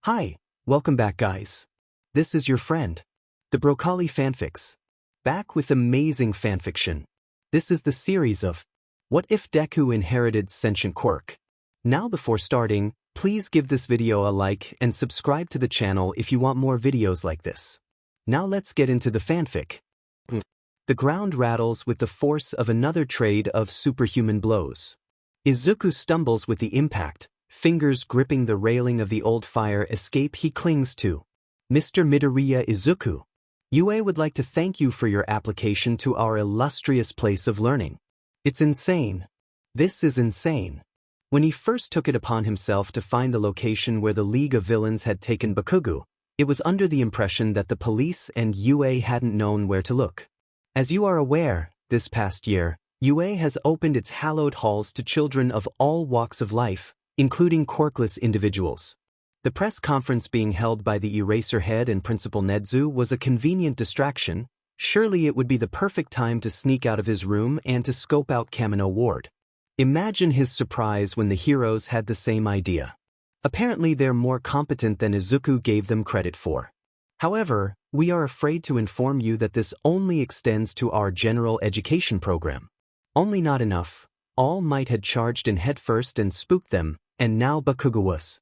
Hi, welcome back guys. This is your friend, the Broccoli Fanfics. Back with amazing fanfiction. This is the series of What If Deku Inherited Sentient Quirk. Now before starting, please give this video a like and subscribe to the channel if you want more videos like this. Now let's get into the fanfic. The ground rattles with the force of another trade of superhuman blows. Izuku stumbles with the impact, fingers gripping the railing of the old fire escape he clings to. Mr. Midoriya Izuku, UA would like to thank you for your application to our illustrious place of learning. It's insane. This is insane. When he first took it upon himself to find the location where the League of Villains had taken Bakugo, it was under the impression that the police and UA hadn't known where to look. As you are aware, this past year, UA has opened its hallowed halls to children of all walks of life, including quirkless individuals. The press conference being held by the Eraserhead and Principal Nezu was a convenient distraction. Surely it would be the perfect time to sneak out of his room and to scope out Kamino Ward. Imagine his surprise when the heroes had the same idea. Apparently they're more competent than Izuku gave them credit for. However, we are afraid to inform you that this only extends to our general education program. Only not enough. All Might had charged in headfirst and spooked them, and now Bakugo was.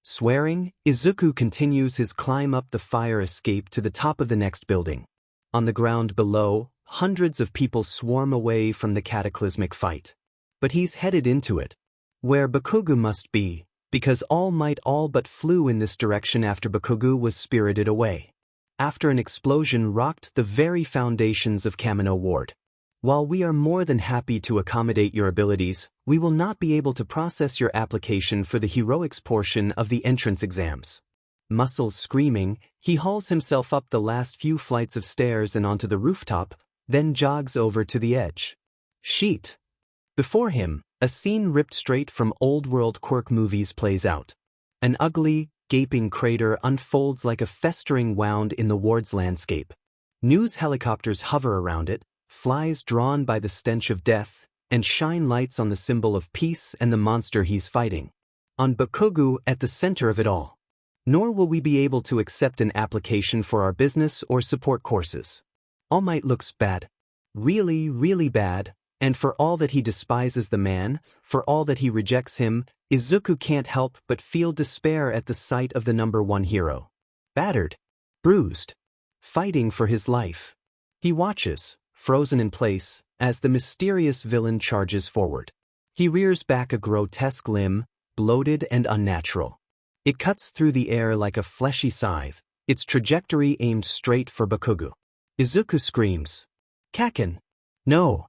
Swearing, Izuku continues his climb up the fire escape to the top of the next building. On the ground below, hundreds of people swarm away from the cataclysmic fight. But he's headed into it, where Bakugo must be, because All Might all but flew in this direction after Bakugo was spirited away. After an explosion rocked the very foundations of Kamino Ward. While we are more than happy to accommodate your abilities, we will not be able to process your application for the heroics portion of the entrance exams. Muscles screaming, he hauls himself up the last few flights of stairs and onto the rooftop, then jogs over to the edge. Sheet. Before him, a scene ripped straight from old-world quirk movies plays out. An ugly, gaping crater unfolds like a festering wound in the ward's landscape. News helicopters hover around it, flies drawn by the stench of death, and shine lights on the symbol of peace and the monster he's fighting. On Bakugo at the center of it all. Nor will we be able to accept an application for our business or support courses. All Might looks bad. Really, really bad, and for all that he despises the man, for all that he rejects him, Izuku can't help but feel despair at the sight of the #1 hero. Battered. Bruised. Fighting for his life. He watches, frozen in place, as the mysterious villain charges forward. He rears back a grotesque limb, bloated and unnatural. It cuts through the air like a fleshy scythe, its trajectory aimed straight for Bakugo. Izuku screams, "Kaken! No!"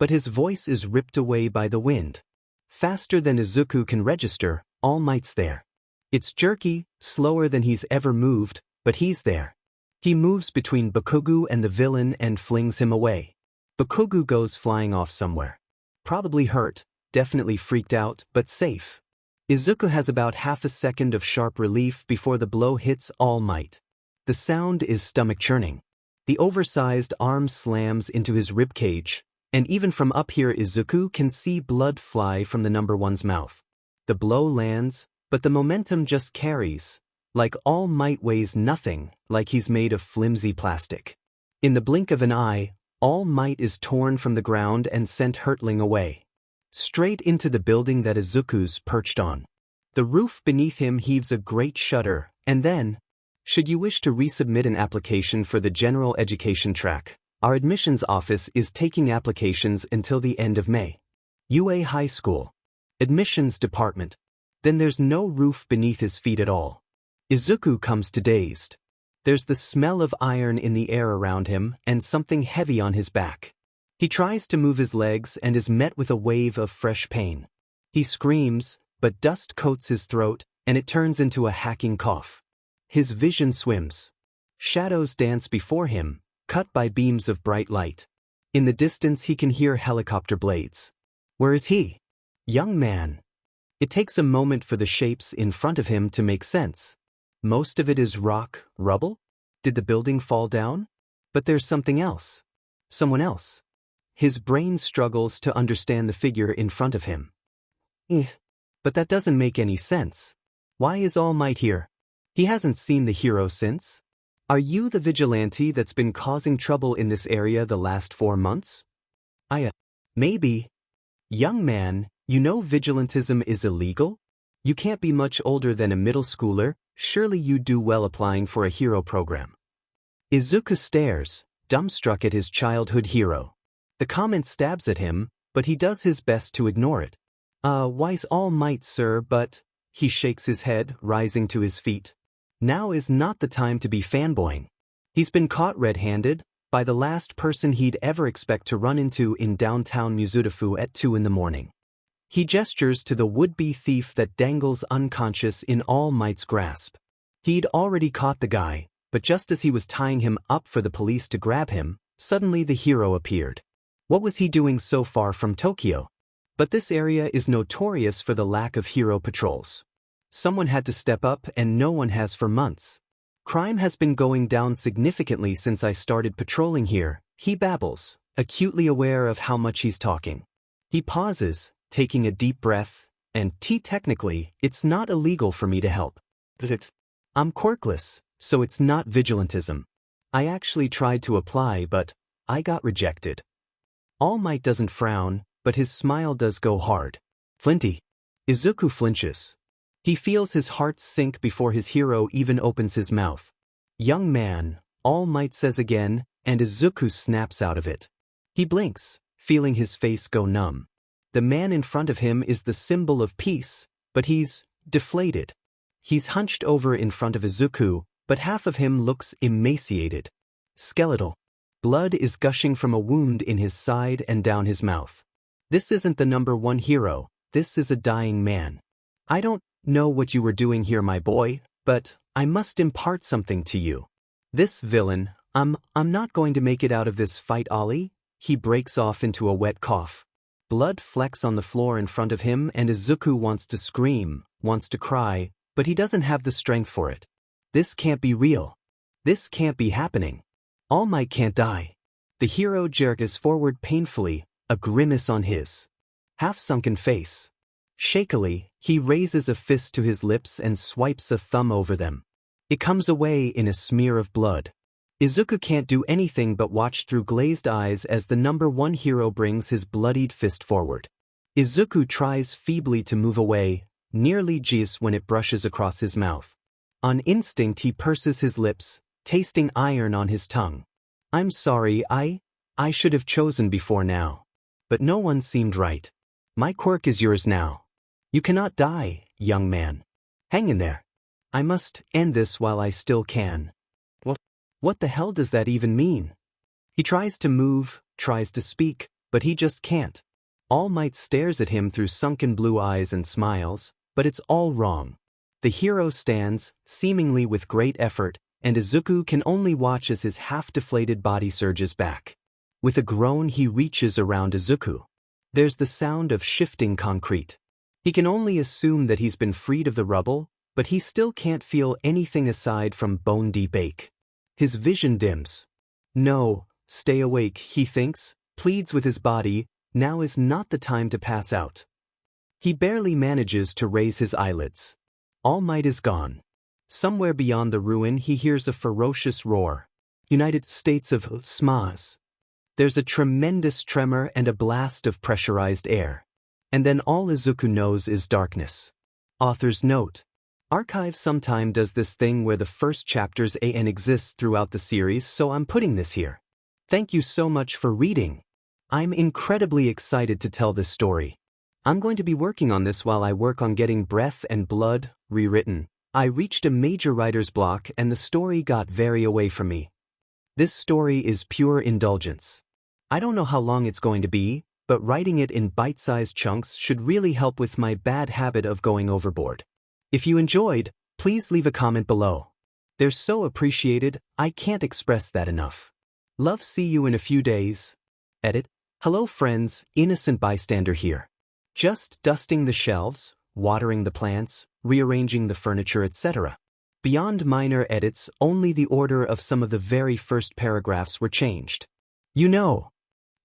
But his voice is ripped away by the wind. Faster than Izuku can register, All Might's there. It's jerky, slower than he's ever moved, but he's there. He moves between Bakugo and the villain and flings him away. Bakugo goes flying off somewhere. Probably hurt, definitely freaked out, but safe. Izuku has about half a second of sharp relief before the blow hits All Might. The sound is stomach-churning. The oversized arm slams into his ribcage, and even from up here Izuku can see blood fly from the #1's mouth. The blow lands, but the momentum just carries. Like All Might weighs nothing, like he's made of flimsy plastic. In the blink of an eye, All Might is torn from the ground and sent hurtling away. Straight into the building that Izuku's perched on. The roof beneath him heaves a great shudder, and then, should you wish to resubmit an application for the general education track, our admissions office is taking applications until the end of May. UA High School. Admissions Department. Then there's no roof beneath his feet at all. Izuku comes to dazed. There's the smell of iron in the air around him and something heavy on his back. He tries to move his legs and is met with a wave of fresh pain. He screams, but dust coats his throat and it turns into a hacking cough. His vision swims. Shadows dance before him, cut by beams of bright light. In the distance he can hear helicopter blades. Where is he? Young man. It takes a moment for the shapes in front of him to make sense. Most of it is rock, rubble? Did the building fall down? But there's something else. Someone else. His brain struggles to understand the figure in front of him. But that doesn't make any sense. Why is All Might here? He hasn't seen the hero since. Are you the vigilante that's been causing trouble in this area the last 4 months? Maybe. Young man, you know vigilantism is illegal? You can't be much older than a middle schooler, surely you'd do well applying for a hero program. Izuku stares, dumbstruck at his childhood hero. The comment stabs at him, but he does his best to ignore it. Why's All Might, sir, but... He shakes his head, rising to his feet. Now is not the time to be fanboying. He's been caught red-handed by the last person he'd ever expect to run into in downtown Mizudafu at 2 in the morning. He gestures to the would-be thief that dangles unconscious in All Might's grasp. He'd already caught the guy, but just as he was tying him up for the police to grab him, suddenly the hero appeared. What was he doing so far from Tokyo? But this area is notorious for the lack of hero patrols. Someone had to step up and no one has for months. Crime has been going down significantly since I started patrolling here, he babbles, acutely aware of how much he's talking. He pauses, taking a deep breath, and technically, it's not illegal for me to help. I'm quirkless, so it's not vigilantism. I actually tried to apply, but I got rejected. All Might doesn't frown, but his smile does go hard. Flinty. Izuku flinches. He feels his heart sink before his hero even opens his mouth. Young man, All Might says again, and Izuku snaps out of it. He blinks, feeling his face go numb. The man in front of him is the symbol of peace, but he's deflated. He's hunched over in front of Izuku, but half of him looks emaciated. Skeletal. Blood is gushing from a wound in his side and down his mouth. This isn't the #1 hero, this is a dying man. I don't know what you were doing here, my boy, but I must impart something to you. This villain, I'm not going to make it out of this fight, Ollie. He breaks off into a wet cough. Blood flecks on the floor in front of him and Izuku wants to scream, wants to cry, but he doesn't have the strength for it. This can't be real. This can't be happening. All Might can't die. The hero jerks forward painfully, a grimace on his half-sunken face. Shakily, he raises a fist to his lips and swipes a thumb over them. It comes away in a smear of blood. Izuku can't do anything but watch through glazed eyes as the #1 hero brings his bloodied fist forward. Izuku tries feebly to move away, nearly jigs when it brushes across his mouth. On instinct he purses his lips, tasting iron on his tongue. I'm sorry, I should have chosen before now. But no one seemed right. My quirk is yours now. You cannot die, young man. Hang in there. I must end this while I still can. What the hell does that even mean? He tries to move, tries to speak, but he just can't. All Might stares at him through sunken blue eyes and smiles, but it's all wrong. The hero stands, seemingly with great effort, and Izuku can only watch as his half-deflated body surges back. With a groan he reaches around Izuku. There's the sound of shifting concrete. He can only assume that he's been freed of the rubble, but he still can't feel anything aside from bone-deep ache. His vision dims. No, stay awake, he thinks, pleads with his body, now is not the time to pass out. He barely manages to raise his eyelids. All Might is gone. Somewhere beyond the ruin he hears a ferocious roar. United States of Smas. There's a tremendous tremor and a blast of pressurized air. And then all Izuku knows is darkness. Author's note. Archive sometime does this thing where the first chapters and exists throughout the series, so I'm putting this here. Thank you so much for reading. I'm incredibly excited to tell this story. I'm going to be working on this while I work on getting Breath and Blood rewritten. I reached a major writer's block and the story got very away from me. This story is pure indulgence. I don't know how long it's going to be, but writing it in bite-sized chunks should really help with my bad habit of going overboard. If you enjoyed, please leave a comment below. They're so appreciated, I can't express that enough. Love, see you in a few days. Edit. Hello friends, InnocentBystander here. Just dusting the shelves, watering the plants, rearranging the furniture, etc. Beyond minor edits, only the order of some of the very first paragraphs were changed. You know.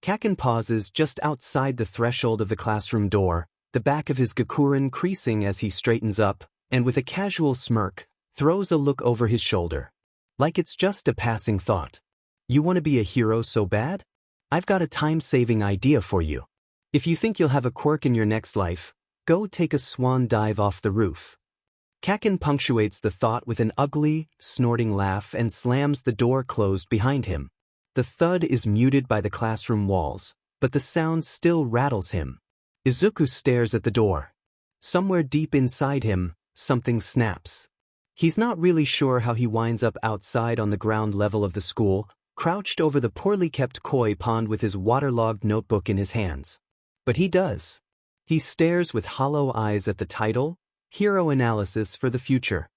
Kaken pauses just outside the threshold of the classroom door, the back of his gakuren creasing as he straightens up, and with a casual smirk, throws a look over his shoulder. Like it's just a passing thought. You want to be a hero so bad? I've got a time-saving idea for you. If you think you'll have a quirk in your next life, go take a swan dive off the roof. Kaken punctuates the thought with an ugly, snorting laugh and slams the door closed behind him. The thud is muted by the classroom walls, but the sound still rattles him. Izuku stares at the door. Somewhere deep inside him, something snaps. He's not really sure how he winds up outside on the ground level of the school, crouched over the poorly kept koi pond with his waterlogged notebook in his hands. But he does. He stares with hollow eyes at the title, Hero Analysis for the Future,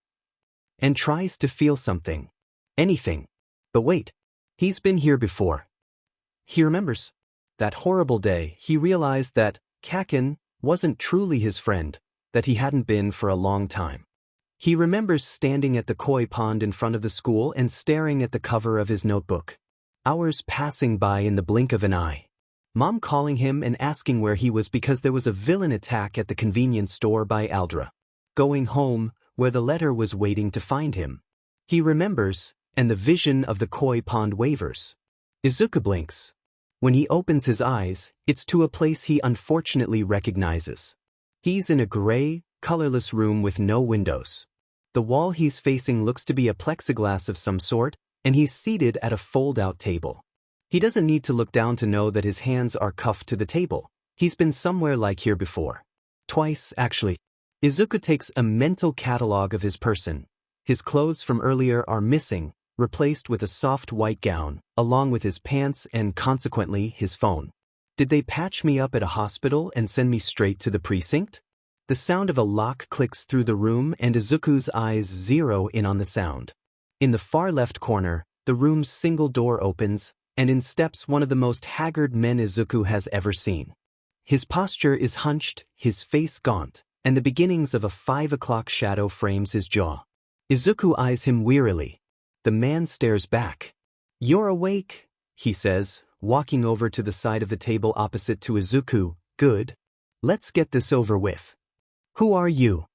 and tries to feel something. Anything. But wait. He's been here before. He remembers. That horrible day, he realized that Kaken wasn't truly his friend, that he hadn't been for a long time. He remembers standing at the koi pond in front of the school and staring at the cover of his notebook. Hours passing by in the blink of an eye. Mom calling him and asking where he was because there was a villain attack at the convenience store by Aldra. Going home, where the letter was waiting to find him. He remembers, and the vision of the koi pond wavers. Izuku blinks. When he opens his eyes, it's to a place he unfortunately recognizes. He's in a gray, colorless room with no windows. The wall he's facing looks to be a plexiglass of some sort, and he's seated at a fold-out table. He doesn't need to look down to know that his hands are cuffed to the table. He's been somewhere like here before. Twice, actually. Izuku takes a mental catalog of his person. His clothes from earlier are missing, replaced with a soft white gown, along with his pants and consequently his phone. Did they patch me up at a hospital and send me straight to the precinct? The sound of a lock clicks through the room and Izuku's eyes zero in on the sound. In the far left corner, the room's single door opens, and in steps one of the most haggard men Izuku has ever seen. His posture is hunched, his face gaunt, and the beginnings of a 5 o'clock shadow frames his jaw. Izuku eyes him wearily. The man stares back. "You're awake," he says, walking over to the side of the table opposite to Izuku. "Good. Let's get this over with." "Who are you?"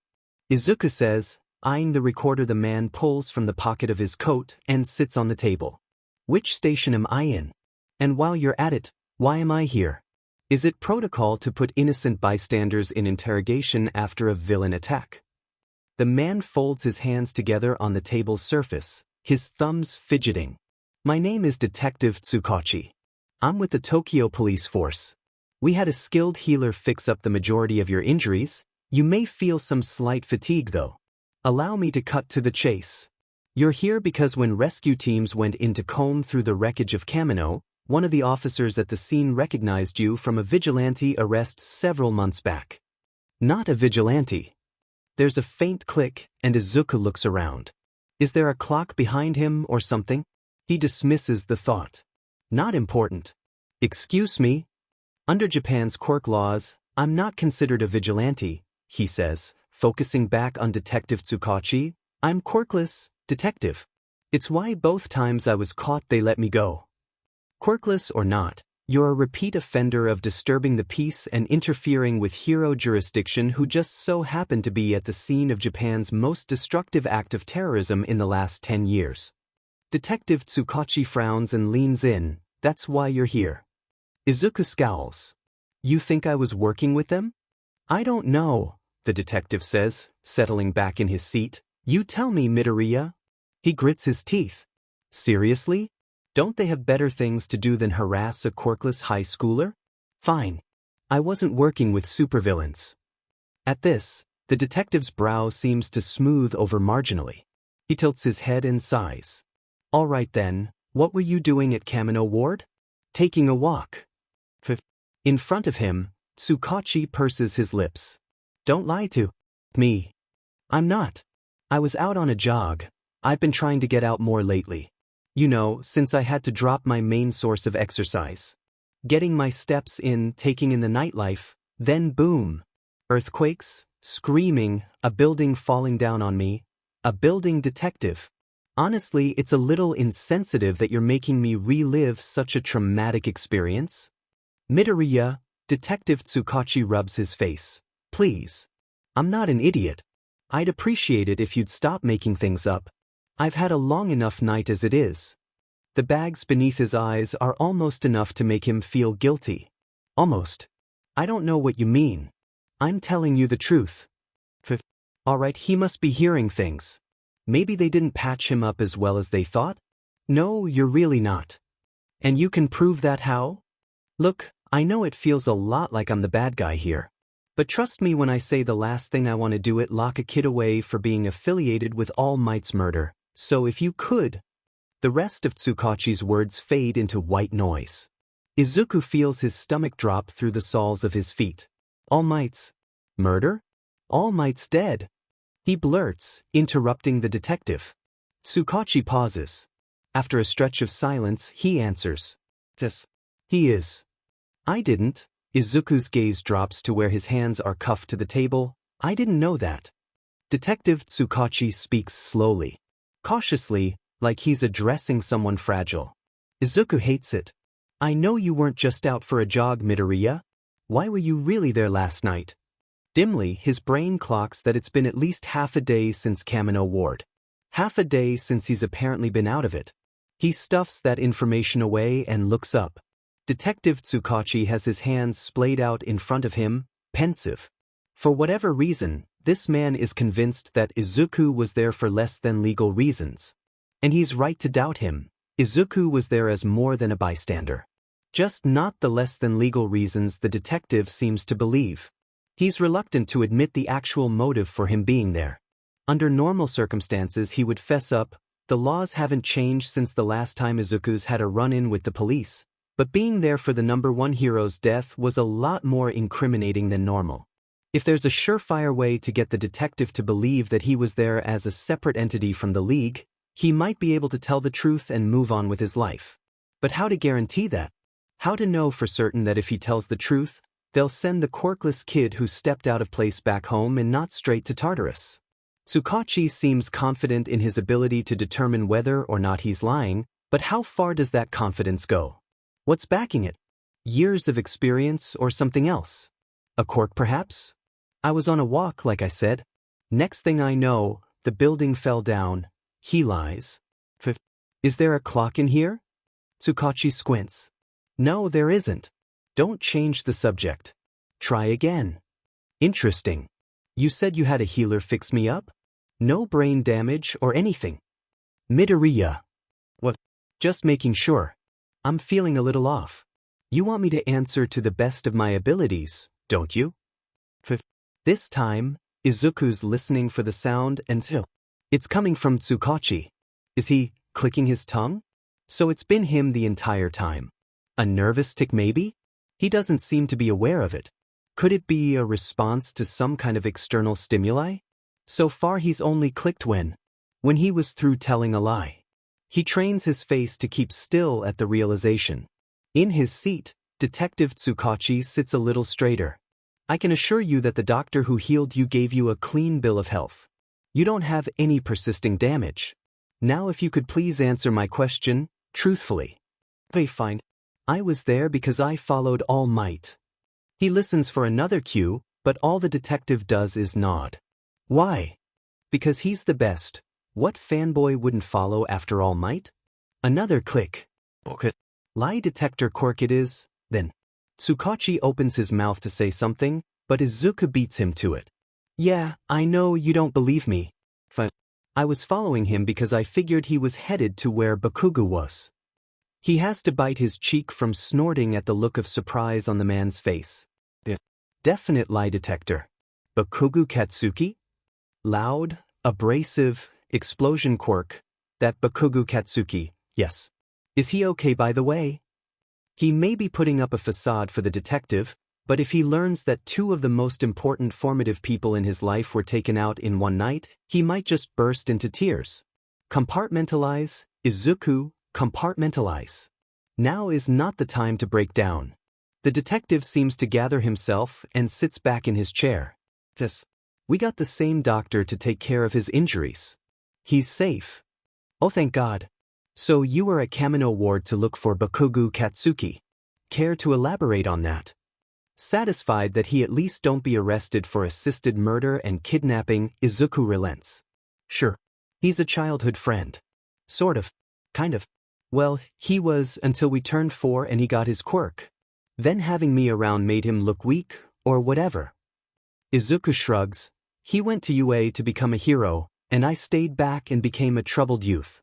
Izuku says, eyeing the recorder the man pulls from the pocket of his coat and sits on the table. "Which station am I in? And while you're at it, why am I here? Is it protocol to put innocent bystanders in interrogation after a villain attack?" The man folds his hands together on the table's surface, his thumbs fidgeting. "My name is Detective Tsukachi. I'm with the Tokyo Police Force. We had a skilled healer fix up the majority of your injuries. You may feel some slight fatigue though. Allow me to cut to the chase. You're here because when rescue teams went in to comb through the wreckage of Kamino, one of the officers at the scene recognized you from a vigilante arrest several months back." "Not a vigilante." There's a faint click, and Izuku looks around. Is there a clock behind him or something? He dismisses the thought. "Not important." "Excuse me? Under Japan's quirk laws, I'm not considered a vigilante," he says, focusing back on Detective Tsukachi. "I'm quirkless, detective. It's why both times I was caught they let me go. Quirkless or not, you're a repeat offender of disturbing the peace and interfering with hero jurisdiction who just so happened to be at the scene of Japan's most destructive act of terrorism in the last 10 years. Detective Tsukachi frowns and leans in. "That's why you're here." Izuku scowls. "You think I was working with them?" "I don't know," the detective says, settling back in his seat. "You tell me, Midoriya." He grits his teeth. "Seriously? Don't they have better things to do than harass a quirkless high schooler?" "Fine. I wasn't working with supervillains." At this, the detective's brow seems to smooth over marginally. He tilts his head and sighs. "All right then, what were you doing at Kamino Ward?" "Taking a walk." In front of him, Tsukachi purses his lips. "Don't lie to me." "I'm not. I was out on a jog. I've been trying to get out more lately. You know, since I had to drop my main source of exercise. Getting my steps in, taking in the nightlife, then boom. Earthquakes, screaming, a building falling down on me. A building detective. Honestly, it's a little insensitive that you're making me relive such a traumatic experience." "Midoriya," Detective Tsukachi rubs his face. "Please. I'm not an idiot. I'd appreciate it if you'd stop making things up. I've had a long enough night as it is. The bags beneath his eyes are almost enough to make him feel guilty. Almost. I don't know what you mean. I'm telling you the truth. Alright, he must be hearing things. Maybe they didn't patch him up as well as they thought? No, you're really not. And you can prove that how? Look, I know it feels a lot like I'm the bad guy here. But trust me when I say the last thing I want to do is lock a kid away for being affiliated with All Might's murder. So if you could. The rest of Tsukachi's words fade into white noise. Izuku feels his stomach drop through the soles of his feet. All Might's murder? All Might's dead. He blurts, interrupting the detective. Tsukachi pauses. After a stretch of silence, he answers. Yes. He is. I didn't. Izuku's gaze drops to where his hands are cuffed to the table. I didn't know that. Detective Tsukachi speaks slowly. Cautiously, like he's addressing someone fragile. Izuku hates it. I know you weren't just out for a jog, Midoriya. Why were you really there last night? Dimly, his brain clocks that it's been at least half a day since Kamino Ward. Half a day since he's apparently been out of it. He stuffs that information away and looks up. Detective Tsukachi has his hands splayed out in front of him, pensive. For whatever reason, this man is convinced that Izuku was there for less than legal reasons. And he's right to doubt him. Izuku was there as more than a bystander. Just not the less than legal reasons the detective seems to believe. He's reluctant to admit the actual motive for him being there. Under normal circumstances he would fess up. The laws haven't changed since the last time Izuku's had a run-in with the police. But being there for the number one hero's death was a lot more incriminating than normal. If there's a surefire way to get the detective to believe that he was there as a separate entity from the League, he might be able to tell the truth and move on with his life. But how to guarantee that? How to know for certain that if he tells the truth, they'll send the quirkless kid who stepped out of place back home and not straight to Tartarus? Tsukachi seems confident in his ability to determine whether or not he's lying, but how far does that confidence go? What's backing it? Years of experience or something else? A quirk perhaps? I was on a walk, like I said. Next thing I know, the building fell down. He lies. Is there a clock in here? Tsukachi squints. No, there isn't. Don't change the subject. Try again. Interesting. You said you had a healer fix me up? No brain damage or anything. Midoriya. What? Just making sure. I'm feeling a little off. You want me to answer to the best of my abilities, don't you? This time, Izuku's listening for the sound until it's coming from Tsukachi. Is he clicking his tongue? So it's been him the entire time. A nervous tic maybe? He doesn't seem to be aware of it. Could it be a response to some kind of external stimuli? So far he's only clicked when he was through telling a lie. He trains his face to keep still at the realization. In his seat, Detective Tsukachi sits a little straighter. I can assure you that the doctor who healed you gave you a clean bill of health. You don't have any persisting damage. Now if you could please answer my question, truthfully. Fine. I was there because I followed All Might. He listens for another cue, but all the detective does is nod. Why? Because he's the best. What fanboy wouldn't follow after All Might? Another click. Okay. Lie detector quirk it is, then. Tsukachi opens his mouth to say something, but Izuku beats him to it. Yeah, I know you don't believe me. I was following him because I figured he was headed to where Bakugo was. He has to bite his cheek from snorting at the look of surprise on the man's face. Definite lie detector. Bakugo Katsuki? Loud, abrasive, explosion quirk. That Bakugo Katsuki, yes. Is he okay by the way? He may be putting up a facade for the detective, but if he learns that two of the most important formative people in his life were taken out in one night, he might just burst into tears. Compartmentalize, Izuku, compartmentalize. Now is not the time to break down. The detective seems to gather himself and sits back in his chair. We got the same doctor to take care of his injuries. He's safe. Oh, thank God. So you were at Kamino Ward to look for Bakugo Katsuki. Care to elaborate on that? Satisfied that he at least don't be arrested for assisted murder and kidnapping, Izuku relents. Sure. He's a childhood friend. Sort of. Kind of. Well, he was until we turned 4 and he got his quirk. Then having me around made him look weak, or whatever. Izuku shrugs. He went to UA to become a hero, and I stayed back and became a troubled youth.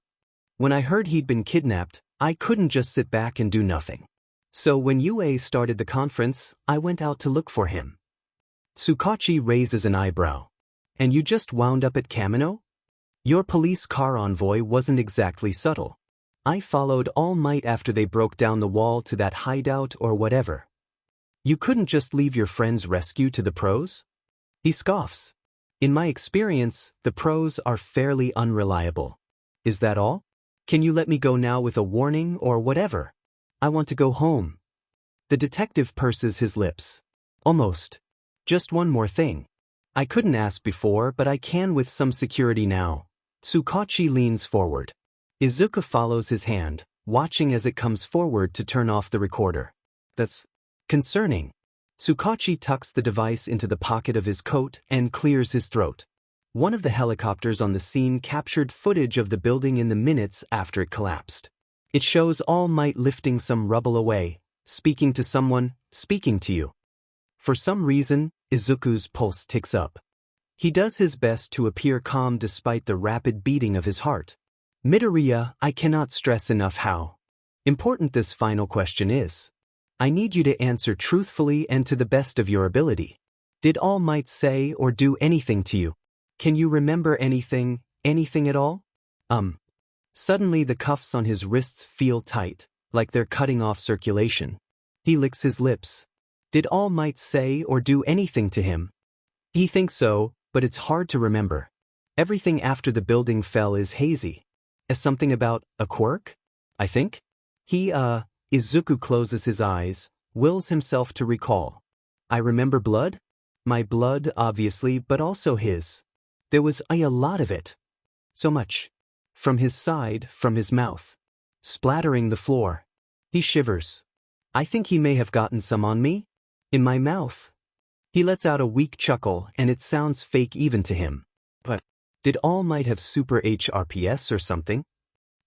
When I heard he'd been kidnapped, I couldn't just sit back and do nothing. So when UA started the conference, I went out to look for him. Tsukachi raises an eyebrow. And you just wound up at Kamino? Your police car envoy wasn't exactly subtle. I followed All Might after they broke down the wall to that hideout or whatever. You couldn't just leave your friend's rescue to the pros? He scoffs. In my experience, the pros are fairly unreliable. Is that all? Can you let me go now with a warning or whatever? I want to go home. The detective purses his lips. Almost. Just one more thing. I couldn't ask before, but I can with some security now. Tsukachi leans forward. Izuku follows his hand, watching as it comes forward to turn off the recorder. That's concerning. Tsukachi tucks the device into the pocket of his coat and clears his throat. One of the helicopters on the scene captured footage of the building in the minutes after it collapsed. It shows All Might lifting some rubble away, speaking to someone, speaking to you. For some reason, Izuku's pulse ticks up. He does his best to appear calm despite the rapid beating of his heart. Midoriya, I cannot stress enough how important this final question is. I need you to answer truthfully and to the best of your ability. Did All Might say or do anything to you? Can you remember anything at all? Suddenly the cuffs on his wrists feel tight, like they're cutting off circulation. He licks his lips. Did All Might say or do anything to him? He thinks so, but it's hard to remember. Everything after the building fell is hazy. Something about a quirk? I think? Izuku closes his eyes, wills himself to recall. I remember blood? My blood, obviously, but also his. There was a lot of it. So much. From his side, from his mouth. Splattering the floor. He shivers. I think he may have gotten some on me. In my mouth. He lets out a weak chuckle and it sounds fake even to him. But did All Might have super HRPS or something?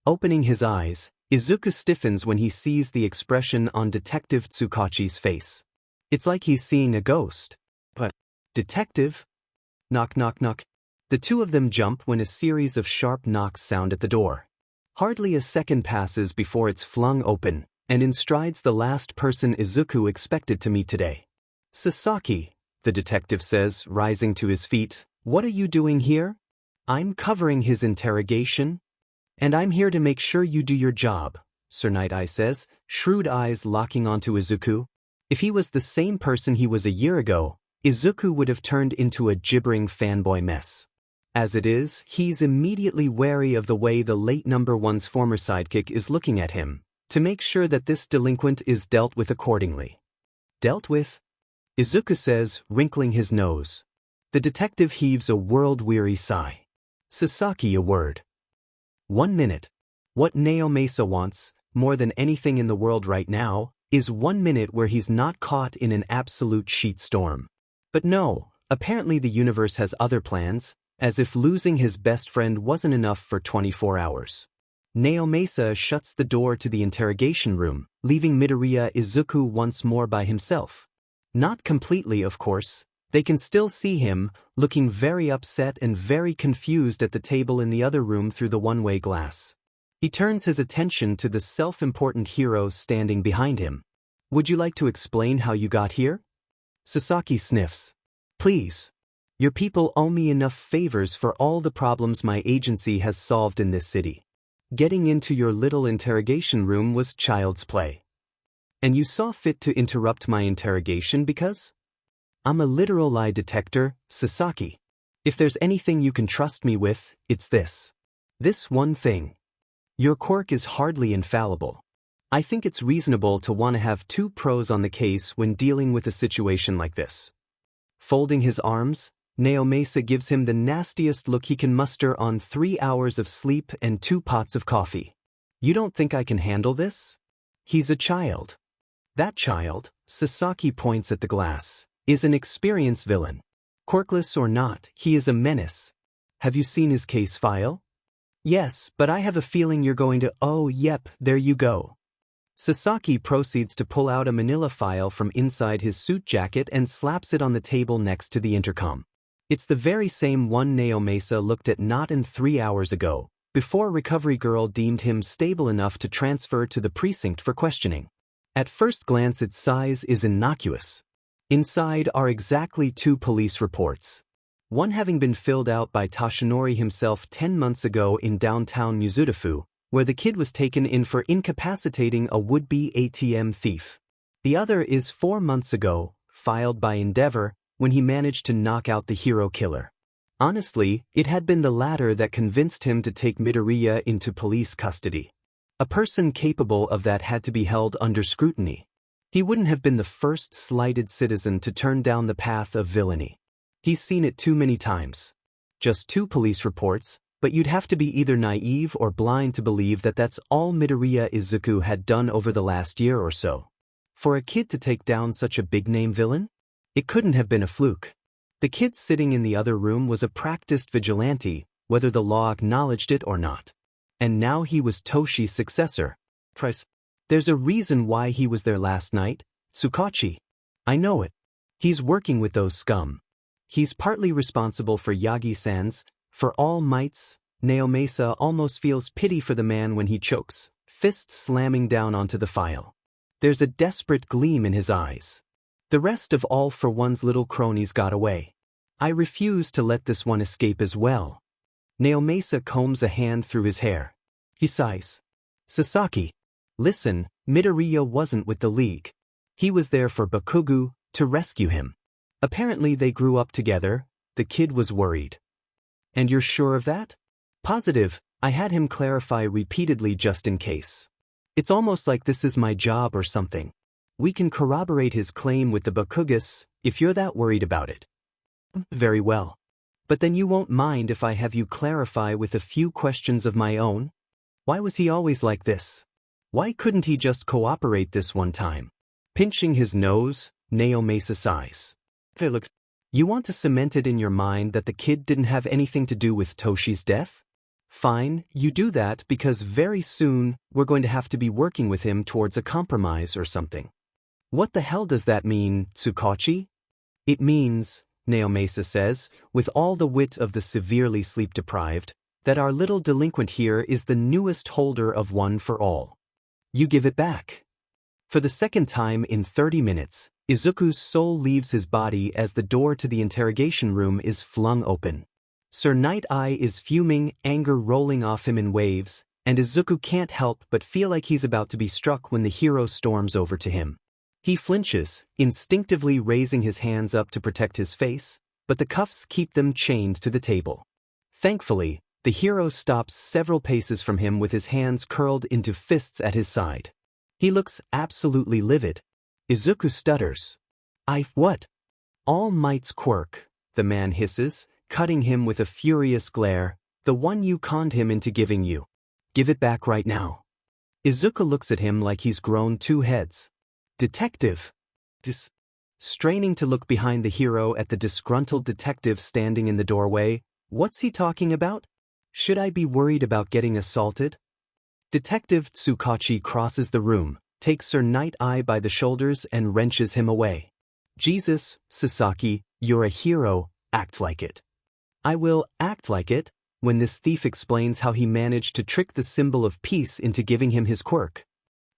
Opening his eyes, Izuku stiffens when he sees the expression on Detective Tsukachi's face. It's like he's seeing a ghost. But, Detective? Knock knock knock. The two of them jump when a series of sharp knocks sound at the door. Hardly a second passes before it's flung open, and in strides the last person Izuku expected to meet today. Sasaki, the detective says, rising to his feet. What are you doing here? I'm covering his interrogation. And I'm here to make sure you do your job, Sir Night Eye says, shrewd eyes locking onto Izuku. If he was the same person he was a year ago, Izuku would have turned into a gibbering fanboy mess. As it is, he's immediately wary of the way the late number one's former sidekick is looking at him, to make sure that this delinquent is dealt with accordingly. Dealt with? Izuku says, wrinkling his nose. The detective heaves a world-weary sigh. Sasaki a word. 1 minute. What Naomasa wants, more than anything in the world right now, is 1 minute where he's not caught in an absolute sheet storm. But no, apparently the universe has other plans, as if losing his best friend wasn't enough for 24 hours. Naomasa shuts the door to the interrogation room, leaving Midoriya Izuku once more by himself. Not completely, of course. They can still see him, looking very upset and very confused at the table in the other room through the one-way glass. He turns his attention to the self-important hero standing behind him. Would you like to explain how you got here? Sasaki sniffs. Please. Your people owe me enough favors for all the problems my agency has solved in this city. Getting into your little interrogation room was child's play. And you saw fit to interrupt my interrogation because? I'm a literal lie detector, Sasaki. If there's anything you can trust me with, it's this. This one thing. Your quirk is hardly infallible. I think it's reasonable to want to have 2 pros on the case when dealing with a situation like this. Folding his arms, Naomasa gives him the nastiest look he can muster on 3 hours of sleep and 2 pots of coffee. You don't think I can handle this? He's a child. That child, Sasaki points at the glass, is an experienced villain. Quirkless or not, he is a menace. Have you seen his case file? Yes, but I have a feeling you're going to— Oh, yep, there you go. Sasaki proceeds to pull out a manila file from inside his suit jacket and slaps it on the table next to the intercom. It's the very same one Naomasa looked at not 3 hours ago, before Recovery Girl deemed him stable enough to transfer to the precinct for questioning. At first glance its size is innocuous. Inside are exactly 2 police reports. One having been filled out by Toshinori himself 10 months ago in downtown Mizudafu, where the kid was taken in for incapacitating a would-be ATM thief. The other is 4 months ago, filed by Endeavor, when he managed to knock out the hero killer. Honestly, it had been the latter that convinced him to take Midoriya into police custody. A person capable of that had to be held under scrutiny. He wouldn't have been the first slighted citizen to turn down the path of villainy. He's seen it too many times. Just 2 police reports, but you'd have to be either naive or blind to believe that that's all Midoriya Izuku had done over the last year or so. For a kid to take down such a big-name villain? It couldn't have been a fluke. The kid sitting in the other room was a practiced vigilante, whether the law acknowledged it or not. And now he was Toshi's successor. There's a reason why he was there last night, Tsukachi. I know it. He's working with those scum. He's partly responsible for Yagi-san's. For All Might's, Naomasa almost feels pity for the man when he chokes, fist slamming down onto the file. There's a desperate gleam in his eyes. The rest of All for One's little cronies got away. I refuse to let this one escape as well. Naomasa combs a hand through his hair. He sighs. Sasaki. Listen, Midoriya wasn't with the League. He was there for Bakugo, to rescue him. Apparently they grew up together. The kid was worried. And you're sure of that? Positive. I had him clarify repeatedly just in case. It's almost like this is my job or something. We can corroborate his claim with the Bakugas, if you're that worried about it. Very well. But then you won't mind if I have you clarify with a few questions of my own? Why was he always like this? Why couldn't he just cooperate this one time? Pinching his nose, Naomasa sighs. Hey, look. You want to cement it in your mind that the kid didn't have anything to do with Toshi's death? Fine, you do that because very soon we're going to have to be working with him towards a compromise or something. What the hell does that mean, Tsukachi? It means, Naomasa says, with all the wit of the severely sleep-deprived, that our little delinquent here is the newest holder of One for All. You give it back. For the second time in 30 minutes, Izuku's soul leaves his body as the door to the interrogation room is flung open. Sir Night Eye is fuming, anger rolling off him in waves, and Izuku can't help but feel like he's about to be struck when the hero storms over to him. He flinches, instinctively raising his hands up to protect his face, but the cuffs keep them chained to the table. Thankfully, the hero stops several paces from him with his hands curled into fists at his side. He looks absolutely livid. Izuku stutters. What? All Might's quirk, the man hisses, cutting him with a furious glare, the one you conned him into giving you. Give it back right now. Izuku looks at him like he's grown 2 heads. Detective. Straining to look behind the hero at the disgruntled detective standing in the doorway, what's he talking about? Should I be worried about getting assaulted? Detective Tsukachi crosses the room, takes Sir Night Eye by the shoulders and wrenches him away. Jesus, Sasaki, you're a hero, act like it. I will act like it, when this thief explains how he managed to trick the symbol of peace into giving him his quirk.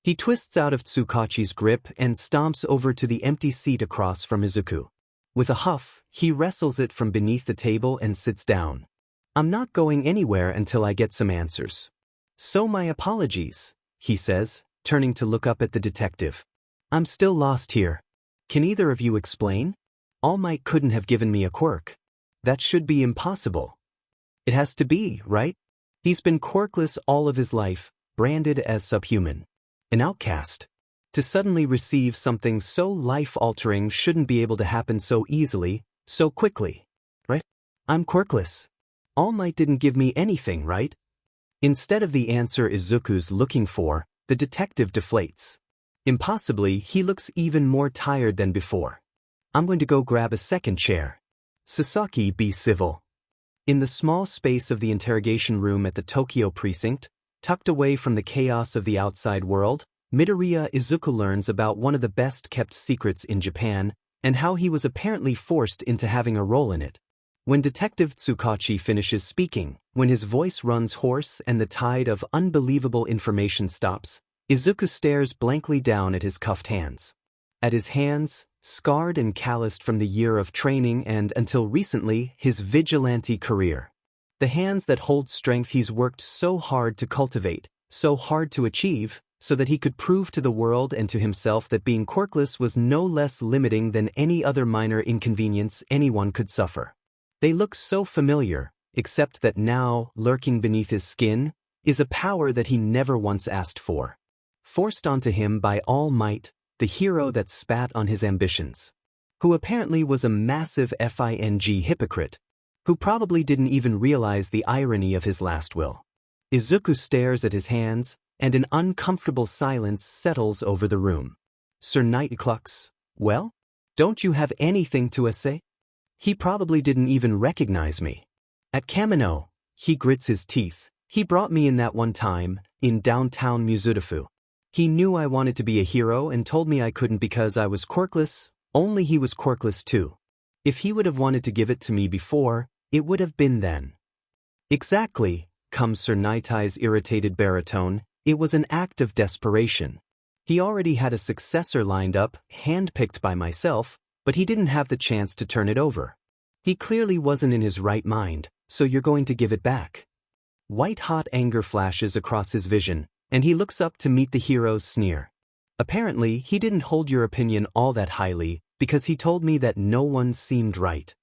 He twists out of Tsukachi's grip and stomps over to the empty seat across from Izuku. With a huff, he wrestles it from beneath the table and sits down. I'm not going anywhere until I get some answers. So my apologies, he says, turning to look up at the detective. I'm still lost here. Can either of you explain? All Might couldn't have given me a quirk. That should be impossible. It has to be, right? He's been quirkless all of his life, branded as subhuman. An outcast. To suddenly receive something so life-altering shouldn't be able to happen so easily, so quickly. Right? I'm quirkless. All Might didn't give me anything, right? Instead of the answer Izuku's looking for, the detective deflates. Impossibly, he looks even more tired than before. I'm going to go grab a second chair. Sasaki, be civil. In the small space of the interrogation room at the Tokyo precinct, tucked away from the chaos of the outside world, Midoriya Izuku learns about one of the best-kept secrets in Japan, and how he was apparently forced into having a role in it. When Detective Tsukachi finishes speaking, when his voice runs hoarse and the tide of unbelievable information stops, Izuku stares blankly down at his cuffed hands. At his hands, scarred and calloused from the year of training and, until recently, his vigilante career. The hands that hold strength he's worked so hard to cultivate, so hard to achieve, so that he could prove to the world and to himself that being quirkless was no less limiting than any other minor inconvenience anyone could suffer. They look so familiar, except that now, lurking beneath his skin, is a power that he never once asked for. Forced onto him by All Might, the hero that spat on his ambitions. Who apparently was a massive hypocrite. Who probably didn't even realize the irony of his last will. Izuku stares at his hands, and an uncomfortable silence settles over the room. Sir Knight clucks, "Well? Don't you have anything to say?" He probably didn't even recognize me. At Kamino, he grits his teeth. He brought me in that one time, in downtown Mizudafu. He knew I wanted to be a hero and told me I couldn't because I was quirkless, only he was quirkless too. If he would have wanted to give it to me before, it would have been then. Exactly, comes Sir Night's irritated baritone, it was an act of desperation. He already had a successor lined up, handpicked by myself, but he didn't have the chance to turn it over. He clearly wasn't in his right mind, so you're going to give it back. White-hot anger flashes across his vision, and he looks up to meet the hero's sneer. Apparently, he didn't hold your opinion all that highly, because he told me that no one seemed right.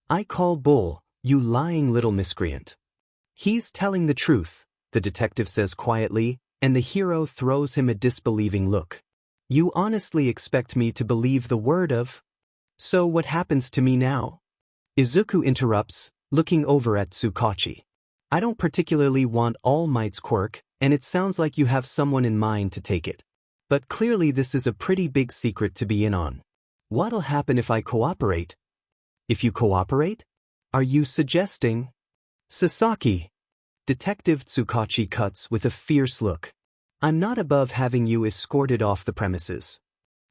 I call bull, you lying little miscreant. He's telling the truth, the detective says quietly, and the hero throws him a disbelieving look. You honestly expect me to believe the word of? So what happens to me now? Izuku interrupts, looking over at Tsukachi. I don't particularly want All Might's quirk, and it sounds like you have someone in mind to take it. But clearly this is a pretty big secret to be in on. What'll happen if I cooperate? If you cooperate? Are you suggesting? Sasaki. Detective Tsukachi cuts with a fierce look. I'm not above having you escorted off the premises.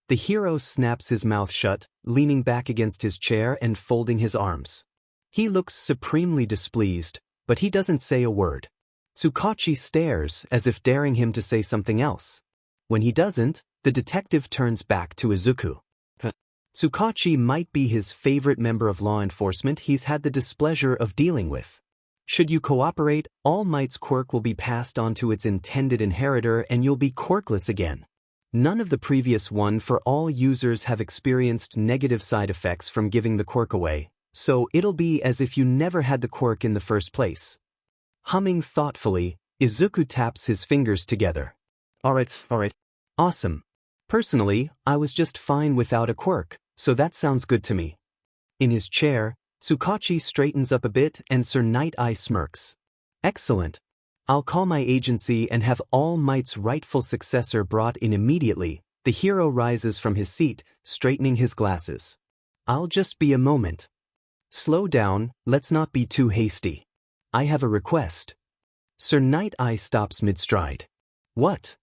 The hero snaps his mouth shut, leaning back against his chair and folding his arms. He looks supremely displeased, but he doesn't say a word. Tsukachi stares as if daring him to say something else. When he doesn't, the detective turns back to Izuku. Tsukachi might be his favorite member of law enforcement he's had the displeasure of dealing with. Should you cooperate, All Might's quirk will be passed on to its intended inheritor and you'll be quirkless again. None of the previous one for all users have experienced negative side effects from giving the quirk away, so it'll be as if you never had the quirk in the first place. Humming thoughtfully, Izuku taps his fingers together. Alright. Awesome. Personally, I was just fine without a quirk, so that sounds good to me. In his chair, Tsukachi straightens up a bit and Sir Night smirks. Excellent. I'll call my agency and have All Might's rightful successor brought in immediately. The hero rises from his seat, straightening his glasses. I'll just be a moment. Slow down, let's not be too hasty. I have a request. Sir Night stops mid-stride. What?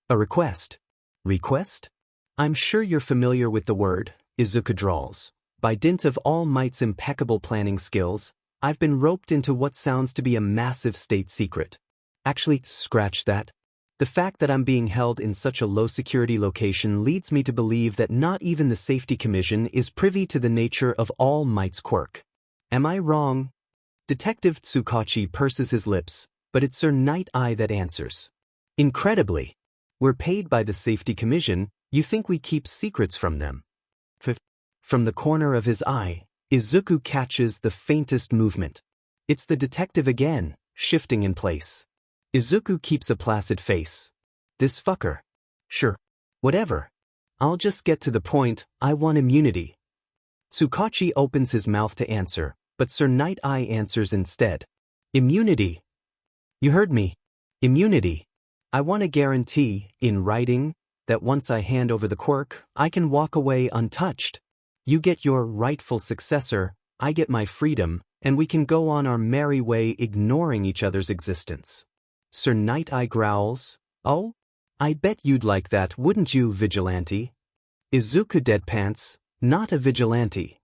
A request? Request? I'm sure you're familiar with the word, Izuku drawls. By dint of All Might's impeccable planning skills, I've been roped into what sounds to be a massive state secret. Actually, scratch that. The fact that I'm being held in such a low-security location leads me to believe that not even the Safety Commission is privy to the nature of All Might's quirk. Am I wrong? Detective Tsukachi purses his lips, but it's Sir Night that answers. Incredibly. We're paid by the Safety Commission, you think we keep secrets from them? From the corner of his eye, Izuku catches the faintest movement. It's the detective again, shifting in place. Izuku keeps a placid face. This fucker. Sure. Whatever. I'll just get to the point, I want immunity. Tsukachi opens his mouth to answer, but Sir Night answers instead. Immunity. You heard me. Immunity. I want a guarantee, in writing, that once I hand over the quirk, I can walk away untouched. You get your rightful successor, I get my freedom, and we can go on our merry way ignoring each other's existence. Sir Night-Eye growls, "Oh? I bet you'd like that, wouldn't you, vigilante?" Izuku deadpants, "Not a vigilante."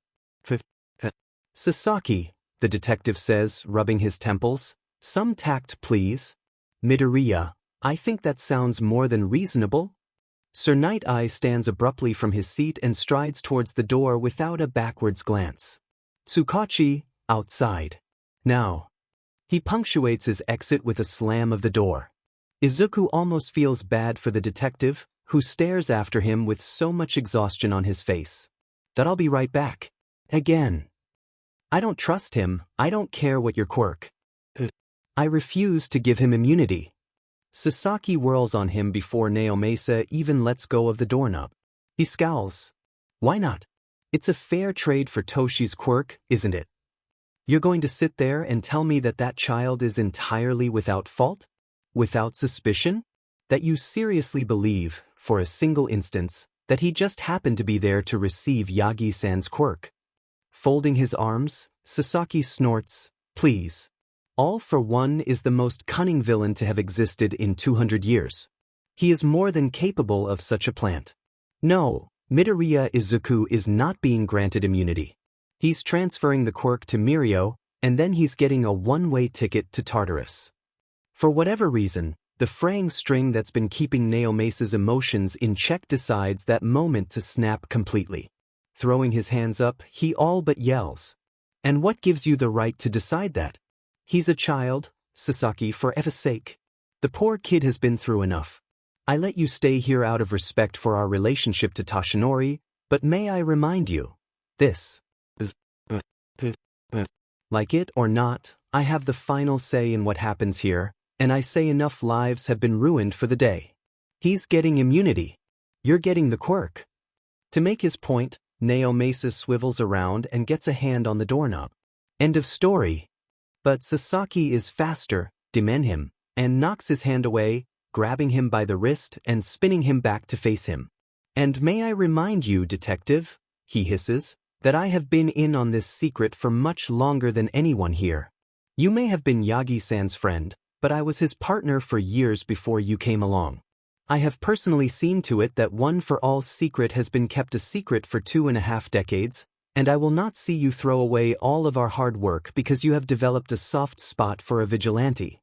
"Sasaki," the detective says, rubbing his temples, "some tact please." "Midoriya, I think that sounds more than reasonable." Sir Night-Eye stands abruptly from his seat and strides towards the door without a backwards glance. "Tsukachi, outside. Now." He punctuates his exit with a slam of the door. Izuku almost feels bad for the detective, who stares after him with so much exhaustion on his face. "That I'll be right back." Again. "I don't trust him, I don't care what your quirk." "I refuse to give him immunity." Sasaki whirls on him before Naomasa even lets go of the doorknob. He scowls. "Why not? It's a fair trade for Toshi's quirk, isn't it? You're going to sit there and tell me that that child is entirely without fault? Without suspicion? That you seriously believe, for a single instance, that he just happened to be there to receive Yagi-san's quirk?" Folding his arms, Sasaki snorts, "Please. All for One is the most cunning villain to have existed in 200 years. He is more than capable of such a plant. No, Midoriya Izuku is not being granted immunity. He's transferring the quirk to Mirio, and then he's getting a one-way ticket to Tartarus. For whatever reason, the fraying string that's been keeping Naomasa's emotions in check decides that moment to snap completely. Throwing his hands up, he all but yells. And what gives you the right to decide that? He's a child, Sasaki, for F's sake. The poor kid has been through enough. I let you stay here out of respect for our relationship to Toshinori, but may I remind you, this. Like it or not, I have the final say in what happens here, and I say enough lives have been ruined for the day. He's getting immunity. You're getting the quirk." To make his point, Naomasa swivels around and gets a hand on the doorknob. End of story. But Sasaki is faster, demand him, and knocks his hand away, grabbing him by the wrist and spinning him back to face him. "And may I remind you, detective," he hisses, "that I have been in on this secret for much longer than anyone here. You may have been Yagi-san's friend, but I was his partner for years before you came along. I have personally seen to it that One for All's secret has been kept a secret for 2.5 decades, and I will not see you throw away all of our hard work because you have developed a soft spot for a vigilante."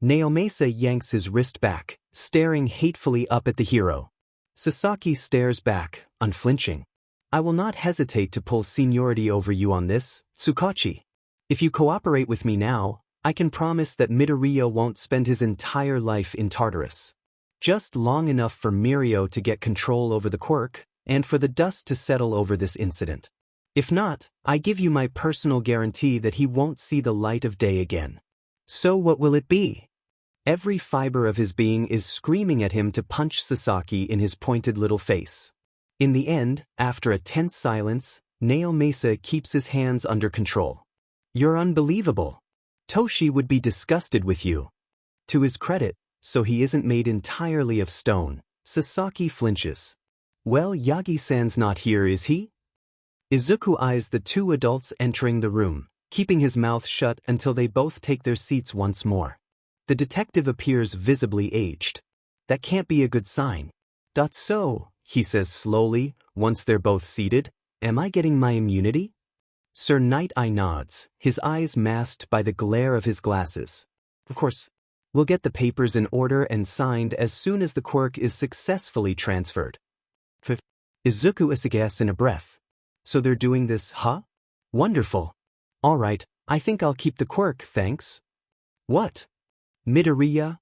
Naomasa yanks his wrist back, staring hatefully up at the hero. Sasaki stares back, unflinching. "I will not hesitate to pull seniority over you on this, Tsukachi. If you cooperate with me now, I can promise that Midoriya won't spend his entire life in Tartarus. Just long enough for Mirio to get control over the quirk, and for the dust to settle over this incident. If not, I give you my personal guarantee that he won't see the light of day again." So what will it be? Every fiber of his being is screaming at him to punch Sasaki in his pointed little face. In the end, after a tense silence, Naomasa keeps his hands under control. "You're unbelievable. Toshi would be disgusted with you." To his credit, so he isn't made entirely of stone, Sasaki flinches. "Well, Yagi-san's not here, is he?" Izuku eyes the two adults entering the room, keeping his mouth shut until they both take their seats once more. The detective appears visibly aged. "That can't be a good sign." "So," he says slowly, once they're both seated, "am I getting my immunity?" Sir Night-Eye nods, his eyes masked by the glare of his glasses. "Of course. We'll get the papers in order and signed as soon as the quirk is successfully transferred." Izuku is in a breath. "So they're doing this, huh? Wonderful. All right, I think I'll keep the quirk, thanks." "What? Midoriya?"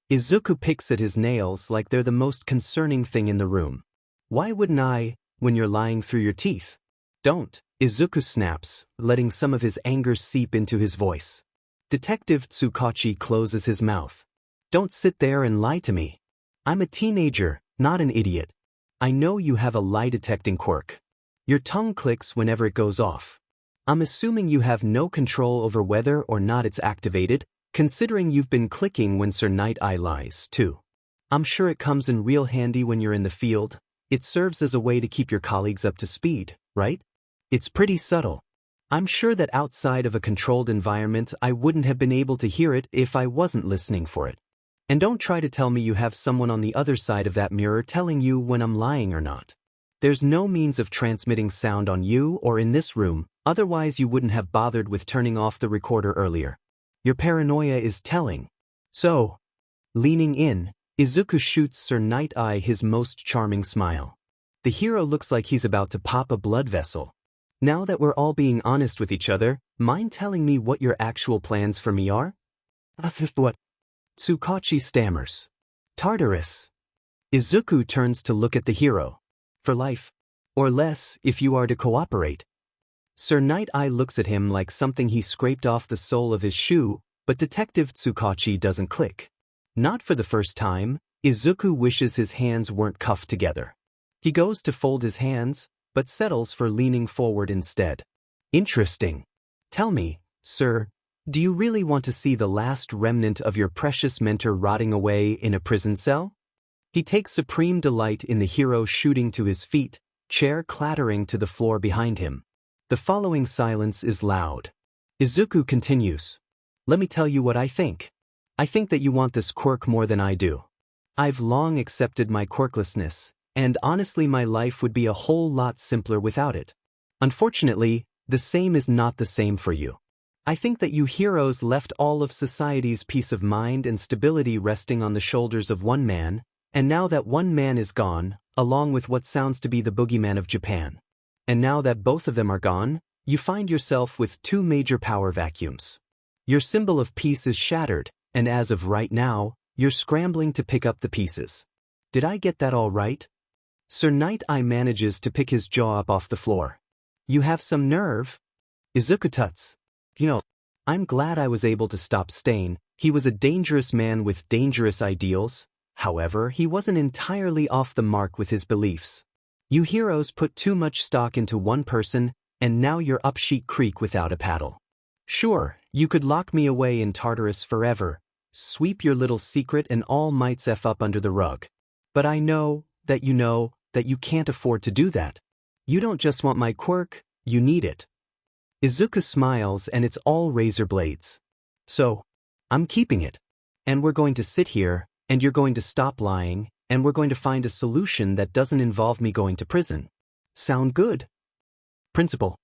Izuku picks at his nails like they're the most concerning thing in the room. "Why wouldn't I, when you're lying through your teeth?" "Don't," Izuku snaps, letting some of his anger seep into his voice. Detective Tsukachi closes his mouth. "Don't sit there and lie to me. I'm a teenager, not an idiot. I know you have a lie-detecting quirk. Your tongue clicks whenever it goes off. I'm assuming you have no control over whether or not it's activated, considering you've been clicking when Sir Night-Eye lies, too. I'm sure it comes in real handy when you're in the field. It serves as a way to keep your colleagues up to speed, right? It's pretty subtle. I'm sure that outside of a controlled environment I wouldn't have been able to hear it if I wasn't listening for it. And don't try to tell me you have someone on the other side of that mirror telling you when I'm lying or not. There's no means of transmitting sound on you or in this room, otherwise you wouldn't have bothered with turning off the recorder earlier. Your paranoia is telling. So, leaning in, Izuku shoots Sir Night-Eye his most charming smile. The hero looks like he's about to pop a blood vessel. Now that we're all being honest with each other, mind telling me what your actual plans for me are? What? Tsukachi stammers. Tartarus. Izuku turns to look at the hero. For life. Or less, if you are to cooperate. Sir Night-Eye looks at him like something he scraped off the sole of his shoe, but Detective Tsukachi doesn't click. Not for the first time, Izuku wishes his hands weren't cuffed together. He goes to fold his hands, but settles for leaning forward instead. Interesting. Tell me, sir, do you really want to see the last remnant of your precious mentor rotting away in a prison cell? He takes supreme delight in the hero shooting to his feet, chair clattering to the floor behind him. The following silence is loud. Izuku continues. Let me tell you what I think. I think that you want this quirk more than I do. I've long accepted my quirklessness, and honestly my life would be a whole lot simpler without it. Unfortunately, the same is not the same for you. I think that you heroes left all of society's peace of mind and stability resting on the shoulders of one man, and now that one man is gone, along with what sounds to be the boogeyman of Japan. And now that both of them are gone, you find yourself with two major power vacuums. Your symbol of peace is shattered, and as of right now, you're scrambling to pick up the pieces. Did I get that all right? Sir Night-Eye manages to pick his jaw up off the floor. You have some nerve. Izuku tuts. I'm glad I was able to stop Stain. He was a dangerous man with dangerous ideals. However, he wasn't entirely off the mark with his beliefs. You heroes put too much stock into one person, and now you're up Sheet Creek without a paddle. Sure, you could lock me away in Tartarus forever, sweep your little secret and all might's F up under the rug. But I know that you can't afford to do that. You don't just want my quirk, you need it. Izuku smiles and it's all razor blades. So, I'm keeping it. And we're going to sit here, and you're going to stop lying, and we're going to find a solution that doesn't involve me going to prison. Sound good? Principal.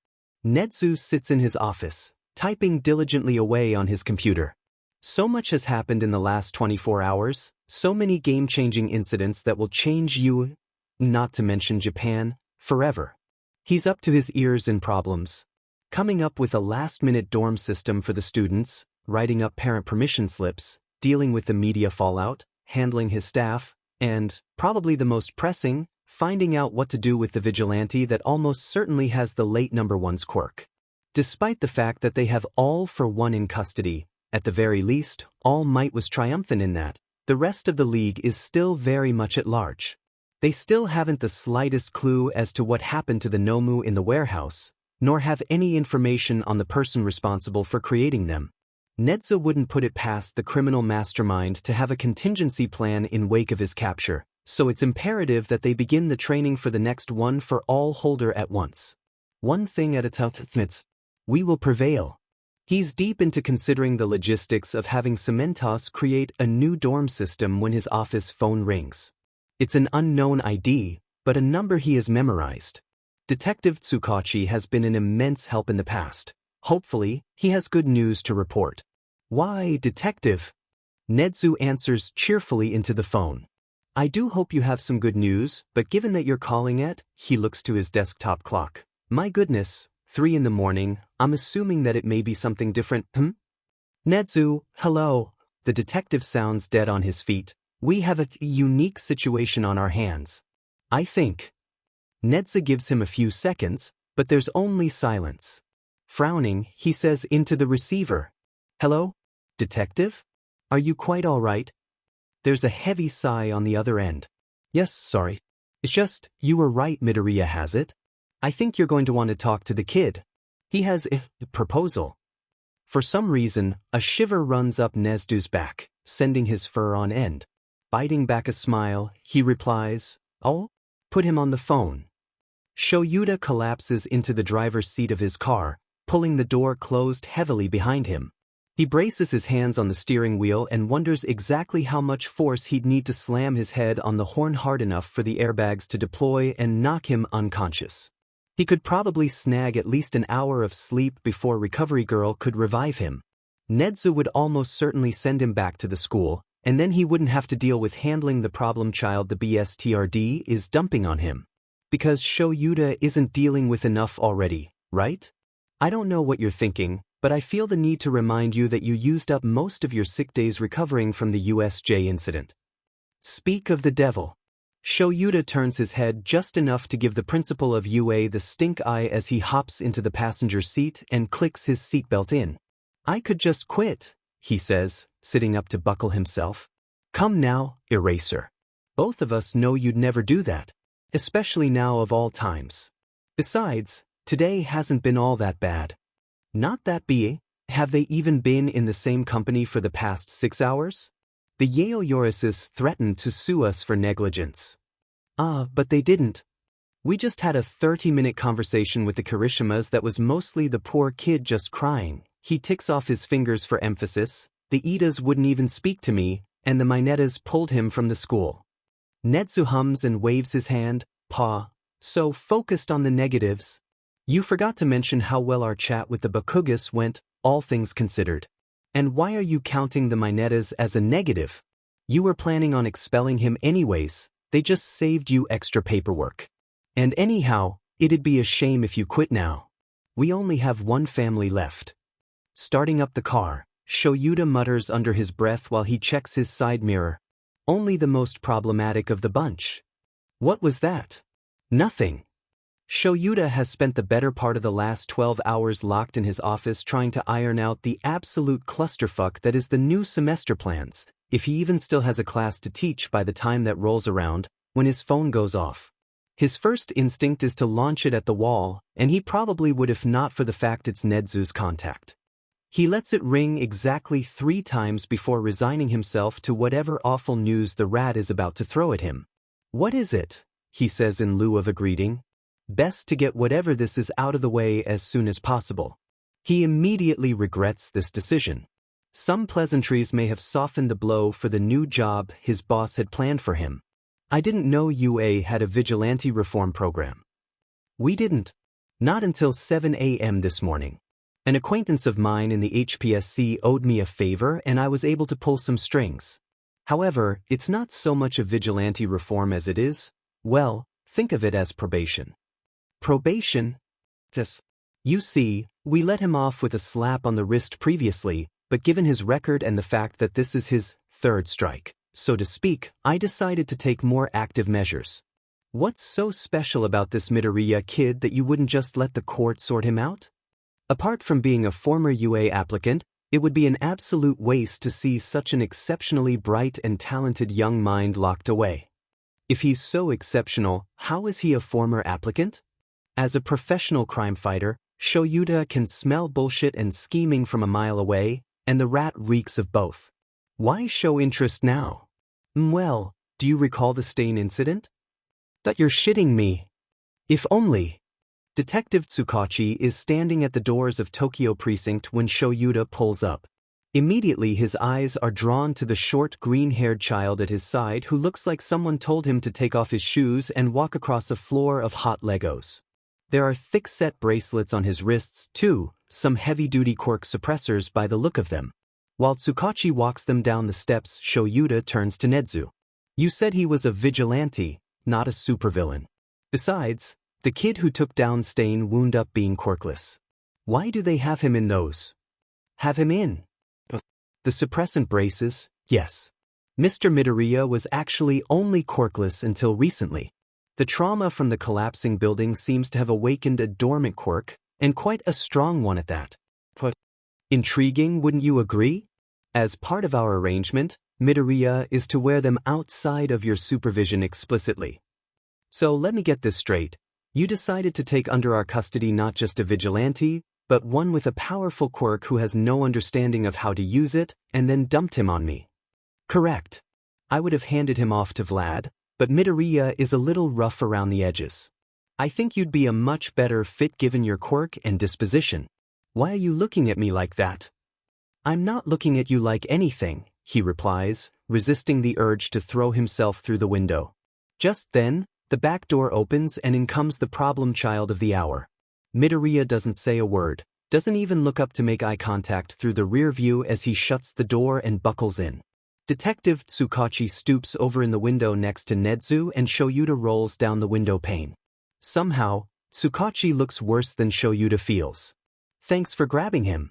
Netsu sits in his office, typing diligently away on his computer. So much has happened in the last 24 hours, so many game-changing incidents that will change you, not to mention Japan, forever. He's up to his ears in problems. Coming up with a last-minute dorm system for the students, writing up parent permission slips, dealing with the media fallout, handling his staff, and, probably the most pressing, finding out what to do with the vigilante that almost certainly has the late number one's quirk. Despite the fact that they have all for one in custody, at the very least, All Might was triumphant in that, the rest of the league is still very much at large. They still haven't the slightest clue as to what happened to the Nomu in the warehouse, nor have any information on the person responsible for creating them. Netsu wouldn't put it past the criminal mastermind to have a contingency plan in wake of his capture, so it's imperative that they begin the training for the next one-for-all holder at once. One thing at a time. We will prevail. He's deep into considering the logistics of having Cementos create a new dorm system when his office phone rings. It's an unknown ID, but a number he has memorized. Detective Tsukachi has been an immense help in the past. Hopefully, he has good news to report. Why, Detective? Netsu answers cheerfully into the phone. I do hope you have some good news, but given that you're calling it, he looks to his desktop clock. My goodness, 3 in the morning, I'm assuming that it may be something different, Netsu, hello. The detective sounds dead on his feet. We have a unique situation on our hands. I think. Netsu gives him a few seconds, but there's only silence. Frowning, he says into the receiver. Hello? Detective? Are you quite all right? There's a heavy sigh on the other end. Yes, sorry. It's just, you were right, Midoriya has it. I think you're going to want to talk to the kid. He has a proposal. For some reason, a shiver runs up Nezdu's back, sending his fur on end. Biting back a smile, he replies, "Oh? Put him on the phone." Shoyuta collapses into the driver's seat of his car, pulling the door closed heavily behind him. He braces his hands on the steering wheel and wonders exactly how much force he'd need to slam his head on the horn hard enough for the airbags to deploy and knock him unconscious. He could probably snag at least an hour of sleep before Recovery Girl could revive him. Nedzu would almost certainly send him back to the school, and then he wouldn't have to deal with handling the problem child the BSTRD is dumping on him. Because Shoyuta isn't dealing with enough already, right? I don't know what you're thinking, but I feel the need to remind you that you used up most of your sick days recovering from the USJ incident. Speak of the devil. Shoyuta turns his head just enough to give the principal of UA the stink eye as he hops into the passenger seat and clicks his seatbelt in. "I could just quit," he says, sitting up to buckle himself. "Come now, Eraser. Both of us know you'd never do that, especially now of all times. Besides, today hasn't been all that bad." "Not that be, have they even been in the same company for the past 6 hours? The Yaoyorises threatened to sue us for negligence." But they didn't. We just had a 30-minute conversation with the Kirishimas that was mostly the poor kid just crying. He ticks off his fingers for emphasis. The Idas wouldn't even speak to me, and the Minetas pulled him from the school. Nedzu hums and waves his hand, "Pa, so focused on the negatives. You forgot to mention how well our chat with the Bakugas went, all things considered. And why are you counting the Minetas as a negative? You were planning on expelling him anyways, they just saved you extra paperwork. And anyhow, it'd be a shame if you quit now. We only have one family left." Starting up the car, Shoyuta mutters under his breath while he checks his side mirror. "Only the most problematic of the bunch." "What was that?" "Nothing." Shoyuta has spent the better part of the last 12 hours locked in his office trying to iron out the absolute clusterfuck that is the new semester plans, if he even still has a class to teach by the time that rolls around, when his phone goes off. His first instinct is to launch it at the wall, and he probably would if not for the fact it's Nedzu's contact. He lets it ring exactly 3 times before resigning himself to whatever awful news the rat is about to throw at him. "What is it?" he says in lieu of a greeting. Best to get whatever this is out of the way as soon as possible. He immediately regrets this decision. Some pleasantries may have softened the blow for the new job his boss had planned for him. "I didn't know UA had a vigilante reform program." "We didn't. Not until 7 a.m. this morning. An acquaintance of mine in the HPSC owed me a favor and I was able to pull some strings. However, it's not so much a vigilante reform as it is, well, think of it as probation." "Probation?" "Yes. You see, we let him off with a slap on the wrist previously, but given his record and the fact that this is his 3rd strike, so to speak, I decided to take more active measures." "What's so special about this Midoriya kid that you wouldn't just let the court sort him out?" "Apart from being a former UA applicant, it would be an absolute waste to see such an exceptionally bright and talented young mind locked away." "If he's so exceptional, how is he a former applicant?" As a professional crime fighter, Shoyuta can smell bullshit and scheming from a mile away, and the rat reeks of both. Why show interest now? "Well, do you recall the stain incident?" "That you're shitting me." "If only." Detective Tsukachi is standing at the doors of Tokyo Precinct when Shoyuta pulls up. Immediately his eyes are drawn to the short green-haired child at his side who looks like someone told him to take off his shoes and walk across a floor of hot Legos. There are thick-set bracelets on his wrists, too, some heavy-duty quirk suppressors by the look of them. While Tsukachi walks them down the steps, Shoyuta turns to Nedzu. "You said he was a vigilante, not a supervillain. Besides, the kid who took down Stain wound up being quirkless. Why do they have him in those?" "Have him in?" "The suppressant braces, yes. Mr. Midoriya was actually only quirkless until recently. The trauma from the collapsing building seems to have awakened a dormant quirk, and quite a strong one at that." "Intriguing, wouldn't you agree? As part of our arrangement, Midoriya is to wear them outside of your supervision explicitly. So let me get this straight. You decided to take under our custody not just a vigilante, but one with a powerful quirk who has no understanding of how to use it, and then dumped him on me." "Correct. I would have handed him off to Vlad, but Midoriya is a little rough around the edges. I think you'd be a much better fit given your quirk and disposition. Why are you looking at me like that? I'm not looking at you like anything, he replies, resisting the urge to throw himself through the window. Just then, the back door opens and in comes the problem child of the hour. Midoriya doesn't say a word, doesn't even look up to make eye contact through the rear view as he shuts the door and buckles in. Detective Tsukachi stoops over in the window next to Nezu and Shoyuta rolls down the window pane. Somehow, Tsukachi looks worse than Shoyuta feels. Thanks for grabbing him.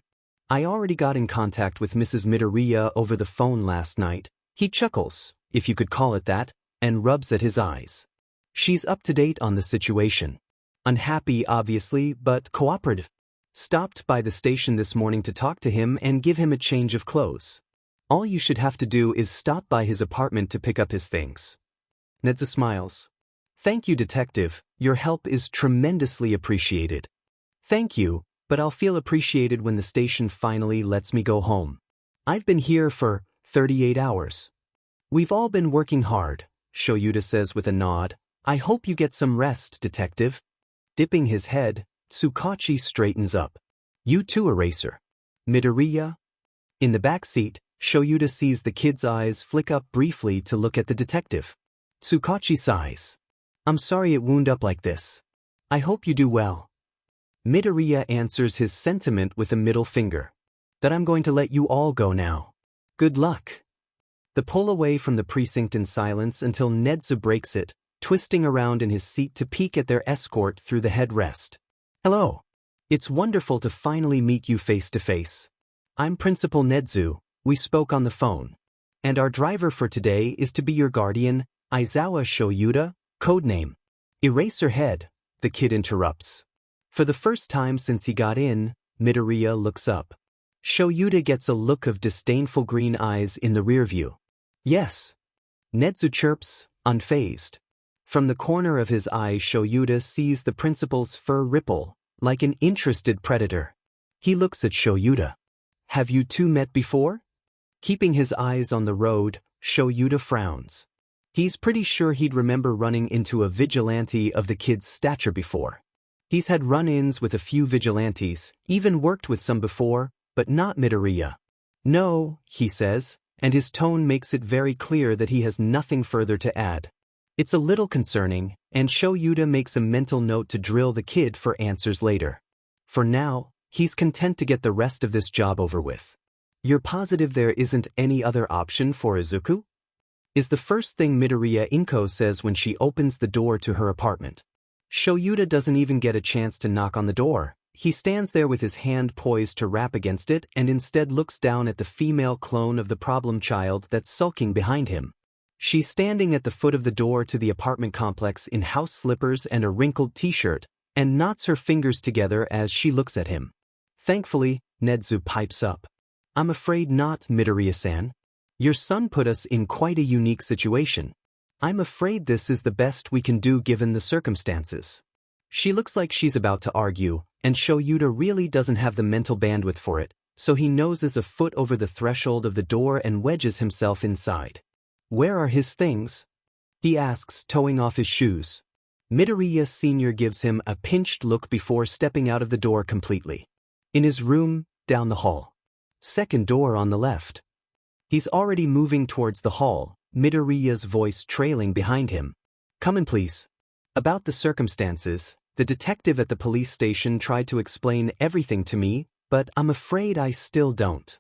I already got in contact with Mrs. Midoriya over the phone last night. He chuckles, if you could call it that, and rubs at his eyes. She's up to date on the situation. Unhappy, obviously, but cooperative. Stopped by the station this morning to talk to him and give him a change of clothes. All you should have to do is stop by his apartment to pick up his things. Nezu smiles. Thank you, detective. Your help is tremendously appreciated. Thank you, but I'll feel appreciated when the station finally lets me go home. I've been here for 38 hours. We've all been working hard, Shoyuta says with a nod. I hope you get some rest, detective. Dipping his head, Tsukachi straightens up. You too, Eraser. Midoriya? In the back seat, Shoyuta sees the kid's eyes flick up briefly to look at the detective. Tsukachi sighs. I'm sorry it wound up like this. I hope you do well. Midoriya answers his sentiment with a middle finger. That I'm going to let you all go now. Good luck. They pull away from the precinct in silence until Nezu breaks it, twisting around in his seat to peek at their escort through the headrest. Hello. It's wonderful to finally meet you face to face. I'm Principal Nezu, we spoke on the phone. And our driver for today is to be your guardian, Aizawa Shoyuta, codename Eraserhead, the kid interrupts. For the first time since he got in, Midoriya looks up. Shoyuta gets a look of disdainful green eyes in the rear view. Yes. Nezu chirps, unfazed. From the corner of his eye, Shoyuta sees the principal's fur ripple, like an interested predator. He looks at Shoyuta. Have you two met before? Keeping his eyes on the road, Shoyuta frowns. He's pretty sure he'd remember running into a vigilante of the kid's stature before. He's had run-ins with a few vigilantes, even worked with some before, but not Midoriya. No, he says, and his tone makes it very clear that he has nothing further to add. It's a little concerning, and Shoyuta makes a mental note to drill the kid for answers later. For now, he's content to get the rest of this job over with. You're positive there isn't any other option for Izuku? Is the first thing Midoriya Inko says when she opens the door to her apartment. Shoyuta doesn't even get a chance to knock on the door. He stands there with his hand poised to rap against it and instead looks down at the female clone of the problem child that's sulking behind him. She's standing at the foot of the door to the apartment complex in house slippers and a wrinkled t-shirt, and knots her fingers together as she looks at him. Thankfully, Nezu pipes up. I'm afraid not, Midoriya-san. Your son put us in quite a unique situation. I'm afraid this is the best we can do given the circumstances. She looks like she's about to argue, and Shoyuta really doesn't have the mental bandwidth for it, so he noses a foot over the threshold of the door and wedges himself inside. Where are his things? He asks, toeing off his shoes. Midoriya Sr. gives him a pinched look before stepping out of the door completely. In his room, down the hall. Second door on the left. He's already moving towards the hall, Midoriya's voice trailing behind him. Come in, please. About the circumstances, the detective at the police station tried to explain everything to me, but I'm afraid I still don't.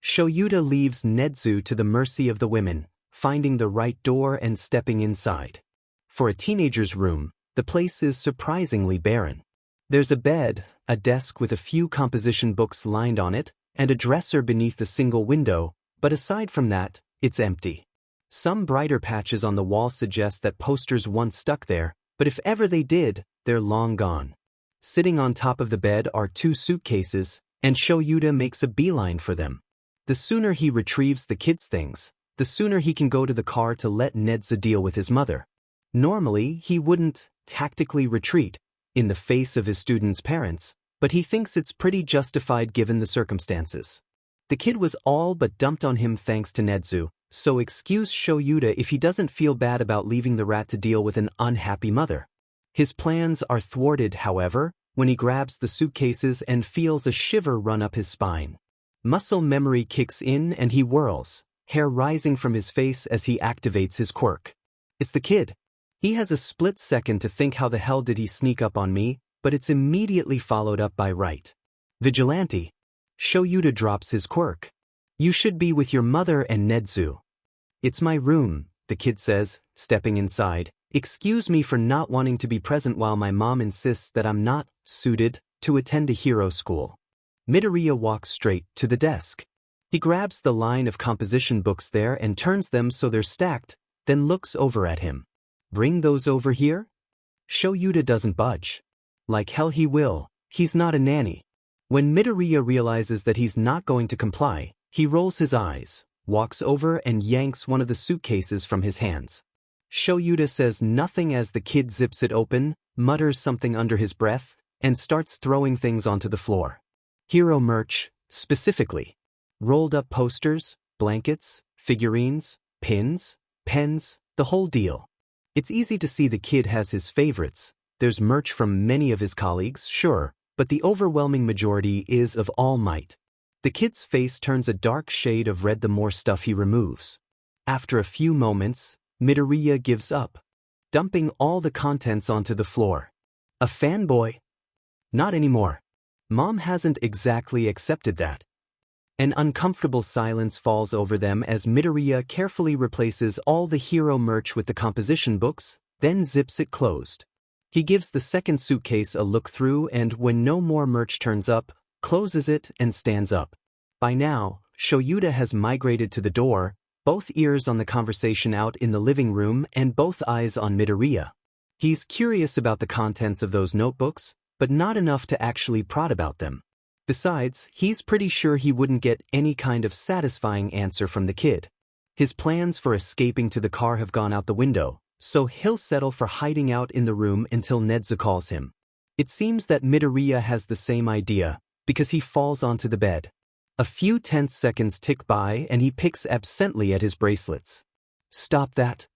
Shoyuta leaves Nezu to the mercy of the women, finding the right door and stepping inside. For a teenager's room, the place is surprisingly barren. There's a bed, a desk with a few composition books lined on it, and a dresser beneath a single window, but aside from that, it's empty. Some brighter patches on the wall suggest that posters once stuck there, but if ever they did, they're long gone. Sitting on top of the bed are two suitcases, and Shoyuta makes a beeline for them. The sooner he retrieves the kid's things, the sooner he can go to the car to let Nezu deal with his mother. Normally, he wouldn't tactically retreat in the face of his students' parents, but he thinks it's pretty justified given the circumstances. The kid was all but dumped on him thanks to Nezu, so excuse Shoyuta if he doesn't feel bad about leaving the rat to deal with an unhappy mother. His plans are thwarted, however, when he grabs the suitcases and feels a shiver run up his spine. Muscle memory kicks in and he whirls, hair rising from his face as he activates his quirk. It's the kid. He has a split second to think how the hell did he sneak up on me, but it's immediately followed up by right. Vigilante. Shoyuta drops his quirk. You should be with your mother and Nezu. It's my room, the kid says, stepping inside. Excuse me for not wanting to be present while my mom insists that I'm not suited to attend a hero school. Midoriya walks straight to the desk. He grabs the line of composition books there and turns them so they're stacked, then looks over at him. Bring those over here? Shoyuta doesn't budge. Like hell he will, he's not a nanny. When Midoriya realizes that he's not going to comply, he rolls his eyes, walks over and yanks one of the suitcases from his hands. Shoyuta says nothing as the kid zips it open, mutters something under his breath, and starts throwing things onto the floor. Hero merch, specifically. Rolled up posters, blankets, figurines, pins, pens, the whole deal. It's easy to see the kid has his favorites. There's merch from many of his colleagues, sure, but the overwhelming majority is of All Might. The kid's face turns a dark shade of red the more stuff he removes. After a few moments, Midoriya gives up, dumping all the contents onto the floor. A fanboy? Not anymore. Mom hasn't exactly accepted that. An uncomfortable silence falls over them as Midoriya carefully replaces all the hero merch with the composition books, then zips it closed. He gives the second suitcase a look through and when no more merch turns up, closes it and stands up. By now, Shoyuta has migrated to the door, both ears on the conversation out in the living room and both eyes on Midoriya. He's curious about the contents of those notebooks, but not enough to actually prod about them. Besides, he's pretty sure he wouldn't get any kind of satisfying answer from the kid. His plans for escaping to the car have gone out the window, so he'll settle for hiding out in the room until Nezu calls him. It seems that Midoriya has the same idea, because he falls onto the bed. A few tense seconds tick by and he picks absently at his bracelets. Stop that.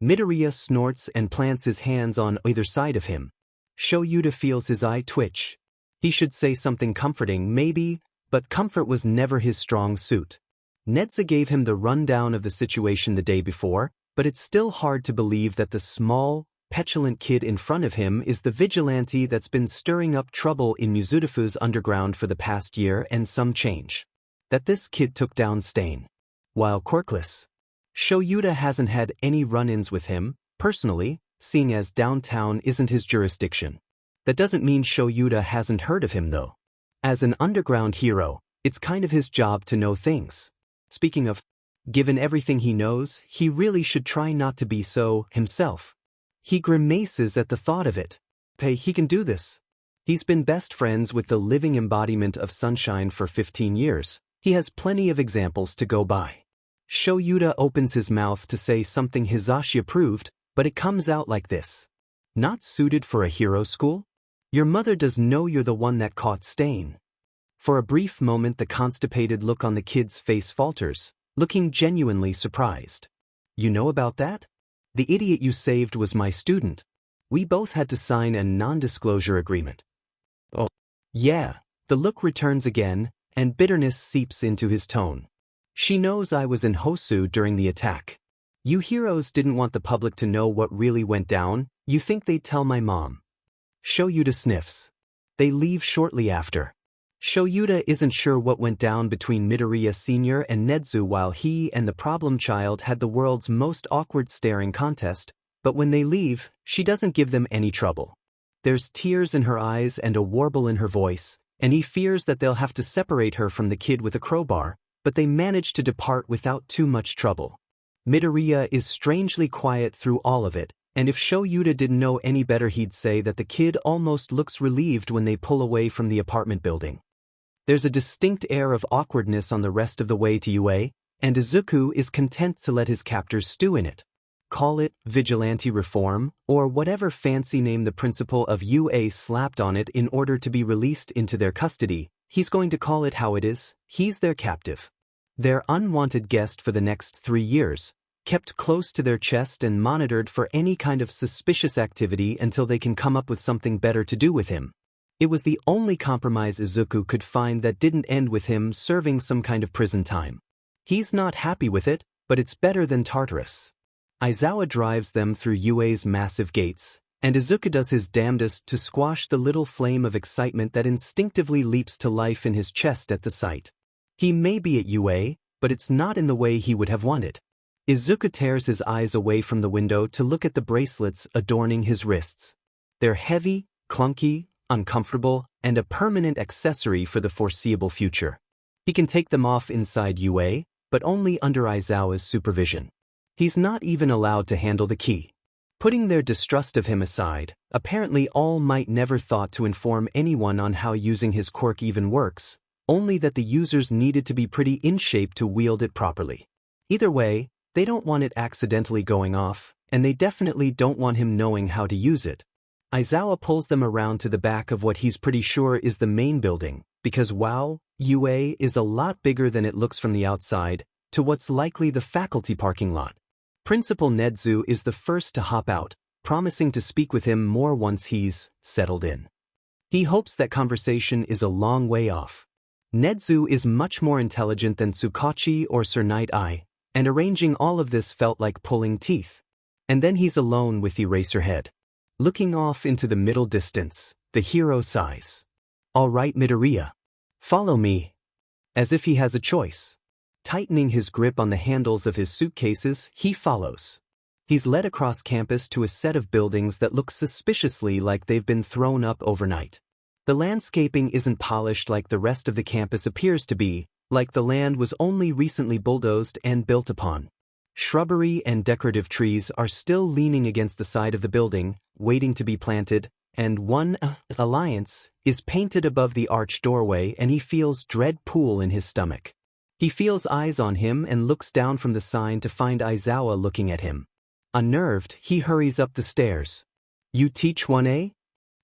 Midoriya snorts and plants his hands on either side of him. Shoyuta feels his eye twitch. He should say something comforting, maybe, but comfort was never his strong suit. Nezu gave him the rundown of the situation the day before, but it's still hard to believe that the small, petulant kid in front of him is the vigilante that's been stirring up trouble in Mizudafu's underground for the past year and some change. That this kid took down Stain. While quirkless. Shoyuta hasn't had any run-ins with him, personally, seeing as downtown isn't his jurisdiction. That doesn't mean Shoyuta hasn't heard of him though. As an underground hero, it's kind of his job to know things. Speaking of, given everything he knows, he really should try not to be so himself. He grimaces at the thought of it. Hey, he can do this. He's been best friends with the living embodiment of sunshine for 15 years. He has plenty of examples to go by. Shoyuta opens his mouth to say something Hisashi approved, but it comes out like this. Not suited for a hero school? Your mother does know you're the one that caught Stain. For a brief moment the constipated look on the kid's face falters, looking genuinely surprised. You know about that? The idiot you saved was my student. We both had to sign a non-disclosure agreement. Oh. Yeah, the look returns again, and bitterness seeps into his tone. She knows I was in Hosu during the attack. You heroes didn't want the public to know what really went down, you think they'd tell my mom. Shoyuta sniffs. They leave shortly after. Shoyuta isn't sure what went down between Midoriya Sr. and Nezu while he and the problem child had the world's most awkward staring contest, but when they leave, she doesn't give them any trouble. There's tears in her eyes and a warble in her voice, and he fears that they'll have to separate her from the kid with a crowbar, but they manage to depart without too much trouble. Midoriya is strangely quiet through all of it, and if Shoyuta didn't know any better he'd say that the kid almost looks relieved when they pull away from the apartment building. There's a distinct air of awkwardness on the rest of the way to UA, and Izuku is content to let his captors stew in it. Call it vigilante reform, or whatever fancy name the principal of UA slapped on it in order to be released into their custody, He's going to call it how it is, he's their captive. Their unwanted guest for the next 3 years, kept close to their chest and monitored for any kind of suspicious activity until they can come up with something better to do with him. It was the only compromise Izuku could find that didn't end with him serving some kind of prison time. He's not happy with it, but it's better than Tartarus. Aizawa drives them through UA's massive gates, and Izuku does his damnedest to squash the little flame of excitement that instinctively leaps to life in his chest at the sight. He may be at UA, but it's not in the way he would have wanted. Izuku tears his eyes away from the window to look at the bracelets adorning his wrists. They're heavy, clunky, uncomfortable, and a permanent accessory for the foreseeable future. He can take them off inside UA, but only under Aizawa's supervision. He's not even allowed to handle the key. Putting their distrust of him aside, apparently All Might never thought to inform anyone on how using his quirk even works, only that the users needed to be pretty in shape to wield it properly. Either way, they don't want it accidentally going off, and they definitely don't want him knowing how to use it. Aizawa pulls them around to the back of what he's pretty sure is the main building, because wow, UA is a lot bigger than it looks from the outside, to what's likely the faculty parking lot. Principal Nedzu is the first to hop out, promising to speak with him more once he's settled in. He hopes that conversation is a long way off. Nedzu is much more intelligent than Tsukachi or Sir Night Eye, and arranging all of this felt like pulling teeth. And then he's alone with Eraserhead. Looking off into the middle distance, the hero sighs. All right, Midoriya. Follow me. As if he has a choice. Tightening his grip on the handles of his suitcases, he follows. He's led across campus to a set of buildings that look suspiciously like they've been thrown up overnight. The landscaping isn't polished like the rest of the campus appears to be, like the land was only recently bulldozed and built upon. Shrubbery and decorative trees are still leaning against the side of the building, waiting to be planted, and one alliance is painted above the arched doorway, and he feels dread pool in his stomach. He feels eyes on him and looks down from the sign to find Aizawa looking at him. Unnerved, he hurries up the stairs. You teach 1A?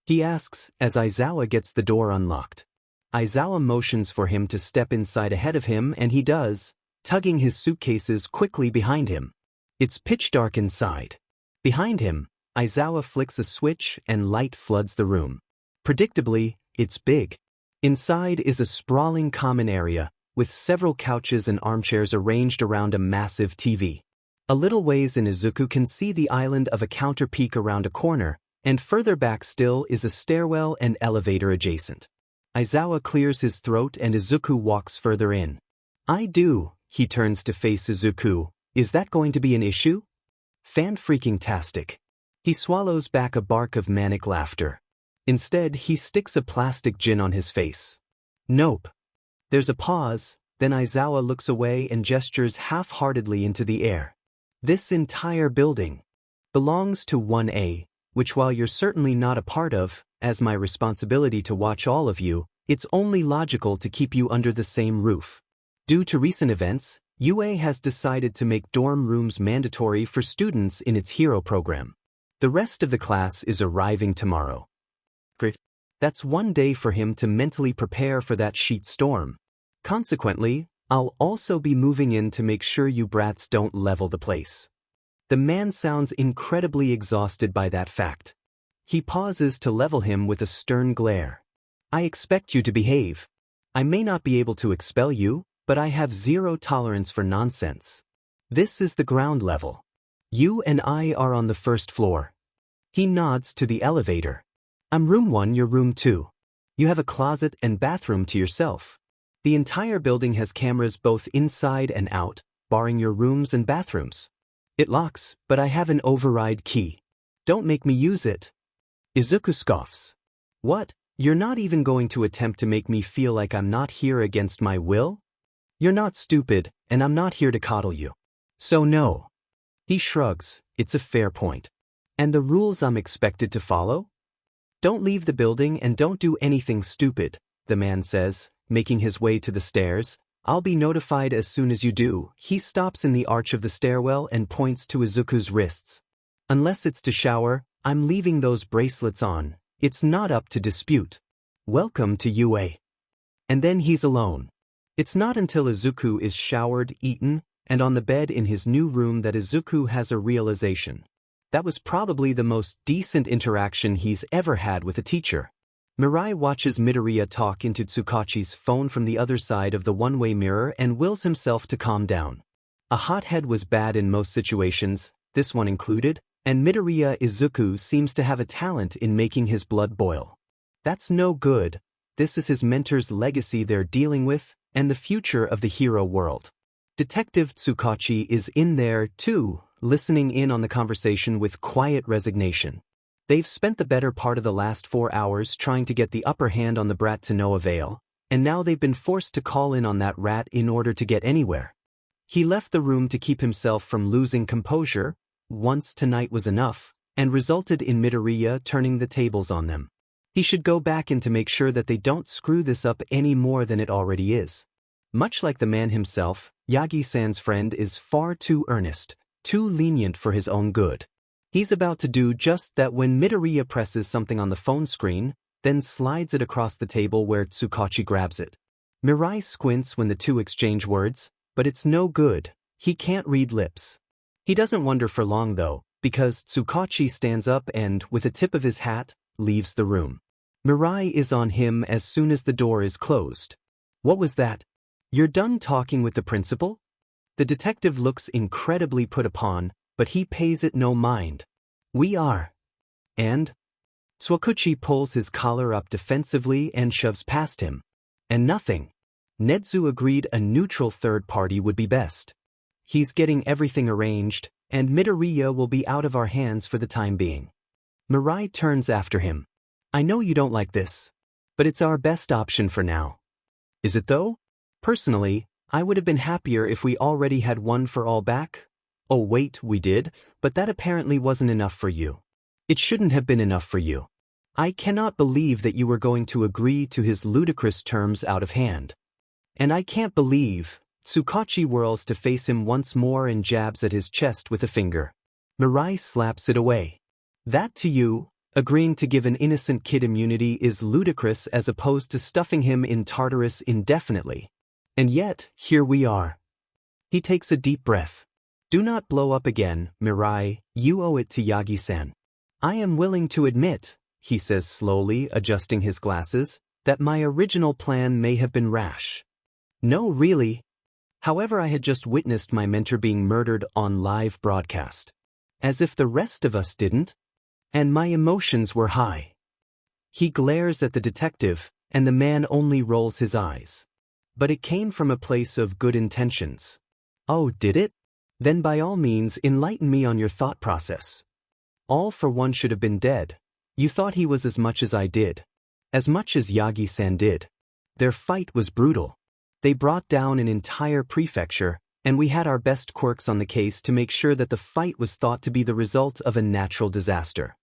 He asks as Aizawa gets the door unlocked. Aizawa motions for him to step inside ahead of him, and he does, tugging his suitcases quickly behind him. It's pitch dark inside. Behind him, Aizawa flicks a switch and light floods the room. Predictably, it's big. Inside is a sprawling common area, with several couches and armchairs arranged around a massive TV. A little ways in, Izuku can see the island of a counter peak around a corner, and further back still is a stairwell and elevator adjacent. Aizawa clears his throat and Izuku walks further in. I do, he turns to face Izuku. Is that going to be an issue? Fan-freaking-tastic. He swallows back a bark of manic laughter. Instead, he sticks a plastic gin on his face. Nope. There's a pause, then Aizawa looks away and gestures half-heartedly into the air. This entire building belongs to 1A, which while you're certainly not a part of, as my responsibility to watch all of you, it's only logical to keep you under the same roof. Due to recent events, UA has decided to make dorm rooms mandatory for students in its hero program. The rest of the class is arriving tomorrow. Great. That's 1 day for him to mentally prepare for that sheet storm. Consequently, I'll also be moving in to make sure you brats don't level the place. The man sounds incredibly exhausted by that fact. He pauses to level him with a stern glare. I expect you to behave. I may not be able to expel you, but I have zero tolerance for nonsense. This is the ground level. You and I are on the first floor. He nods to the elevator. I'm room 1, you're room 2. You have a closet and bathroom to yourself. The entire building has cameras both inside and out, barring your rooms and bathrooms. It locks, but I have an override key. Don't make me use it. Izuku scoffs. What? You're not even going to attempt to make me feel like I'm not here against my will? You're not stupid, and I'm not here to coddle you. So no. He shrugs. It's a fair point. And the rules I'm expected to follow? Don't leave the building and don't do anything stupid, the man says, making his way to the stairs. I'll be notified as soon as you do. He stops in the arch of the stairwell and points to Izuku's wrists. Unless it's to shower, I'm leaving those bracelets on. It's not up to dispute. Welcome to UA. And then he's alone. It's not until Izuku is showered, eaten, and on the bed in his new room that Izuku has a realization. That was probably the most decent interaction he's ever had with a teacher. Mirai watches Midoriya talk into Tsukachi's phone from the other side of the one-way mirror and wills himself to calm down. A hothead was bad in most situations, this one included, and Midoriya Izuku seems to have a talent in making his blood boil. That's no good. This is his mentor's legacy they're dealing with, and the future of the hero world. Detective Tsukachi is in there, too, listening in on the conversation with quiet resignation. They've spent the better part of the last 4 hours trying to get the upper hand on the brat to no avail, and now they've been forced to call in on that rat in order to get anywhere. He left the room to keep himself from losing composure. Once tonight was enough, and resulted in Midoriya turning the tables on them. He should go back in to make sure that they don't screw this up any more than it already is. Much like the man himself, Yagi-san's friend is far too earnest, too lenient for his own good. He's about to do just that when Midoriya presses something on the phone screen, then slides it across the table where Tsukachi grabs it. Mirai squints when the two exchange words, but it's no good. He can't read lips. He doesn't wonder for long though, because Tsukachi stands up and, with a tip of his hat, leaves the room. Mirai is on him as soon as the door is closed. What was that? You're done talking with the principal? The detective looks incredibly put upon, but he pays it no mind. We are. And? Tsukachi pulls his collar up defensively and shoves past him. And nothing. Netsu agreed a neutral third party would be best. He's getting everything arranged, and Midoriya will be out of our hands for the time being. Mirai turns after him. I know you don't like this, but it's our best option for now. Is it though? Personally, I would have been happier if we already had one for all back. Oh wait, we did, but that apparently wasn't enough for you. It shouldn't have been enough for you. I cannot believe that you were going to agree to his ludicrous terms out of hand. And I can't believe. Tsukachi whirls to face him once more and jabs at his chest with a finger. Mirai slaps it away. That to you, agreeing to give an innocent kid immunity is ludicrous as opposed to stuffing him in Tartarus indefinitely. And yet, here we are. He takes a deep breath. Do not blow up again, Mirai, you owe it to Yagi-san. I am willing to admit, he says slowly, adjusting his glasses, that my original plan may have been rash. No, really. However, I had just witnessed my mentor being murdered on live broadcast. As if the rest of us didn't. And my emotions were high. He glares at the detective, and the man only rolls his eyes. But it came from a place of good intentions. Oh, did it? Then by all means enlighten me on your thought process. All for one should have been dead. You thought he was as much as I did. As much as Yagi-san did. Their fight was brutal. They brought down an entire prefecture, and we had our best quirks on the case to make sure that the fight was thought to be the result of a natural disaster.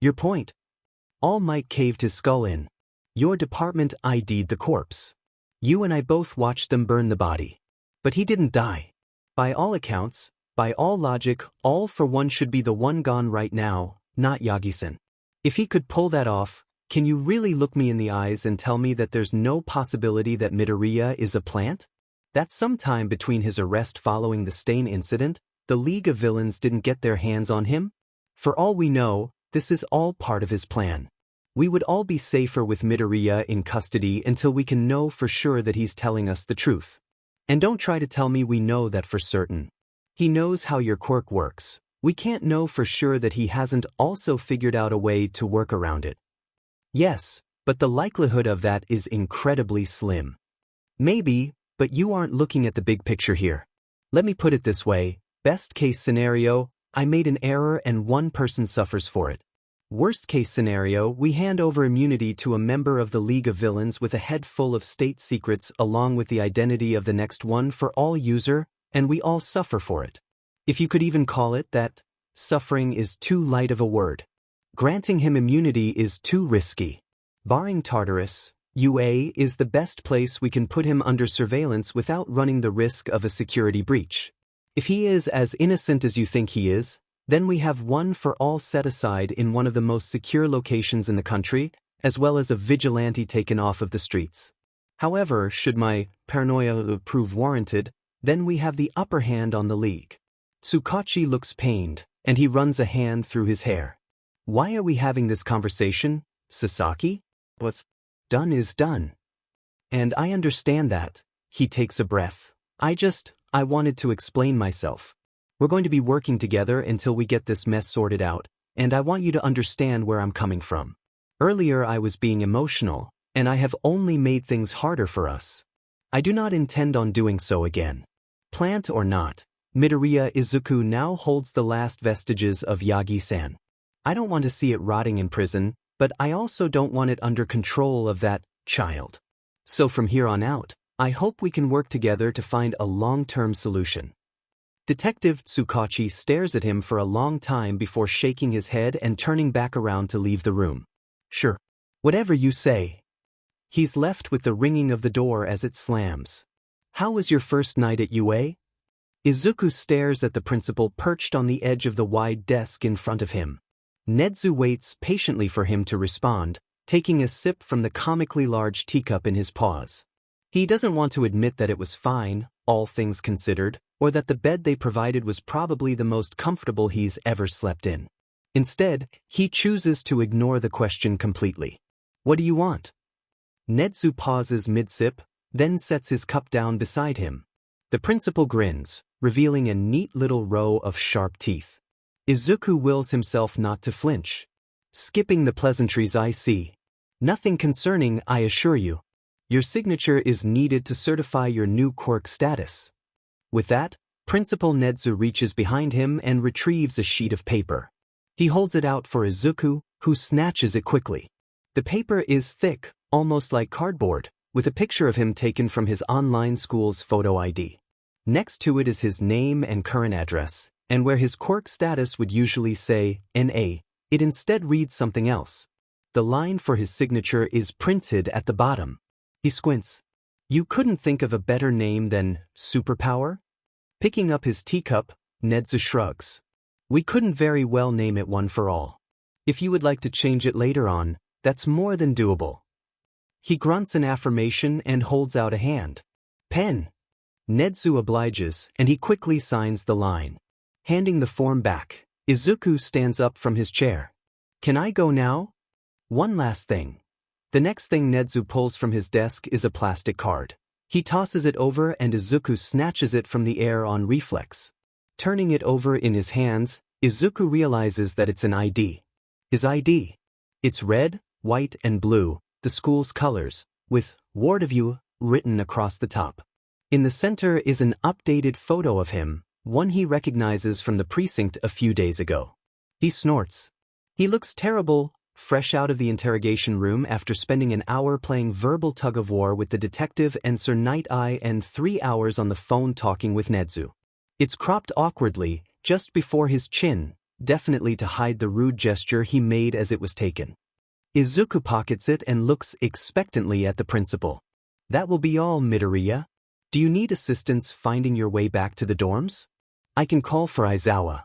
Your point? All Might caved his skull in. Your department ID'd the corpse. You and I both watched them burn the body. But he didn't die. By all accounts, by all logic, all for one should be the one gone right now, not Yagi-san. If he could pull that off, can you really look me in the eyes and tell me that there's no possibility that Midoriya is a plant? That sometime between his arrest following the Stain incident, the League of Villains didn't get their hands on him? For all we know, this is all part of his plan. We would all be safer with Midoriya in custody until we can know for sure that he's telling us the truth. And don't try to tell me we know that for certain. He knows how your quirk works. We can't know for sure that he hasn't also figured out a way to work around it. Yes, but the likelihood of that is incredibly slim. Maybe, but you aren't looking at the big picture here. Let me put it this way, best case scenario, I made an error and one person suffers for it. Worst case scenario, we hand over immunity to a member of the League of Villains with a head full of state secrets along with the identity of the next one for all user, and we all suffer for it. If you could even call it that, suffering is too light of a word. Granting him immunity is too risky. Barring Tartarus, UA is the best place we can put him under surveillance without running the risk of a security breach. If he is as innocent as you think he is, then we have one for all set aside in one of the most secure locations in the country, as well as a vigilante taken off of the streets. However, should my paranoia prove warranted, then we have the upper hand on the league. Tsukachi looks pained, and he runs a hand through his hair. Why are we having this conversation, Sasaki? What's done is done. And I understand that. He takes a breath. I wanted to explain myself. We're going to be working together until we get this mess sorted out, and I want you to understand where I'm coming from. Earlier I was being emotional, and I have only made things harder for us. I do not intend on doing so again. Plant or not, Midoriya Izuku now holds the last vestiges of Yagi-san. I don't want to see it rotting in prison, but I also don't want it under control of that child. So from here on out, I hope we can work together to find a long-term solution. Detective Tsukachi stares at him for a long time before shaking his head and turning back around to leave the room. Sure. Whatever you say. He's left with the ringing of the door as it slams. How was your first night at UA? Izuku stares at the principal perched on the edge of the wide desk in front of him. Nedzu waits patiently for him to respond, taking a sip from the comically large teacup in his paws. He doesn't want to admit that it was fine, all things considered, or that the bed they provided was probably the most comfortable he's ever slept in. Instead, he chooses to ignore the question completely. What do you want? Nedzu pauses mid-sip, then sets his cup down beside him. The principal grins, revealing a neat little row of sharp teeth. Izuku wills himself not to flinch. Skipping the pleasantries, I see. Nothing concerning, I assure you. Your signature is needed to certify your new quirk status. With that, Principal Nedzu reaches behind him and retrieves a sheet of paper. He holds it out for Izuku, who snatches it quickly. The paper is thick, almost like cardboard, with a picture of him taken from his online school's photo ID. Next to it is his name and current address, and where his quirk status would usually say NA, it instead reads something else. The line for his signature is printed at the bottom. He squints. You couldn't think of a better name than Superpower? Picking up his teacup, Nedzu shrugs. We couldn't very well name it One for All. If you would like to change it later on, that's more than doable. He grunts an affirmation and holds out a hand. Pen. Nedzu obliges, and he quickly signs the line. Handing the form back, Izuku stands up from his chair. Can I go now? One last thing. The next thing Nedzu pulls from his desk is a plastic card. He tosses it over and Izuku snatches it from the air on reflex. Turning it over in his hands, Izuku realizes that it's an ID. His ID. It's red, white, and blue, the school's colors, with Ward of You written across the top. In the center is an updated photo of him, one he recognizes from the precinct a few days ago. He snorts. He looks terrible, fresh out of the interrogation room after spending an hour playing verbal tug-of-war with the detective and Sir Night-Eye and 3 hours on the phone talking with Nedzu. It's cropped awkwardly, just before his chin, definitely to hide the rude gesture he made as it was taken. Izuku pockets it and looks expectantly at the principal. That will be all, Midoriya. Do you need assistance finding your way back to the dorms? I can call for Aizawa.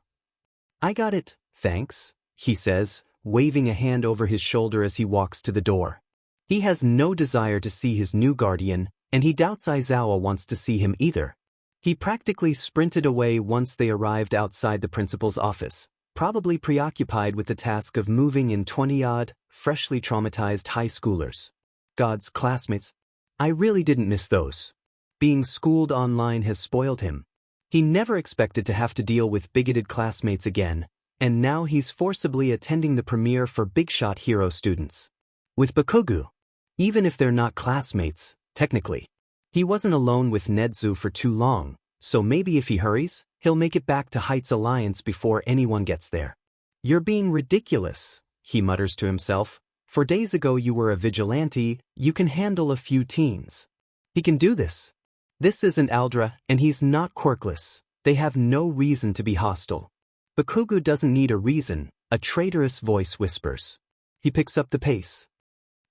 I got it, thanks, he says, waving a hand over his shoulder as he walks to the door. He has no desire to see his new guardian, and he doubts Aizawa wants to see him either. He practically sprinted away once they arrived outside the principal's office, probably preoccupied with the task of moving in 20-odd, freshly traumatized high schoolers. God's classmates. I really didn't miss those. Being schooled online has spoiled him. He never expected to have to deal with bigoted classmates again, and now he's forcibly attending the premiere for Big Shot Hero students. With Bakugo. Even if they're not classmates, technically. He wasn't alone with Nedzu for too long, so maybe if he hurries, he'll make it back to Heights Alliance before anyone gets there. You're being ridiculous, he mutters to himself. 4 days ago you were a vigilante, you can handle a few teens. He can do this. This isn't Aldra, and he's not quirkless. They have no reason to be hostile. Bakugo doesn't need a reason, a traitorous voice whispers. He picks up the pace.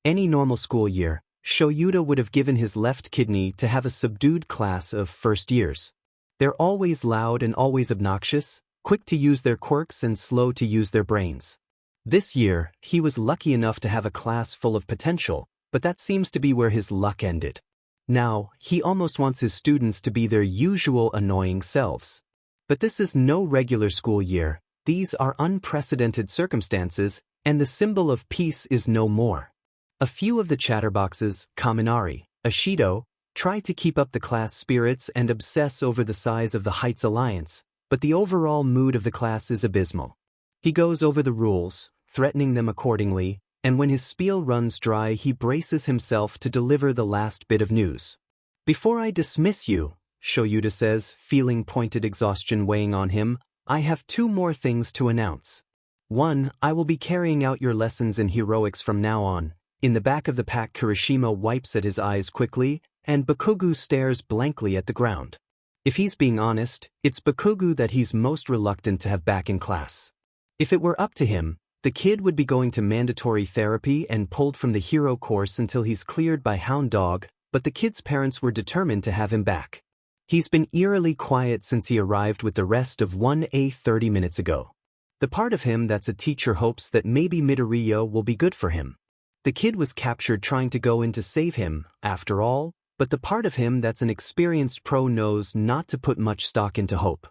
Any normal school year, Shoyuta would have given his left kidney to have a subdued class of first years. They're always loud and always obnoxious, quick to use their quirks and slow to use their brains. This year, he was lucky enough to have a class full of potential, but that seems to be where his luck ended. Now, he almost wants his students to be their usual annoying selves. But this is no regular school year, these are unprecedented circumstances, and the symbol of peace is no more. A few of the chatterboxes, Kaminari, Ashido, try to keep up the class spirits and obsess over the size of the Heights Alliance, but the overall mood of the class is abysmal. He goes over the rules, threatening them accordingly, and when his spiel runs dry he braces himself to deliver the last bit of news. "Before I dismiss you," Shoyuta says, feeling pointed exhaustion weighing on him, "I have 2 more things to announce. 1, I will be carrying out your lessons in heroics from now on." In the back of the pack, Kirishima wipes at his eyes quickly, and Bakugo stares blankly at the ground. If he's being honest, it's Bakugo that he's most reluctant to have back in class. If it were up to him, the kid would be going to mandatory therapy and pulled from the hero course until he's cleared by Hound Dog, but the kid's parents were determined to have him back. He's been eerily quiet since he arrived with the rest of 1A 30 minutes ago. The part of him that's a teacher hopes that maybe Midoriya will be good for him. The kid was captured trying to go in to save him, after all, but the part of him that's an experienced pro knows not to put much stock into hope.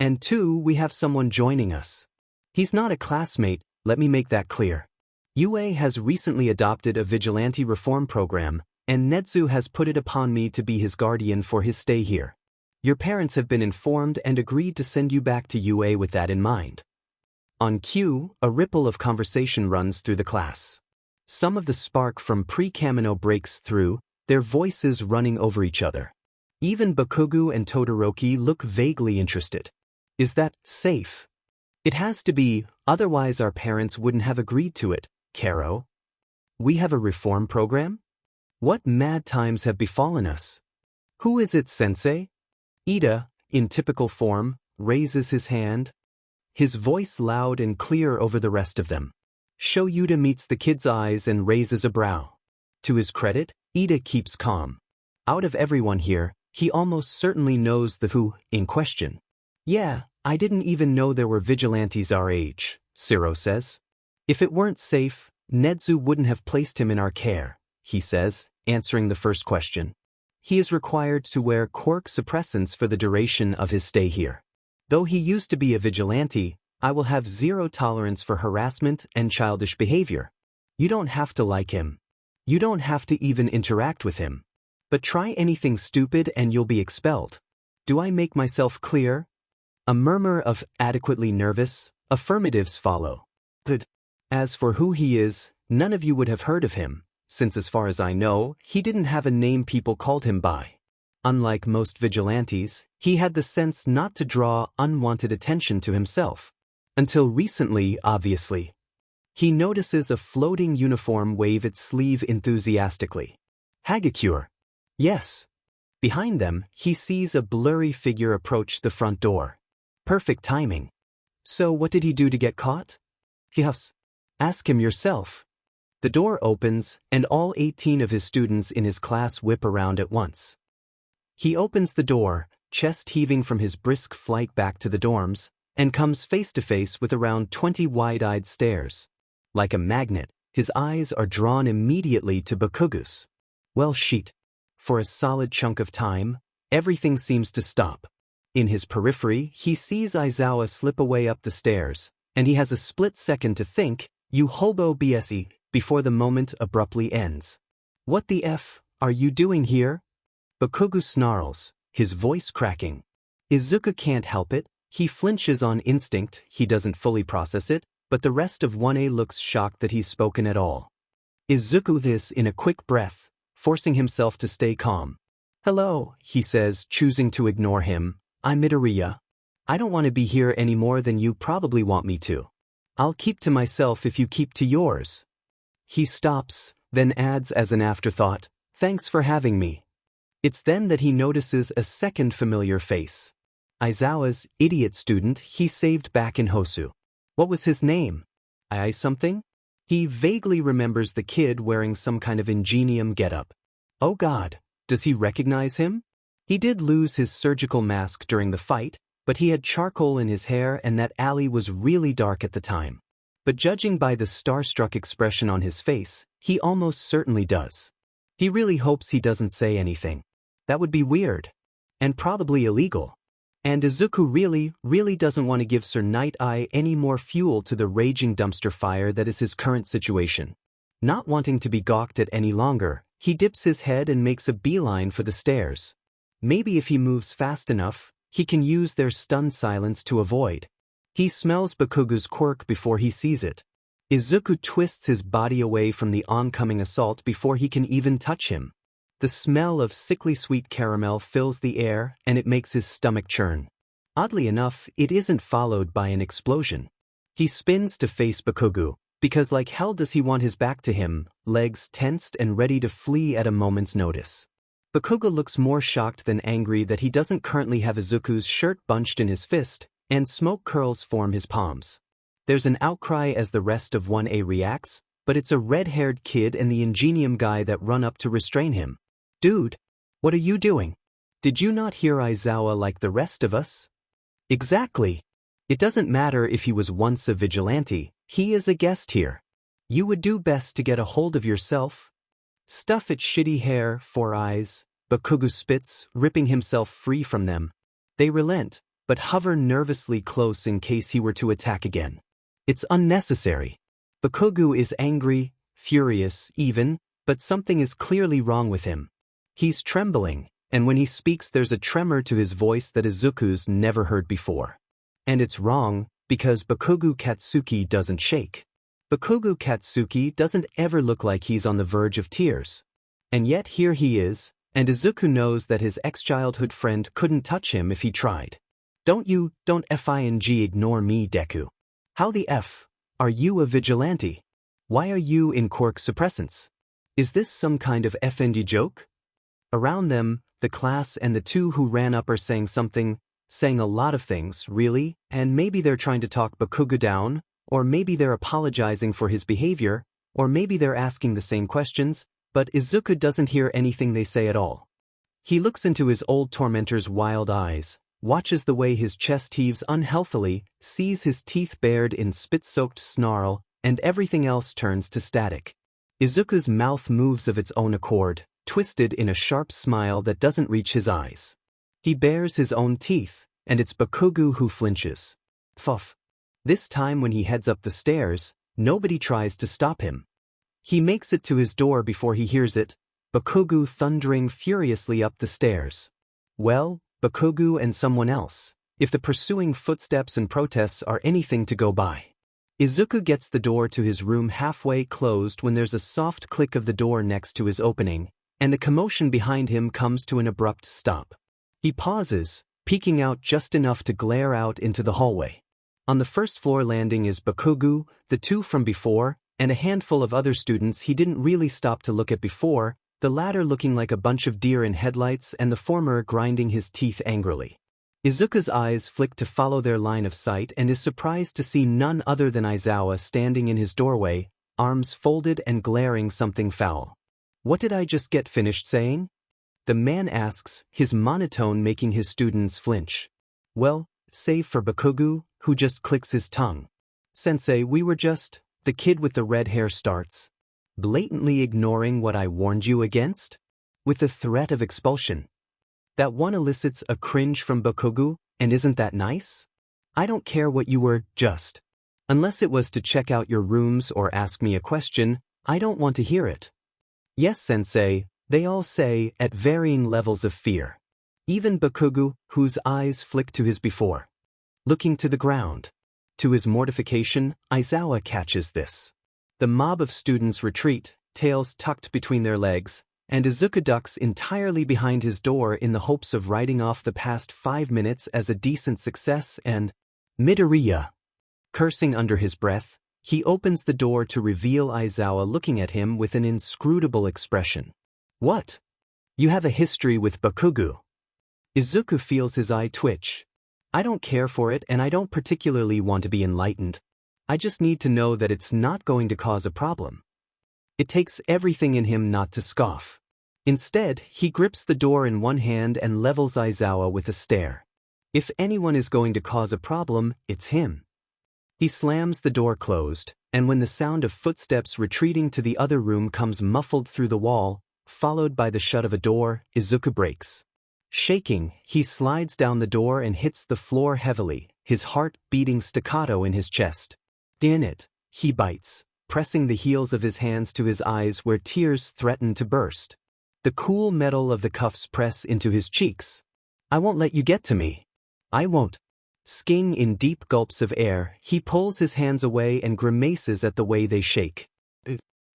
And 2, we have someone joining us. He's not a classmate, let me make that clear. UA has recently adopted a vigilante reform program, and Netsu has put it upon me to be his guardian for his stay here. Your parents have been informed and agreed to send you back to UA with that in mind. On cue, a ripple of conversation runs through the class. Some of the spark from pre-Kamino breaks through, their voices running over each other. Even Bakugo and Todoroki look vaguely interested. Is that safe? It has to be, otherwise our parents wouldn't have agreed to it, Karo. We have a reform program? What mad times have befallen us? Who is it, sensei? Ida, in typical form, raises his hand, his voice loud and clear over the rest of them. Shoyuta meets the kid's eyes and raises a brow. To his credit, Ida keeps calm. Out of everyone here, he almost certainly knows the who in question. Yeah, I didn't even know there were vigilantes our age, Siro says. If it weren't safe, Netsu wouldn't have placed him in our care, he says, answering the first question. He is required to wear quirk suppressants for the duration of his stay here. Though he used to be a vigilante, I will have 0 tolerance for harassment and childish behavior. You don't have to like him. You don't have to even interact with him. But try anything stupid and you'll be expelled. Do I make myself clear? A murmur of adequately nervous affirmatives follow. But as for who he is, none of you would have heard of him, since as far as I know, he didn't have a name people called him by. Unlike most vigilantes, he had the sense not to draw unwanted attention to himself. Until recently, obviously. He notices a floating uniform wave its sleeve enthusiastically. Hagakure. Yes. Behind them, he sees a blurry figure approach the front door. Perfect timing. So what did he do to get caught? Yes. Ask him yourself. The door opens, and all 18 of his students in his class whip around at once. He opens the door, chest heaving from his brisk flight back to the dorms, and comes face to face with around 20 wide-eyed stares. Like a magnet, his eyes are drawn immediately to Bakugo's. Well, shit. For a solid chunk of time, everything seems to stop. In his periphery, he sees Aizawa slip away up the stairs, and he has a split second to think, you hobo BSE, before the moment abruptly ends. What the F are you doing here? Bakugo snarls, his voice cracking. Izuku can't help it. He flinches on instinct, he doesn't fully process it, but the rest of 1A looks shocked that he's spoken at all. Izuku this in a quick breath, forcing himself to stay calm. Hello, he says, choosing to ignore him. I'm Midoriya. I don't want to be here any more than you probably want me to. I'll keep to myself if you keep to yours. He stops, then adds as an afterthought, thanks for having me. It's then that he notices a second familiar face. Aizawa's idiot student he saved back in Hosu. What was his name? I something? He vaguely remembers the kid wearing some kind of ingenium getup. Oh God, does he recognize him? He did lose his surgical mask during the fight, but he had charcoal in his hair and that alley was really dark at the time. But judging by the starstruck expression on his face, he almost certainly does. He really hopes he doesn't say anything. That would be weird. And probably illegal. And Izuku really doesn't want to give Sir Night-Eye any more fuel to the raging dumpster fire that is his current situation. Not wanting to be gawked at any longer, he dips his head and makes a beeline for the stairs. Maybe if he moves fast enough, he can use their stunned silence to avoid. He smells Bakugo's quirk before he sees it. Izuku twists his body away from the oncoming assault before he can even touch him. The smell of sickly sweet caramel fills the air and it makes his stomach churn. Oddly enough, it isn't followed by an explosion. He spins to face Bakugo, because like hell does he want his back to him, legs tensed and ready to flee at a moment's notice. Bakugo looks more shocked than angry that he doesn't currently have Izuku's shirt bunched in his fist, and smoke curls form his palms. There's an outcry as the rest of 1A reacts, but it's a red-haired kid and the Ingenium guy that run up to restrain him. Dude, what are you doing? Did you not hear Aizawa like the rest of us? Exactly. It doesn't matter if he was once a vigilante, he is a guest here. You would do best to get a hold of yourself. Stuff its shitty hair, 4 eyes, Bakugo spits, ripping himself free from them. They relent, but hover nervously close in case he were to attack again. It's unnecessary. Bakugo is angry, furious, even, but something is clearly wrong with him. He's trembling, and when he speaks there's a tremor to his voice that Izuku's never heard before. And it's wrong, because Bakugo Katsuki doesn't shake. Bakugo Katsuki doesn't ever look like he's on the verge of tears. And yet here he is, and Izuku knows that his ex-childhood friend couldn't touch him if he tried. Don't FING ignore me, Deku. How the F are you a vigilante? Why are you in quirk suppressants? Is this some kind of FND joke? Around them, the class and the two who ran up are saying a lot of things, really, and maybe they're trying to talk Bakugo down, or maybe they're apologizing for his behavior, or maybe they're asking the same questions, but Izuku doesn't hear anything they say at all. He looks into his old tormentor's wild eyes, watches the way his chest heaves unhealthily, sees his teeth bared in spit-soaked snarl, and everything else turns to static. Izuku's mouth moves of its own accord, twisted in a sharp smile that doesn't reach his eyes. He bares his own teeth, and it's Bakugo who flinches. Fuff. This time when he heads up the stairs, nobody tries to stop him. He makes it to his door before he hears it, Bakugo thundering furiously up the stairs. Well, Bakugo and someone else, if the pursuing footsteps and protests are anything to go by. Izuku gets the door to his room halfway closed when there's a soft click of the door next to his opening, and the commotion behind him comes to an abrupt stop. He pauses, peeking out just enough to glare out into the hallway. On the first floor landing is Bakugo, the two from before, and a handful of other students he didn't really stop to look at before, the latter looking like a bunch of deer in headlights and the former grinding his teeth angrily. Izuku's eyes flick to follow their line of sight and is surprised to see none other than Aizawa standing in his doorway, arms folded and glaring something foul. What did I just get finished saying? The man asks, his monotone making his students flinch. Well, save for Bakugo, who just clicks his tongue. Sensei, we were just, the kid with the red hair starts, blatantly ignoring what I warned you against? With the threat of expulsion. That one elicits a cringe from Bakugo, and isn't that nice? I don't care what you were, just. Unless it was to check out your rooms or ask me a question, I don't want to hear it. Yes, Sensei, they all say, at varying levels of fear. Even Bakugo, whose eyes flick to his before. Looking to the ground. To his mortification, Aizawa catches this. The mob of students retreat, tails tucked between their legs, and Izuku ducks entirely behind his door in the hopes of writing off the past 5 minutes as a decent success and Midoriya. Cursing under his breath, he opens the door to reveal Aizawa looking at him with an inscrutable expression. What? You have a history with Bakugo. Izuku feels his eye twitch. I don't care for it and I don't particularly want to be enlightened. I just need to know that it's not going to cause a problem. It takes everything in him not to scoff. Instead, he grips the door in one hand and levels Aizawa with a stare. If anyone is going to cause a problem, it's him. He slams the door closed, and when the sound of footsteps retreating to the other room comes muffled through the wall, followed by the shut of a door. Izuku breaks. Shaking, he slides down the door and hits the floor heavily, his heart beating staccato in his chest. In it, he bites, pressing the heels of his hands to his eyes where tears threaten to burst. The cool metal of the cuffs press into his cheeks. I won't let you get to me. I won't. Skiing in deep gulps of air, he pulls his hands away and grimaces at the way they shake.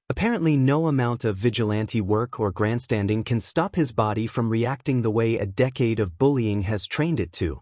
Apparently no amount of vigilante work or grandstanding can stop his body from reacting the way a decade of bullying has trained it to.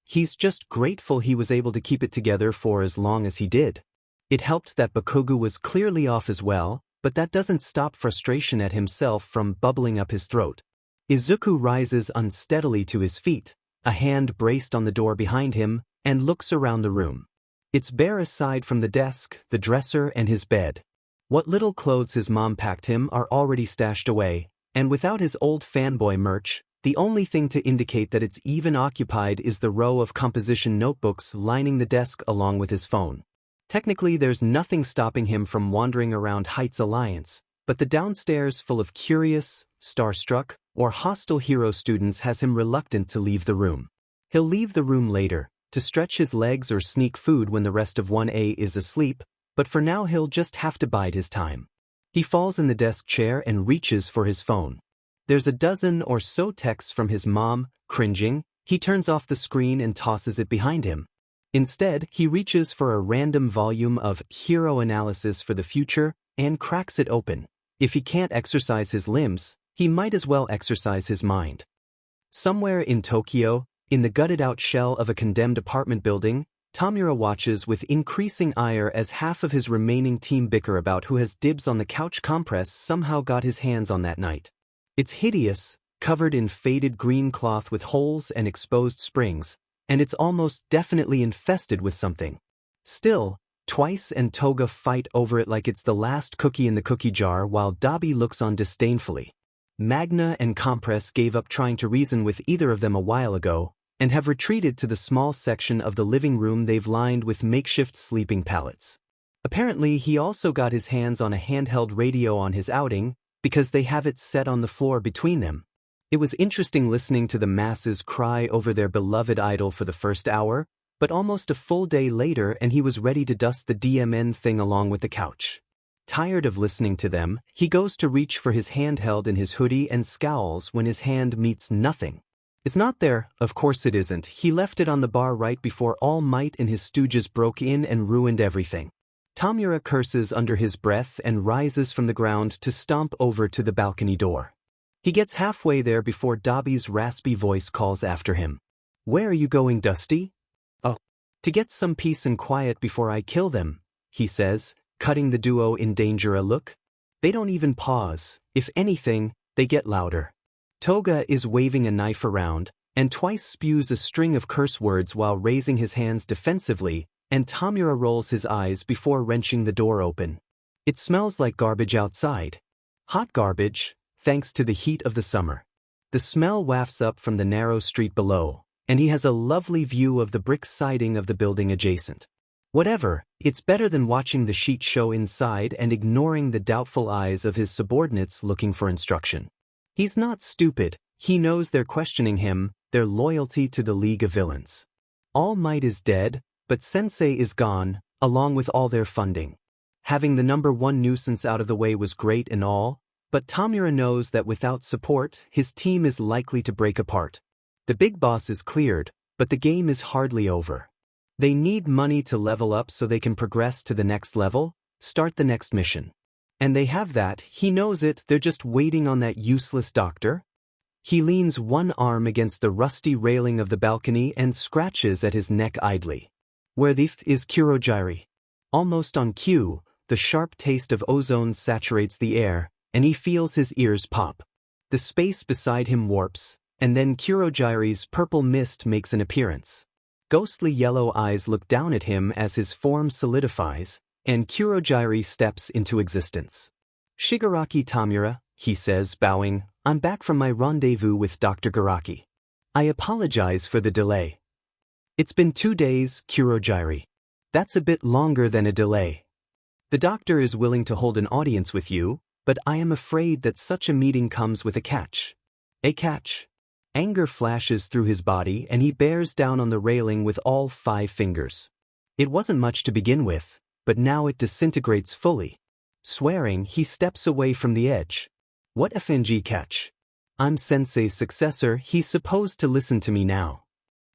He's just grateful he was able to keep it together for as long as he did. It helped that Bakugo was clearly off as well, but that doesn't stop frustration at himself from bubbling up his throat. Izuku rises unsteadily to his feet, a hand braced on the door behind him, and looks around the room. It's bare aside from the desk, the dresser, and his bed. What little clothes his mom packed him are already stashed away, and without his old fanboy merch, the only thing to indicate that it's even occupied is the row of composition notebooks lining the desk along with his phone. Technically, there's nothing stopping him from wandering around Heights Alliance, but the downstairs full of curious, starstruck, or hostile hero students has him reluctant to leave the room. He'll leave the room later, to stretch his legs or sneak food when the rest of 1A is asleep, but for now he'll just have to bide his time. He falls in the desk chair and reaches for his phone. There's a dozen or so texts from his mom. Cringing, he turns off the screen and tosses it behind him. Instead, he reaches for a random volume of Hero Analysis for the Future and cracks it open. If he can't exercise his limbs, he might as well exercise his mind. Somewhere in Tokyo, in the gutted-out shell of a condemned apartment building, Tamura watches with increasing ire as half of his remaining team bicker about who has dibs on the couch compress somehow got his hands on that night. It's hideous, covered in faded green cloth with holes and exposed springs, and it's almost definitely infested with something. Still, Twice and Toga fight over it like it's the last cookie in the cookie jar while Dabi looks on disdainfully. Magna and Compress gave up trying to reason with either of them a while ago, and have retreated to the small section of the living room they've lined with makeshift sleeping pallets. Apparently he also got his hands on a handheld radio on his outing, because they have it set on the floor between them. It was interesting listening to the masses cry over their beloved idol for the first hour, but almost a full day later and he was ready to dust the DMN thing along with the couch. Tired of listening to them, he goes to reach for his handheld in his hoodie and scowls when his hand meets nothing. It's not there, of course it isn't. He left it on the bar right before All Might and his stooges broke in and ruined everything. Tamura curses under his breath and rises from the ground to stomp over to the balcony door. He gets halfway there before Dabi's raspy voice calls after him. "Where are you going, Dusty?" "Oh, to get some peace and quiet before I kill them," he says, cutting the duo in danger a look. They don't even pause. If anything, they get louder. Toga is waving a knife around, and Twice spews a string of curse words while raising his hands defensively, and Tamura rolls his eyes before wrenching the door open. It smells like garbage outside. Hot garbage, thanks to the heat of the summer. The smell wafts up from the narrow street below, and he has a lovely view of the brick siding of the building adjacent. Whatever, it's better than watching the sheet show inside and ignoring the doubtful eyes of his subordinates looking for instruction. He's not stupid. He knows they're questioning him, their loyalty to the League of Villains. All Might is dead, but Sensei is gone, along with all their funding. Having the #1 nuisance out of the way was great and all, but Tamura knows that without support, his team is likely to break apart. The big boss is cleared, but the game is hardly over. They need money to level up so they can progress to the next level, start the next mission. And they have that, he knows it, they're just waiting on that useless doctor. He leans one arm against the rusty railing of the balcony and scratches at his neck idly. Where the f is Kurogiri? Almost on cue, the sharp taste of ozone saturates the air, and he feels his ears pop. The space beside him warps, and then Kurogiri's purple mist makes an appearance. Ghostly yellow eyes look down at him as his form solidifies, and Kurogiri steps into existence. "Shigaraki Tamura," he says, bowing, "I'm back from my rendezvous with Dr. Garaki. I apologize for the delay." "It's been 2 days, Kurogiri. That's a bit longer than a delay. The doctor is willing to hold an audience with you, But I am afraid that such a meeting comes with a catch. A catch? Anger flashes through his body and he bears down on the railing with all 5 fingers. It wasn't much to begin with, but now it disintegrates fully. Swearing, he steps away from the edge. What FNG catch? I'm Sensei's successor, he's supposed to listen to me now.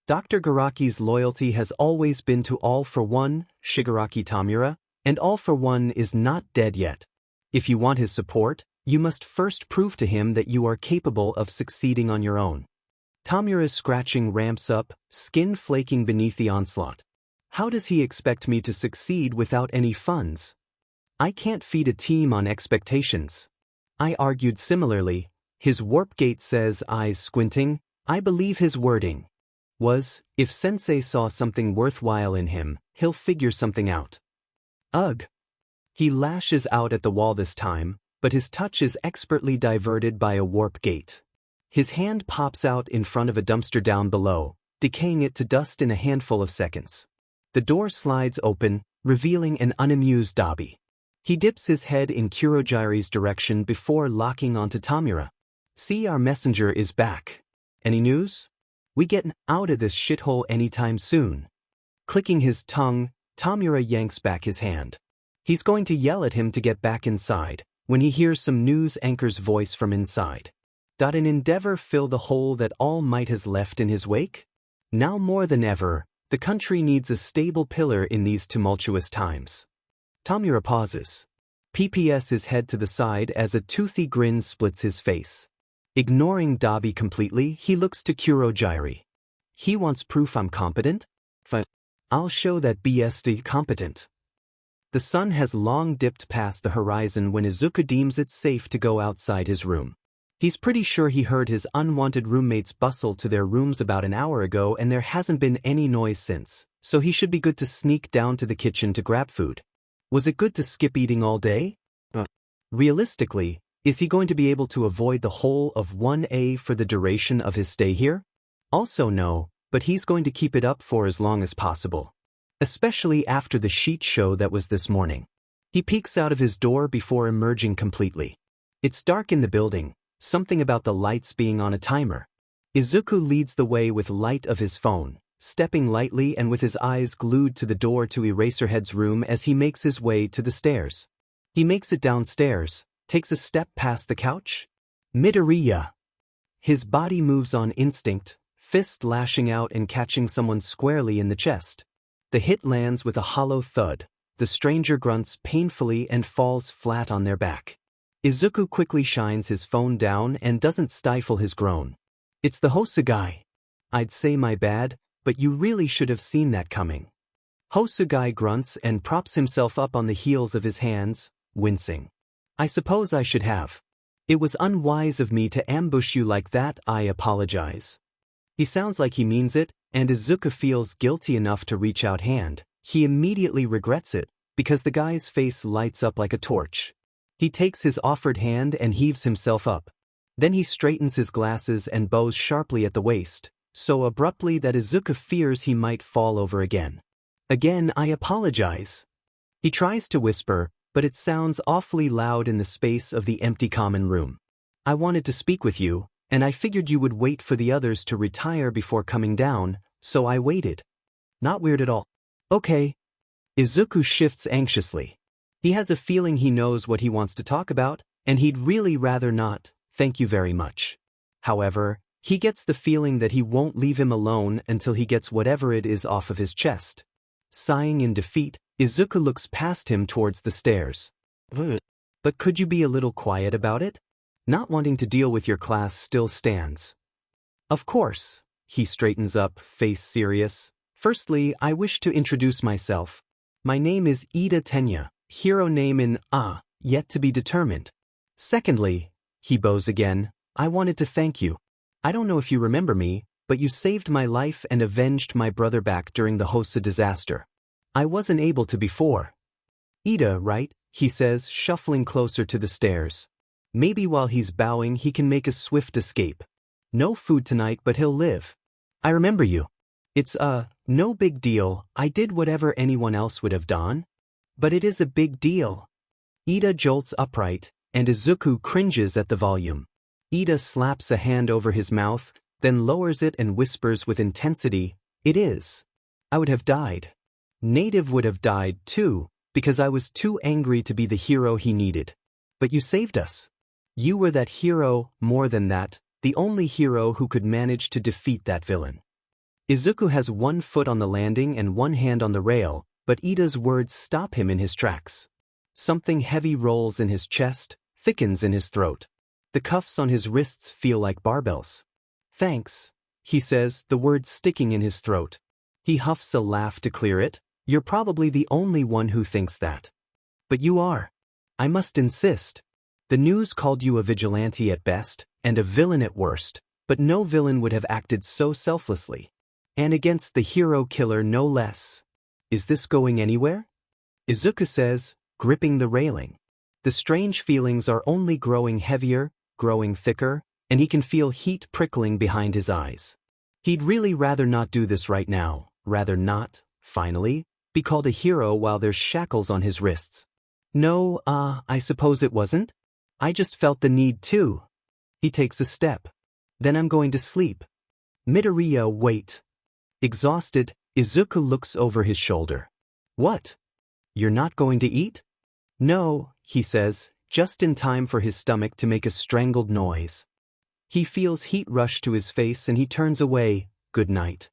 Dr. Garaki's loyalty has always been to All for One, Shigaraki Tamura, and All for One is not dead yet. If you want his support, you must first prove to him that you are capable of succeeding on your own. Tamura's scratching ramps up, skin flaking beneath the onslaught. How does he expect me to succeed without any funds? I can't feed a team on expectations. I argued similarly. His warp gate says, eyes squinting, I believe his wording was, if Sensei saw something worthwhile in him, he'll figure something out. Ugh. He lashes out at the wall this time, but his touch is expertly diverted by a warp gate. His hand pops out in front of a dumpster down below, decaying it to dust in a handful of seconds. The door slides open, revealing an unamused Dabi. He dips his head in Kurogiri's direction before locking onto Tamura. See, our messenger is back. Any news? We getting out of this shithole anytime soon. Clicking his tongue, Tamura yanks back his hand. He's going to yell at him to get back inside, when he hears some news anchor's voice from inside. An endeavor fill the hole that All Might has left in his wake? Now more than ever, the country needs a stable pillar in these tumultuous times. Tamura pauses. PPS his head to the side as a toothy grin splits his face. Ignoring Dabi completely, he looks to Kurogiri. He wants proof I'm competent? Fine. I'll show that BSD competent. The sun has long dipped past the horizon when Izuku deems it safe to go outside his room. He's pretty sure he heard his unwanted roommates bustle to their rooms about an hour ago and there hasn't been any noise since, so he should be good to sneak down to the kitchen to grab food. Was it good to skip eating all day? Realistically, is he going to be able to avoid the whole of 1A for the duration of his stay here? Also no, but he's going to keep it up for as long as possible. Especially after the sheet show that was this morning. He peeks out of his door before emerging completely. It's dark in the building, something about the lights being on a timer. Izuku leads the way with light of his phone, stepping lightly and with his eyes glued to the door to Eraserhead's room as he makes his way to the stairs. He makes it downstairs, takes a step past the couch. Midoriya. His body moves on instinct, fist lashing out and catching someone squarely in the chest. The hit lands with a hollow thud. The stranger grunts painfully and falls flat on their back. Izuku quickly shines his phone down and doesn't stifle his groan. It's the Hosugai. I'd say my bad, but you really should have seen that coming. Hosugai grunts and props himself up on the heels of his hands, wincing. I suppose I should have. It was unwise of me to ambush you like that, I apologize. He sounds like he means it, and Izuku feels guilty enough to reach out hand. He immediately regrets it, because the guy's face lights up like a torch. He takes his offered hand and heaves himself up. Then he straightens his glasses and bows sharply at the waist, so abruptly that Izuku fears he might fall over again. Again, I apologize. He tries to whisper, but it sounds awfully loud in the space of the empty common room. I wanted to speak with you, and I figured you would wait for the others to retire before coming down, so I waited. Not weird at all. Okay. Izuku shifts anxiously. He has a feeling he knows what he wants to talk about, and he'd really rather not, thank you very much. However, he gets the feeling that he won't leave him alone until he gets whatever it is off of his chest. Sighing in defeat, Izuku looks past him towards the stairs. But could you be a little quiet about it? Not wanting to deal with your class still stands. Of course. He straightens up, face serious. Firstly, I wish to introduce myself. My name is Ida Tenya, hero name in yet to be determined. Secondly, he bows again, I wanted to thank you. I don't know if you remember me, but you saved my life and avenged my brother back during the Hosa disaster. I wasn't able to before. Ida, right? He says, shuffling closer to the stairs. Maybe while he's bowing he can make a swift escape. No food tonight but he'll live. I remember you. It's no big deal, I did whatever anyone else would have done. But it is a big deal. Ida jolts upright, and Izuku cringes at the volume. Ida slaps a hand over his mouth, then lowers it and whispers with intensity, "It is. I would have died. Native would have died too, because I was too angry to be the hero he needed. But you saved us. You were that hero, more than that, the only hero who could manage to defeat that villain." Izuku has one foot on the landing and one hand on the rail, but Ida's words stop him in his tracks. Something heavy rolls in his chest, thickens in his throat. The cuffs on his wrists feel like barbells. "Thanks," he says, the words sticking in his throat. He huffs a laugh to clear it. "You're probably the only one who thinks that. But you are. I must insist. The news called you a vigilante at best, and a villain at worst, but no villain would have acted so selflessly. And against the hero killer no less. Is this going anywhere?" Izuku says, gripping the railing. The strange feelings are only growing heavier, growing thicker, and he can feel heat prickling behind his eyes. He'd really rather not do this right now, rather not, finally, be called a hero while there's shackles on his wrists. "No, I suppose it wasn't. I just felt the need to." He takes a step. "Then I'm going to sleep." Midoriya, wait. Exhausted, Izuku looks over his shoulder. "What? You're not going to eat?" "No," he says, just in time for his stomach to make a strangled noise. He feels heat rush to his face and he turns away. "Good night."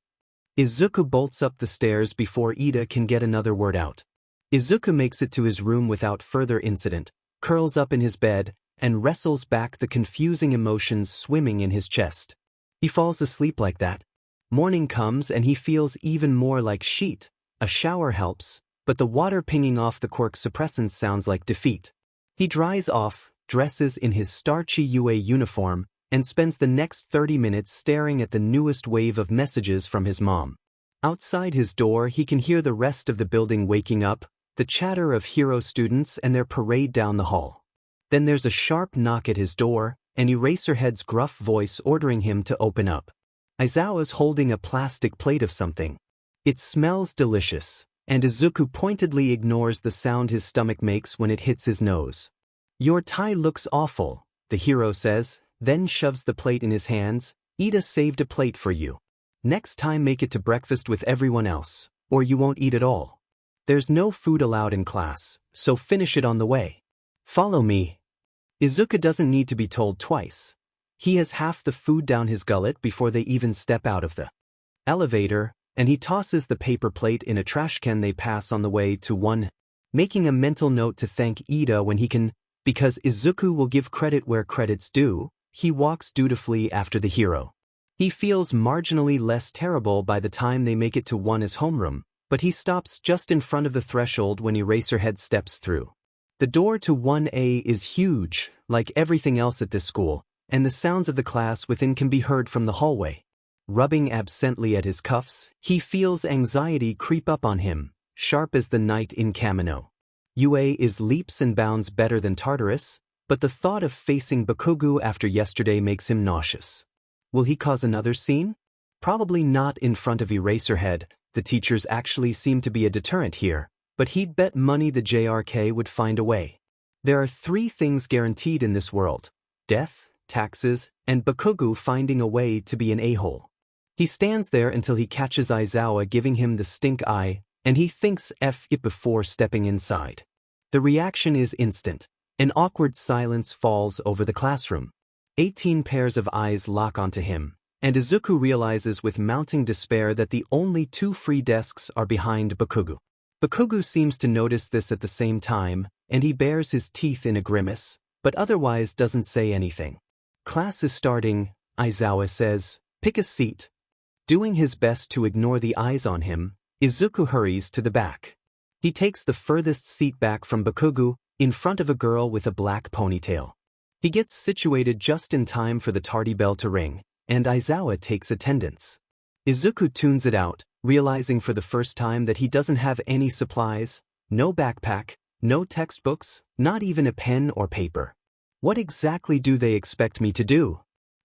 Izuku bolts up the stairs before Ida can get another word out. Izuku makes it to his room without further incident, curls up in his bed, and wrestles back the confusing emotions swimming in his chest. He falls asleep like that. Morning comes and he feels even more like sheet. A shower helps, but the water pinging off the quirk suppressant sounds like defeat. He dries off, dresses in his starchy UA uniform, and spends the next 30 minutes staring at the newest wave of messages from his mom. Outside his door he can hear the rest of the building waking up, the chatter of hero students and their parade down the hall. Then there's a sharp knock at his door, and Eraserhead's gruff voice ordering him to open up. Aizawa's holding a plastic plate of something. It smells delicious, and Izuku pointedly ignores the sound his stomach makes when it hits his nose. "Your tie looks awful," the hero says, then shoves the plate in his hands. "Ida saved a plate for you. Next time make it to breakfast with everyone else, or you won't eat at all. There's no food allowed in class, so finish it on the way. Follow me." Izuku doesn't need to be told twice. He has half the food down his gullet before they even step out of the elevator, and he tosses the paper plate in a trash can they pass on the way to one, making a mental note to thank Ida when he can, because Izuku will give credit where credit's due. He walks dutifully after the hero. He feels marginally less terrible by the time they make it to his homeroom, but he stops just in front of the threshold when Eraserhead steps through. The door to 1A is huge, like everything else at this school, and the sounds of the class within can be heard from the hallway. Rubbing absently at his cuffs, he feels anxiety creep up on him, sharp as the night in Kamino. UA is leaps and bounds better than Tartarus, but the thought of facing Bakugo after yesterday makes him nauseous. Will he cause another scene? Probably not in front of Eraserhead. The teachers actually seem to be a deterrent here, but he'd bet money the JRK would find a way. There are 3 things guaranteed in this world: death, taxes, and Bakugo finding a way to be an a-hole. He stands there until he catches Aizawa giving him the stink eye, and he thinks F it before stepping inside. The reaction is instant. An awkward silence falls over the classroom. 18 pairs of eyes lock onto him, and Izuku realizes with mounting despair that the only 2 free desks are behind Bakugo. Bakugo seems to notice this at the same time, and he bares his teeth in a grimace, but otherwise doesn't say anything. "Class is starting," Aizawa says. "Pick a seat." Doing his best to ignore the eyes on him, Izuku hurries to the back. He takes the furthest seat back from Bakugo, in front of a girl with a black ponytail. He gets situated just in time for the tardy bell to ring, and Aizawa takes attendance. Izuku tunes it out, realizing for the first time that he doesn't have any supplies, no backpack, no textbooks, not even a pen or paper. What exactly do they expect me to do?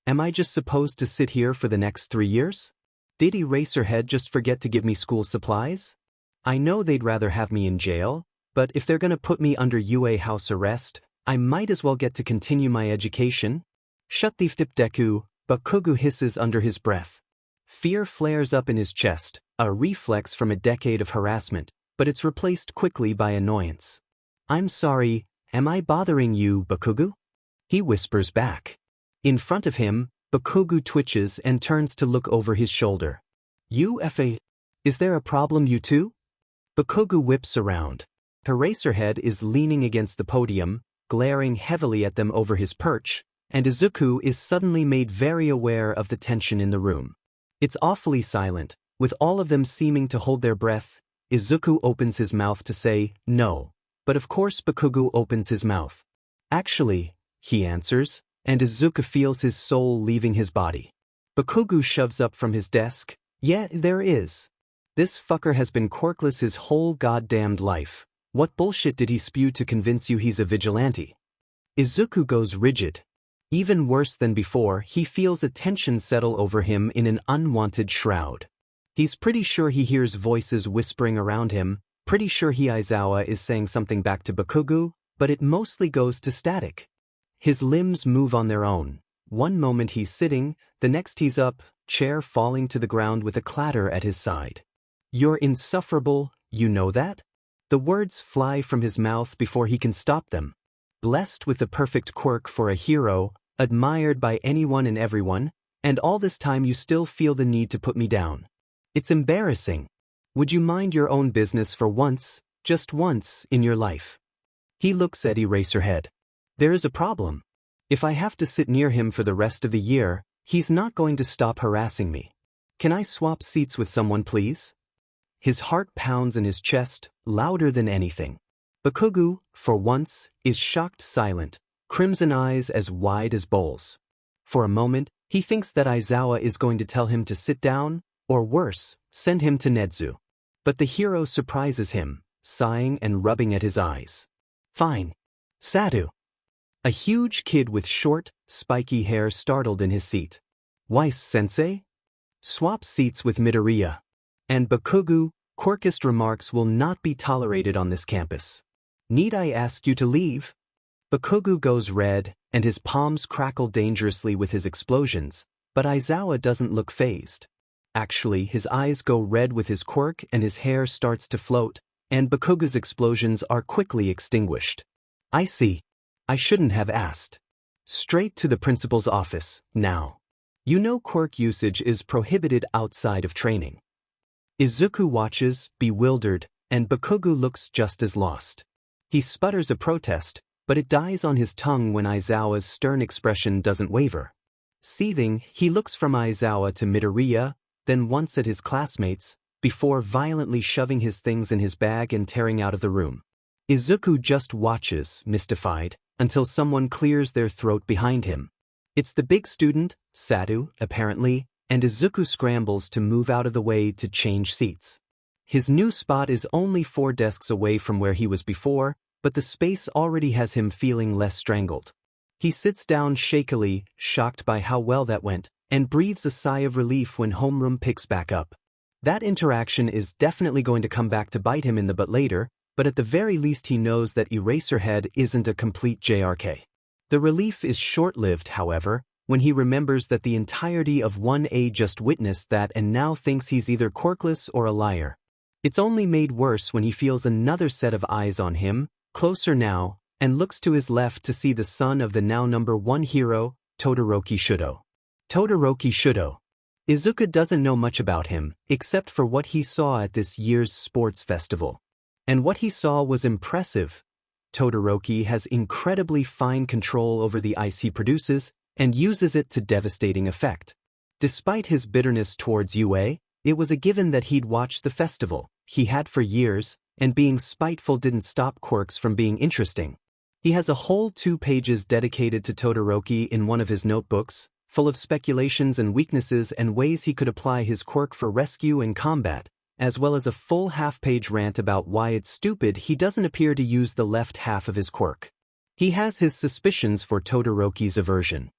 Am I just supposed to sit here for the next 3 years? Did Eraserhead just forget to give me school supplies? I know they'd rather have me in jail, but if they're gonna put me under UA house arrest, I might as well get to continue my education. Shut the f*** Deku, Bakugo hisses under his breath. Fear flares up in his chest, a reflex from a decade of harassment, but it's replaced quickly by annoyance. I'm sorry, am I bothering you, Bakugo? He whispers back. In front of him, Bakugo twitches and turns to look over his shoulder. Is there a problem, you two? Bakugo whips around. Eraserhead is leaning against the podium, glaring heavily at them over his perch, and Izuku is suddenly made very aware of the tension in the room. It's awfully silent, with all of them seeming to hold their breath. Izuku opens his mouth to say, no, but of course Bakugo opens his mouth. Actually, he answers, and Izuku feels his soul leaving his body. Bakugo shoves up from his desk. Yeah, there is. This fucker has been quirkless his whole goddamned life. What bullshit did he spew to convince you he's a vigilante? Izuku goes rigid. Even worse than before, he feels a tension settle over him in an unwanted shroud. He's pretty sure he hears voices whispering around him, pretty sure Aizawa is saying something back to Bakugo, but it mostly goes to static. His limbs move on their own. One moment he's sitting, the next he's up, chair falling to the ground with a clatter at his side. You're insufferable, you know that? The words fly from his mouth before he can stop them. Blessed with the perfect quirk for a hero, admired by anyone and everyone, and all this time you still feel the need to put me down. It's embarrassing. Would you mind your own business for once, just once, in your life? He looks at Eraserhead. There is a problem. If I have to sit near him for the rest of the year, he's not going to stop harassing me. Can I swap seats with someone, please? His heart pounds in his chest, louder than anything. Bakugo, for once, is shocked silent, crimson eyes as wide as bowls. For a moment, he thinks that Aizawa is going to tell him to sit down, or worse, send him to Netsu. But the hero surprises him, sighing and rubbing at his eyes. Fine. Sadu. A huge kid with short, spiky hair startled in his seat. Weiss-sensei? Swap seats with Midoriya. And Bakugo, quirkist remarks will not be tolerated on this campus. Need I ask you to leave? Bakugo goes red, and his palms crackle dangerously with his explosions, but Aizawa doesn't look fazed. Actually, his eyes go red with his quirk and his hair starts to float, and Bakugo's explosions are quickly extinguished. I see. I shouldn't have asked. Straight to the principal's office, now. You know quirk usage is prohibited outside of training. Izuku watches, bewildered, and Bakugo looks just as lost. He sputters a protest, but it dies on his tongue when Aizawa's stern expression doesn't waver. Seething, he looks from Aizawa to Midoriya, then once at his classmates, before violently shoving his things in his bag and tearing out of the room. Izuku just watches, mystified, until someone clears their throat behind him. It's the big student, Sadu, apparently, and Izuku scrambles to move out of the way to change seats. His new spot is only 4 desks away from where he was before, but the space already has him feeling less strangled. He sits down shakily, shocked by how well that went, and breathes a sigh of relief when homeroom picks back up. That interaction is definitely going to come back to bite him in the butt later, but at the very least he knows that Eraserhead isn't a complete JRK. The relief is short-lived, however, when he remembers that the entirety of 1A just witnessed that and now thinks he's either quirkless or a liar. It's only made worse when he feels another set of eyes on him, closer now, and looks to his left to see the son of the now #1 hero, Todoroki Shudo. Todoroki Shudo. Izuku doesn't know much about him, except for what he saw at this year's sports festival. And what he saw was impressive. Todoroki has incredibly fine control over the ice he produces, and uses it to devastating effect. Despite his bitterness towards UA, it was a given that he'd watched the festival, he had for years, and being spiteful didn't stop quirks from being interesting. He has a whole 2 pages dedicated to Todoroki in one of his notebooks, full of speculations and weaknesses and ways he could apply his quirk for rescue and combat, as well as a full half-page rant about why it's stupid he doesn't appear to use the left half of his quirk. He has his suspicions for Todoroki's aversion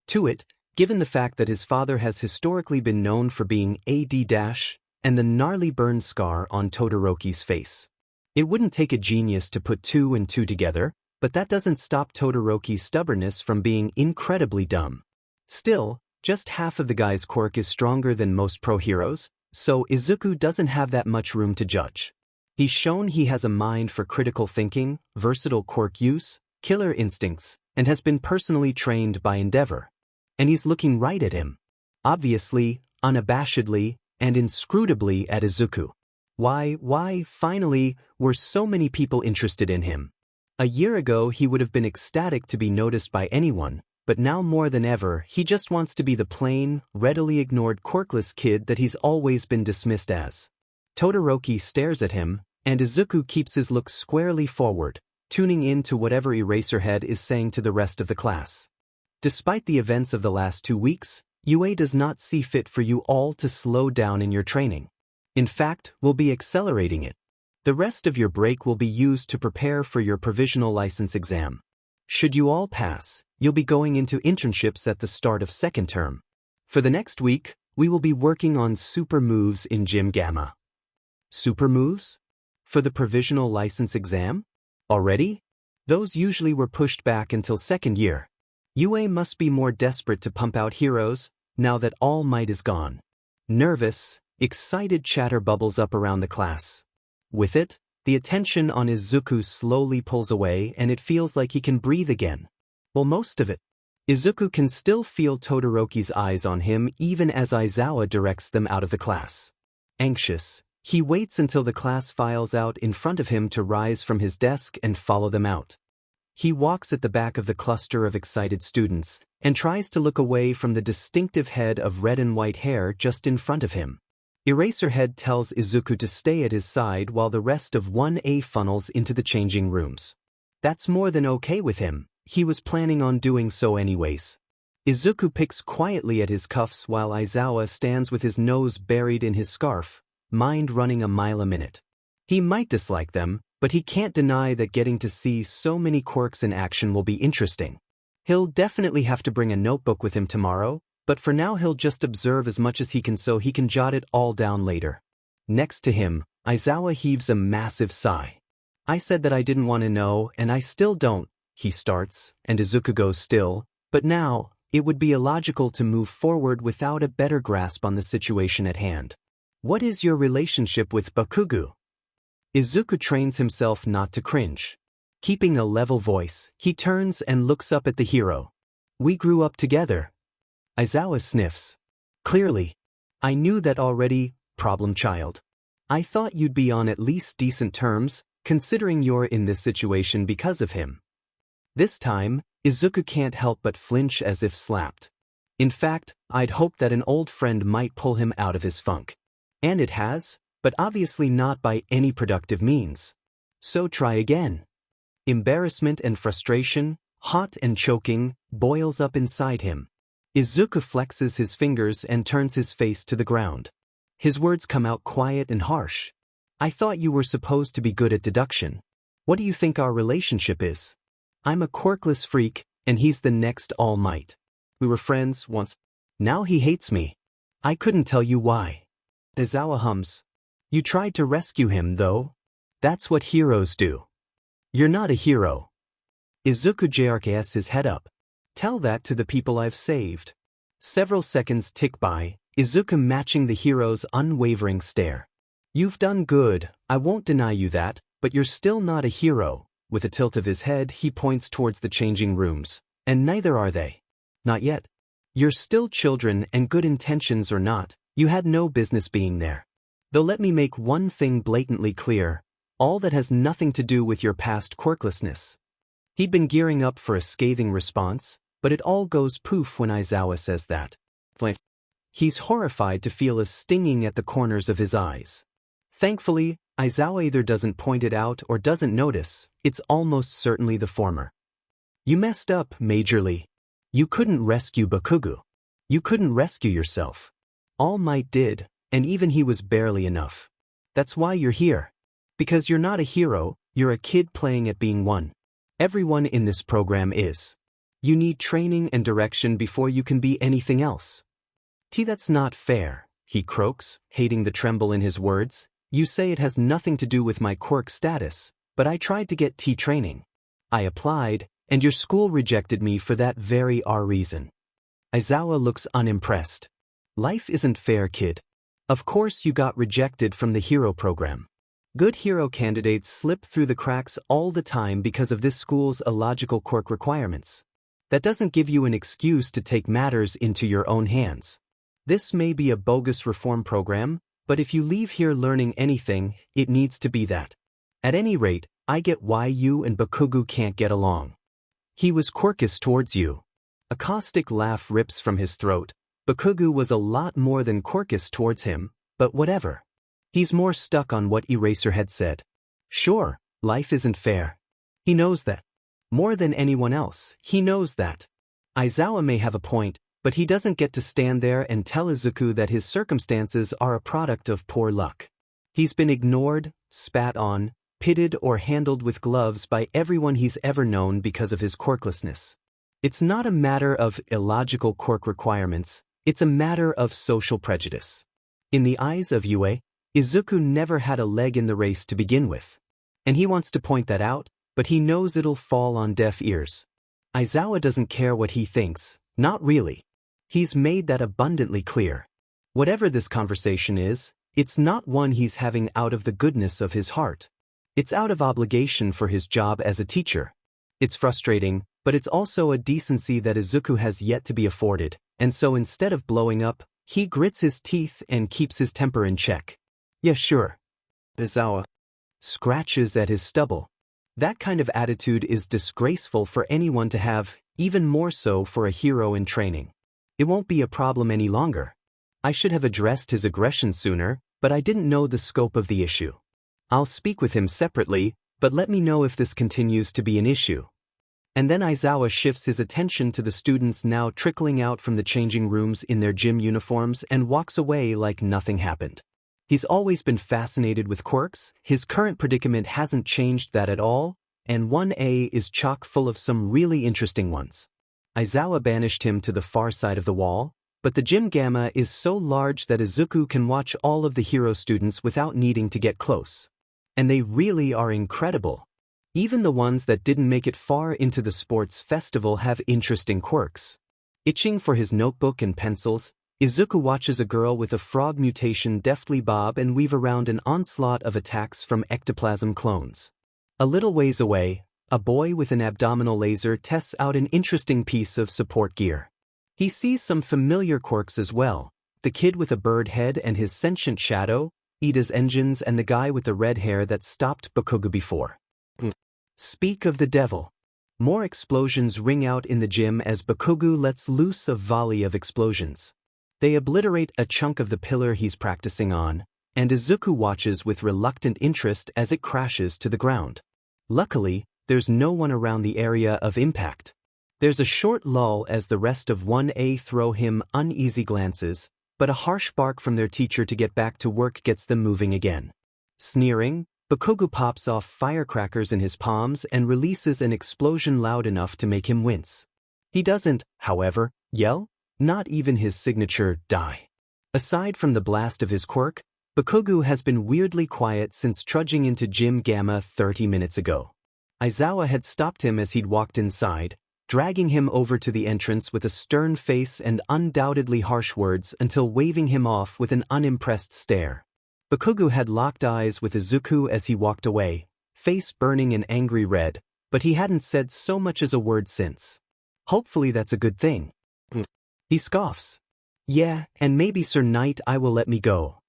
to it, given the fact that his father has historically been known for being AD- and the gnarly burn scar on Todoroki's face. It wouldn't take a genius to put 2 and 2 together, But that doesn't stop Todoroki's stubbornness from being incredibly dumb. Still, just half of the guy's quirk is stronger than most pro heroes, so Izuku doesn't have that much room to judge. He's shown he has a mind for critical thinking, versatile quirk use, killer instincts, and has been personally trained by Endeavor. And he's looking right at him. Obviously, unabashedly, and inscrutably at Izuku. Why, finally, were so many people interested in him? A year ago he would have been ecstatic to be noticed by anyone, but now more than ever he just wants to be the plain, readily ignored quirkless kid that he's always been dismissed as. Todoroki stares at him, and Izuku keeps his look squarely forward, tuning in to whatever Eraserhead is saying to the rest of the class. Despite the events of the last 2 weeks, UA does not see fit for you all to slow down in your training. In fact, we'll be accelerating it. The rest of your break will be used to prepare for your provisional license exam. Should you all pass, you'll be going into internships at the start of second term. For the next week, we will be working on super moves in Gym Gamma. Super moves? For the provisional license exam? Already? Those usually were pushed back until second year. UA must be more desperate to pump out heroes, now that All Might is gone. Nervous, excited chatter bubbles up around the class. With it, the attention on Izuku slowly pulls away and it feels like he can breathe again. Well, most of it. Izuku can still feel Todoroki's eyes on him even as Aizawa directs them out of the class. Anxious, he waits until the class files out in front of him to rise from his desk and follow them out. He walks at the back of the cluster of excited students and tries to look away from the distinctive head of red and white hair just in front of him. Eraserhead tells Izuku to stay at his side while the rest of 1A funnels into the changing rooms. That's more than okay with him, he was planning on doing so anyways. Izuku picks quietly at his cuffs while Aizawa stands with his nose buried in his scarf, mind running a mile a minute. He might dislike them, but he can't deny that getting to see so many quirks in action will be interesting. He'll definitely have to bring a notebook with him tomorrow, but for now he'll just observe as much as he can so he can jot it all down later. Next to him, Aizawa heaves a massive sigh. I said that I didn't want to know, and I still don't, he starts, and Izuku goes still, but now, it would be illogical to move forward without a better grasp on the situation at hand. What is your relationship with Bakugo? Izuku trains himself not to cringe. Keeping a level voice, he turns and looks up at the hero. We grew up together. Aizawa sniffs. Clearly. I knew that already, problem child. I thought you'd be on at least decent terms, considering you're in this situation because of him. This time, Izuku can't help but flinch as if slapped. In fact, I'd hoped that an old friend might pull him out of his funk. And it has, but obviously not by any productive means. So try again. Embarrassment and frustration, hot and choking, boils up inside him. Izuku flexes his fingers and turns his face to the ground. His words come out quiet and harsh. I thought you were supposed to be good at deduction. What do you think our relationship is? I'm a quirkless freak, and he's the next All Might. We were friends once. Now he hates me. I couldn't tell you why. Aizawa hums. You tried to rescue him, though. That's what heroes do. You're not a hero. Izuku jerks his head up. Tell that to the people I've saved. Several seconds tick by, Izuku matching the hero's unwavering stare. You've done good, I won't deny you that, but you're still not a hero. With a tilt of his head, he points towards the changing rooms. And neither are they. Not yet. You're still children, and good intentions or not, you had no business being there. Though let me make one thing blatantly clear, all that has nothing to do with your past quirklessness. He'd been gearing up for a scathing response, but it all goes poof when Aizawa says that. He's horrified to feel a stinging at the corners of his eyes. Thankfully, Aizawa either doesn't point it out or doesn't notice, it's almost certainly the former. You messed up majorly. You couldn't rescue Bakugo. You couldn't rescue yourself. All Might did, and even he was barely enough. That's why you're here. Because you're not a hero, you're a kid playing at being one. Everyone in this program is. You need training and direction before you can be anything else. That's not fair, he croaks, hating the tremble in his words. You say it has nothing to do with my quirk status, but I tried to get training. I applied, and your school rejected me for that very reason. Aizawa looks unimpressed. Life isn't fair, kid. Of course you got rejected from the hero program. Good hero candidates slip through the cracks all the time because of this school's illogical quirk requirements. That doesn't give you an excuse to take matters into your own hands. This may be a bogus reform program, but if you leave here learning anything, it needs to be that. At any rate, I get why you and Bakugo can't get along. He was quirkish towards you. A caustic laugh rips from his throat. Bakugo was a lot more than quirkish towards him, but whatever. He's more stuck on what Eraserhead said. Sure, life isn't fair. He knows that. More than anyone else, he knows that. Aizawa may have a point, but he doesn't get to stand there and tell Izuku that his circumstances are a product of poor luck. He's been ignored, spat on, pitted or handled with gloves by everyone he's ever known because of his quirklessness. It's not a matter of illogical quirk requirements, it's a matter of social prejudice. In the eyes of Yue, Izuku never had a leg in the race to begin with. And he wants to point that out, but he knows it'll fall on deaf ears. Aizawa doesn't care what he thinks, not really. He's made that abundantly clear. Whatever this conversation is, it's not one he's having out of the goodness of his heart. It's out of obligation for his job as a teacher. It's frustrating, but it's also a decency that Izuku has yet to be afforded, and so instead of blowing up, he grits his teeth and keeps his temper in check. Yeah, sure. Aizawa scratches at his stubble. That kind of attitude is disgraceful for anyone to have, even more so for a hero in training. It won't be a problem any longer. I should have addressed his aggression sooner, but I didn't know the scope of the issue. I'll speak with him separately, but let me know if this continues to be an issue. And then Aizawa shifts his attention to the students now trickling out from the changing rooms in their gym uniforms and walks away like nothing happened. He's always been fascinated with quirks, his current predicament hasn't changed that at all, and 1A is chock full of some really interesting ones. Aizawa banished him to the far side of the wall, but the gym gamma is so large that Izuku can watch all of the hero students without needing to get close. And they really are incredible. Even the ones that didn't make it far into the sports festival have interesting quirks. Itching for his notebook and pencils, Izuku watches a girl with a frog mutation deftly bob and weave around an onslaught of attacks from ectoplasm clones. A little ways away, a boy with an abdominal laser tests out an interesting piece of support gear. He sees some familiar quirks as well, the kid with a bird head and his sentient shadow, Ida's engines and the guy with the red hair that stopped Bakugo before. Speak of the devil. More explosions ring out in the gym as Bakugo lets loose a volley of explosions. They obliterate a chunk of the pillar he's practicing on, and Izuku watches with reluctant interest as it crashes to the ground. Luckily, there's no one around the area of impact. There's a short lull as the rest of 1A throw him uneasy glances, but a harsh bark from their teacher to get back to work gets them moving again. Sneering, Bakugo pops off firecrackers in his palms and releases an explosion loud enough to make him wince. He doesn't, however, yell. Not even his signature, die. Aside from the blast of his quirk, Bakugo has been weirdly quiet since trudging into Gym Gamma 30 minutes ago. Aizawa had stopped him as he'd walked inside, dragging him over to the entrance with a stern face and undoubtedly harsh words until waving him off with an unimpressed stare. Bakugo had locked eyes with Izuku as he walked away, face burning an angry red, but he hadn't said so much as a word since. Hopefully that's a good thing. He scoffs. Yeah, and maybe Sir Knight I will let me go.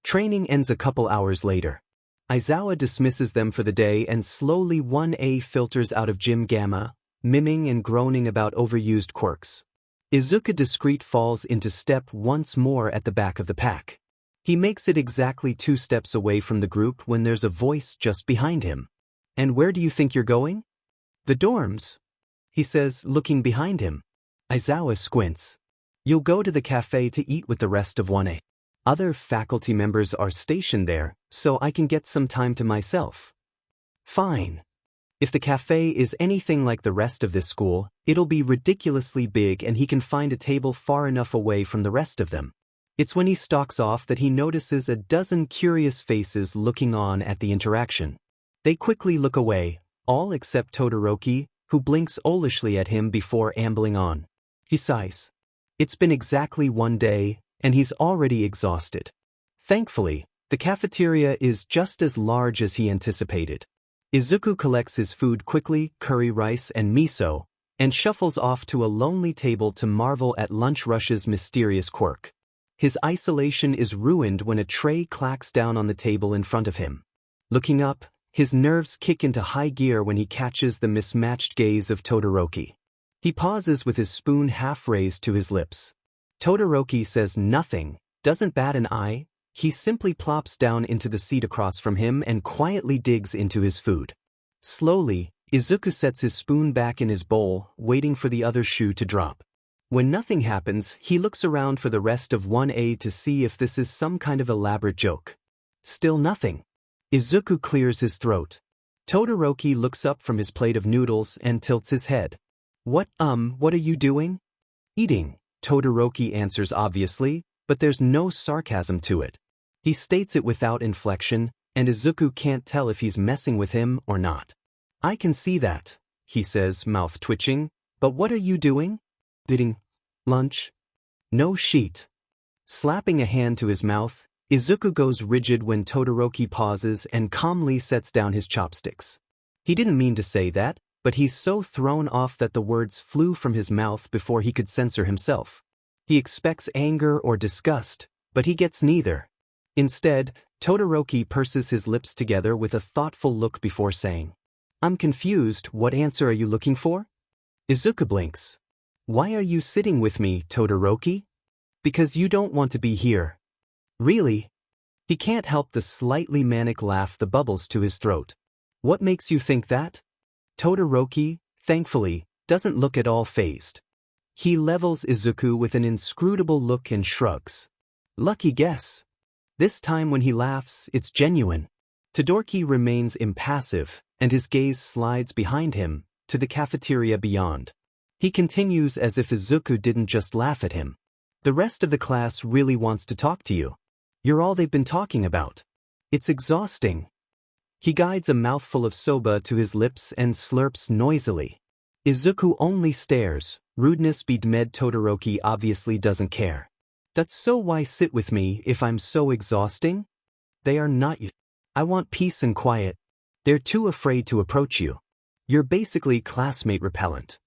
Training ends a couple hours later. Aizawa dismisses them for the day and slowly 1A filters out of Gym Gamma, miming and groaning about overused quirks. Izuku discreet falls into step once more at the back of the pack. He makes it exactly 2 steps away from the group when there's a voice just behind him. And where do you think you're going? The dorms, he says, looking behind him. Aizawa squints. You'll go to the cafe to eat with the rest of 1A. Other faculty members are stationed there, so I can get some time to myself. Fine. If the cafe is anything like the rest of this school, it'll be ridiculously big and he can find a table far enough away from the rest of them. It's when he stalks off that he notices a dozen curious faces looking on at the interaction. They quickly look away, all except Todoroki, who blinks owlishly at him before ambling on. He sighs. It's been exactly 1 day, and he's already exhausted. Thankfully, the cafeteria is just as large as he anticipated. Izuku collects his food quickly, curry rice and miso, and shuffles off to a lonely table to marvel at Lunch Rush's mysterious quirk. His isolation is ruined when a tray clacks down on the table in front of him. Looking up, his nerves kick into high gear when he catches the mismatched gaze of Todoroki. He pauses with his spoon half raised to his lips. Todoroki says nothing, doesn't bat an eye. He simply plops down into the seat across from him and quietly digs into his food. Slowly, Izuku sets his spoon back in his bowl, waiting for the other shoe to drop. When nothing happens, he looks around for the rest of 1A to see if this is some kind of elaborate joke. Still nothing. Izuku clears his throat. Todoroki looks up from his plate of noodles and tilts his head. What are you doing? Eating, Todoroki answers obviously, but there's no sarcasm to it. He states it without inflection, and Izuku can't tell if he's messing with him or not. I can see that, he says, mouth twitching, but what are you doing? Eating lunch? No sheet. Slapping a hand to his mouth, Izuku goes rigid when Todoroki pauses and calmly sets down his chopsticks. He didn't mean to say that, but he's so thrown off that the words flew from his mouth before he could censor himself. He expects anger or disgust, but he gets neither. Instead, Todoroki purses his lips together with a thoughtful look before saying, I'm confused, what answer are you looking for? Izuku blinks. Why are you sitting with me, Todoroki? Because you don't want to be here. Really? He can't help the slightly manic laugh that bubbles to his throat. What makes you think that? Todoroki, thankfully, doesn't look at all fazed. He levels Izuku with an inscrutable look and shrugs. Lucky guess. This time when he laughs, it's genuine. Todoroki remains impassive, and his gaze slides behind him, to the cafeteria beyond. He continues as if Izuku didn't just laugh at him. The rest of the class really wants to talk to you. You're all they've been talking about. It's exhausting. He guides a mouthful of soba to his lips and slurps noisily. Izuku only stares. Rudeness bedmed Todoroki obviously doesn't care. That's so why sit with me if I'm so exhausting? They are not you. I want peace and quiet. They're too afraid to approach you. You're basically classmate repellent.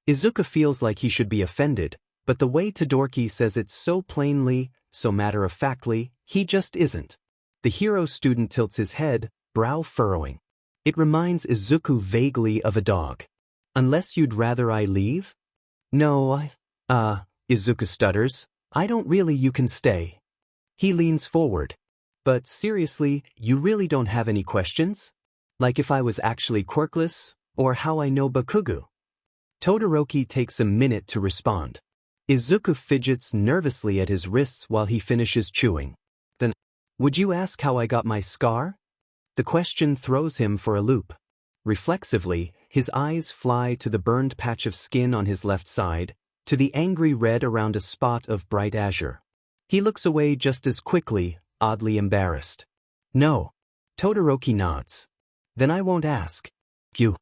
Izuku feels like he should be offended, but the way Todoroki says it so plainly, so matter-of-factly, he just isn't. The hero student tilts his head, brow furrowing. It reminds Izuku vaguely of a dog. Unless you'd rather I leave? No, Izuku stutters. I don't really, you can stay. He leans forward. But seriously, you really don't have any questions? Like if I was actually quirkless, or how I know Bakugo? Todoroki takes a minute to respond. Izuku fidgets nervously at his wrists while he finishes chewing. Then, would you ask how I got my scar? The question throws him for a loop. Reflexively, his eyes fly to the burned patch of skin on his left side, to the angry red around a spot of bright azure. He looks away just as quickly, oddly embarrassed. No. Todoroki nods. Then I won't ask. Phew.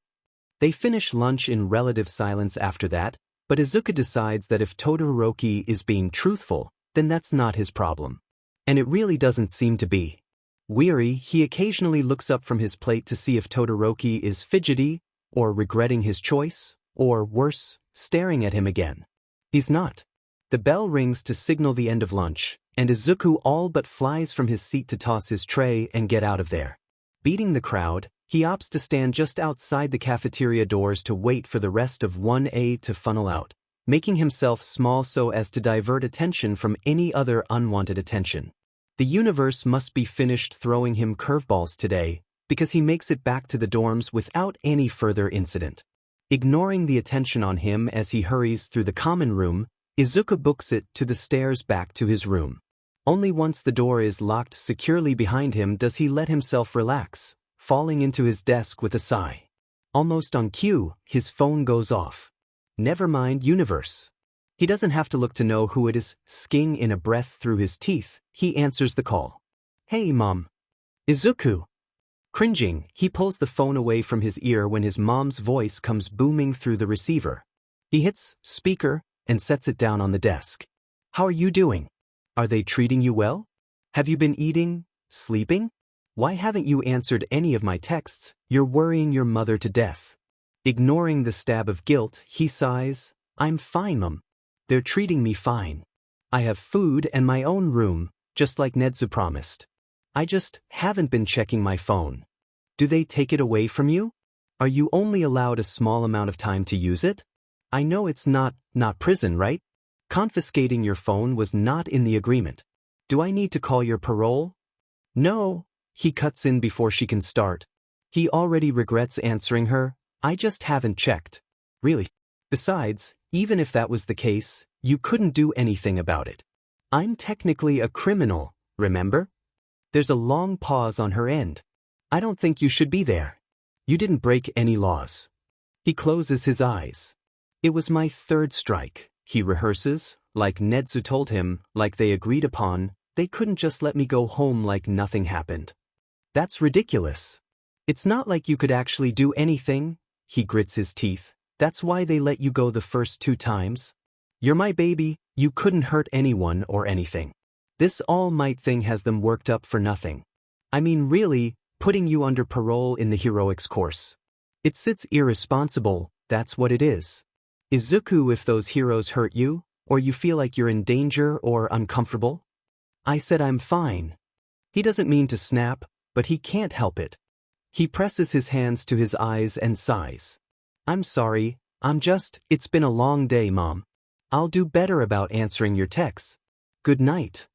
They finish lunch in relative silence after that, but Izuku decides that if Todoroki is being truthful, then that's not his problem. And it really doesn't seem to be. Weary, he occasionally looks up from his plate to see if Todoroki is fidgety, or regretting his choice, or worse, staring at him again. He's not. The bell rings to signal the end of lunch, and Izuku all but flies from his seat to toss his tray and get out of there. Beating the crowd, he opts to stand just outside the cafeteria doors to wait for the rest of 1A to funnel out, making himself small so as to divert attention from any other unwanted attention. The universe must be finished throwing him curveballs today, because he makes it back to the dorms without any further incident. Ignoring the attention on him as he hurries through the common room, Izuku books it to the stairs back to his room. Only once the door is locked securely behind him does he let himself relax, falling into his desk with a sigh. Almost on cue, his phone goes off. Never mind universe. He doesn't have to look to know who it is, sking in a breath through his teeth. He answers the call. Hey, Mom. Izuku. Cringing, he pulls the phone away from his ear when his mom's voice comes booming through the receiver. He hits speaker and sets it down on the desk. How are you doing? Are they treating you well? Have you been eating, sleeping? Why haven't you answered any of my texts? You're worrying your mother to death. Ignoring the stab of guilt, he sighs, I'm fine, Mom. They're treating me fine. I have food and my own room, just like Nedzu promised. I just haven't been checking my phone. Do they take it away from you? Are you only allowed a small amount of time to use it? I know it's not prison, right? Confiscating your phone was not in the agreement. Do I need to call your parole? No, he cuts in before she can start. He already regrets answering her, I just haven't checked. Really? Besides, even if that was the case, you couldn't do anything about it. I'm technically a criminal, remember? There's a long pause on her end. I don't think you should be there. You didn't break any laws. He closes his eyes. It was my third strike, he rehearses, like Nedzu told him, like they agreed upon, they couldn't just let me go home like nothing happened. That's ridiculous. It's not like you could actually do anything, he grits his teeth. That's why they let you go the first 2 times. You're my baby, you couldn't hurt anyone or anything. This All Might thing has them worked up for nothing. I mean really, putting you under parole in the heroics course. It sits irresponsible, that's what it is. Izuku, if those heroes hurt you, or you feel like you're in danger or uncomfortable? I said I'm fine. He doesn't mean to snap, but he can't help it. He presses his hands to his eyes and sighs. I'm sorry, it's been a long day, Mom. I'll do better about answering your texts. Good night.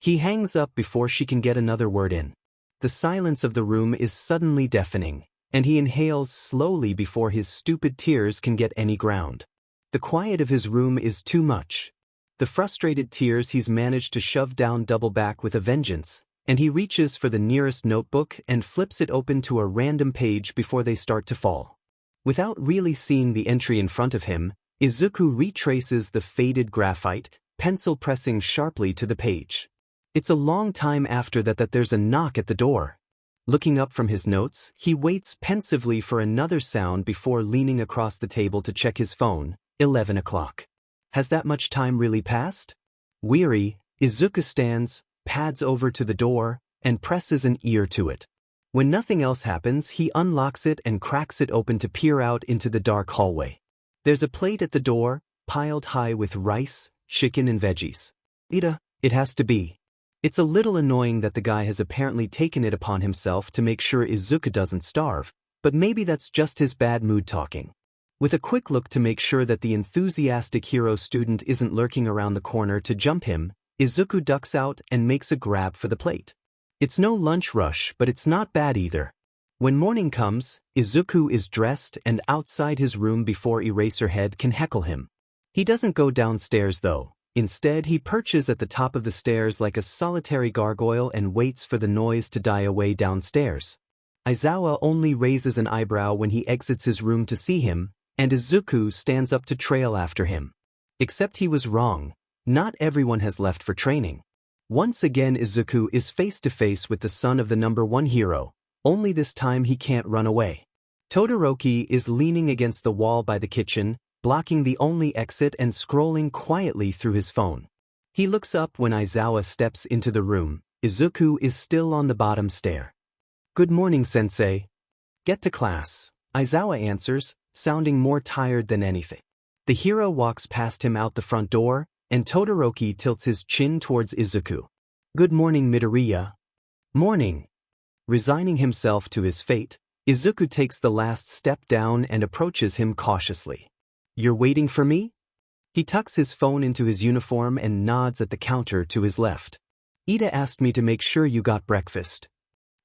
He hangs up before she can get another word in. The silence of the room is suddenly deafening, and he inhales slowly before his stupid tears can get any ground. The quiet of his room is too much. The frustrated tears he's managed to shove down double back with a vengeance, and he reaches for the nearest notebook and flips it open to a random page before they start to fall. Without really seeing the entry in front of him, Izuku retraces the faded graphite, pencil pressing sharply to the page. It's a long time after that there's a knock at the door. Looking up from his notes, he waits pensively for another sound before leaning across the table to check his phone. 11 o'clock. Has that much time really passed? Weary, Izuku stands, pads over to the door, and presses an ear to it. When nothing else happens, he unlocks it and cracks it open to peer out into the dark hallway. There's a plate at the door, piled high with rice, chicken and veggies. It has to be. It's a little annoying that the guy has apparently taken it upon himself to make sure Izuku doesn't starve, but maybe that's just his bad mood talking. With a quick look to make sure that the enthusiastic hero student isn't lurking around the corner to jump him, Izuku ducks out and makes a grab for the plate. It's no lunch rush, but it's not bad either. When morning comes, Izuku is dressed and outside his room before Eraserhead can heckle him. He doesn't go downstairs though. Instead, he perches at the top of the stairs like a solitary gargoyle and waits for the noise to die away downstairs. Aizawa only raises an eyebrow when he exits his room to see him, and Izuku stands up to trail after him. Except he was wrong. Not everyone has left for training. Once again Izuku is face to face with the son of the #1 hero, only this time he can't run away. Todoroki is leaning against the wall by the kitchen, blocking the only exit and scrolling quietly through his phone. He looks up when Aizawa steps into the room. Izuku is still on the bottom stair. Good morning, sensei. Get to class, Aizawa answers, sounding more tired than anything. The hero walks past him out the front door, and Todoroki tilts his chin towards Izuku. Good morning, Midoriya. Morning. Resigning himself to his fate, Izuku takes the last step down and approaches him cautiously. You're waiting for me? He tucks his phone into his uniform and nods at the counter to his left. Ida asked me to make sure you got breakfast.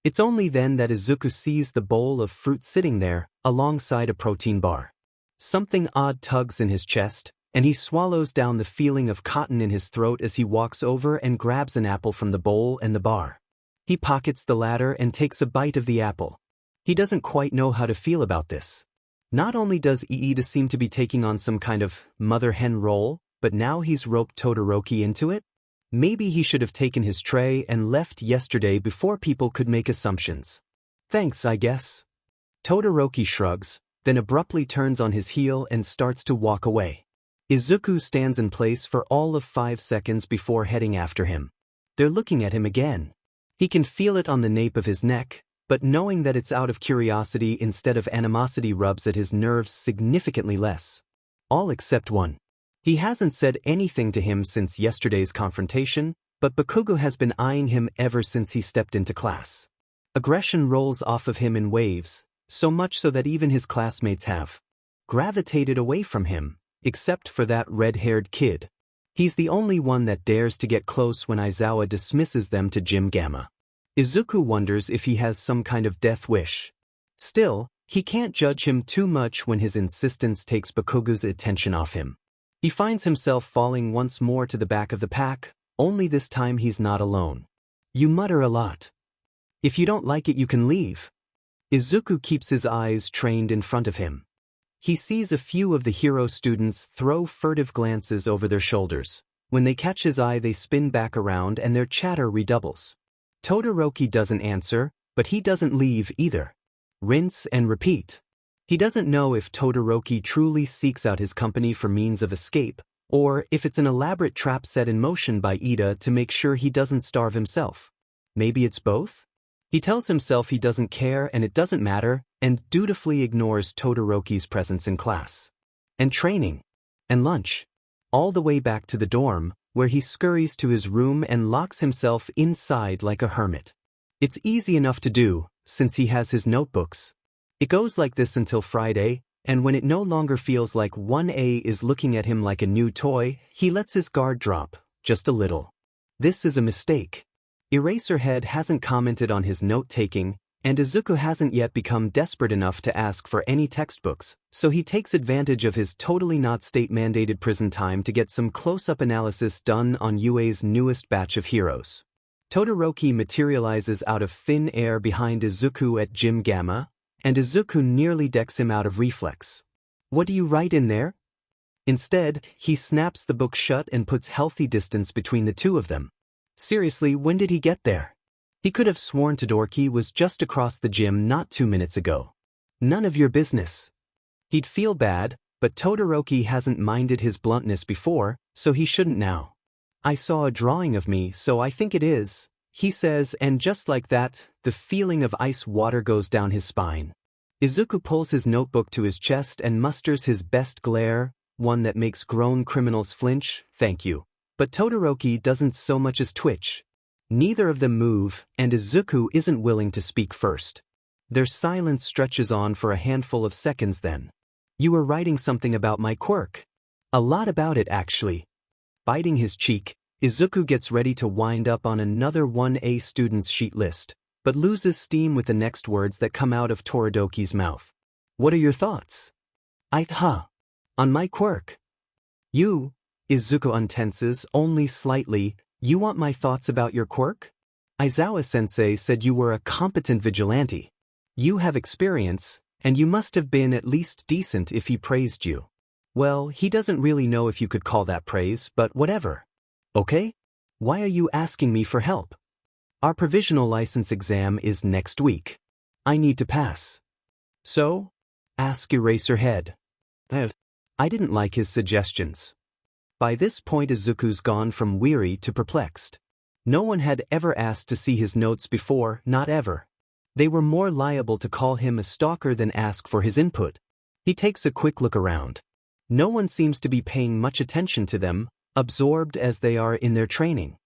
It's only then that Izuku sees the bowl of fruit sitting there, alongside a protein bar. Something odd tugs in his chest, and he swallows down the feeling of cotton in his throat as he walks over and grabs an apple from the bowl and the bar. He pockets the latter and takes a bite of the apple. He doesn't quite know how to feel about this. Not only does Iida seem to be taking on some kind of mother-hen role, but now he's roped Todoroki into it? Maybe he should have taken his tray and left yesterday before people could make assumptions. Thanks, I guess. Todoroki shrugs, then abruptly turns on his heel and starts to walk away. Izuku stands in place for all of 5 seconds before heading after him. They're looking at him again. He can feel it on the nape of his neck, but knowing that it's out of curiosity instead of animosity rubs at his nerves significantly less. All except one. He hasn't said anything to him since yesterday's confrontation, but Bakugo has been eyeing him ever since he stepped into class. Aggression rolls off of him in waves, so much so that even his classmates have gravitated away from him, except for that red-haired kid. He's the only one that dares to get close when Aizawa dismisses them to Gym Gamma. Izuku wonders if he has some kind of death wish. Still, he can't judge him too much when his insistence takes Bakugo's attention off him. He finds himself falling once more to the back of the pack, only this time he's not alone. You mutter a lot. If you don't like it, you can leave. Izuku keeps his eyes trained in front of him. He sees a few of the hero students throw furtive glances over their shoulders. When they catch his eye, they spin back around and their chatter redoubles. Todoroki doesn't answer, but he doesn't leave either. Rinse and repeat. He doesn't know if Todoroki truly seeks out his company for means of escape, or if it's an elaborate trap set in motion by Ida to make sure he doesn't starve himself. Maybe it's both? He tells himself he doesn't care and it doesn't matter, and dutifully ignores Todoroki's presence in class. And training. And lunch. All the way back to the dorm, where he scurries to his room and locks himself inside like a hermit. It's easy enough to do, since he has his notebooks. It goes like this until Friday, and when it no longer feels like 1A is looking at him like a new toy, he lets his guard drop, just a little. This is a mistake. Eraserhead hasn't commented on his note-taking, and Izuku hasn't yet become desperate enough to ask for any textbooks, so he takes advantage of his totally not state-mandated prison time to get some close-up analysis done on UA's newest batch of heroes. Todoroki materializes out of thin air behind Izuku at Gym Gamma, and Izuku nearly decks him out of reflex. What do you write in there? Instead, he snaps the book shut and puts healthy distance between the two of them. Seriously, when did he get there? He could have sworn Todoroki was just across the gym not 2 minutes ago. None of your business. He'd feel bad, but Todoroki hasn't minded his bluntness before, so he shouldn't now. I saw a drawing of me, so I think it is, he says, and just like that, the feeling of ice water goes down his spine. Izuku pulls his notebook to his chest and musters his best glare, one that makes grown criminals flinch, thank you. But Todoroki doesn't so much as twitch. Neither of them move, and Izuku isn't willing to speak first. Their silence stretches on for a handful of seconds then. You were writing something about my quirk. A lot about it, actually. Biting his cheek, Izuku gets ready to wind up on another 1A student's sheet list, but loses steam with the next words that come out of Todoroki's mouth. What are your thoughts? On my quirk. You, Izuku untenses, only slightly. You want my thoughts about your quirk? Aizawa-sensei said you were a competent vigilante. You have experience, and you must have been at least decent if he praised you. Well, he doesn't really know if you could call that praise, but whatever. Okay? Why are you asking me for help? Our provisional license exam is next week. I need to pass. So? Ask Eraserhead. I didn't like his suggestions. By this point Izuku's gone from weary to perplexed. No one had ever asked to see his notes before, not ever. They were more liable to call him a stalker than ask for his input. He takes a quick look around. No one seems to be paying much attention to them, absorbed as they are in their training.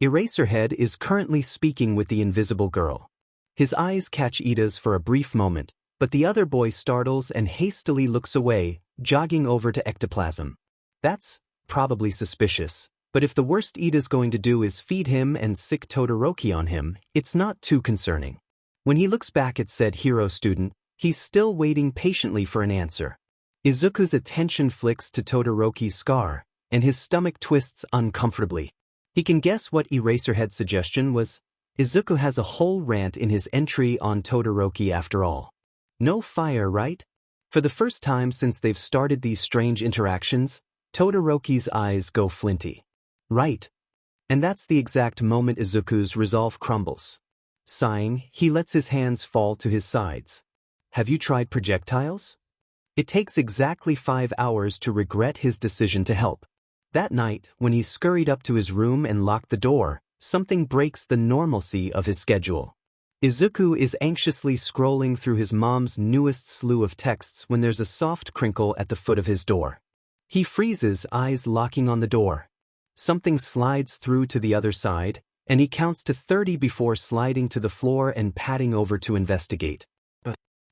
Eraserhead is currently speaking with the invisible girl. His eyes catch Ida's for a brief moment, but the other boy startles and hastily looks away, jogging over to ectoplasm. That's probably suspicious, but if the worst Ida's going to do is feed him and sick Todoroki on him, it's not too concerning. When he looks back at said hero student, he's still waiting patiently for an answer. Izuku's attention flicks to Todoroki's scar, and his stomach twists uncomfortably. He can guess what Eraserhead's suggestion was. Izuku has a whole rant in his entry on Todoroki after all. No fire, right? For the first time since they've started these strange interactions, Todoroki's eyes go flinty. Right. And that's the exact moment Izuku's resolve crumbles. Sighing, he lets his hands fall to his sides. Have you tried projectiles? It takes exactly 5 hours to regret his decision to help. That night, when he scurried up to his room and locked the door, something breaks the normalcy of his schedule. Izuku is anxiously scrolling through his mom's newest slew of texts when there's a soft crinkle at the foot of his door. He freezes, eyes locking on the door. Something slides through to the other side, and he counts to 30 before sliding to the floor and padding over to investigate.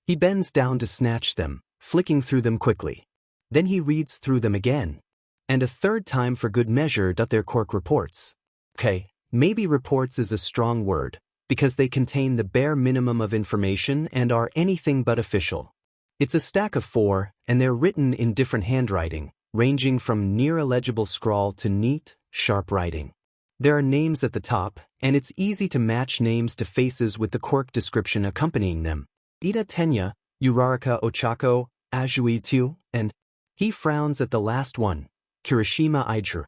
He bends down to snatch them, flicking through them quickly. Then he reads through them again. And a third time for good measure. Their Quirk reports. Okay, maybe reports is a strong word, because they contain the bare minimum of information and are anything but official. It's a stack of 4, and they're written in different handwriting, ranging from near illegible scrawl to neat, sharp writing. There are names at the top, and it's easy to match names to faces with the Quirk description accompanying them. Ida Tenya, Uraraka Ochako, Ajuitu, and he frowns at the last one, Kirishima Ijuku.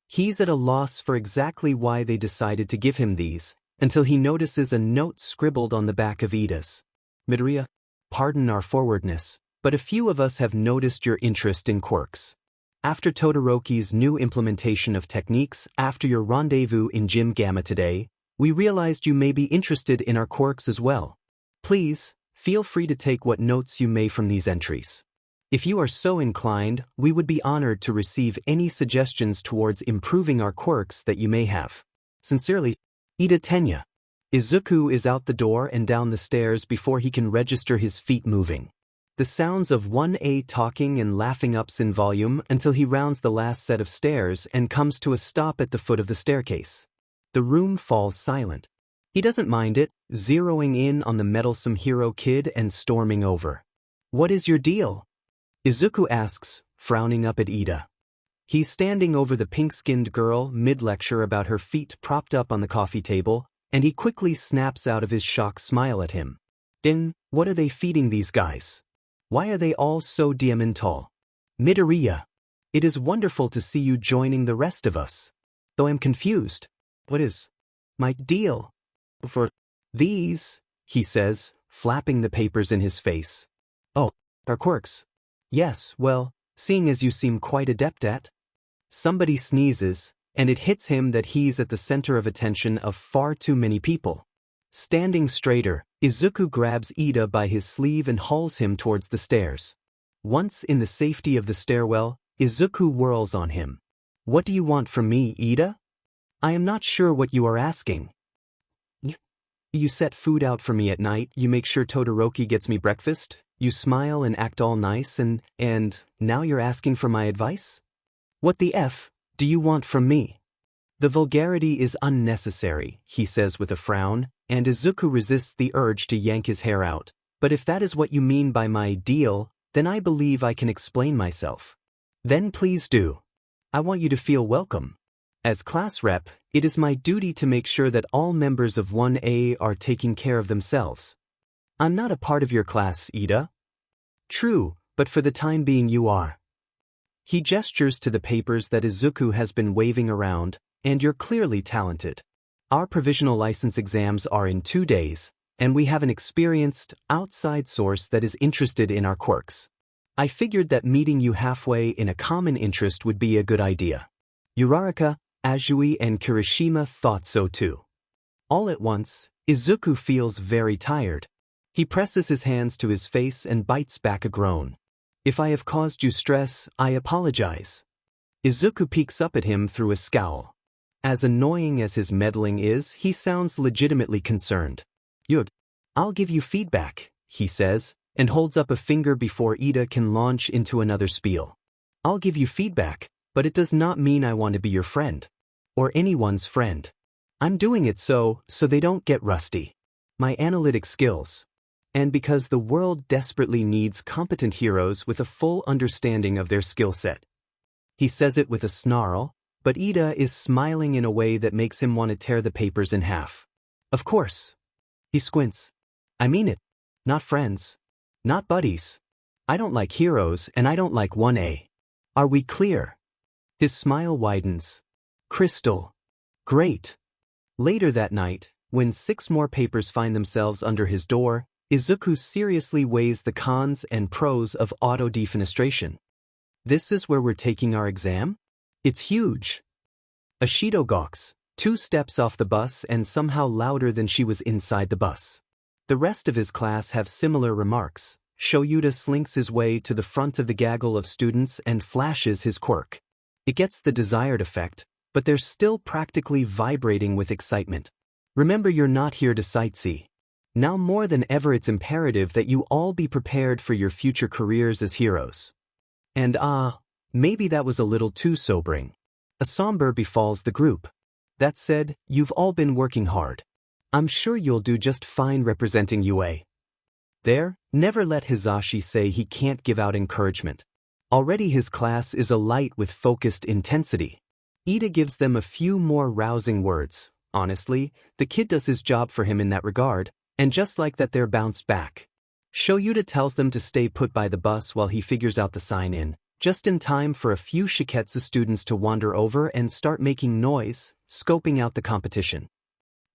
He's at a loss for exactly why they decided to give him these, until he notices a note scribbled on the back of Ida's. Midoriya, pardon our forwardness, but a few of us have noticed your interest in quirks. After Todoroki's new implementation of techniques, after your rendezvous in Gym Gamma today, we realized you may be interested in our quirks as well. Please, feel free to take what notes you may from these entries. If you are so inclined, we would be honored to receive any suggestions towards improving our quirks that you may have. Sincerely, Ida Tenya. Izuku is out the door and down the stairs before he can register his feet moving. The sounds of 1A talking and laughing ups in volume until he rounds the last set of stairs and comes to a stop at the foot of the staircase. The room falls silent. He doesn't mind it, zeroing in on the meddlesome hero kid and storming over. What is your deal? Izuku asks, frowning up at Ida. He's standing over the pink-skinned girl mid-lecture about her feet propped up on the coffee table, and he quickly snaps out of his shocked smile at him. Then, what are they feeding these guys? Why are they all so damn tall? Midoriya, it is wonderful to see you joining the rest of us. Though I'm confused. What is my deal? For these, he says, flapping the papers in his face. Oh, our quirks. Yes, well, seeing as you seem quite adept at. Somebody sneezes, and it hits him that he's at the center of attention of far too many people. Standing straighter, Izuku grabs Ida by his sleeve and hauls him towards the stairs. Once in the safety of the stairwell, Izuku whirls on him. What do you want from me, Ida? I am not sure what you are asking. You set food out for me at night, you make sure Todoroki gets me breakfast, you smile and act all nice and now you're asking for my advice? What the F do you want from me? The vulgarity is unnecessary, he says with a frown, and Izuku resists the urge to yank his hair out. But if that is what you mean by my deal, then I believe I can explain myself. Then please do. I want you to feel welcome. As class rep, it is my duty to make sure that all members of 1A are taking care of themselves. I'm not a part of your class, Ida. True, but for the time being you are. He gestures to the papers that Izuku has been waving around, and you're clearly talented. Our provisional license exams are in 2 days, and we have an experienced, outside source that is interested in our quirks. I figured that meeting you halfway in a common interest would be a good idea. Uraraka, Ajui and Kirishima thought so too. All at once, Izuku feels very tired. He presses his hands to his face and bites back a groan. If I have caused you stress, I apologize. Izuku peeks up at him through a scowl. As annoying as his meddling is, he sounds legitimately concerned. I'll give you feedback, he says, and holds up a finger before Ida can launch into another spiel. I'll give you feedback, but it does not mean I want to be your friend. Or anyone's friend. I'm doing it so they don't get rusty. My analytic skills. And because the world desperately needs competent heroes with a full understanding of their skill set. He says it with a snarl, but Ida is smiling in a way that makes him want to tear the papers in half. Of course. He squints. I mean it. Not friends. Not buddies. I don't like heroes and I don't like 1A. Are we clear? His smile widens. Crystal. Great. Later that night, When 6 more papers find themselves under his door, Izuku seriously weighs the cons and pros of auto-defenestration. This is where we're taking our exam? It's huge. Ashido gawks, 2 steps off the bus and somehow louder than she was inside the bus. The rest of his class have similar remarks. Shoyuta slinks his way to the front of the gaggle of students and flashes his quirk. It gets the desired effect, but they're still practically vibrating with excitement. Remember, you're not here to sightsee. Now more than ever it's imperative that you all be prepared for your future careers as heroes. And maybe that was a little too sobering. A somber befalls the group. That said, you've all been working hard. I'm sure you'll do just fine representing UA. There, never let Hisashi say he can't give out encouragement. Already his class is alight with focused intensity. Ida gives them a few more rousing words. Honestly, the kid does his job for him in that regard, and just like that they're bounced back. Shoyuta tells them to stay put by the bus while he figures out the sign-in, just in time for a few Shiketsu students to wander over and start making noise, scoping out the competition.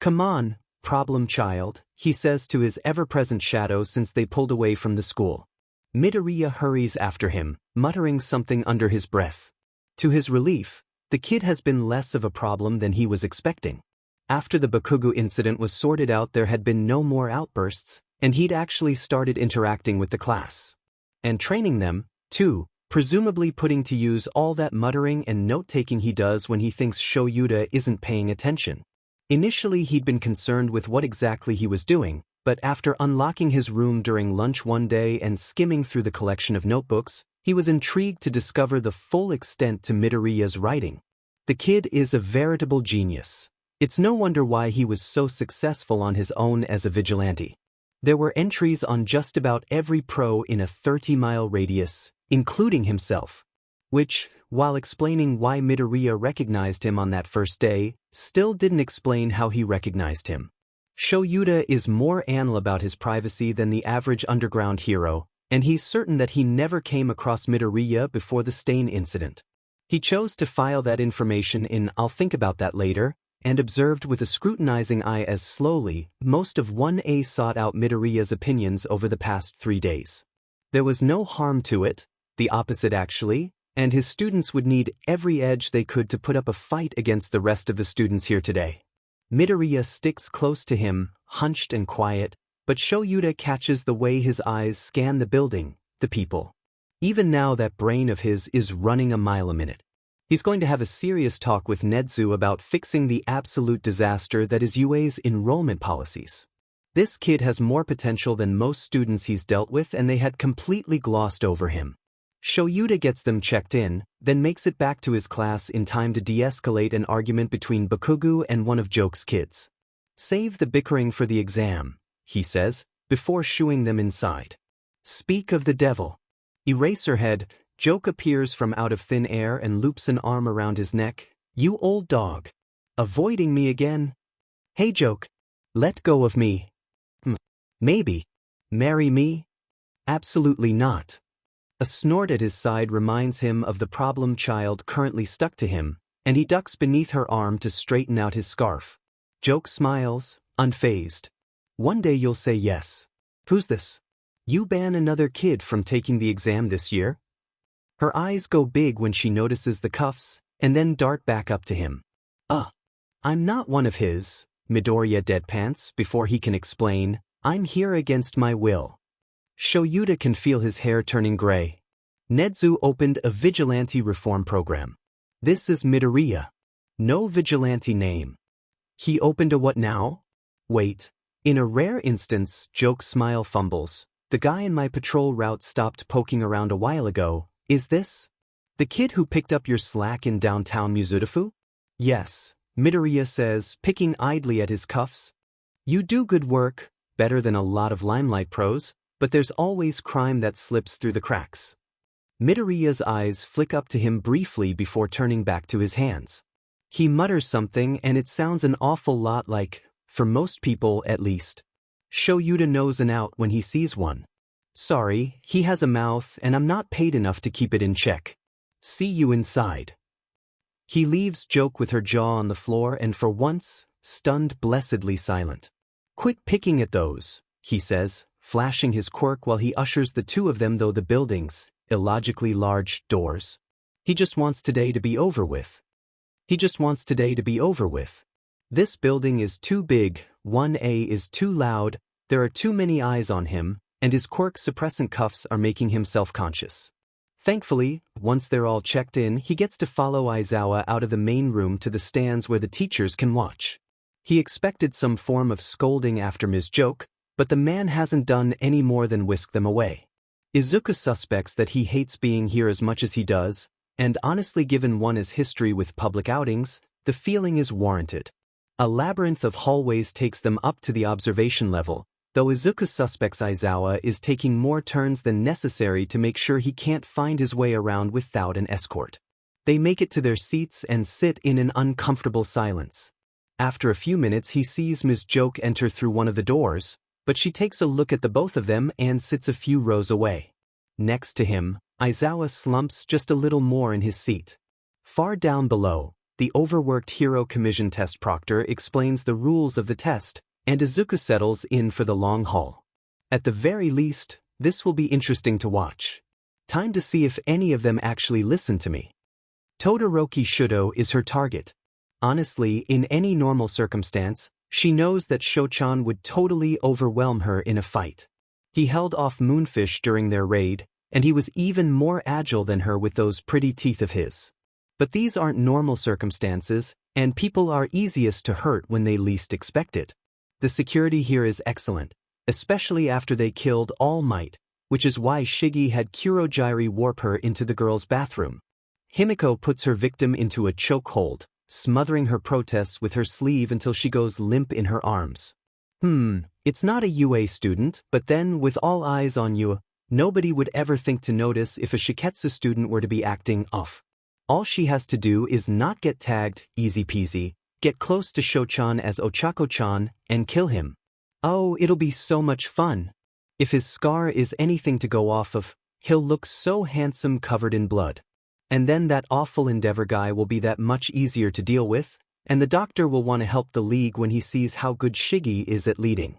"Come on, problem child," he says to his ever-present shadow since they pulled away from the school. Midoriya hurries after him, muttering something under his breath. To his relief, the kid has been less of a problem than he was expecting. After the Bakugo incident was sorted out, there had been no more outbursts, and he'd actually started interacting with the class. And training them, too, presumably putting to use all that muttering and note-taking he does when he thinks Shoyuta isn't paying attention. Initially he'd been concerned with what exactly he was doing, but after unlocking his room during lunch one day and skimming through the collection of notebooks, he was intrigued to discover the full extent to Midoriya's writing. The kid is a veritable genius. It's no wonder why he was so successful on his own as a vigilante. There were entries on just about every pro in a 30-mile radius, including himself. Which, while explaining why Midoriya recognized him on that first day, still didn't explain how he recognized him. Shoyuta is more anal about his privacy than the average underground hero, and he's certain that he never came across Midoriya before the stain incident. He chose to file that information in "I'll think about that later," and observed with a scrutinizing eye as slowly most of 1A sought out Midoriya's opinions over the past 3 days. There was no harm to it, the opposite actually, and his students would need every edge they could to put up a fight against the rest of the students here today. Midoriya sticks close to him, hunched and quiet, but Shoyuta catches the way his eyes scan the building, the people. Even now that brain of his is running a mile a minute. He's going to have a serious talk with Nedzu about fixing the absolute disaster that is UA's enrollment policies. This kid has more potential than most students he's dealt with, and they had completely glossed over him. Shoyuta gets them checked in, then makes it back to his class in time to de-escalate an argument between Bakugo and one of Joke's kids. "Save the bickering for the exam," he says, before shooing them inside. Speak of the devil. Eraserhead, Joke appears from out of thin air and loops an arm around his neck. "You old dog. Avoiding me again? Hey Joke. Let go of me." Maybe. Marry me? Absolutely not. A snort at his side reminds him of the problem child currently stuck to him, and he ducks beneath her arm to straighten out his scarf. Joke smiles, unfazed. "One day you'll say yes." "Who's this? You ban another kid from taking the exam this year?" Her eyes go big when she notices the cuffs, and then dart back up to him. I'm not one of his," Midoriya deadpants before he can explain. "I'm here against my will." Shoyuta can feel his hair turning gray. Nedzu opened a vigilante reform program. This is Midoriya. No vigilante name. He opened a what now? Wait. In a rare instance, Joke's smile fumbles. "The guy in my patrol route stopped poking around a while ago. Is this the kid who picked up your slack in downtown Mizudafu?" "Yes," Midoriya says, picking idly at his cuffs. "You do good work, better than a lot of Limelight pros, but there's always crime that slips through the cracks." Midoriya's eyes flick up to him briefly before turning back to his hands. He mutters something, and it sounds an awful lot like, "for most people at least." Shoyuta knows an out when he sees one. "Sorry, he has a mouth and I'm not paid enough to keep it in check. See you inside." He leaves Joke with her jaw on the floor, and for once, stunned, blessedly silent. "Quit picking at those," he says, flashing his quirk while he ushers the two of them through the building's illogically large doors. He just wants today to be over with. He just wants today to be over with. This building is too big, 1A is too loud, there are too many eyes on him, and his quirk suppressant cuffs are making him self-conscious. Thankfully, once they're all checked in, he gets to follow Aizawa out of the main room to the stands where the teachers can watch. He expected some form of scolding after Ms. Joke, but the man hasn't done any more than whisk them away. Izuku suspects that he hates being here as much as he does, and honestly, given one's history with public outings, the feeling is warranted. A labyrinth of hallways takes them up to the observation level, though Izuku suspects Aizawa is taking more turns than necessary to make sure he can't find his way around without an escort. They make it to their seats and sit in an uncomfortable silence. After a few minutes, he sees Ms. Joke enter through one of the doors, but she takes a look at the both of them and sits a few rows away. Next to him, Aizawa slumps just a little more in his seat. Far down below, the overworked hero commission test proctor explains the rules of the test, and Izuku settles in for the long haul. At the very least, this will be interesting to watch. Time to see if any of them actually listen to me. Todoroki Shudo is her target. Honestly, in any normal circumstance, she knows that Shochan would totally overwhelm her in a fight. He held off Moonfish during their raid, and he was even more agile than her with those pretty teeth of his. But these aren't normal circumstances, and people are easiest to hurt when they least expect it. The security here is excellent, especially after they killed All Might, which is why Shigi had Kurogyri warp her into the girl's bathroom. Himiko puts her victim into a chokehold, smothering her protests with her sleeve until she goes limp in her arms. It's not a UA student, but then, with all eyes on you, nobody would ever think to notice if a Shiketsu student were to be acting off. All she has to do is not get tagged, easy peasy, get close to Shochan as Ochako-chan, and kill him. Oh, it'll be so much fun. If his scar is anything to go off of, he'll look so handsome covered in blood. And then that awful Endeavor guy will be that much easier to deal with, and the doctor will want to help the League when he sees how good Shigi is at leading.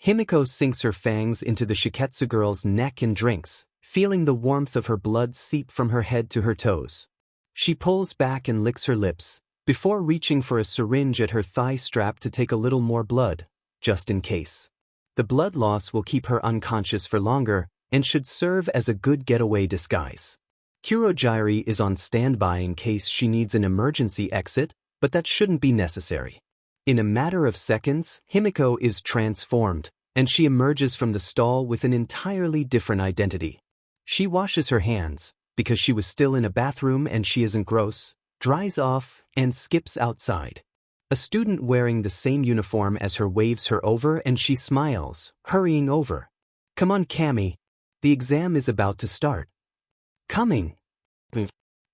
Himiko sinks her fangs into the Shiketsu girl's neck and drinks, feeling the warmth of her blood seep from her head to her toes. She pulls back and licks her lips, before reaching for a syringe at her thigh strap to take a little more blood, just in case. The blood loss will keep her unconscious for longer, and should serve as a good getaway disguise. Kurogyri is on standby in case she needs an emergency exit, but that shouldn't be necessary. In a matter of seconds, Himiko is transformed, and she emerges from the stall with an entirely different identity. She washes her hands, because she was still in a bathroom and she isn't gross, dries off, and skips outside. A student wearing the same uniform as her waves her over and she smiles, hurrying over. "Come on, Cammy. The exam is about to start." "Coming."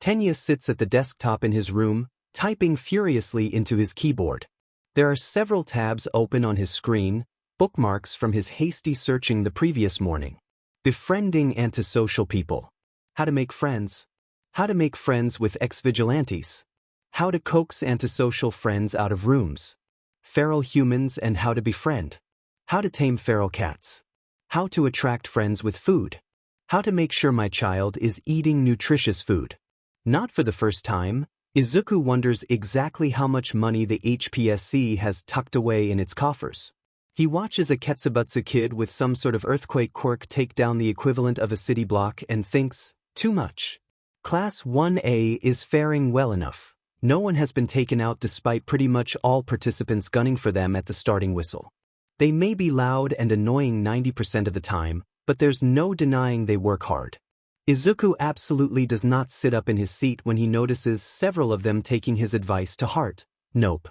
Tenya sits at the desktop in his room, typing furiously into his keyboard. There are several tabs open on his screen, bookmarks from his hasty searching the previous morning. Befriending antisocial people. How to make friends. How to make friends with ex-vigilantes. How to coax antisocial friends out of rooms. Feral humans and how to befriend. How to tame feral cats. How to attract friends with food. How to make sure my child is eating nutritious food. Not for the first time, Izuku wonders exactly how much money the HPSC has tucked away in its coffers. He watches a Ketsubutsu kid with some sort of earthquake quirk take down the equivalent of a city block and thinks, too much. Class 1A is faring well enough. No one has been taken out despite pretty much all participants gunning for them at the starting whistle. They may be loud and annoying 90% of the time, but there's no denying they work hard. Izuku absolutely does not sit up in his seat when he notices several of them taking his advice to heart. Nope.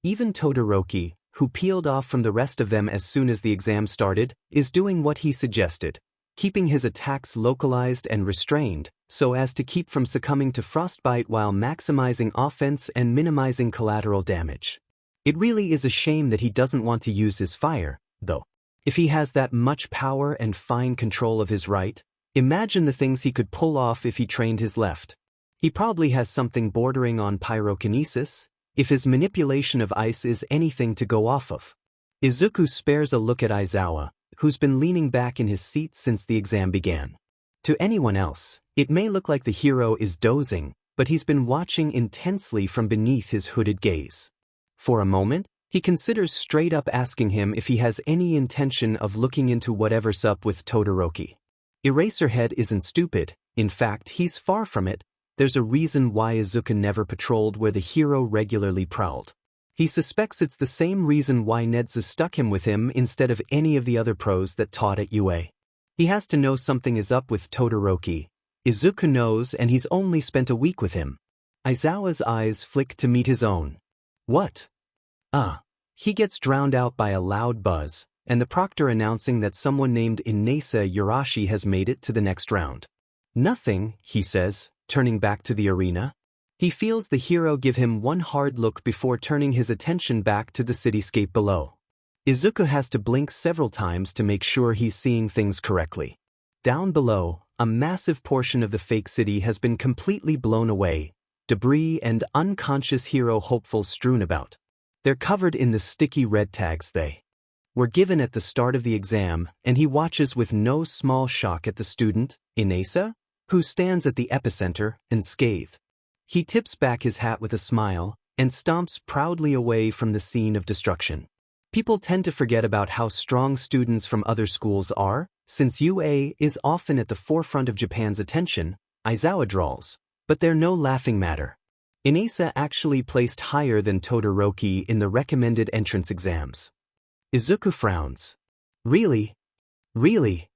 Even Todoroki, who peeled off from the rest of them as soon as the exam started, is doing what he suggested, keeping his attacks localized and restrained, so as to keep from succumbing to frostbite while maximizing offense and minimizing collateral damage. It really is a shame that he doesn't want to use his fire, though. If he has that much power and fine control of his right, imagine the things he could pull off if he trained his left. He probably has something bordering on pyrokinesis, if his manipulation of ice is anything to go off of. Izuku spares a look at Aizawa, who's been leaning back in his seat since the exam began. To anyone else, it may look like the hero is dozing, but he's been watching intensely from beneath his hooded gaze. For a moment, he considers straight up asking him if he has any intention of looking into whatever's up with Todoroki. Eraserhead isn't stupid, in fact he's far from it. There's a reason why Izuku never patrolled where the hero regularly prowled. He suspects it's the same reason why Nedza stuck him with him instead of any of the other pros that taught at UA. He has to know something is up with Todoroki. Izuku knows, and he's only spent a week with him. Aizawa's eyes flick to meet his own. What? He gets drowned out by a loud buzz, and the proctor announcing that someone named Inaza has made it to the next round. Nothing, he says, turning back to the arena. He feels the hero give him one hard look before turning his attention back to the cityscape below. Izuku has to blink several times to make sure he's seeing things correctly. Down below, a massive portion of the fake city has been completely blown away, debris and unconscious hero hopefuls strewn about. They're covered in the sticky red tags they were given at the start of the exam, and he watches with no small shock at the student, Inaza, who stands at the epicenter, unscathed. He tips back his hat with a smile, and stomps proudly away from the scene of destruction. People tend to forget about how strong students from other schools are, since UA is often at the forefront of Japan's attention, Aizawa drawls, but they're no laughing matter. Inaza actually placed higher than Todoroki in the recommended entrance exams. Izuku frowns. Really? Really?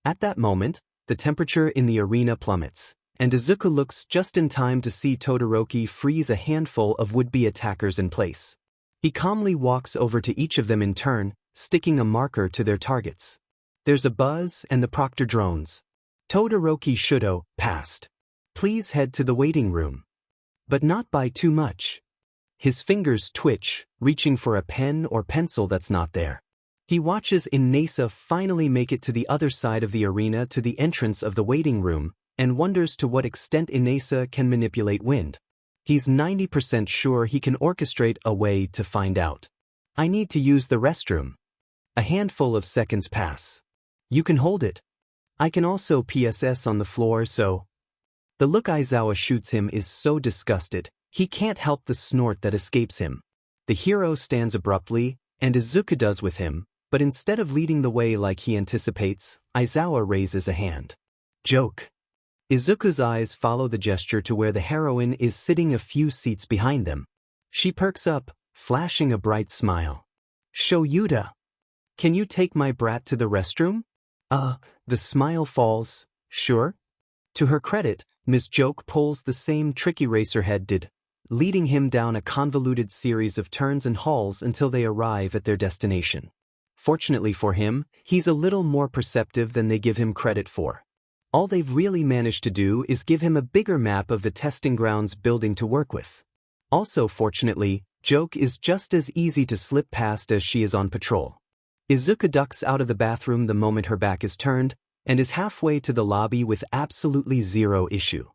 At that moment, the temperature in the arena plummets, and Izuku looks just in time to see Todoroki freeze a handful of would-be attackers in place. He calmly walks over to each of them in turn, sticking a marker to their targets. There's a buzz and the proctor drones. Todoroki Shudo, passed. Please head to the waiting room. But not by too much. His fingers twitch, reaching for a pen or pencil that's not there. He watches Inaza finally make it to the other side of the arena to the entrance of the waiting room, and wonders to what extent Inaza can manipulate wind. He's 90% sure he can orchestrate a way to find out. I need to use the restroom. A handful of seconds pass. You can hold it. I can also PSS on the floor, so... The look Aizawa shoots him is so disgusted, he can't help the snort that escapes him. The hero stands abruptly, and Izuku does with him, but instead of leading the way like he anticipates, Aizawa raises a hand. Joke. Izuku's eyes follow the gesture to where the heroine is sitting a few seats behind them. She perks up, flashing a bright smile. Shoyuda. Can you take my brat to the restroom? The smile falls. Sure? To her credit, Ms. Joke pulls the same trick Eraserhead did, leading him down a convoluted series of turns and halls until they arrive at their destination. Fortunately for him, he's a little more perceptive than they give him credit for. All they've really managed to do is give him a bigger map of the testing grounds building to work with. Also fortunately, Joke is just as easy to slip past as she is on patrol. Izuku ducks out of the bathroom the moment her back is turned, and is halfway to the lobby with absolutely zero issue.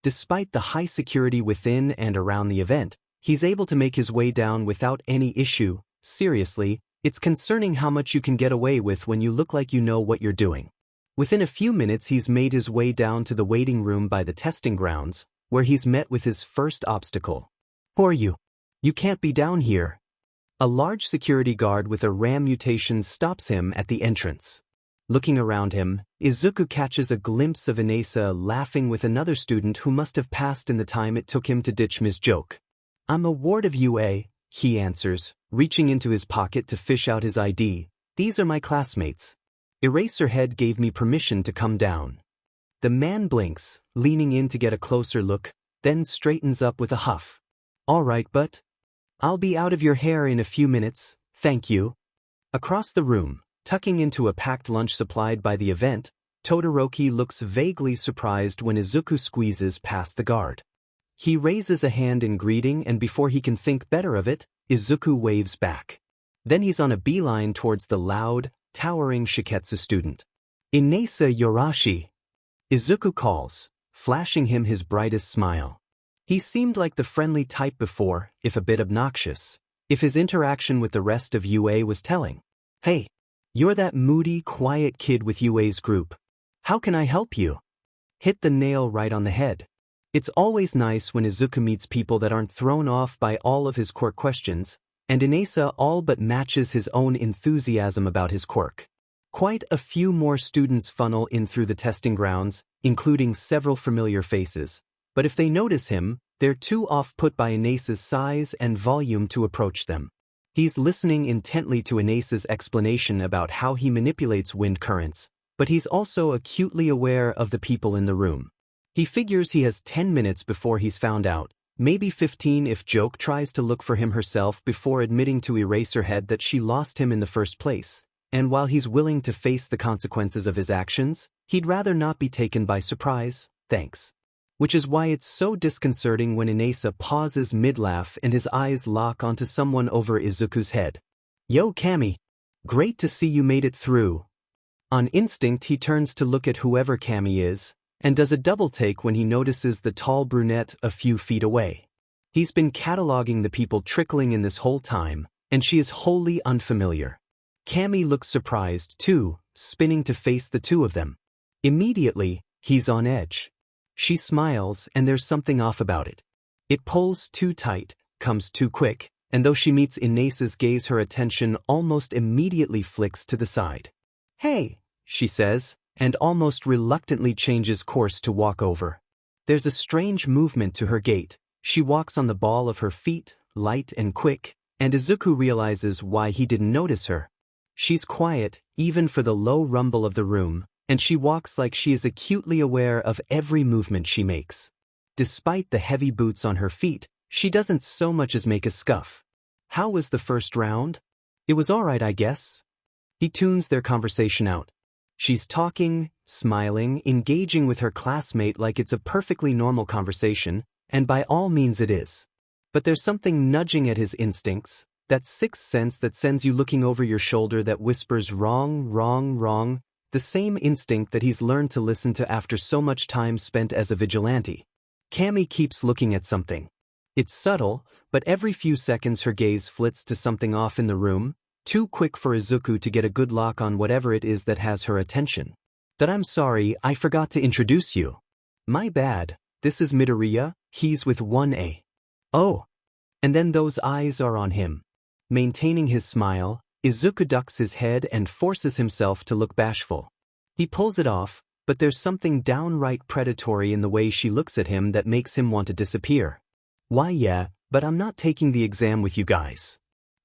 Despite the high security within and around the event, he's able to make his way down without any issue. Seriously, it's concerning how much you can get away with when you look like you know what you're doing. Within a few minutes he's made his way down to the waiting room by the testing grounds, where he's met with his first obstacle. Who are you? You can't be down here. A large security guard with a RAM mutation stops him at the entrance. Looking around him, Izuku catches a glimpse of Inaza laughing with another student who must have passed in the time it took him to ditch Ms. Joke. I'm a ward of UA, he answers, reaching into his pocket to fish out his ID. These are my classmates. Eraserhead gave me permission to come down. The man blinks, leaning in to get a closer look, then straightens up with a huff. All right, but I'll be out of your hair in a few minutes, thank you. Across the room, tucking into a packed lunch supplied by the event, Todoroki looks vaguely surprised when Izuku squeezes past the guard. He raises a hand in greeting, and before he can think better of it, Izuku waves back. Then he's on a beeline towards the loud, towering Shiketsu student. Inaza Yorashi. Izuku calls, flashing him his brightest smile. He seemed like the friendly type before, if a bit obnoxious. If his interaction with the rest of UA was telling. Hey, you're that moody, quiet kid with UA's group. How can I help you? Hit the nail right on the head. It's always nice when Izuku meets people that aren't thrown off by all of his quirk questions, and Inesa all but matches his own enthusiasm about his quirk. Quite a few more students funnel in through the testing grounds, including several familiar faces, but if they notice him, they're too off-put by Inesa's size and volume to approach them. He's listening intently to Inesa's explanation about how he manipulates wind currents, but he's also acutely aware of the people in the room. He figures he has 10 minutes before he's found out, maybe 15 if Joke tries to look for him herself before admitting to Eraserhead that she lost him in the first place, and while he's willing to face the consequences of his actions, he'd rather not be taken by surprise, thanks. Which is why it's so disconcerting when Inesa pauses mid-laugh and his eyes lock onto someone over Izuku's head. Yo Cammy! Great to see you made it through. On instinct he turns to look at whoever Cammy is, and does a double take when he notices the tall brunette a few feet away. He's been cataloging the people trickling in this whole time, and she is wholly unfamiliar. Cammy looks surprised too, spinning to face the two of them. Immediately, he's on edge. She smiles and there's something off about it. It pulls too tight, comes too quick, and though she meets Inesa's gaze her attention almost immediately flicks to the side. Hey, she says, and almost reluctantly changes course to walk over. There's a strange movement to her gait. She walks on the ball of her feet, light and quick, and Izuku realizes why he didn't notice her. She's quiet, even for the low rumble of the room, and she walks like she is acutely aware of every movement she makes. Despite the heavy boots on her feet, she doesn't so much as make a scuff. How was the first round? It was alright, I guess. He tunes their conversation out. She's talking, smiling, engaging with her classmate like it's a perfectly normal conversation, and by all means it is. But there's something nudging at his instincts, that sixth sense that sends you looking over your shoulder that whispers wrong, wrong, wrong, the same instinct that he's learned to listen to after so much time spent as a vigilante. Cammy keeps looking at something. It's subtle, but every few seconds her gaze flits to something off in the room, too quick for Izuku to get a good lock on whatever it is that has her attention. But I'm sorry, I forgot to introduce you. My bad, this is Midoriya, he's with 1A. Oh. And then those eyes are on him. Maintaining his smile, Izuku ducks his head and forces himself to look bashful. He pulls it off, but there's something downright predatory in the way she looks at him that makes him want to disappear. Why yeah, but I'm not taking the exam with you guys.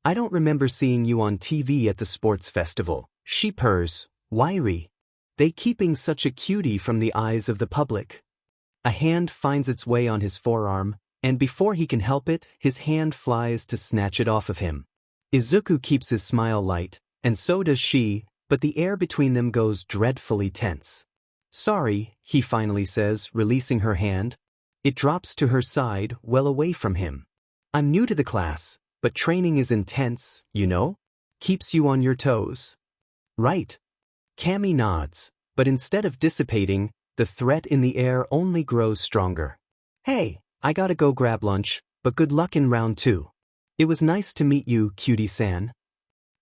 I don't remember seeing you on TV at the sports festival, she purrs, wiry. They keeping such a cutie from the eyes of the public. A hand finds its way on his forearm, and before he can help it, his hand flies to snatch it off of him. Izuku keeps his smile light, and so does she, but the air between them goes dreadfully tense. Sorry, he finally says, releasing her hand. It drops to her side, well away from him. I'm new to the class, but training is intense, you know? Keeps you on your toes. Right. Cammy nods, but instead of dissipating, the threat in the air only grows stronger. Hey, I gotta go grab lunch, but good luck in round 2. It was nice to meet you, cutie-san.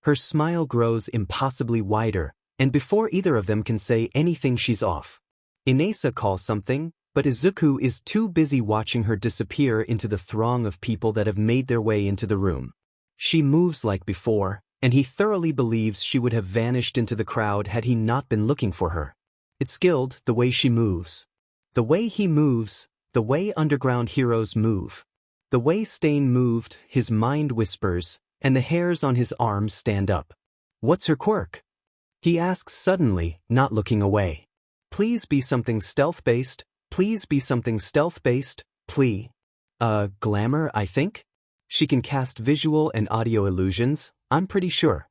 Her smile grows impossibly wider, and before either of them can say anything she's off. Inesa calls something, but Izuku is too busy watching her disappear into the throng of people that have made their way into the room. She moves like before, and he thoroughly believes she would have vanished into the crowd had he not been looking for her. It's skilled, the way she moves. The way he moves, the way underground heroes move. The way Stain moved, his mind whispers, and the hairs on his arms stand up. What's her quirk? He asks suddenly, not looking away. Please be something stealth-based, please be something stealth-based, please. Glamour, I think? She can cast visual and audio illusions, I'm pretty sure.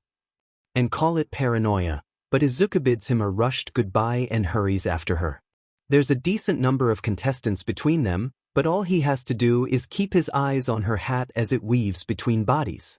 And call it paranoia, but Izuku bids him a rushed goodbye and hurries after her. There's a decent number of contestants between them, but all he has to do is keep his eyes on her hat as it weaves between bodies.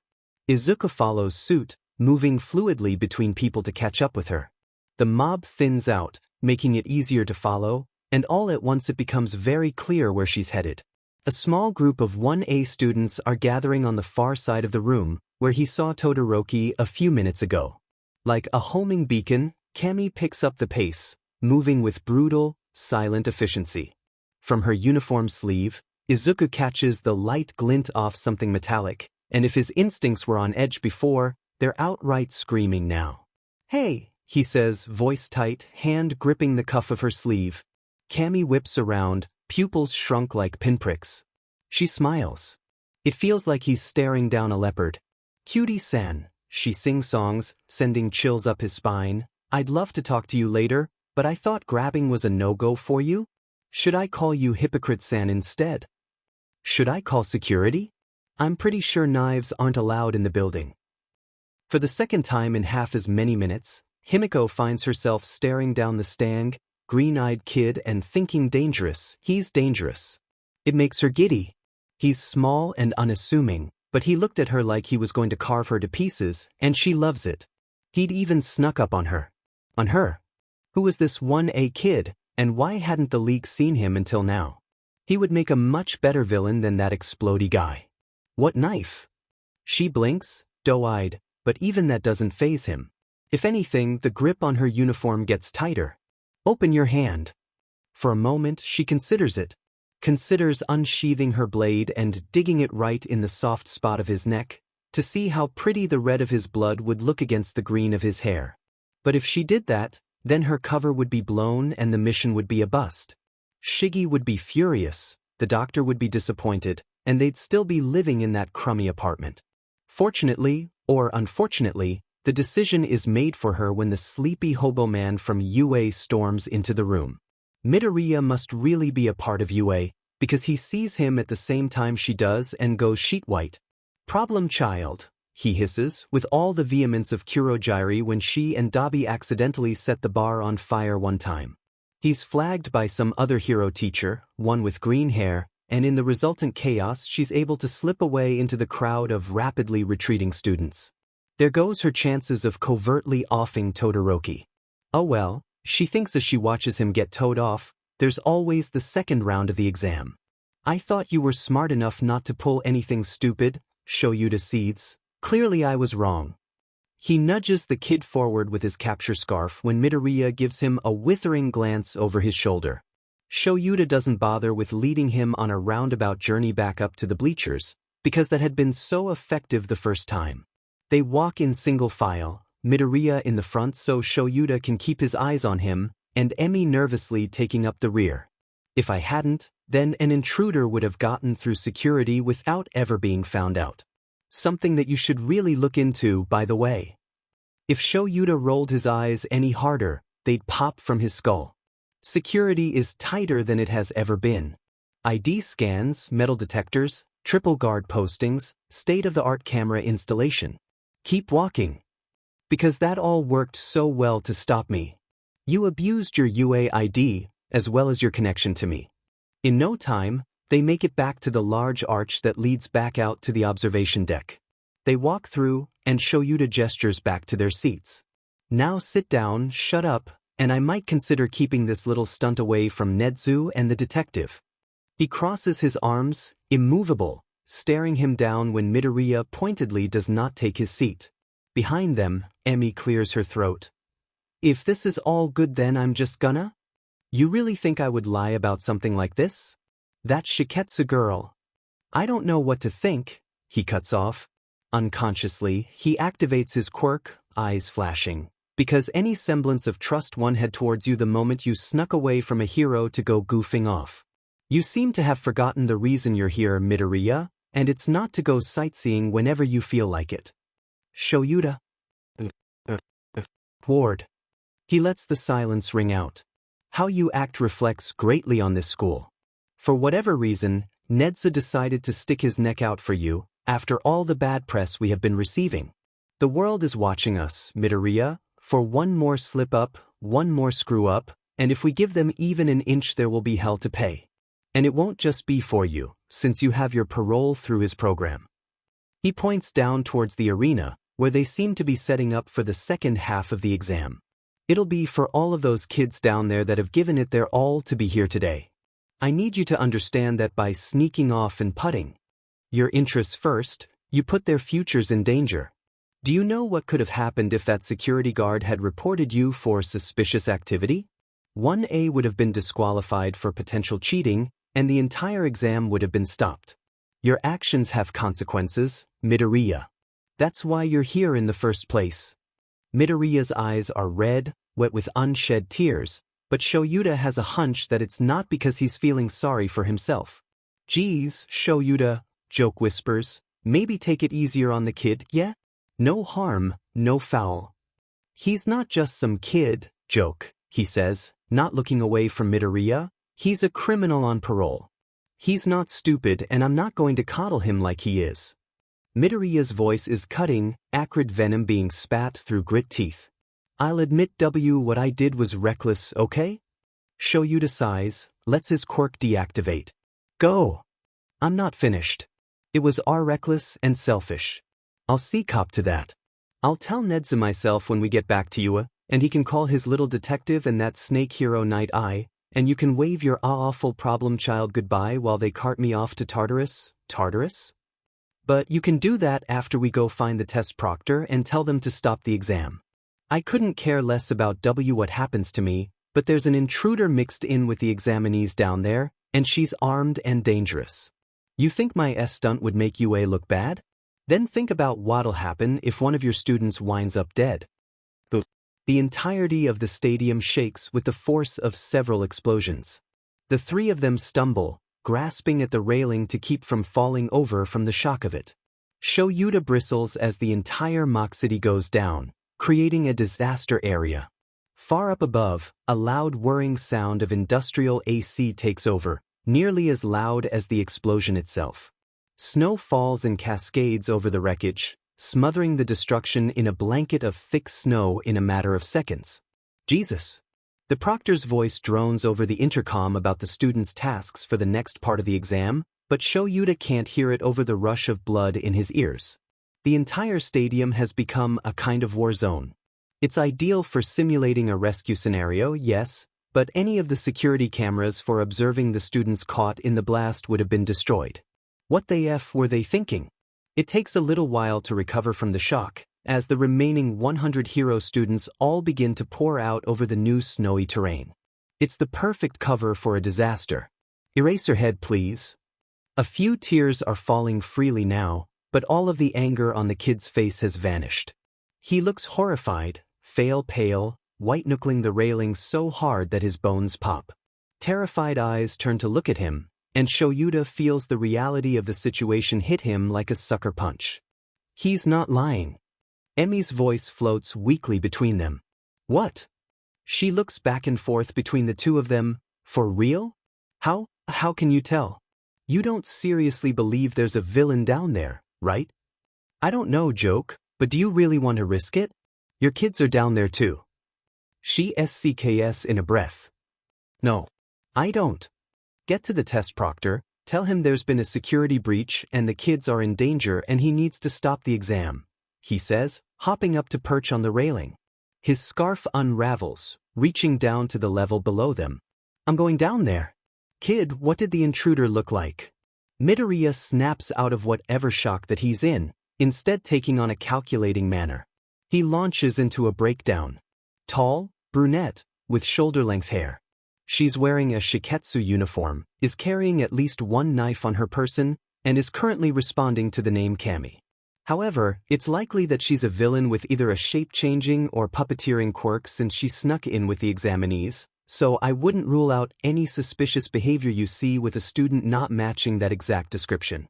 Izuku follows suit, moving fluidly between people to catch up with her. The mob thins out, making it easier to follow, and all at once it becomes very clear where she's headed. A small group of 1A students are gathering on the far side of the room, where he saw Todoroki a few minutes ago. Like a homing beacon, Cammy picks up the pace, moving with brutal, silent efficiency. From her uniform sleeve, Izuku catches the light glint off something metallic, and if his instincts were on edge before, they're outright screaming now. "Hey," he says, voice tight, hand gripping the cuff of her sleeve. Cammy whips around, pupils shrunk like pinpricks. She smiles. It feels like he's staring down a leopard. "Cutie-san," she sings songs, sending chills up his spine. "I'd love to talk to you later, but I thought grabbing was a no-go for you? Should I call you Hypocrite-san instead? Should I call security? I'm pretty sure knives aren't allowed in the building." For the second time in half as many minutes, Himiko finds herself staring down the stang, green-eyed kid and thinking he's dangerous. It makes her giddy. He's small and unassuming, but he looked at her like he was going to carve her to pieces, and she loves it. He'd even snuck up on her. On her? Who was this 1A kid, and why hadn't the League seen him until now? He would make a much better villain than that explodey guy. What knife? She blinks, doe-eyed, but even that doesn't faze him. If anything, the grip on her uniform gets tighter. "Open your hand." For a moment, she considers it. Considers unsheathing her blade and digging it right in the soft spot of his neck, to see how pretty the red of his blood would look against the green of his hair. But if she did that, then her cover would be blown and the mission would be a bust. Shiggy would be furious, the doctor would be disappointed, and they'd still be living in that crummy apartment. Fortunately, or unfortunately, the decision is made for her when the sleepy hobo man from UA storms into the room. Midoriya must really be a part of UA, because he sees him at the same time she does and goes sheet white. "Problem child," he hisses, with all the vehemence of Kurogyri when she and Dabi accidentally set the bar on fire one time. He's flagged by some other hero teacher, one with green hair, and in the resultant chaos she's able to slip away into the crowd of rapidly retreating students. There goes her chances of covertly offing Todoroki. Oh well, she thinks as she watches him get towed off, there's always the second round of the exam. "I thought you were smart enough not to pull anything stupid," Shoyuta seethes. "Clearly I was wrong." He nudges the kid forward with his capture scarf when Midoriya gives him a withering glance over his shoulder. Shoyuta doesn't bother with leading him on a roundabout journey back up to the bleachers, because that had been so effective the first time. They walk in single file, Midoriya in the front so Shoyuta can keep his eyes on him, and Emi nervously taking up the rear. If I hadn't, then an intruder would have gotten through security without ever being found out. Something that you should really look into, by the way. If Shoyuta rolled his eyes any harder, they'd pop from his skull. Security is tighter than it has ever been. ID scans, metal detectors, triple guard postings, state-of-the-art camera installation. Keep walking. Because that all worked so well to stop me. You abused your UA ID, as well as your connection to me. In no time, they make it back to the large arch that leads back out to the observation deck. They walk through, and Shoyuta gestures back to their seats. "Now sit down, shut up, and I might consider keeping this little stunt away from Nedzu and the detective." He crosses his arms, immovable, staring him down when Midoriya pointedly does not take his seat. Behind them, Emi clears her throat. "If this is all good then I'm just gonna? You really think I would lie about something like this? That Shiketsu girl. I don't know what to think," he cuts off. Unconsciously, he activates his quirk, eyes flashing, because any semblance of trust one had towards you the moment you snuck away from a hero to go goofing off. "You seem to have forgotten the reason you're here, Midoriya, and it's not to go sightseeing whenever you feel like it." Shoyuta. Ward. He lets the silence ring out. How you act reflects greatly on this school. For whatever reason, Nedza decided to stick his neck out for you, after all the bad press we have been receiving. The world is watching us, Midoriya, for one more slip-up, one more screw-up, and if we give them even an inch there will be hell to pay. And it won't just be for you, since you have your parole through his program. He points down towards the arena, where they seem to be setting up for the second half of the exam. It'll be for all of those kids down there that have given it their all to be here today. I need you to understand that by sneaking off and putting your interests first, you put their futures in danger. Do you know what could have happened if that security guard had reported you for suspicious activity? 1A would have been disqualified for potential cheating, and the entire exam would have been stopped. Your actions have consequences, Midoriya. That's why you're here in the first place. Midoriya's eyes are red, wet with unshed tears, but Shoyuta has a hunch that it's not because he's feeling sorry for himself. Geez, Shoyuta, Joke whispers, maybe take it easier on the kid, yeah? No harm, no foul. He's not just some kid, Joke, he says, not looking away from Midoriya. He's a criminal on parole. He's not stupid, and I'm not going to coddle him like he is. Midoriya's voice is cutting, acrid venom being spat through grit teeth. I'll admit what I did was reckless, okay? Shoyuta sighs, lets his quirk deactivate. Go! I'm not finished. It was reckless and selfish. I'll see cop to that. I'll tell Nedza myself when we get back to you, and he can call his little detective and that snake hero Night Eye, and you can wave your awful problem child goodbye while they cart me off to Tartarus? Tartarus? But you can do that after we go find the test proctor and tell them to stop the exam. I couldn't care less about what happens to me, but there's an intruder mixed in with the examinees down there, and she's armed and dangerous. You think my stunt would make UA look bad? Then think about what'll happen if one of your students winds up dead. The entirety of the stadium shakes with the force of several explosions. The three of them stumble, grasping at the railing to keep from falling over from the shock of it. Shoyuta bristles as the entire mock city goes down, creating a disaster area. Far up above, a loud whirring sound of industrial AC takes over, nearly as loud as the explosion itself. Snow falls in cascades over the wreckage, smothering the destruction in a blanket of thick snow in a matter of seconds. Jesus! The proctor's voice drones over the intercom about the students' tasks for the next part of the exam, but Shoyuta can't hear it over the rush of blood in his ears. The entire stadium has become a kind of war zone. It's ideal for simulating a rescue scenario, yes, but any of the security cameras for observing the students caught in the blast would have been destroyed. What the F were they thinking? It takes a little while to recover from the shock, as the remaining 100 hero students all begin to pour out over the new snowy terrain. It's the perfect cover for a disaster. Eraserhead, please. A few tears are falling freely now, but all of the anger on the kid's face has vanished. He looks horrified, pale, white-knuckling the railing so hard that his bones pop. Terrified eyes turn to look at him, and Shoyuta feels the reality of the situation hit him like a sucker punch. He's not lying. Emi's voice floats weakly between them. What? She looks back and forth between the two of them. For real? How can you tell? You don't seriously believe there's a villain down there, right? I don't know, Joke, but do you really want to risk it? Your kids are down there too. She SCKS in a breath. No, I don't. Get to the test proctor, tell him there's been a security breach and the kids are in danger and he needs to stop the exam, he says, hopping up to perch on the railing. His scarf unravels, reaching down to the level below them. I'm going down there. Kid, what did the intruder look like? Midoriya snaps out of whatever shock that he's in, instead taking on a calculating manner. He launches into a breakdown. Tall, brunette, with shoulder-length hair. She's wearing a shiketsu uniform, is carrying at least one knife on her person, and is currently responding to the name Kami. However, it's likely that she's a villain with either a shape-changing or puppeteering quirk since she snuck in with the examinees, so I wouldn't rule out any suspicious behavior you see with a student not matching that exact description.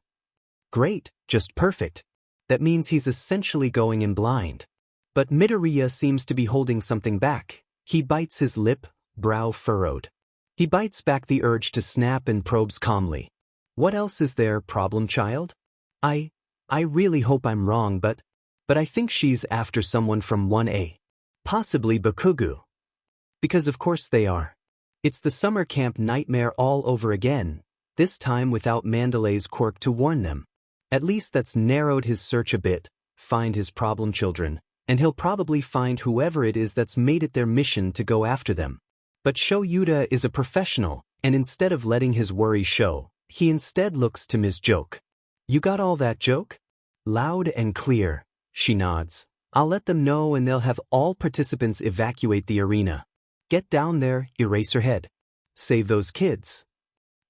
Great, just perfect. That means he's essentially going in blind. But Midoriya seems to be holding something back. He bites his lip, brow furrowed. He bites back the urge to snap and probes calmly. What else is there, problem child? I really hope I'm wrong, but I think she's after someone from 1A. Possibly Bakugo. Because of course they are. It's the summer camp nightmare all over again, this time without Mandalay's quirk to warn them. At least that's narrowed his search a bit, find his problem children, and he'll probably find whoever it is that's made it their mission to go after them. But Shoyuta is a professional, and instead of letting his worry show, he instead looks to Ms. Joke. "You got all that, Joke?" "Loud and clear," she nods. "I'll let them know and they'll have all participants evacuate the arena. Get down there, Eraserhead. Save those kids."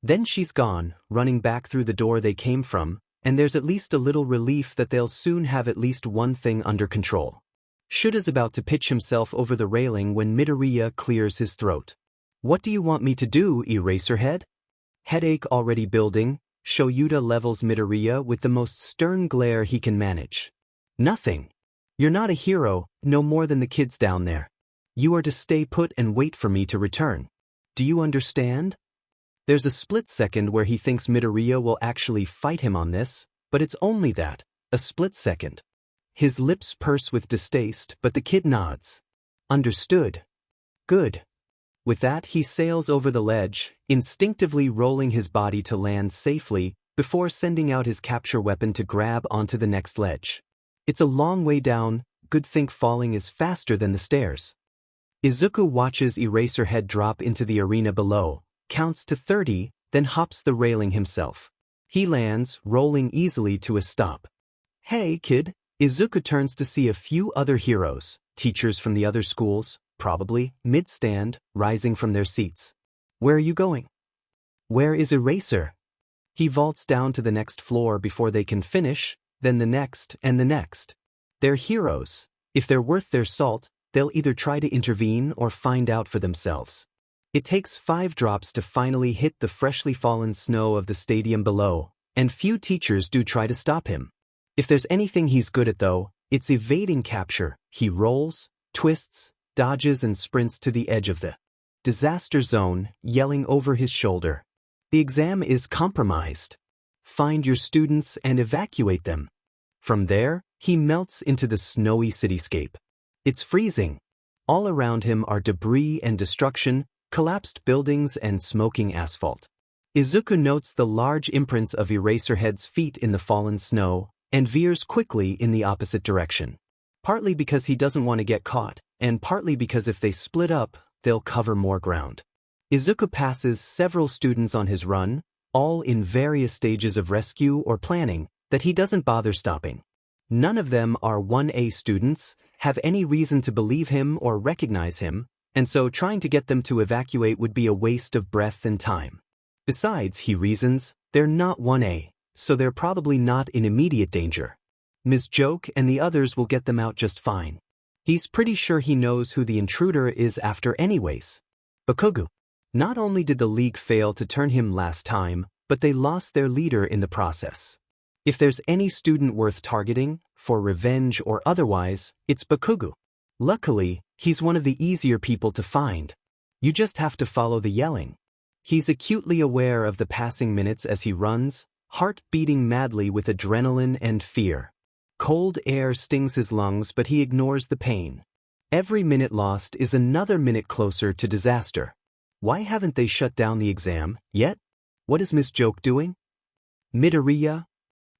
Then she's gone, running back through the door they came from, and there's at least a little relief that they'll soon have at least one thing under control. Shuda's about to pitch himself over the railing when Midoriya clears his throat. "What do you want me to do, Eraserhead?" Headache already building, Shoyuta levels Midoriya with the most stern glare he can manage. "Nothing. You're not a hero, no more than the kids down there. You are to stay put and wait for me to return. Do you understand?" There's a split second where he thinks Midoriya will actually fight him on this, but it's only that, a split second. His lips purse with distaste, but the kid nods. "Understood." "Good." With that, he sails over the ledge, instinctively rolling his body to land safely before sending out his capture weapon to grab onto the next ledge. It's a long way down, good think falling is faster than the stairs. Izuku watches Eraserhead drop into the arena below, counts to 30, then hops the railing himself. He lands, rolling easily to a stop. "Hey, kid." Izuku turns to see a few other heroes, teachers from the other schools, probably, mid-stand, rising from their seats. "Where are you going?" "Where is Eraser?" He vaults down to the next floor before they can finish, then the next and the next. They're heroes. If they're worth their salt, they'll either try to intervene or find out for themselves. It takes 5 drops to finally hit the freshly fallen snow of the stadium below, and few teachers do try to stop him. If there's anything he's good at though, it's evading capture. He rolls, twists, dodges and sprints to the edge of the disaster zone, yelling over his shoulder. "The exam is compromised. Find your students and evacuate them." From there, he melts into the snowy cityscape. It's freezing. All around him are debris and destruction, collapsed buildings and smoking asphalt. Izuku notes the large imprints of Eraserhead's feet in the fallen snow, and veers quickly in the opposite direction. Partly because he doesn't want to get caught, and partly because if they split up, they'll cover more ground. Izuku passes several students on his run, all in various stages of rescue or planning, that he doesn't bother stopping. None of them are 1A students, have any reason to believe him or recognize him, and so trying to get them to evacuate would be a waste of breath and time. Besides, he reasons, they're not 1A, so they're probably not in immediate danger. Ms. Joke and the others will get them out just fine. He's pretty sure he knows who the intruder is after anyways. Bakugo. Not only did the League fail to turn him last time, but they lost their leader in the process. If there's any student worth targeting, for revenge or otherwise, it's Bakugo. Luckily, he's one of the easier people to find. You just have to follow the yelling. He's acutely aware of the passing minutes as he runs, heart beating madly with adrenaline and fear. Cold air stings his lungs, but he ignores the pain. Every minute lost is another minute closer to disaster. Why haven't they shut down the exam yet? What is Miss Joke doing? Midoriya?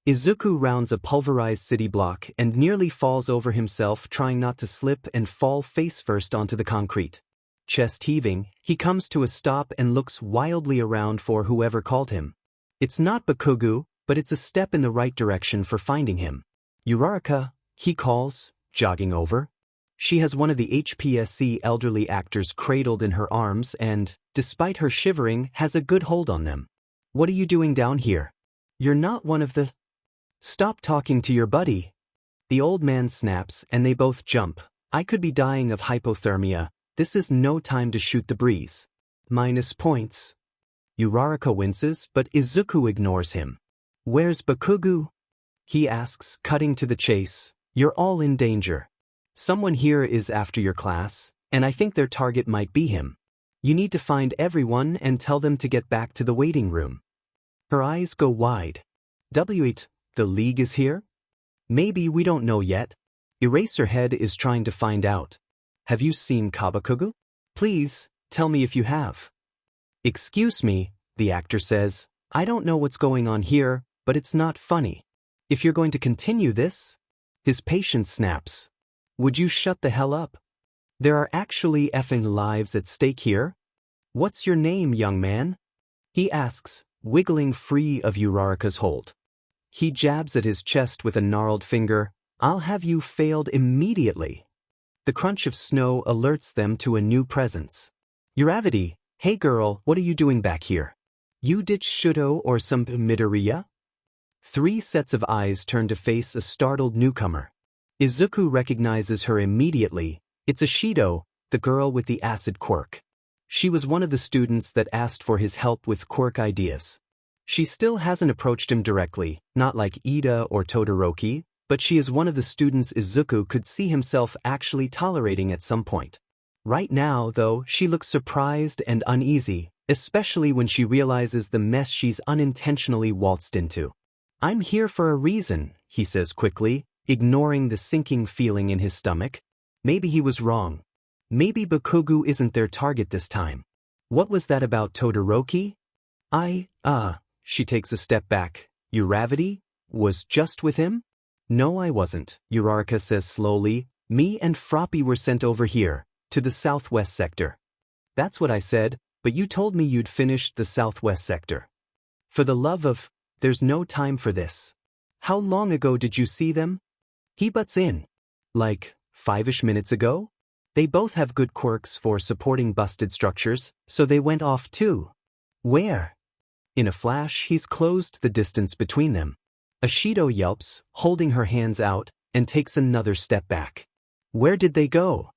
Izuku rounds a pulverized city block and nearly falls over himself, trying not to slip and fall face first onto the concrete. Chest heaving, he comes to a stop and looks wildly around for whoever called him. It's not Bakugo, but it's a step in the right direction for finding him. Uraraka, he calls, jogging over. She has one of the HPSC elderly actors cradled in her arms and, despite her shivering, has a good hold on them. "What are you doing down here? You're not one of the—" "Stop talking to your buddy." The old man snaps and they both jump. "I could be dying of hypothermia. This is no time to shoot the breeze. Minus points." Uraraka winces, but Izuku ignores him. "Where's Bakugo?" he asks, cutting to the chase. "You're all in danger. Someone here is after your class, and I think their target might be him. You need to find everyone and tell them to get back to the waiting room." Her eyes go wide. "Wait, the League is here? Maybe we don't know yet. Eraserhead is trying to find out. Have you seen Kabakugo? Please, tell me if you have." "Excuse me," the actor says. "I don't know what's going on here, but it's not funny. If you're going to continue this..." His patience snaps. "Would you shut the hell up? There are actually effing lives at stake here. What's your name, young man?" he asks, wiggling free of Uraraka's hold. He jabs at his chest with a gnarled finger. I'll have you failed immediately. The crunch of snow alerts them to a new presence. Uravity, hey girl, what are you doing back here? You ditched Shudo or some Midoriya? 3 sets of eyes turn to face a startled newcomer. Izuku recognizes her immediately. It's Ashido, the girl with the acid quirk. She was one of the students that asked for his help with quirk ideas. She still hasn't approached him directly, not like Ida or Todoroki, but she is one of the students Izuku could see himself actually tolerating at some point. Right now, though, she looks surprised and uneasy, especially when she realizes the mess she's unintentionally waltzed into. I'm here for a reason, he says quickly, ignoring the sinking feeling in his stomach. Maybe he was wrong. Maybe Bakugo isn't their target this time. What was that about Todoroki? She takes a step back. Uravity? Was just with him? No, I wasn't, Uraraka says slowly. Me and Froppy were sent over here, to the southwest sector. That's what I said, but you told me you'd finished the southwest sector. For the love of, there's no time for this. How long ago did you see them? He butts in. Like, 5-ish minutes ago? They both have good quirks for supporting busted structures, so they went off too. Where? In a flash, he's closed the distance between them. Ashido yelps, holding her hands out, and takes another step back. Where did they go?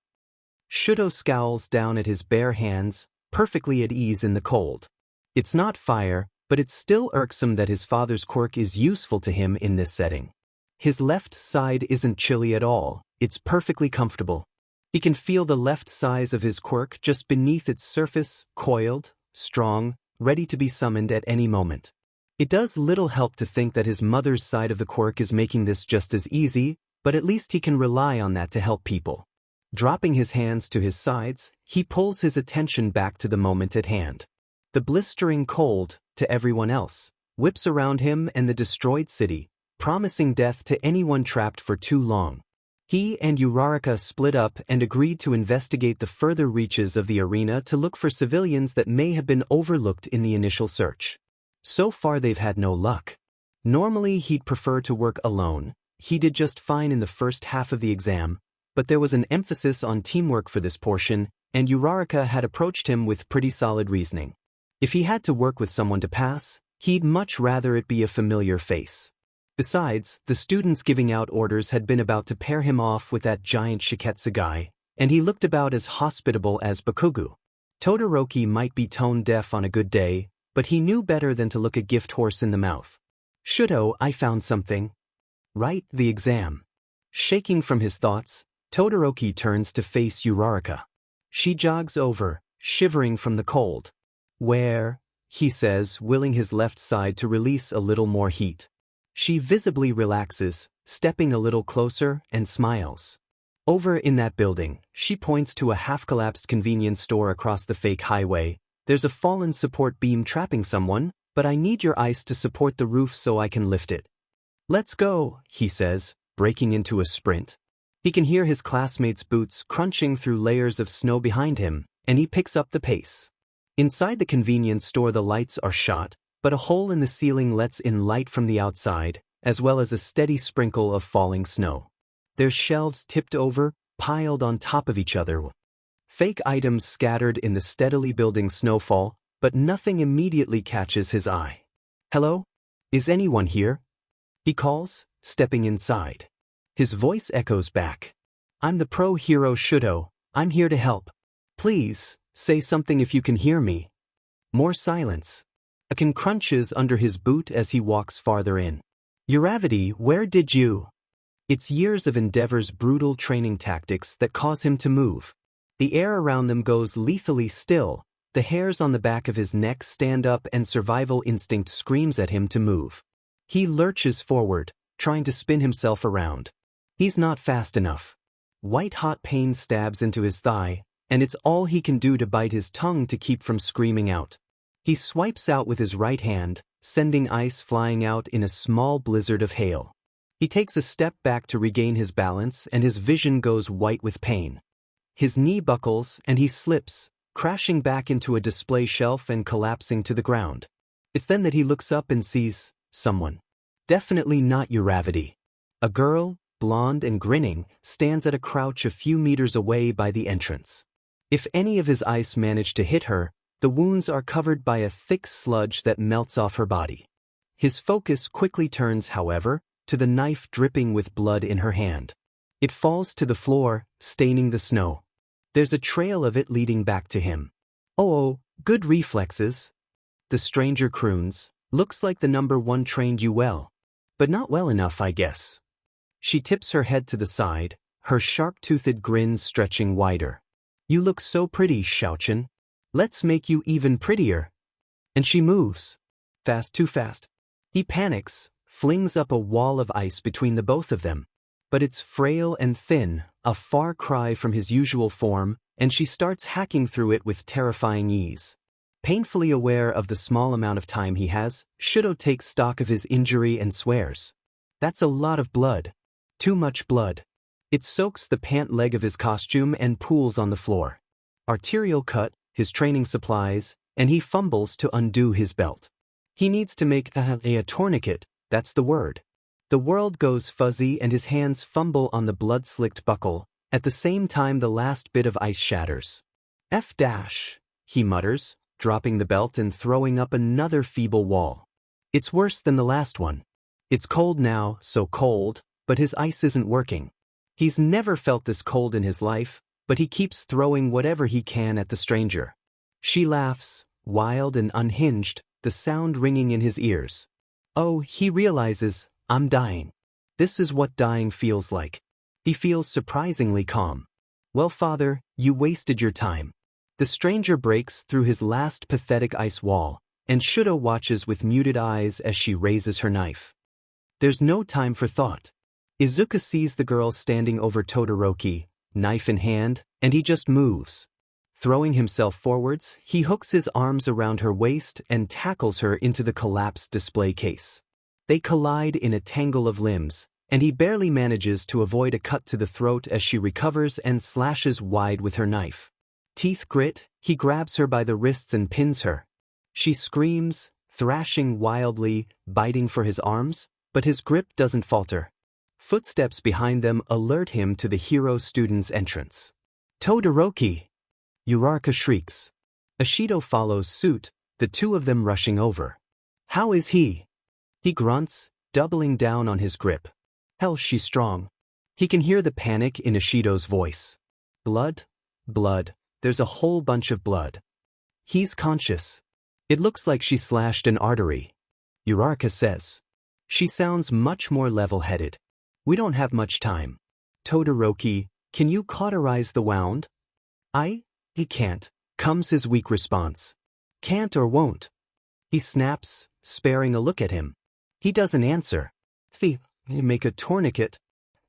Shudo scowls down at his bare hands, perfectly at ease in the cold. It's not fire, but it's still irksome that his father's quirk is useful to him in this setting. His left side isn't chilly at all, it's perfectly comfortable. He can feel the left side of his quirk just beneath its surface, coiled, strong, ready to be summoned at any moment. It does little help to think that his mother's side of the quirk is making this just as easy, but at least he can rely on that to help people. Dropping his hands to his sides, he pulls his attention back to the moment at hand. The blistering cold, to everyone else, whips around him and the destroyed city, promising death to anyone trapped for too long. He and Uraraka split up and agreed to investigate the further reaches of the arena to look for civilians that may have been overlooked in the initial search. So far they've had no luck. Normally he'd prefer to work alone. He did just fine in the first half of the exam, but there was an emphasis on teamwork for this portion, and Uraraka had approached him with pretty solid reasoning. If he had to work with someone to pass, he'd much rather it be a familiar face. Besides, the students giving out orders had been about to pair him off with that giant Shiketsu guy, and he looked about as hospitable as Bakugo. Todoroki might be tone-deaf on a good day, but he knew better than to look a gift horse in the mouth. Shudo, I found something. Right, the exam. Shaking from his thoughts, Todoroki turns to face Uraraka. She jogs over, shivering from the cold. Where? He says, willing his left side to release a little more heat. She visibly relaxes, stepping a little closer, and smiles. Over in that building, she points to a half-collapsed convenience store across the fake highway. There's a fallen support beam trapping someone, but I need your ice to support the roof so I can lift it. Let's go, he says, breaking into a sprint. He can hear his classmates' boots crunching through layers of snow behind him, and he picks up the pace. Inside the convenience store the lights are shot, but a hole in the ceiling lets in light from the outside, as well as a steady sprinkle of falling snow. There's shelves tipped over, piled on top of each other. Fake items scattered in the steadily building snowfall, but nothing immediately catches his eye. Hello? Is anyone here? He calls, stepping inside. His voice echoes back. I'm the pro hero Shudo. I'm here to help. Please, say something if you can hear me. More silence. A can crunches under his boot as he walks farther in. Uravity, where did you? It's years of Endeavor's brutal training tactics that cause him to move. The air around them goes lethally still, the hairs on the back of his neck stand up and survival instinct screams at him to move. He lurches forward, trying to spin himself around. He's not fast enough. White-hot pain stabs into his thigh, and it's all he can do to bite his tongue to keep from screaming out. He swipes out with his right hand, sending ice flying out in a small blizzard of hail. He takes a step back to regain his balance and his vision goes white with pain. His knee buckles and he slips, crashing back into a display shelf and collapsing to the ground. It's then that he looks up and sees someone. Definitely not Uravity. A girl, blonde and grinning, stands at a crouch a few meters away by the entrance. If any of his ice managed to hit her, the wounds are covered by a thick sludge that melts off her body. His focus quickly turns, however, to the knife dripping with blood in her hand. It falls to the floor, staining the snow. There's a trail of it leading back to him. Oh, good reflexes. The stranger croons. Looks like the number one trained you well. But not well enough, I guess. She tips her head to the side, her sharp-toothed grin stretching wider. You look so pretty, Xiaochen. Let's make you even prettier. And she moves. Fast, too fast. He panics, flings up a wall of ice between the both of them. But it's frail and thin, a far cry from his usual form, and she starts hacking through it with terrifying ease. Painfully aware of the small amount of time he has, Shudo takes stock of his injury and swears. That's a lot of blood. Too much blood. It soaks the pant leg of his costume and pools on the floor. Arterial cut, his training supplies, and he fumbles to undo his belt. He needs to make a tourniquet, that's the word. The world goes fuzzy and his hands fumble on the blood-slicked buckle, at the same time the last bit of ice shatters. F-, he mutters, dropping the belt and throwing up another feeble wall. It's worse than the last one. It's cold now, so cold, but his ice isn't working. He's never felt this cold in his life, but he keeps throwing whatever he can at the stranger. She laughs, wild and unhinged, the sound ringing in his ears. Oh, he realizes, I'm dying. This is what dying feels like. He feels surprisingly calm. Well, father, you wasted your time. The stranger breaks through his last pathetic ice wall, and Shudo watches with muted eyes as she raises her knife. There's no time for thought. Izuku sees the girl standing over Todoroki, knife in hand, and he just moves. Throwing himself forwards, he hooks his arms around her waist and tackles her into the collapsed display case. They collide in a tangle of limbs, and he barely manages to avoid a cut to the throat as she recovers and slashes wide with her knife. Teeth grit, he grabs her by the wrists and pins her. She screams, thrashing wildly, biting for his arms, but his grip doesn't falter. Footsteps behind them alert him to the hero student's entrance. Todoroki! Uraraka shrieks. Ashido follows suit, the two of them rushing over. How is he? He grunts, doubling down on his grip. Hell, she's strong. He can hear the panic in Ashido's voice. Blood? Blood. There's a whole bunch of blood. He's conscious. It looks like she slashed an artery. Uraraka says. She sounds much more level-headed. We don't have much time. Todoroki, can you cauterize the wound? He can't, comes his weak response. Can't or won't. He snaps, sparing a look at him. He doesn't answer. Make a tourniquet.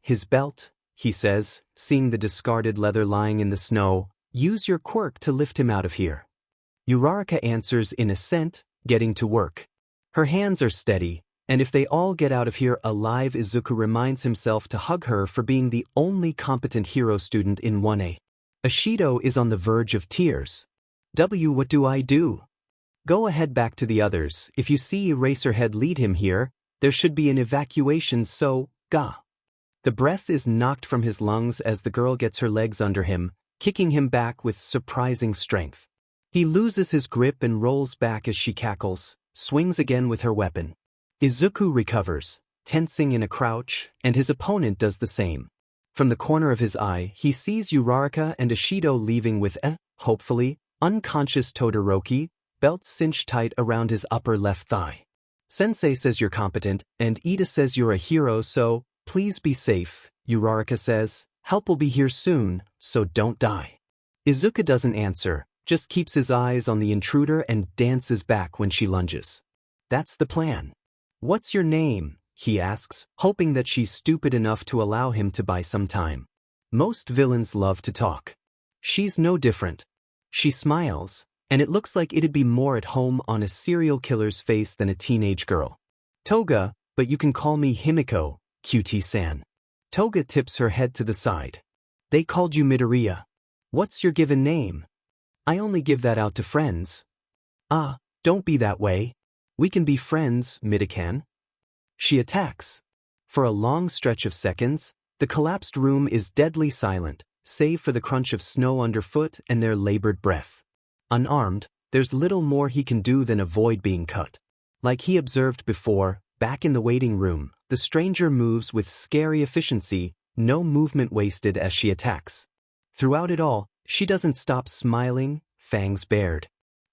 His belt, he says, seeing the discarded leather lying in the snow. Use your quirk to lift him out of here. Uraraka answers in assent, getting to work. Her hands are steady, and if they all get out of here alive, Izuku reminds himself to hug her for being the only competent hero student in 1A. Ashido is on the verge of tears. What do I do? Go ahead back to the others. If you see Eraserhead lead him here, there should be an evacuation, so, ga. The breath is knocked from his lungs as the girl gets her legs under him, kicking him back with surprising strength. He loses his grip and rolls back as she cackles, swings again with her weapon. Izuku recovers, tensing in a crouch, and his opponent does the same. From the corner of his eye, he sees Uraraka and Ashido leaving with hopefully, unconscious Todoroki, belt cinched tight around his upper left thigh. Sensei says you're competent, and Ida says you're a hero, so, please be safe, Uraraka says. Help will be here soon, so don't die. Izuku doesn't answer, just keeps his eyes on the intruder and dances back when she lunges. That's the plan. What's your name? He asks, hoping that she's stupid enough to allow him to buy some time. Most villains love to talk. She's no different. She smiles, and it looks like it'd be more at home on a serial killer's face than a teenage girl. Toga, but you can call me Himiko, QT-san. Toga tips her head to the side. They called you Midoriya. What's your given name? I only give that out to friends. Ah, don't be that way. We can be friends, Midoriya. She attacks. For a long stretch of seconds, the collapsed room is deadly silent, save for the crunch of snow underfoot and their labored breath. Unarmed, there's little more he can do than avoid being cut. Like he observed before, back in the waiting room, the stranger moves with scary efficiency, no movement wasted as she attacks. Throughout it all, she doesn't stop smiling, fangs bared.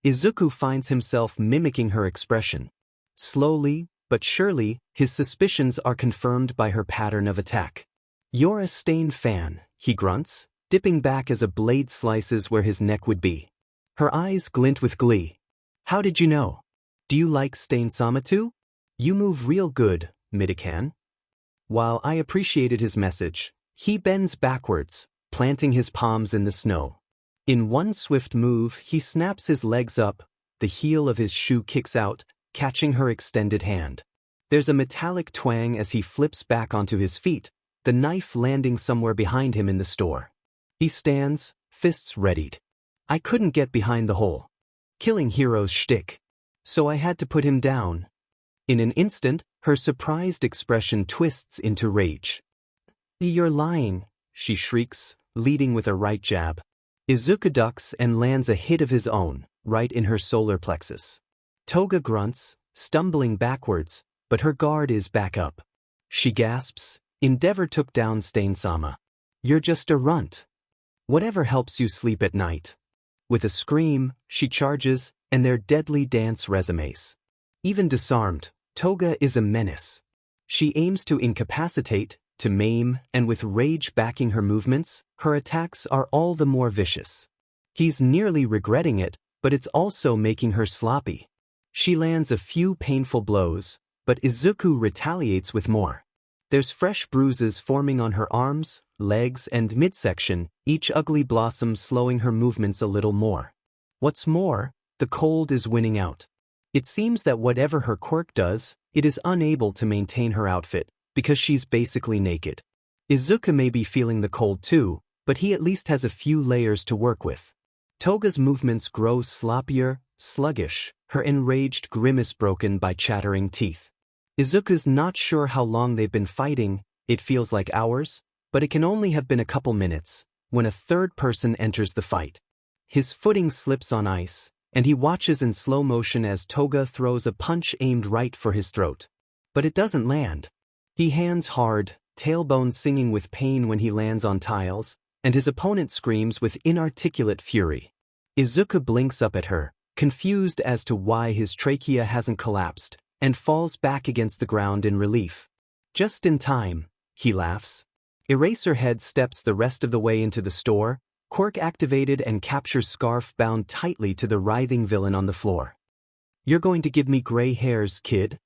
Izuku finds himself mimicking her expression. Slowly, but surely, his suspicions are confirmed by her pattern of attack. You're a Stain fan, he grunts, dipping back as a blade slices where his neck would be. Her eyes glint with glee. How did you know? Do you like Stain-sama too? You move real good, Midoriya. While I appreciated his message, he bends backwards, planting his palms in the snow. In one swift move, he snaps his legs up, the heel of his shoe kicks out, catching her extended hand. There's a metallic twang as he flips back onto his feet, the knife landing somewhere behind him in the store. He stands, fists readied. I couldn't get behind the whole killing hero's shtick, so I had to put him down. In an instant, her surprised expression twists into rage. You're lying, she shrieks, leading with a right jab. Izuku ducks and lands a hit of his own, right in her solar plexus. Toga grunts, stumbling backwards, but her guard is back up. She gasps, Endeavor took down Stain-sama. You're just a runt. Whatever helps you sleep at night. With a scream, she charges, and their deadly dance resumes. Even disarmed, Toga is a menace. She aims to incapacitate, to maim, and with rage backing her movements, her attacks are all the more vicious. He's nearly regretting it, but it's also making her sloppy. She lands a few painful blows, but Izuku retaliates with more. There's fresh bruises forming on her arms, legs, and midsection, each ugly blossom slowing her movements a little more. What's more, the cold is winning out. It seems that whatever her quirk does, it is unable to maintain her outfit, because she's basically naked. Izuku may be feeling the cold too, but he at least has a few layers to work with. Toga's movements grow sloppier, sluggish, her enraged grimace broken by chattering teeth. Izuku's not sure how long they've been fighting, it feels like hours, but it can only have been a couple minutes, when a third person enters the fight. His footing slips on ice, and he watches in slow motion as Toga throws a punch aimed right for his throat. But it doesn't land. He hands hard, tailbone singing with pain when he lands on tiles, and his opponent screams with inarticulate fury. Izuku blinks up at her, confused as to why his trachea hasn't collapsed, and falls back against the ground in relief. Just in time, he laughs. Eraserhead steps the rest of the way into the store, quirk activated and captures scarf bound tightly to the writhing villain on the floor. You're going to give me gray hairs, kid?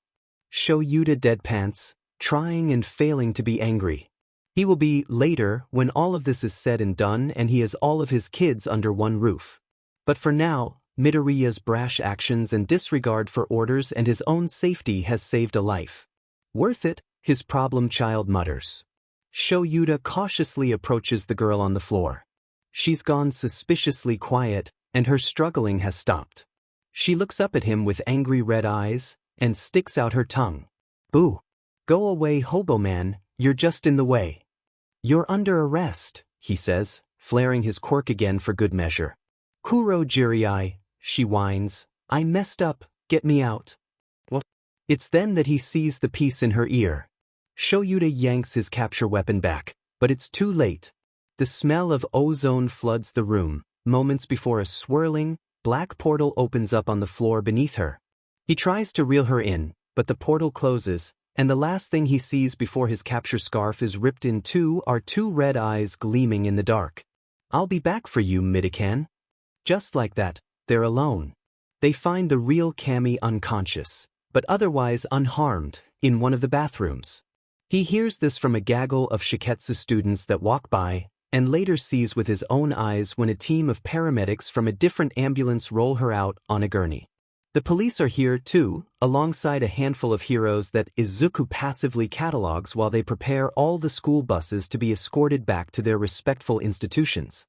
Show Yuta deadpants, trying and failing to be angry. He will be later when all of this is said and done and he has all of his kids under one roof. But for now, Midoriya's brash actions and disregard for orders and his own safety has saved a life. Worth it, his problem child mutters. Sho Yuta cautiously approaches the girl on the floor. She's gone suspiciously quiet, and her struggling has stopped. She looks up at him with angry red eyes, and sticks out her tongue. Boo! Go away, hobo man, you're just in the way. You're under arrest, he says, flaring his quirk again for good measure. Kuro Jirai, she whines, I messed up, get me out. What? It's then that he sees the piece in her ear. Shoyuta yanks his capture weapon back, but it's too late. The smell of ozone floods the room, moments before a swirling, black portal opens up on the floor beneath her. He tries to reel her in, but the portal closes, and the last thing he sees before his capture scarf is ripped in two are two red eyes gleaming in the dark. I'll be back for you, Midoriya. Just like that, they're alone. They find the real Kami unconscious, but otherwise unharmed, in one of the bathrooms. He hears this from a gaggle of Shiketsu students that walk by, and later sees with his own eyes when a team of paramedics from a different ambulance roll her out on a gurney. The police are here too, alongside a handful of heroes that Izuku passively catalogs while they prepare all the school buses to be escorted back to their respectful institutions.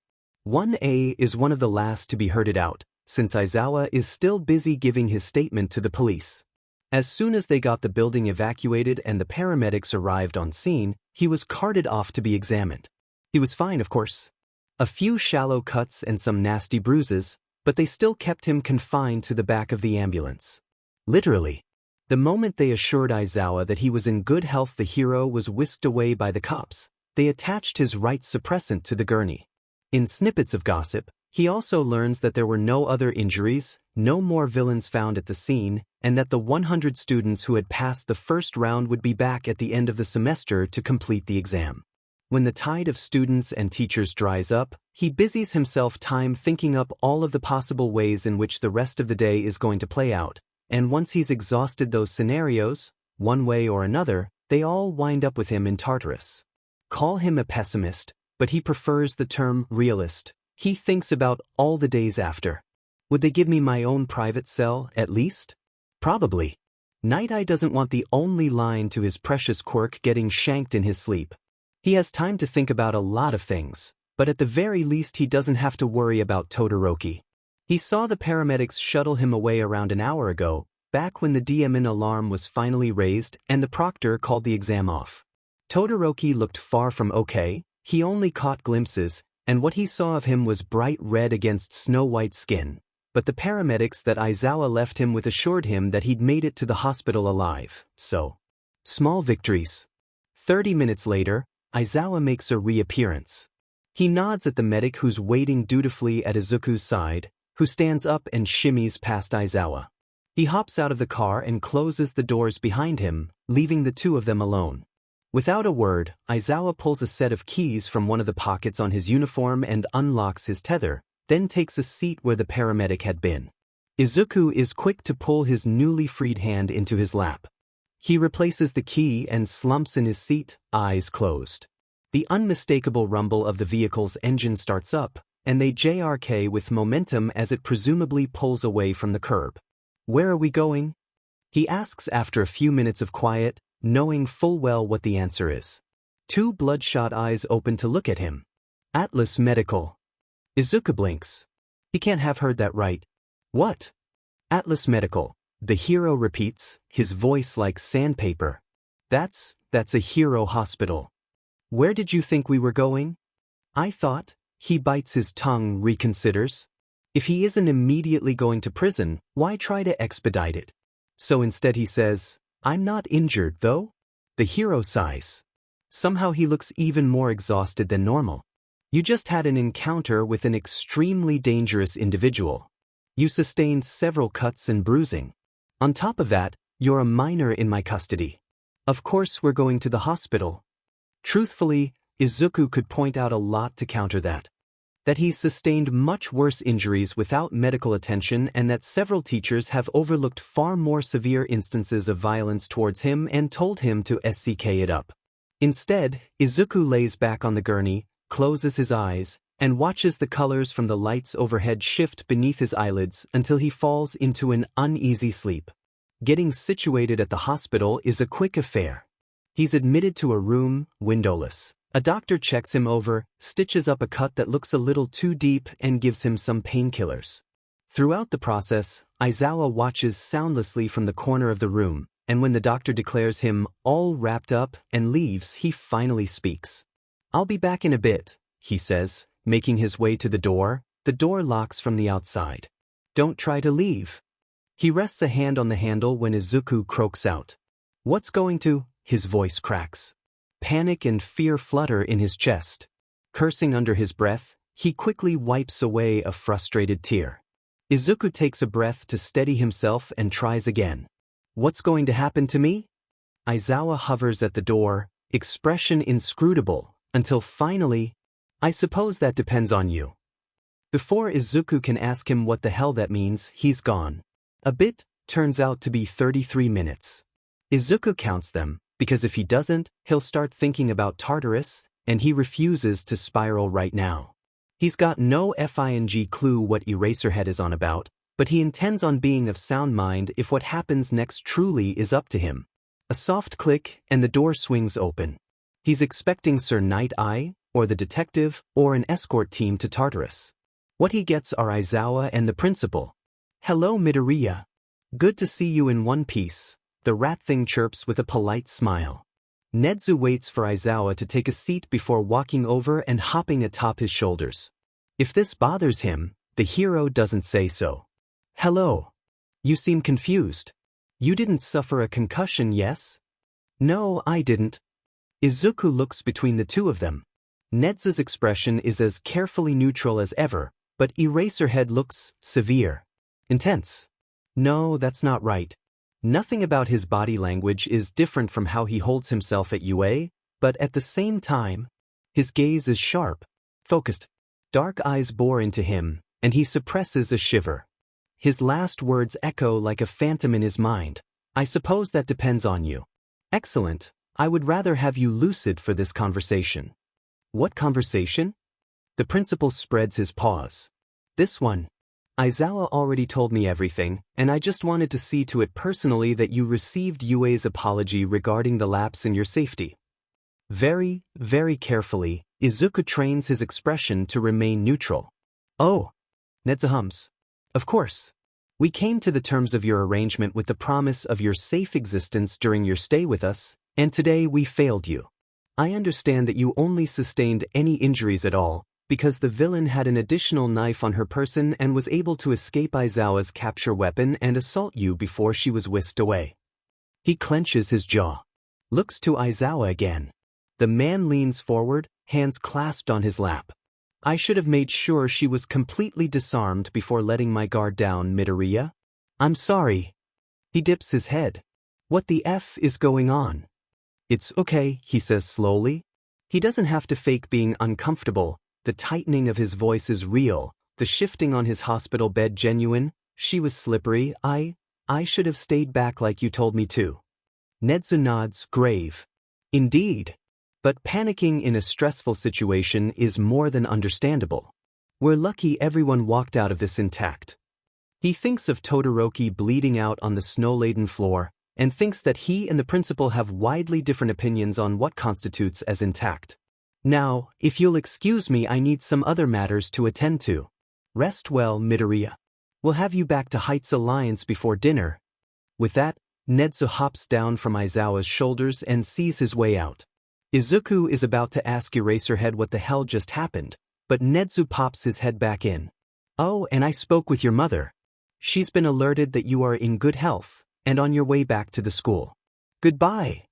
1A is one of the last to be herded out, since Aizawa is still busy giving his statement to the police. As soon as they got the building evacuated and the paramedics arrived on scene, he was carted off to be examined. He was fine, of course. A few shallow cuts and some nasty bruises, but they still kept him confined to the back of the ambulance. Literally. The moment they assured Aizawa that he was in good health, the hero was whisked away by the cops. They attached his right suppressant to the gurney. In snippets of gossip, he also learns that there were no other injuries, no more villains found at the scene, and that the 100 students who had passed the first round would be back at the end of the semester to complete the exam. When the tide of students and teachers dries up, he busies himself time thinking up all of the possible ways in which the rest of the day is going to play out, and once he's exhausted those scenarios, one way or another, they all wind up with him in Tartarus. Call him a pessimist, but he prefers the term realist. He thinks about all the days after. Would they give me my own private cell, at least? Probably. Night Eye doesn't want the only line to his precious quirk getting shanked in his sleep. He has time to think about a lot of things, but at the very least he doesn't have to worry about Todoroki. He saw the paramedics shuttle him away around an hour ago, back when the DMN alarm was finally raised and the proctor called the exam off. Todoroki looked far from okay. He only caught glimpses, and what he saw of him was bright red against snow-white skin. But the paramedics that Aizawa left him with assured him that he'd made it to the hospital alive, so. Small victories. 30 minutes later, Aizawa makes a reappearance. He nods at the medic who's waiting dutifully at Izuku's side, who stands up and shimmies past Aizawa. He hops out of the car and closes the doors behind him, leaving the two of them alone. Without a word, Aizawa pulls a set of keys from one of the pockets on his uniform and unlocks his tether, then takes a seat where the paramedic had been. Izuku is quick to pull his newly freed hand into his lap. He replaces the key and slumps in his seat, eyes closed. The unmistakable rumble of the vehicle's engine starts up, and they JRK with momentum as it presumably pulls away from the curb. "Where are we going?" he asks after a few minutes of quiet, knowing full well what the answer is. Two bloodshot eyes open to look at him. "Atlas Medical." Izuku blinks. He can't have heard that right. "What?" "Atlas Medical," the hero repeats, his voice like sandpaper. That's a hero hospital. "Where did you think we were going?" "I thought," he bites his tongue, reconsiders. If he isn't immediately going to prison, why try to expedite it? So instead he says, "I'm not injured, though." The hero sighs. Somehow he looks even more exhausted than normal. "You just had an encounter with an extremely dangerous individual. You sustained several cuts and bruising. On top of that, you're a minor in my custody. Of course we're going to the hospital." Truthfully, Izuku could point out a lot to counter that. That he's sustained much worse injuries without medical attention and that several teachers have overlooked far more severe instances of violence towards him and told him to SCK it up. Instead, Izuku lays back on the gurney, closes his eyes, and watches the colors from the lights overhead shift beneath his eyelids until he falls into an uneasy sleep. Getting situated at the hospital is a quick affair. He's admitted to a room, windowless. A doctor checks him over, stitches up a cut that looks a little too deep and gives him some painkillers. Throughout the process, Aizawa watches soundlessly from the corner of the room, and when the doctor declares him all wrapped up and leaves, he finally speaks. "I'll be back in a bit," he says, making his way to the door. The door locks from the outside. "Don't try to leave." He rests a hand on the handle when Izuku croaks out. "What's going to?" His voice cracks. Panic and fear flutter in his chest. Cursing under his breath, he quickly wipes away a frustrated tear. Izuku takes a breath to steady himself and tries again. "What's going to happen to me?" Aizawa hovers at the door, expression inscrutable, until finally, "I suppose that depends on you." Before Izuku can ask him what the hell that means, he's gone. A bit turns out to be 33 minutes. Izuku counts them, because if he doesn't, he'll start thinking about Tartarus, and he refuses to spiral right now. He's got no FING clue what Eraserhead is on about, but he intends on being of sound mind if what happens next truly is up to him. A soft click and the door swings open. He's expecting Sir Night Eye, or the detective, or an escort team to Tartarus. What he gets are Aizawa and the principal. Hello, Midoriya. Good to see you in one piece, the rat thing chirps with a polite smile. Nezu waits for Aizawa to take a seat before walking over and hopping atop his shoulders. If this bothers him, the hero doesn't say so. Hello. You seem confused. You didn't suffer a concussion, yes? No, I didn't. Izuku looks between the two of them. Nezu's expression is as carefully neutral as ever, but Eraserhead looks severe. Intense. No, that's not right. Nothing about his body language is different from how he holds himself at UA, but at the same time, his gaze is sharp, focused. Dark eyes bore into him, and he suppresses a shiver. His last words echo like a phantom in his mind. I suppose that depends on you. Excellent. I would rather have you lucid for this conversation. What conversation? The principal spreads his paws. This one. Aizawa already told me everything, and I just wanted to see to it personally that you received UA's apology regarding the lapse in your safety. Very, very carefully, Izuku trains his expression to remain neutral. Oh. Nezu hums. Of course. We came to the terms of your arrangement with the promise of your safe existence during your stay with us, and today we failed you. I understand that you only sustained any injuries at all, because the villain had an additional knife on her person and was able to escape Aizawa's capture weapon and assault you before she was whisked away. He clenches his jaw. Looks to Aizawa again. The man leans forward, hands clasped on his lap. I should have made sure she was completely disarmed before letting my guard down, Midoriya. I'm sorry. He dips his head. What the F is going on? It's okay, he says slowly. He doesn't have to fake being uncomfortable. The tightening of his voice is real, the shifting on his hospital bed genuine. She was slippery. I should have stayed back like you told me to. Nezu nods, grave. Indeed. But panicking in a stressful situation is more than understandable. We're lucky everyone walked out of this intact. He thinks of Todoroki bleeding out on the snow-laden floor, and thinks that he and the principal have widely different opinions on what constitutes as intact. Now, if you'll excuse me, I need some other matters to attend to. Rest well, Midoriya. We'll have you back to Heights Alliance before dinner. With that, Nezu hops down from Aizawa's shoulders and sees his way out. Izuku is about to ask Eraserhead what the hell just happened, but Nezu pops his head back in. Oh, and I spoke with your mother. She's been alerted that you are in good health, and on your way back to the school. Goodbye.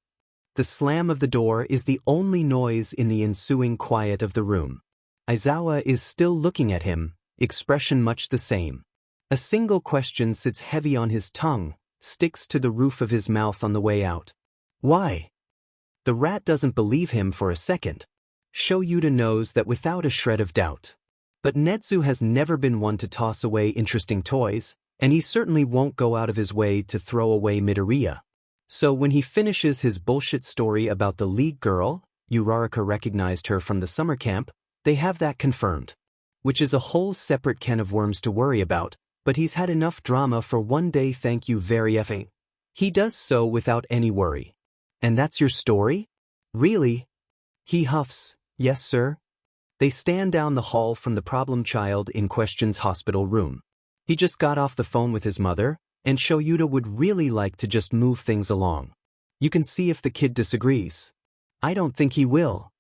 The slam of the door is the only noise in the ensuing quiet of the room. Aizawa is still looking at him, expression much the same. A single question sits heavy on his tongue, sticks to the roof of his mouth on the way out. Why? The rat doesn't believe him for a second. Shoyuta knows that without a shred of doubt. But Nezu has never been one to toss away interesting toys, and he certainly won't go out of his way to throw away Midoriya. So when he finishes his bullshit story about the league girl, Uraraka recognized her from the summer camp, they have that confirmed. Which is a whole separate can of worms to worry about, but he's had enough drama for one day, thank you very effing. He does so without any worry. And that's your story? Really? He huffs, yes sir. They stand down the hall from the problem child in question's hospital room. He just got off the phone with his mother, and Shoyuta would really like to just move things along. You can see if the kid disagrees. I don't think he will.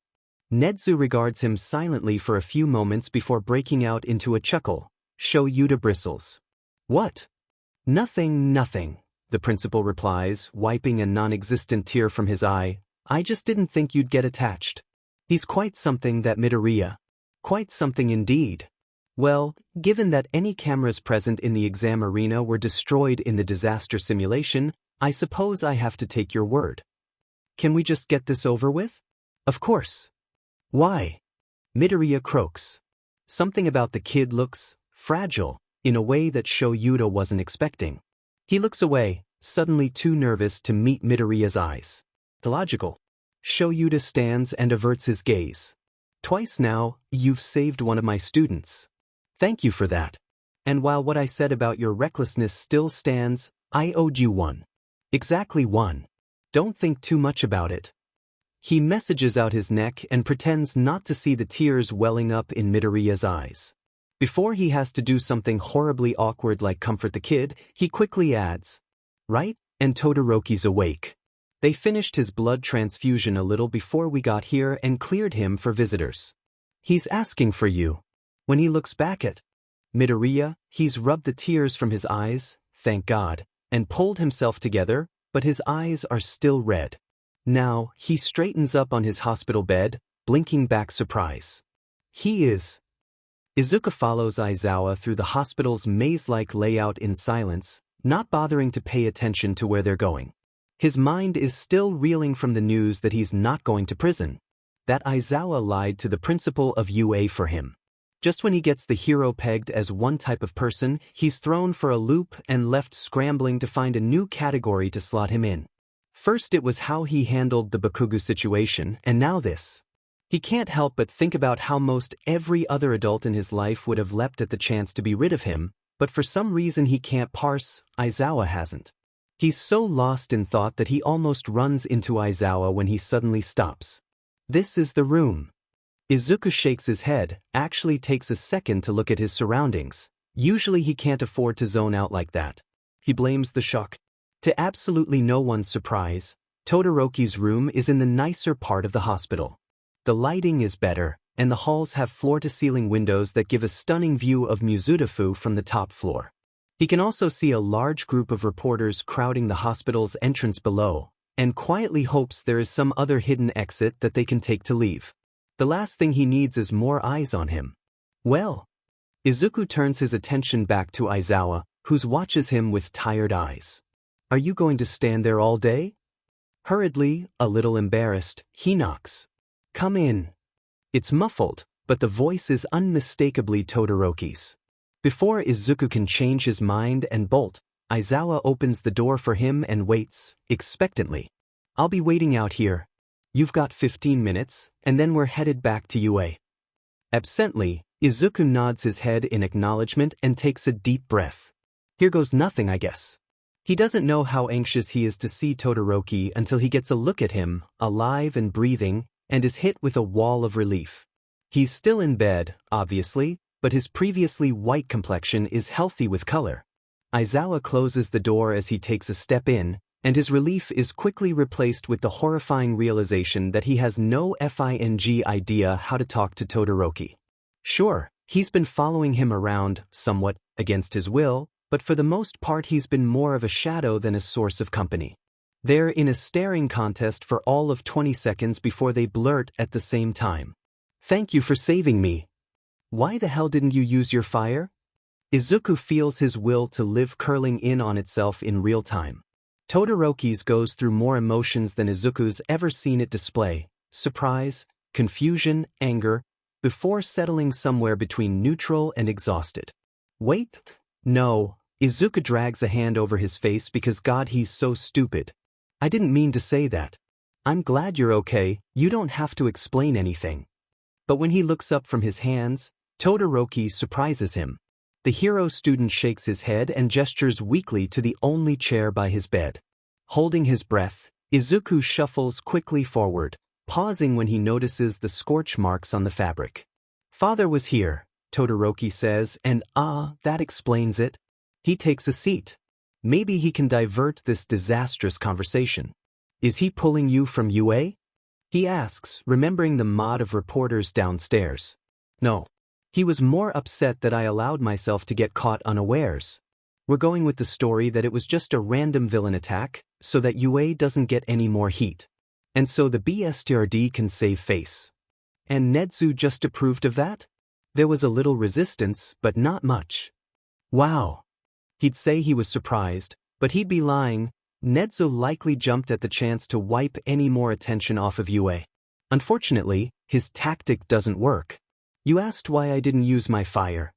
Nezu regards him silently for a few moments before breaking out into a chuckle. Shoyuta bristles. What? Nothing, the principal replies, wiping a non-existent tear from his eye. I just didn't think you'd get attached. He's quite something, that Midoriya. Quite something indeed. Well, given that any cameras present in the exam arena were destroyed in the disaster simulation, I suppose I have to take your word. Can we just get this over with? Of course. Why? Midoriya croaks. Something about the kid looks fragile, in a way that Shoyuta wasn't expecting. He looks away, suddenly too nervous to meet Midoriya's eyes. Illogical. Shoyuta stands and averts his gaze. Twice now, you've saved one of my students. Thank you for that. And while what I said about your recklessness still stands, I owed you one. Exactly one. Don't think too much about it. He messages out his neck and pretends not to see the tears welling up in Midoriya's eyes. Before he has to do something horribly awkward like comfort the kid, he quickly adds, "Right? And Todoroki's awake." They finished his blood transfusion a little before we got here and cleared him for visitors. He's asking for you. When he looks back at Midoriya, he's rubbed the tears from his eyes, thank God, and pulled himself together, but his eyes are still red. Now, he straightens up on his hospital bed, blinking back surprise. He is. Izuku follows Aizawa through the hospital's maze-like layout in silence, not bothering to pay attention to where they're going. His mind is still reeling from the news that he's not going to prison, that Aizawa lied to the principal of UA for him. Just when he gets the hero pegged as one type of person, he's thrown for a loop and left scrambling to find a new category to slot him in. First it was how he handled the Bakugo situation, and now this. He can't help but think about how most every other adult in his life would have leapt at the chance to be rid of him, but for some reason he can't parse, Aizawa hasn't. He's so lost in thought that he almost runs into Aizawa when he suddenly stops. This is the room. Izuku shakes his head, actually takes a second to look at his surroundings. Usually he can't afford to zone out like that. He blames the shock. To absolutely no one's surprise, Todoroki's room is in the nicer part of the hospital. The lighting is better, and the halls have floor-to-ceiling windows that give a stunning view of Mizudafu from the top floor. He can also see a large group of reporters crowding the hospital's entrance below, and quietly hopes there is some other hidden exit that they can take to leave. The last thing he needs is more eyes on him. Well, Izuku turns his attention back to Aizawa, who watches him with tired eyes. Are you going to stand there all day? Hurriedly, a little embarrassed, he knocks. Come in. It's muffled, but the voice is unmistakably Todoroki's. Before Izuku can change his mind and bolt, Aizawa opens the door for him and waits, expectantly. I'll be waiting out here. You've got 15 minutes, and then we're headed back to UA. Absently, Izuku nods his head in acknowledgement and takes a deep breath. Here goes nothing, I guess. He doesn't know how anxious he is to see Todoroki until he gets a look at him, alive and breathing, and is hit with a wall of relief. He's still in bed, obviously, but his previously white complexion is healthy with color. Aizawa closes the door as he takes a step in, and his relief is quickly replaced with the horrifying realization that he has no effing idea how to talk to Todoroki. Sure, he's been following him around, somewhat against his will, but for the most part he's been more of a shadow than a source of company. They're in a staring contest for all of 20 seconds before they blurt at the same time. Thank you for saving me. Why the hell didn't you use your fire? Izuku feels his will to live curling in on itself in real time. Todoroki's goes through more emotions than Izuku's ever seen it display: surprise, confusion, anger, before settling somewhere between neutral and exhausted. Wait, no. Izuku drags a hand over his face because God, he's so stupid. I didn't mean to say that. I'm glad you're okay, you don't have to explain anything. But when he looks up from his hands, Todoroki surprises him. The hero student shakes his head and gestures weakly to the only chair by his bed. Holding his breath, Izuku shuffles quickly forward, pausing when he notices the scorch marks on the fabric. Father was here, Todoroki says, and that explains it. He takes a seat. Maybe he can divert this disastrous conversation. Is he pulling you from UA? He asks, remembering the mob of reporters downstairs. No. He was more upset that I allowed myself to get caught unawares. We're going with the story that it was just a random villain attack, so that UA doesn't get any more heat. And so the BSTRD can save face. And Nedzu just approved of that? There was a little resistance, but not much. Wow. He'd say he was surprised, but he'd be lying. Nedzu likely jumped at the chance to wipe any more attention off of UA. Unfortunately, his tactic doesn't work. You asked why I didn't use my fire.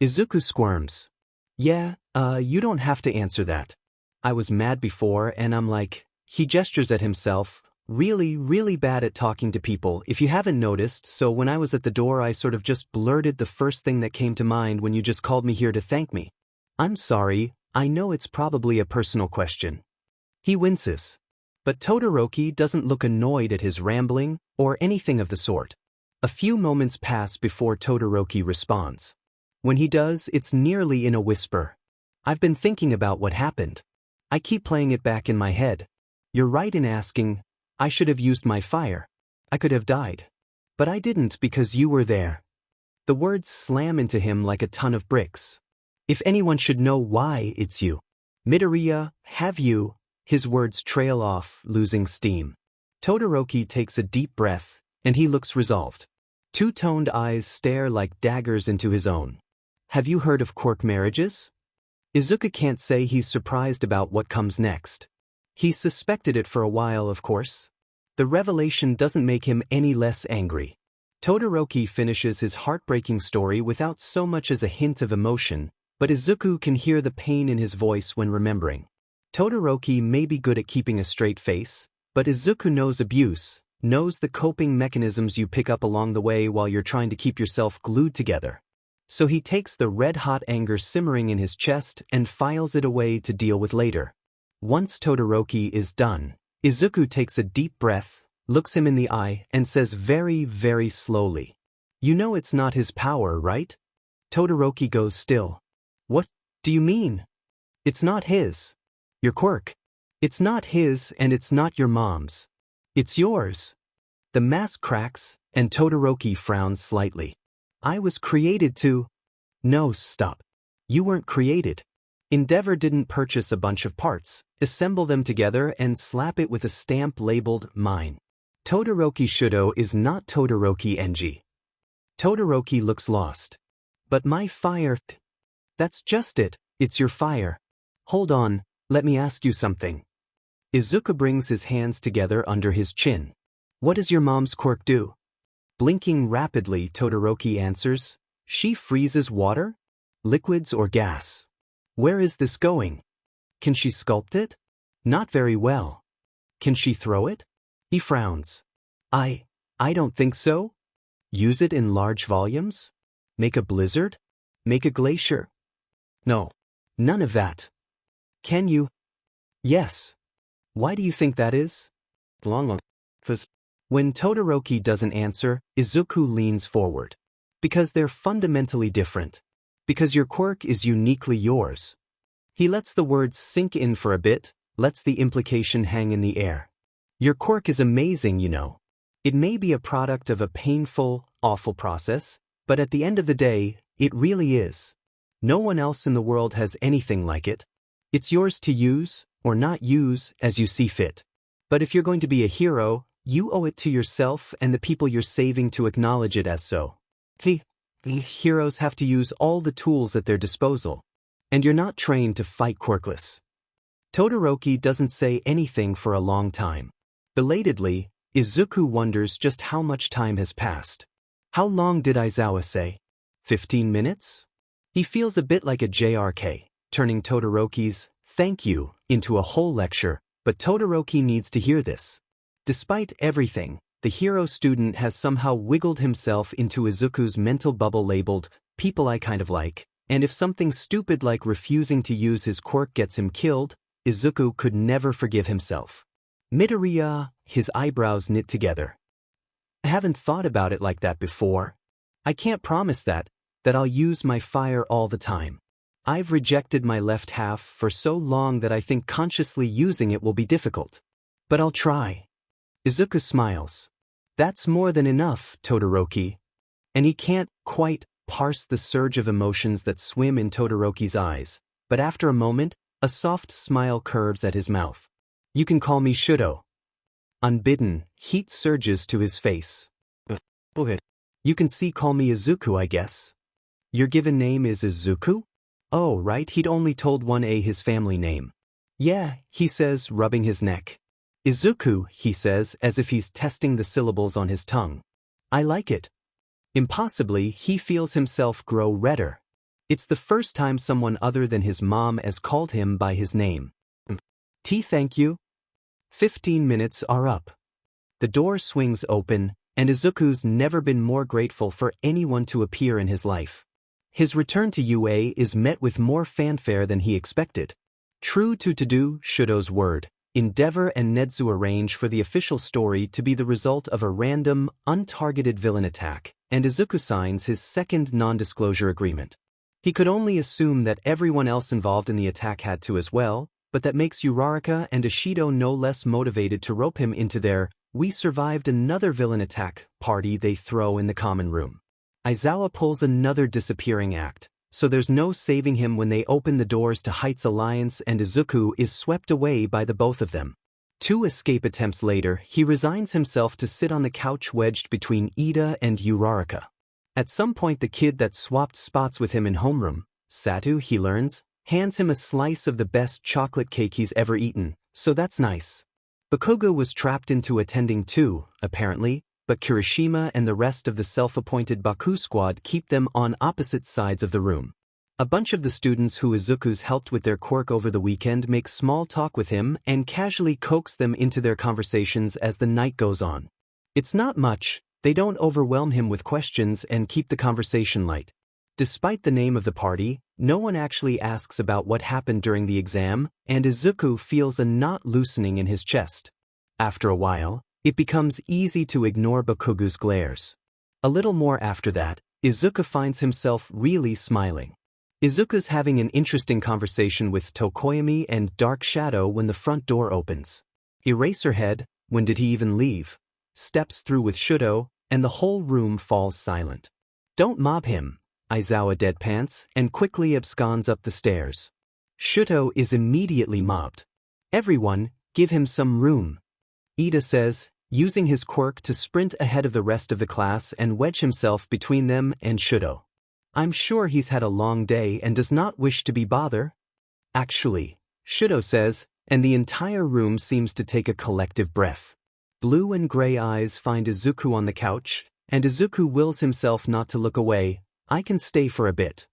Izuku squirms. Yeah, you don't have to answer that. I was mad before and I'm like, he gestures at himself, really bad at talking to people if you haven't noticed, so when I was at the door I sort of just blurted the first thing that came to mind when you just called me here to thank me. I'm sorry, I know it's probably a personal question. He winces. But Todoroki doesn't look annoyed at his rambling, or anything of the sort. A few moments pass before Todoroki responds. When he does, it's nearly in a whisper. I've been thinking about what happened. I keep playing it back in my head. You're right in asking, I should have used my fire. I could have died. But I didn't because you were there. The words slam into him like a ton of bricks. If anyone should know why, it's you. Midoriya, have you? His words trail off, losing steam. Todoroki takes a deep breath, and he looks resolved. Two-toned eyes stare like daggers into his own. Have you heard of quirk marriages? Izuku can't say he's surprised about what comes next. He's suspected it for a while, of course. The revelation doesn't make him any less angry. Todoroki finishes his heartbreaking story without so much as a hint of emotion, but Izuku can hear the pain in his voice when remembering. Todoroki may be good at keeping a straight face, but Izuku knows abuse, knows the coping mechanisms you pick up along the way while you're trying to keep yourself glued together. So he takes the red-hot anger simmering in his chest and files it away to deal with later. Once Todoroki is done, Izuku takes a deep breath, looks him in the eye, and says very, very slowly, "You know it's not his power, right?" Todoroki goes still. "What do you mean?" "It's not his. Your quirk. It's not his and it's not your mom's. It's yours." The mask cracks, and Todoroki frowns slightly. "I was created to—" "No, stop. You weren't created. Endeavor didn't purchase a bunch of parts, assemble them together and slap it with a stamp labeled mine. Todoroki Shudo is not Todoroki Enji." Todoroki looks lost. "But my fire—" "That's just it, it's your fire. Hold on, let me ask you something." Izuku brings his hands together under his chin. "What does your mom's quirk do?" Blinking rapidly, Todoroki answers, "She freezes water? Liquids or gas? Where is this going? Can she sculpt it? Not very well. Can she throw it?" He frowns. I don't think so. Use it in large volumes? Make a blizzard? Make a glacier? No. None of that. Can you?" "Yes." "Why do you think that is?" When Todoroki doesn't answer, Izuku leans forward. "Because they're fundamentally different. Because your quirk is uniquely yours." He lets the words sink in for a bit, lets the implication hang in the air. "Your quirk is amazing, you know. It may be a product of a painful, awful process, but at the end of the day, it really is. No one else in the world has anything like it. It's yours to use, or not use, as you see fit. But if you're going to be a hero, you owe it to yourself and the people you're saving to acknowledge it as so. The heroes have to use all the tools at their disposal. And you're not trained to fight quirkless." Todoroki doesn't say anything for a long time. Belatedly, Izuku wonders just how much time has passed. How long did Aizawa say? 15 minutes? He feels a bit like a JRK, turning Todoroki's "thank you" into a whole lecture, but Todoroki needs to hear this. Despite everything, the hero student has somehow wiggled himself into Izuku's mental bubble labeled, "people I kind of like," and if something stupid like refusing to use his quirk gets him killed, Izuku could never forgive himself. Midoriya, his eyebrows knit together. "I haven't thought about it like that before. I can't promise that I'll use my fire all the time. I've rejected my left half for so long that I think consciously using it will be difficult. But I'll try." Izuku smiles. "That's more than enough, Todoroki." And he can't quite parse the surge of emotions that swim in Todoroki's eyes, but after a moment, a soft smile curves at his mouth. "You can call me Shudo." Unbidden, heat surges to his face. "You can call me Izuku, I guess." "Your given name is Izuku?" "Oh, right, he'd only told 1A his family name." "Yeah," he says, rubbing his neck. "Izuku," he says, as if he's testing the syllables on his tongue. "I like it." Impossibly, he feels himself grow redder. It's the first time someone other than his mom has called him by his name. Thank you." 15 minutes are up. The door swings open, and Izuku's never been more grateful for anyone to appear in his life. His return to UA is met with more fanfare than he expected. True to Shudo's word, Endeavor and Netsu arrange for the official story to be the result of a random, untargeted villain attack, and Izuku signs his second non-disclosure agreement. He could only assume that everyone else involved in the attack had to as well, but that makes Uraraka and Ishido no less motivated to rope him into their "we survived another villain attack" party they throw in the common room. Aizawa pulls another disappearing act, so there's no saving him when they open the doors to Heights Alliance and Izuku is swept away by the both of them. 2 escape attempts later, he resigns himself to sit on the couch wedged between Ida and Uraraka. At some point the kid that swapped spots with him in homeroom, Satu, he learns, hands him a slice of the best chocolate cake he's ever eaten, so that's nice. Bakugo was trapped into attending too, apparently, but Kirishima and the rest of the self-appointed Baku squad keep them on opposite sides of the room. A bunch of the students who Izuku's helped with their quirk over the weekend make small talk with him and casually coax them into their conversations as the night goes on. It's not much, they don't overwhelm him with questions and keep the conversation light. Despite the name of the party, no one actually asks about what happened during the exam, and Izuku feels a knot loosening in his chest. After a while, it becomes easy to ignore Bakugo's glares. A little more after that, Izuku finds himself really smiling. Izuku's having an interesting conversation with Tokoyami and Dark Shadow when the front door opens. Eraserhead, when did he even leave, steps through with Shudo, and the whole room falls silent. "Don't mob him," Aizawa deadpants and quickly absconds up the stairs. Shudo is immediately mobbed. "Everyone, give him some room," Ida says, using his quirk to sprint ahead of the rest of the class and wedge himself between them and Shudo. "I'm sure he's had a long day and does not wish to be bothered." "Actually," Shudo says, and the entire room seems to take a collective breath. Blue and gray eyes find Izuku on the couch, and Izuku wills himself not to look away. "I can stay for a bit."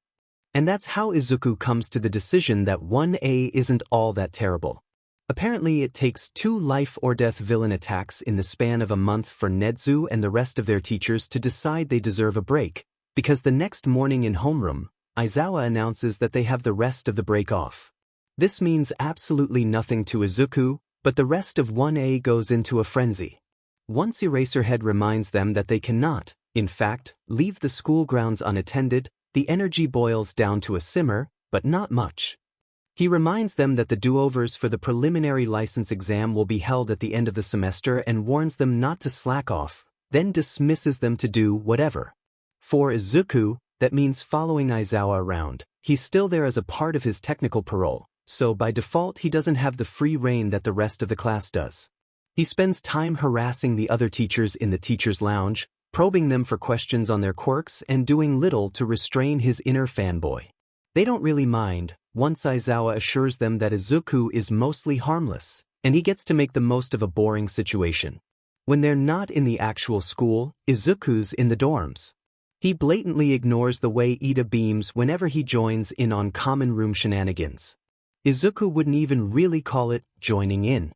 And that's how Izuku comes to the decision that 1A isn't all that terrible. Apparently it takes 2 life-or-death villain attacks in the span of a month for Netsu and the rest of their teachers to decide they deserve a break, because the next morning in homeroom, Aizawa announces that they have the rest of the break off. This means absolutely nothing to Izuku, but the rest of 1A goes into a frenzy. Once Eraserhead reminds them that they cannot, in fact, leave the school grounds unattended, the energy boils down to a simmer, but not much. He reminds them that the do-overs for the preliminary license exam will be held at the end of the semester and warns them not to slack off, then dismisses them to do whatever. For Izuku, that means following Aizawa around. He's still there as a part of his technical parole, so by default he doesn't have the free rein that the rest of the class does. He spends time harassing the other teachers in the teacher's lounge, probing them for questions on their quirks and doing little to restrain his inner fanboy. They don't really mind, once Aizawa assures them that Izuku is mostly harmless, and he gets to make the most of a boring situation. When they're not in the actual school, Izuku's in the dorms. He blatantly ignores the way Ida beams whenever he joins in on common room shenanigans. Izuku wouldn't even really call it joining in.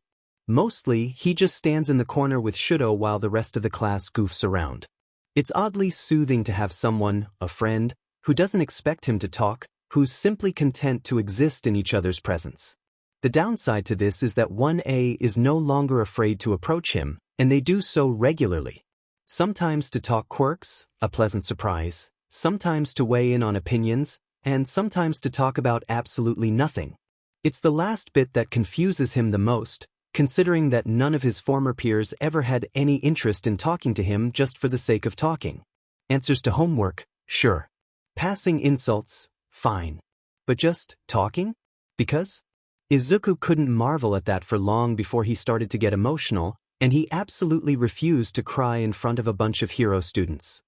Mostly, he just stands in the corner with Shudo while the rest of the class goofs around. It's oddly soothing to have someone, a friend, who doesn't expect him to talk, who's simply content to exist in each other's presence. The downside to this is that 1A is no longer afraid to approach him, and they do so regularly. Sometimes to talk quirks, a pleasant surprise, sometimes to weigh in on opinions, and sometimes to talk about absolutely nothing. It's the last bit that confuses him the most, considering that none of his former peers ever had any interest in talking to him just for the sake of talking. Answers to homework, sure. Passing insults, fine. But just talking? Because? Izuku couldn't marvel at that for long before he started to get emotional, and he absolutely refused to cry in front of a bunch of hero students.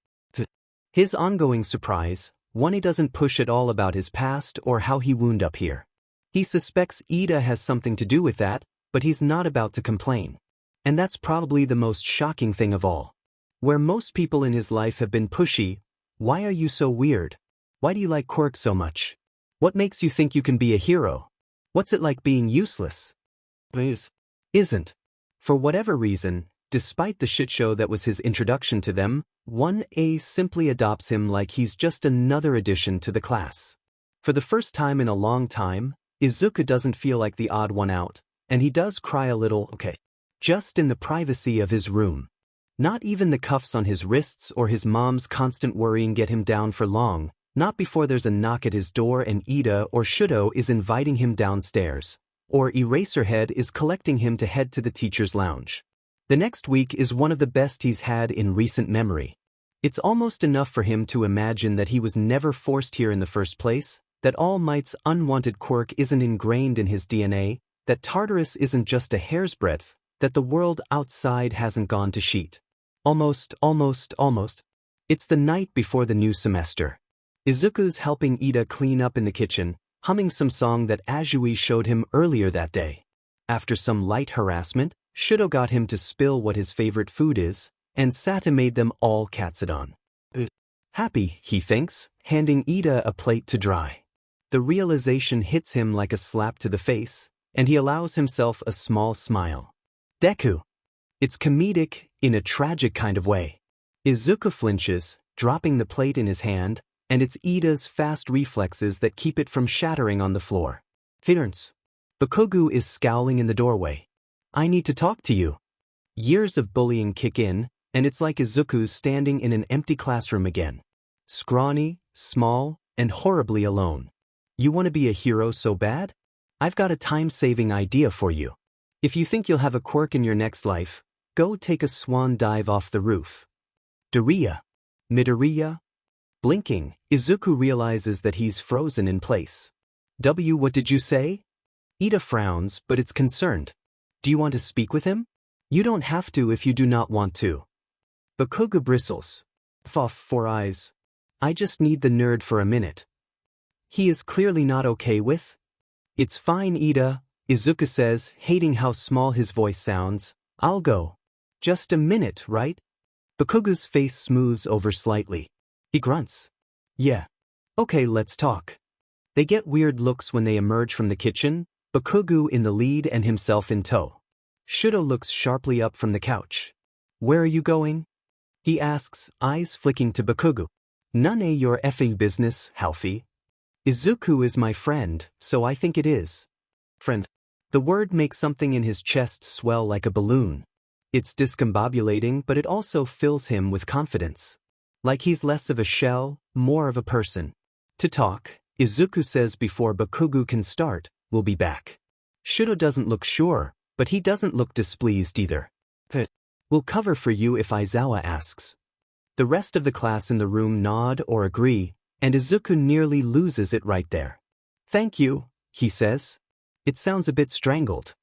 His ongoing surprise, one, he doesn't push at all about his past or how he wound up here. He suspects Ida has something to do with that, but he's not about to complain. And that's probably the most shocking thing of all. Where most people in his life have been pushy, "Why are you so weird? Why do you like quirks so much? What makes you think you can be a hero? What's it like being useless?" Isn't. For whatever reason, despite the shitshow that was his introduction to them, 1A simply adopts him like he's just another addition to the class. For the first time in a long time, Izuku doesn't feel like the odd one out, And he does cry a little, okay. Just in the privacy of his room. Not even the cuffs on his wrists or his mom's constant worrying get him down for long, not before there's a knock at his door and Ida or Shudo is inviting him downstairs, or Eraserhead is collecting him to head to the teacher's lounge. The next week is one of the best he's had in recent memory. It's almost enough for him to imagine that he was never forced here in the first place, that All Might's unwanted quirk isn't ingrained in his DNA, that Tartarus isn't just a hair's breadth, that the world outside hasn't gone to shit. Almost. It's the night before the new semester. Izuku's helping Ida clean up in the kitchen, humming some song that Azui showed him earlier that day. After some light harassment, Shudo got him to spill what his favorite food is, and Sata made them all katsudon. Happy, he thinks, handing Ida a plate to dry. The realization hits him like a slap to the face, and he allows himself a small smile. Deku. It's comedic, in a tragic kind of way. Izuku flinches, dropping the plate in his hand, and it's Ida's fast reflexes that keep it from shattering on the floor. Turns. Bakugo is scowling in the doorway. I need to talk to you. Years of bullying kick in, and it's like Izuku's standing in an empty classroom again. Scrawny, small, and horribly alone. You want to be a hero so bad? I've got a time-saving idea for you. If you think you'll have a quirk in your next life, go take a swan dive off the roof. Midoriya. Blinking, Izuku realizes that he's frozen in place. What did you say? Ida frowns, but it's concerned. Do you want to speak with him? You don't have to if you do not want to. Bakugo bristles. Off 4 eyes. I just need the nerd for a minute. He is clearly not okay with. It's fine, Ida, Izuku says, hating how small his voice sounds. I'll go. Just a minute, right? Bakugo's face smooths over slightly. He grunts. Yeah. Okay, let's talk. They get weird looks when they emerge from the kitchen, Bakugo in the lead and himself in tow. Shudo looks sharply up from the couch. Where are you going? He asks, eyes flicking to Bakugo. None of your effing business, Halfie. Izuku is my friend, so I think it is. Friend. The word makes something in his chest swell like a balloon. It's discombobulating, but it also fills him with confidence. Like he's less of a shell, more of a person. To talk, Izuku says before Bakugo can start, we'll be back. Shudo doesn't look sure, but he doesn't look displeased either. We'll cover for you if Aizawa asks. The rest of the class in the room nod or agree, and Izuku nearly loses it right there. Thank you, he says. It sounds a bit strangled.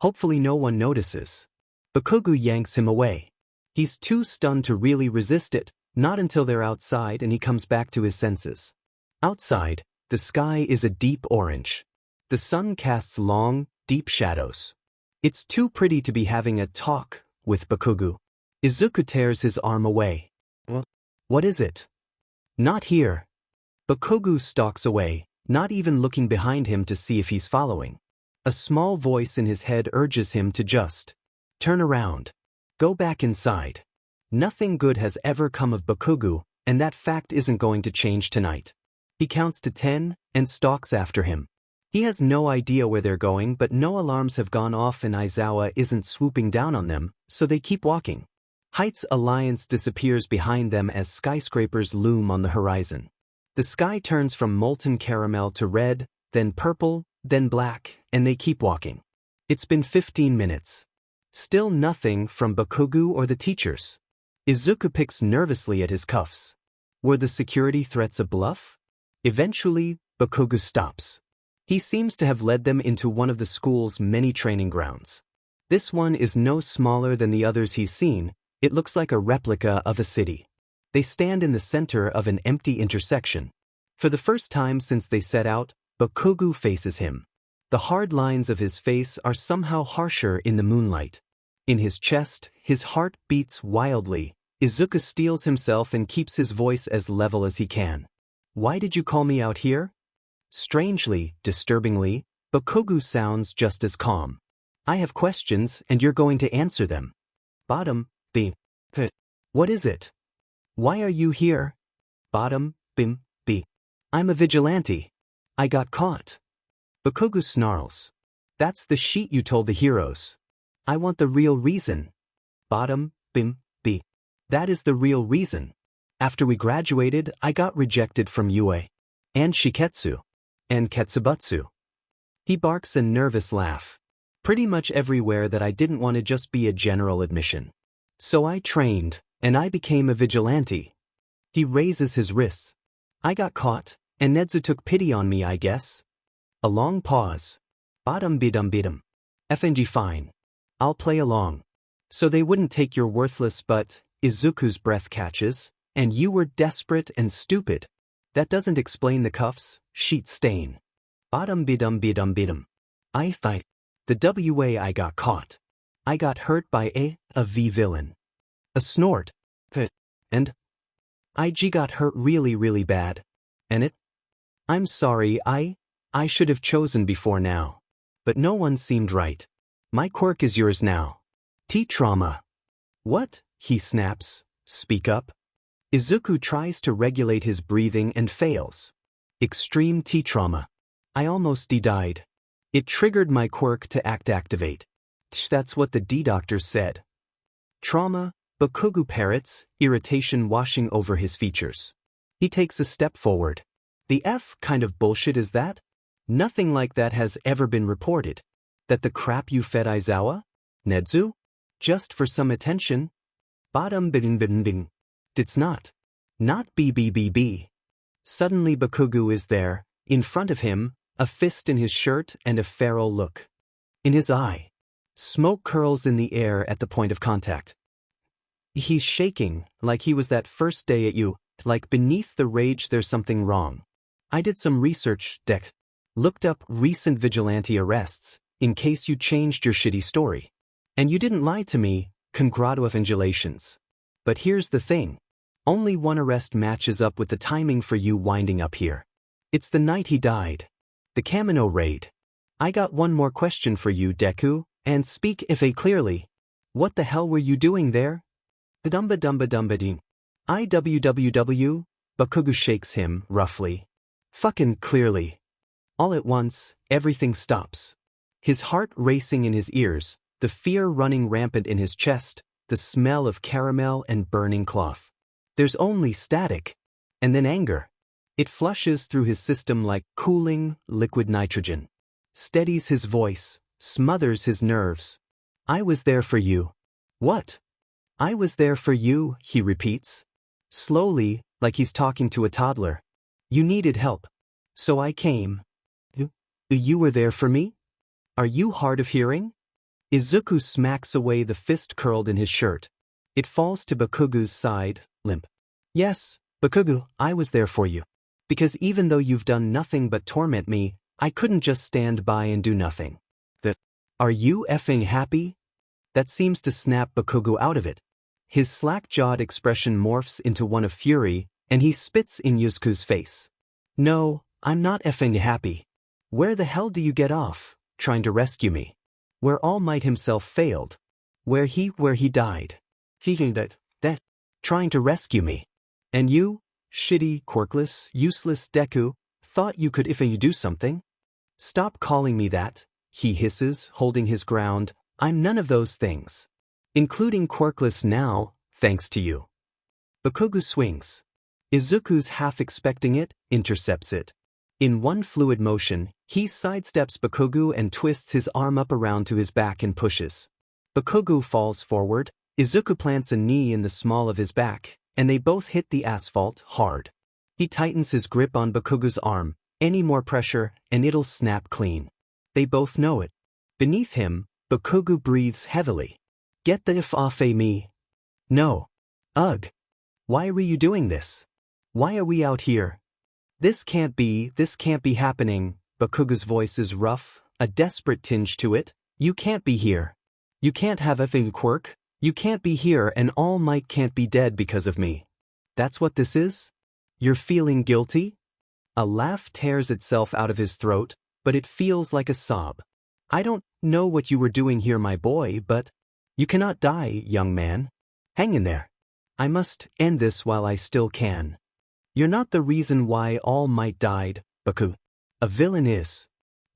Hopefully no one notices. Bakugo yanks him away. He's too stunned to really resist it, not until they're outside and he comes back to his senses. Outside, the sky is a deep orange. The sun casts long, deep shadows. It's too pretty to be having a talk with Bakugo. Izuku tears his arm away. What is it? Not here. Bakugo stalks away, not even looking behind him to see if he's following. A small voice in his head urges him to just turn around. Go back inside. Nothing good has ever come of Bakugo, and that fact isn't going to change tonight. He counts to 10 and stalks after him. He has no idea where they're going, but no alarms have gone off and Aizawa isn't swooping down on them, so they keep walking. Heights Alliance disappears behind them as skyscrapers loom on the horizon. The sky turns from molten caramel to red, then purple, then black, and they keep walking. It's been 15 minutes. Still nothing from Bakugo or the teachers. Izuku picks nervously at his cuffs. Were the security threats a bluff? Eventually, Bakugo stops. He seems to have led them into one of the school's many training grounds. This one is no smaller than the others he's seen. It looks like a replica of a city. They stand in the center of an empty intersection. For the first time since they set out, Bakugo faces him. The hard lines of his face are somehow harsher in the moonlight. In his chest, his heart beats wildly. Izuku steels himself and keeps his voice as level as he can. Why did you call me out here? Strangely, disturbingly, Bakugo sounds just as calm. I have questions and you're going to answer them. Bottom, B. What is it? Why are you here? Bottom, B. I'm a vigilante. I got caught. Bakugo snarls. That's the sheet you told the heroes. I want the real reason. Bottom, bim, b. That is the real reason. After we graduated, I got rejected from UA. And Shiketsu. And Ketsubutsu. He barks a nervous laugh. Pretty much everywhere that I didn't want to just be a general admission. So I trained, and I became a vigilante. He raises his wrists. I got caught, and Nedzu took pity on me, I guess. A long pause. Bottom bidum bidum. FNG fine. I'll play along. So they wouldn't take your worthless but, Izuku's breath catches, and you were desperate and stupid. That doesn't explain the cuffs, sheet stain. Bottom bidum bidum bidum. I thought. The WA I got caught. I got hurt by a V villain. A snort. And IG got hurt really bad. And it? I'm sorry, I should have chosen before now. But no one seemed right. My quirk is yours now. T-trauma. What? He snaps. Speak up. Izuku tries to regulate his breathing and fails. Extreme T-trauma. I almost died. It triggered my quirk to activate. That's what the D-doctor said. Trauma, Bakugo parrots, irritation washing over his features. He takes a step forward. The F kind of bullshit is that? Nothing like that has ever been reported. That the crap you fed Aizawa? Nedzu? Just for some attention? Bottom bing bing bing. It's not. Not BBBB. Suddenly Bakugo is there, in front of him, a fist in his shirt and a feral look. In his eye. Smoke curls in the air at the point of contact. He's shaking, like he was that first day at you, like beneath the rage there's something wrong. I did some research, Dek. Looked up recent vigilante arrests, in case you changed your shitty story. And you didn't lie to me, congratulations. But here's the thing. Only one arrest matches up with the timing for you winding up here. It's the night he died. The Kamino raid. I got one more question for you, Deku, and speak if a clearly. What the hell were you doing there? The dumba ding. IWWW? Bakugo shakes him, roughly. Fucking clearly. All at once, everything stops. His heart racing in his ears, the fear running rampant in his chest, the smell of caramel and burning cloth. There's only static. And then anger. It flushes through his system like cooling, liquid nitrogen. Steadies his voice, smothers his nerves. I was there for you. What? I was there for you, he repeats. Slowly, like he's talking to a toddler. You needed help. So I came. You were there for me? Are you hard of hearing? Izuku smacks away the fist curled in his shirt. It falls to Bakugo's side, limp. Yes, Bakugo, I was there for you. Because even though you've done nothing but torment me, I couldn't just stand by and do nothing. Are you effing happy? That seems to snap Bakugo out of it. His slack-jawed expression morphs into one of fury, and he spits in Izuku's face. No, I'm not effing happy. Where the hell do you get off, trying to rescue me? Where All Might himself failed. Where he died. Thinking that, trying to rescue me. And you, shitty, quirkless, useless Deku, thought you could if you do something? Stop calling me that, he hisses, holding his ground. I'm none of those things. Including quirkless now, thanks to you. Bakugo swings. Izuku's half expecting it, intercepts it. In one fluid motion, he sidesteps Bakugo and twists his arm up around to his back and pushes. Bakugo falls forward, Izuku plants a knee in the small of his back, and they both hit the asphalt hard. He tightens his grip on Bakugo's arm, any more pressure, and it'll snap clean. They both know it. Beneath him, Bakugo breathes heavily. Get the F off me. No. Ugh. Why are you doing this? Why are we out here? This can't be happening. Bakugo's voice is rough, a desperate tinge to it. You can't be here. You can't have effing quirk. You can't be here and All Might can't be dead because of me. That's what this is? You're feeling guilty? A laugh tears itself out of his throat, but it feels like a sob. I don't know what you were doing here, my boy, but you cannot die, young man. Hang in there. I must end this while I still can. You're not the reason why All Might died, Baku. A villain is.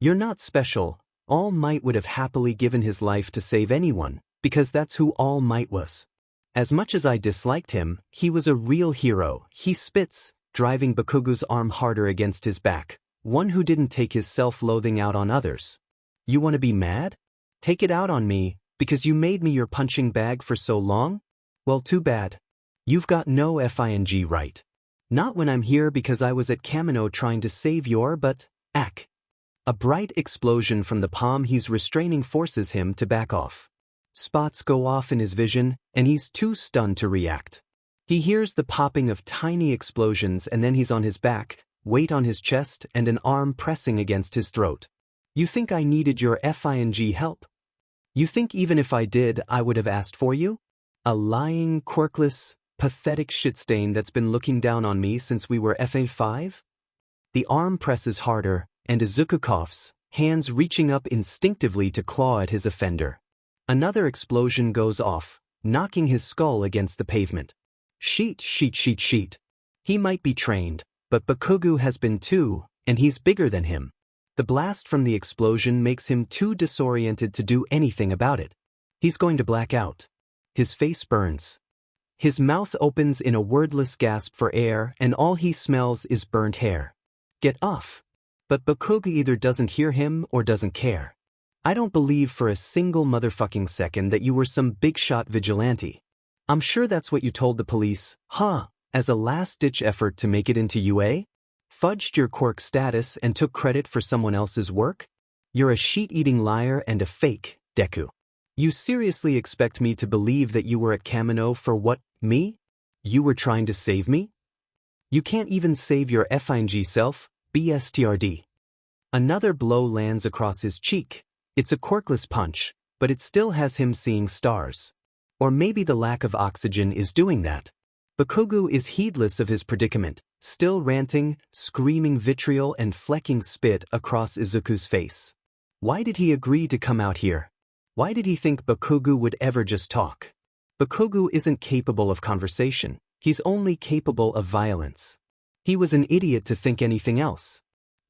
You're not special, All Might would have happily given his life to save anyone, because that's who All Might was. As much as I disliked him, he was a real hero. He spits, driving Bakugo's arm harder against his back, one who didn't take his self-loathing out on others. You want to be mad? Take it out on me, because you made me your punching bag for so long? Well, too bad. You've got no FING right. Not when I'm here because I was at Kamino trying to save your but, ack. A bright explosion from the palm he's restraining forces him to back off. Spots go off in his vision, and he's too stunned to react. He hears the popping of tiny explosions and then he's on his back, weight on his chest and an arm pressing against his throat. You think I needed your FING help? You think even if I did, I would have asked for you? A lying, quirkless, pathetic shitstain that's been looking down on me since we were FA5? The arm presses harder, and Izuku coughs, hands reaching up instinctively to claw at his offender. Another explosion goes off, knocking his skull against the pavement. Sheet. He might be trained, but Bakugo has been too, and he's bigger than him. The blast from the explosion makes him too disoriented to do anything about it. He's going to black out. His face burns. His mouth opens in a wordless gasp for air, and all he smells is burnt hair. Get off. But Bakugo either doesn't hear him or doesn't care. I don't believe for a single motherfucking second that you were some big-shot vigilante. I'm sure that's what you told the police, as a last-ditch effort to make it into UA? Fudged your quirk status and took credit for someone else's work? You're a sheet-eating liar and a fake, Deku. You seriously expect me to believe that you were at Kamino for what, me? You were trying to save me? You can't even save your FING self, BSTRD. Another blow lands across his cheek. It's a quirkless punch, but it still has him seeing stars. Or maybe the lack of oxygen is doing that. Bakugo is heedless of his predicament, still ranting, screaming vitriol and flecking spit across Izuku's face. Why did he agree to come out here? Why did he think Bakugo would ever just talk? Bakugo isn't capable of conversation, he's only capable of violence. He was an idiot to think anything else.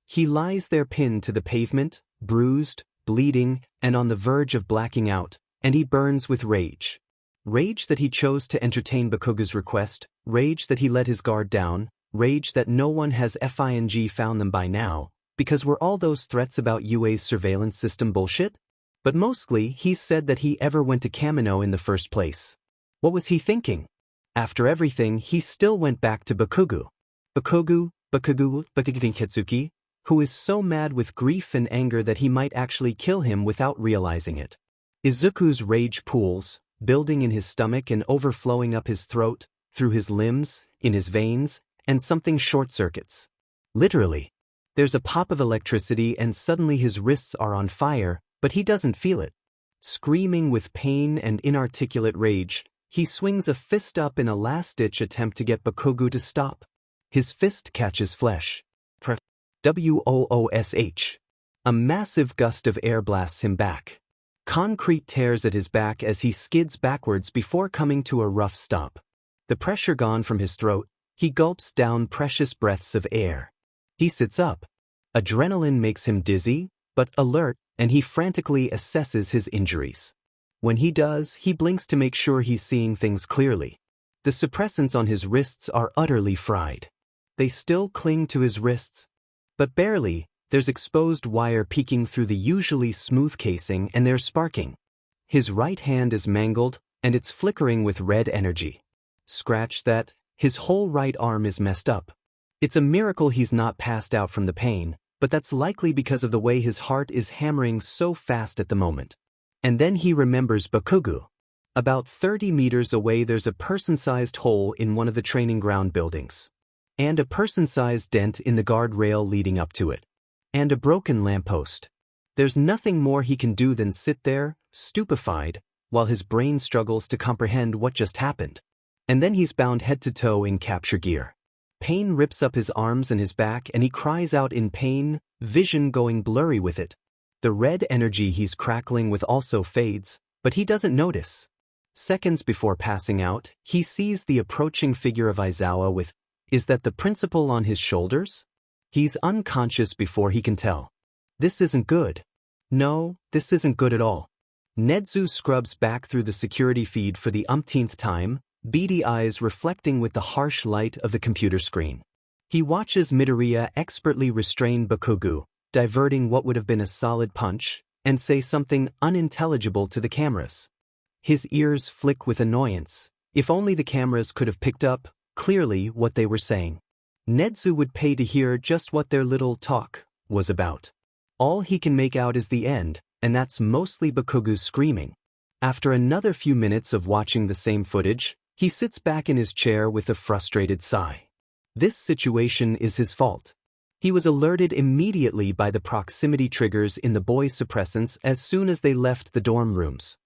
He lies there pinned to the pavement, bruised, bleeding, and on the verge of blacking out, and he burns with rage. Rage that he chose to entertain Bakugo's request, rage that he let his guard down, rage that no one has FING found them by now, because were all those threats about UA's surveillance system bullshit? But mostly, he said that he ever went to Kamino in the first place. What was he thinking? After everything, he still went back to Bakugo. Bakugo Kitsuki, who is so mad with grief and anger that he might actually kill him without realizing it. Izuku's rage pools, building in his stomach and overflowing up his throat, through his limbs, in his veins, and something short-circuits. Literally. There's a pop of electricity and suddenly his wrists are on fire, but he doesn't feel it. Screaming with pain and inarticulate rage, he swings a fist up in a last-ditch attempt to get Bakugo to stop. His fist catches flesh. Woosh. A massive gust of air blasts him back. Concrete tears at his back as he skids backwards before coming to a rough stop. The pressure gone from his throat, he gulps down precious breaths of air. He sits up. Adrenaline makes him dizzy, but alert, and he frantically assesses his injuries. When he does, he blinks to make sure he's seeing things clearly. The suppressants on his wrists are utterly fried. They still cling to his wrists, but barely. There's exposed wire peeking through the usually smooth casing and they're sparking. His right hand is mangled, and it's flickering with red energy. Scratch that, his whole right arm is messed up. It's a miracle he's not passed out from the pain, but that's likely because of the way his heart is hammering so fast at the moment. And then he remembers Bakugo. About 30 meters away there's a person-sized hole in one of the training ground buildings. And a person-sized dent in the guardrail leading up to it. And a broken lamppost. There's nothing more he can do than sit there, stupefied, while his brain struggles to comprehend what just happened. And then he's bound head to toe in capture gear. Pain rips up his arms and his back and he cries out in pain, vision going blurry with it. The red energy he's crackling with also fades, but he doesn't notice. Seconds before passing out, he sees the approaching figure of Aizawa with, is that the principal on his shoulders? He's unconscious before he can tell. This isn't good. No, this isn't good at all. Nedzu scrubs back through the security feed for the umpteenth time, beady eyes reflecting with the harsh light of the computer screen. He watches Midoriya expertly restrain Bakugo, diverting what would have been a solid punch, and say something unintelligible to the cameras. His ears flick with annoyance. If only the cameras could have picked up, clearly, what they were saying. Nedzu would pay to hear just what their little talk was about. All he can make out is the end, and that's mostly Bakugo's screaming. After another few minutes of watching the same footage, he sits back in his chair with a frustrated sigh. This situation is his fault. He was alerted immediately by the proximity triggers in the boys' suppressants as soon as they left the dorm rooms.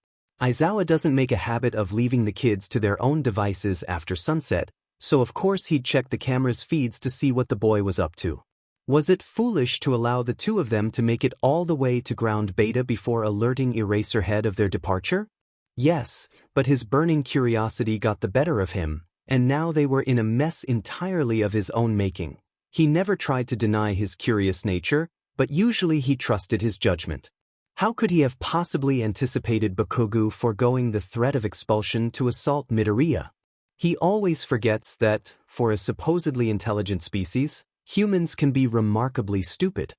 Aizawa doesn't make a habit of leaving the kids to their own devices after sunset, so of course he'd check the camera's feeds to see what the boy was up to. Was it foolish to allow the two of them to make it all the way to ground beta before alerting Eraserhead of their departure? Yes, but his burning curiosity got the better of him, and now they were in a mess entirely of his own making. He never tried to deny his curious nature, but usually he trusted his judgment. How could he have possibly anticipated Bakugo foregoing the threat of expulsion to assault Midoriya? He always forgets that, for a supposedly intelligent species, humans can be remarkably stupid.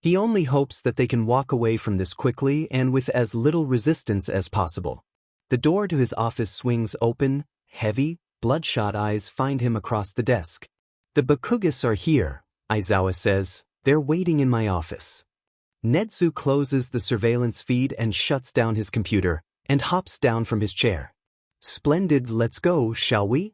He only hopes that they can walk away from this quickly and with as little resistance as possible. The door to his office swings open, heavy, bloodshot eyes find him across the desk. The Bakugis are here, Aizawa says. They're waiting in my office. Nedzu closes the surveillance feed and shuts down his computer, and hops down from his chair. Splendid, let's go, shall we?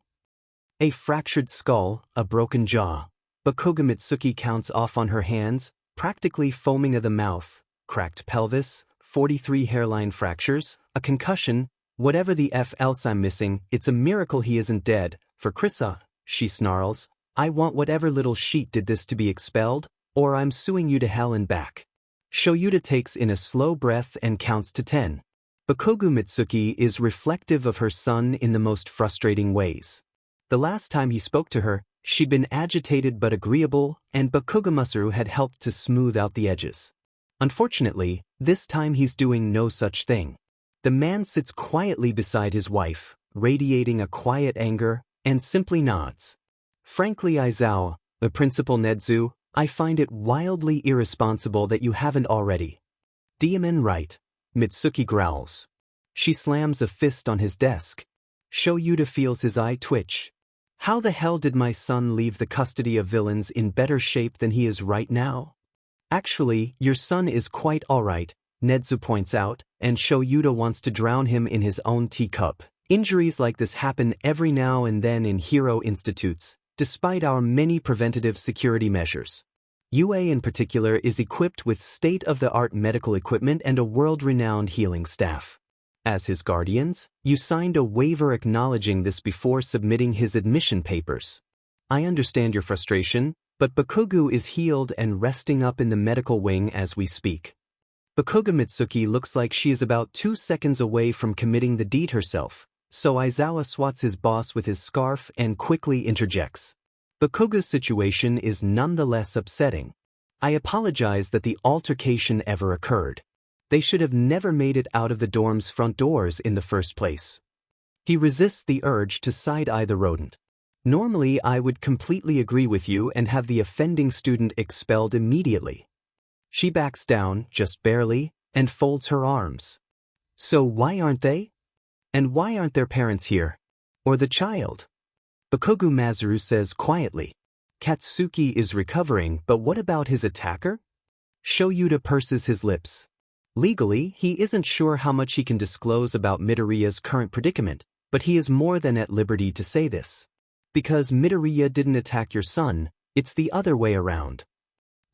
A fractured skull, a broken jaw. Bakugo Mitsuki counts off on her hands, practically foaming at the mouth, cracked pelvis, 43 hairline fractures, a concussion, whatever the F else I'm missing, it's a miracle he isn't dead. For Krissa, she snarls, I want whatever little sheet did this to be expelled, or I'm suing you to hell and back. Shoyuta takes in a slow breath and counts to 10. Bakugo Mitsuki is reflective of her son in the most frustrating ways. The last time he spoke to her, she'd been agitated but agreeable, and Bakugo Masaru had helped to smooth out the edges. Unfortunately, this time he's doing no such thing. The man sits quietly beside his wife, radiating a quiet anger, and simply nods. Frankly, Aizawa, the principal Nedzu, I find it wildly irresponsible that you haven't already. Demon right, Mitsuki growls. She slams a fist on his desk. Shoyuta feels his eye twitch. How the hell did my son leave the custody of villains in better shape than he is right now? Actually, your son is quite alright, Nedzu points out, and Shoyuta wants to drown him in his own teacup. Injuries like this happen every now and then in hero institutes, despite our many preventative security measures. UA in particular is equipped with state-of-the-art medical equipment and a world-renowned healing staff. As his guardians, you signed a waiver acknowledging this before submitting his admission papers. I understand your frustration, but Bakugo is healed and resting up in the medical wing as we speak. Bakugo Mitsuki looks like she is about 2 seconds away from committing the deed herself, so Aizawa swats his boss with his scarf and quickly interjects. Bakugo's situation is nonetheless upsetting. I apologize that the altercation ever occurred. They should have never made it out of the dorm's front doors in the first place. He resists the urge to side-eye the rodent. Normally I would completely agree with you and have the offending student expelled immediately. She backs down, just barely, and folds her arms. So why aren't they? And why aren't their parents here? Or the child? Bakugo Masaru says quietly. Katsuki is recovering, but what about his attacker? Shoyuta purses his lips. Legally, he isn't sure how much he can disclose about Midoriya's current predicament, but he is more than at liberty to say this. Because Midoriya didn't attack your son, it's the other way around.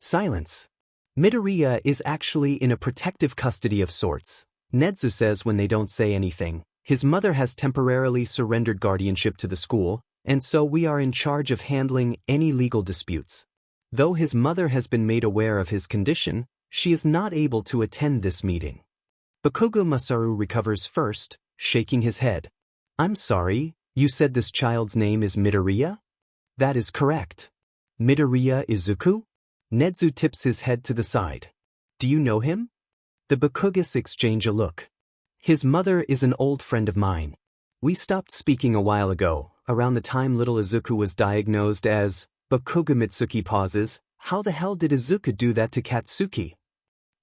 Silence. Midoriya is actually in a protective custody of sorts, Nedzu says when they don't say anything. His mother has temporarily surrendered guardianship to the school, and so we are in charge of handling any legal disputes. Though his mother has been made aware of his condition, she is not able to attend this meeting. Bakugo Masaru recovers first, shaking his head. I'm sorry, you said this child's name is Midoriya? That is correct. Midoriya Izuku? Nedzu tips his head to the side. Do you know him? The Bakugas exchange a look. His mother is an old friend of mine. We stopped speaking a while ago, around the time little Izuku was diagnosed as Bakugo. Mitsuki pauses. How the hell did Izuku do that to Katsuki?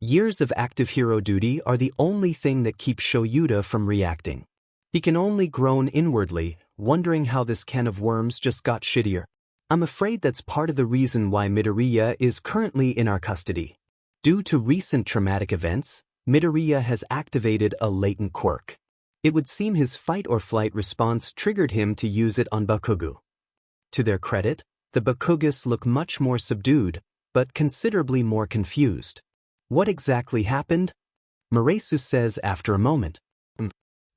Years of active hero duty are the only thing that keeps Shoyuta from reacting. He can only groan inwardly, wondering how this can of worms just got shittier. I'm afraid that's part of the reason why Midoriya is currently in our custody. Due to recent traumatic events, Midoriya has activated a latent quirk. It would seem his fight-or-flight response triggered him to use it on Bakugo. To their credit, the Bakugas look much more subdued, but considerably more confused. What exactly happened? Murasu says after a moment.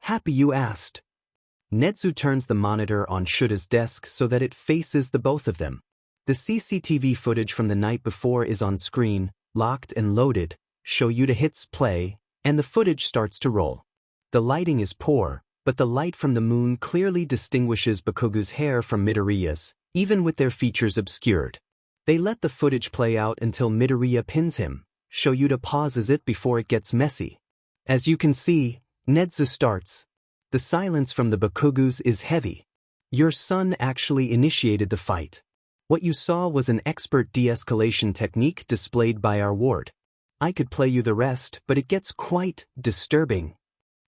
Happy you asked. Netsu turns the monitor on Shuta's desk so that it faces the both of them. The CCTV footage from the night before is on screen, locked and loaded. Shoyuta hits play, and the footage starts to roll. The lighting is poor, but the light from the moon clearly distinguishes Bakugo's hair from Midoriya's, even with their features obscured. They let the footage play out until Midoriya pins him. Shoyuta pauses it before it gets messy. As you can see, Netsu starts. The silence from the Bakugas is heavy. Your son actually initiated the fight. What you saw was an expert de-escalation technique displayed by our ward. I could play you the rest, but it gets quite disturbing.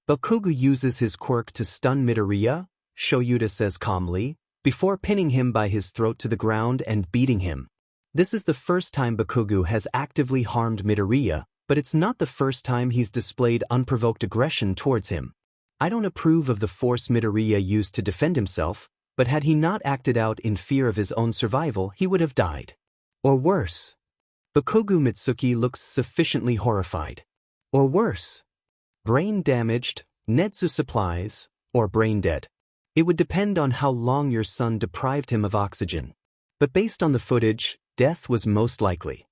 Bakugo uses his quirk to stun Midoriya, Shoyuta says calmly, before pinning him by his throat to the ground and beating him. This is the first time Bakugo has actively harmed Midoriya, but it's not the first time he's displayed unprovoked aggression towards him. I don't approve of the force Midoriya used to defend himself, but had he not acted out in fear of his own survival, he would have died. Or worse. Bakugo Mitsuki looks sufficiently horrified. Or worse. Brain damaged, Netsu supplies, or brain dead. It would depend on how long your son deprived him of oxygen. But based on the footage, death was most likely.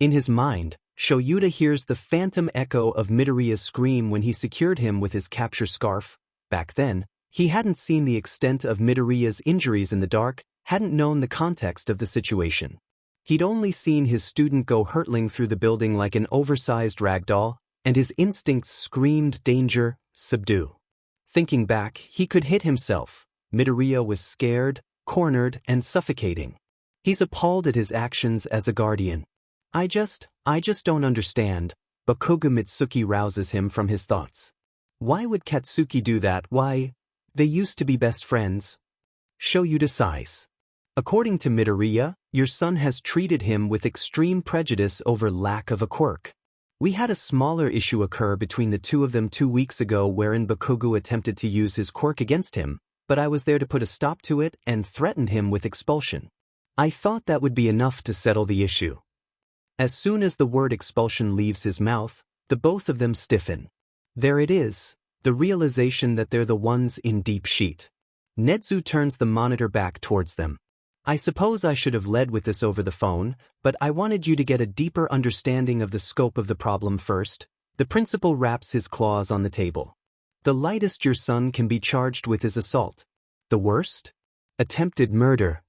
In his mind, Shoyuta hears the phantom echo of Midoriya's scream when he secured him with his capture scarf. Back then, he hadn't seen the extent of Midoriya's injuries in the dark, hadn't known the context of the situation. He'd only seen his student go hurtling through the building like an oversized ragdoll, and his instincts screamed danger, subdue. Thinking back, he could hit himself. Midoriya was scared, cornered, and suffocating. He's appalled at his actions as a guardian. I just don't understand. Bakugo Mitsuki rouses him from his thoughts. Why would Katsuki do that? Why? They used to be best friends. Shoyuta sighs. According to Midoriya, your son has treated him with extreme prejudice over lack of a quirk. We had a smaller issue occur between the two of them 2 weeks ago wherein Bakugo attempted to use his quirk against him, but I was there to put a stop to it and threatened him with expulsion. I thought that would be enough to settle the issue. As soon as the word expulsion leaves his mouth, the both of them stiffen. There it is, the realization that they're the ones in deep shit. Netsu turns the monitor back towards them. I suppose I should have led with this over the phone, but I wanted you to get a deeper understanding of the scope of the problem first. The principal wraps his claws on the table. The lightest your son can be charged with is assault. The worst? Attempted murder.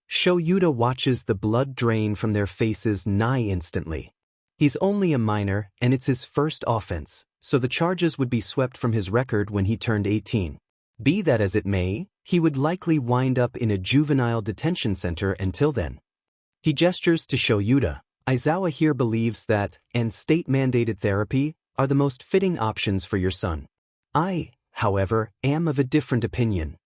Shoyuta watches the blood drain from their faces nigh instantly. He's only a minor, and it's his first offense, so the charges would be swept from his record when he turned 18. Be that as it may, he would likely wind up in a juvenile detention center until then. He gestures to Shoyuta. Aizawa here believes that, and state-mandated therapy, are the most fitting options for your son. I, however, am of a different opinion.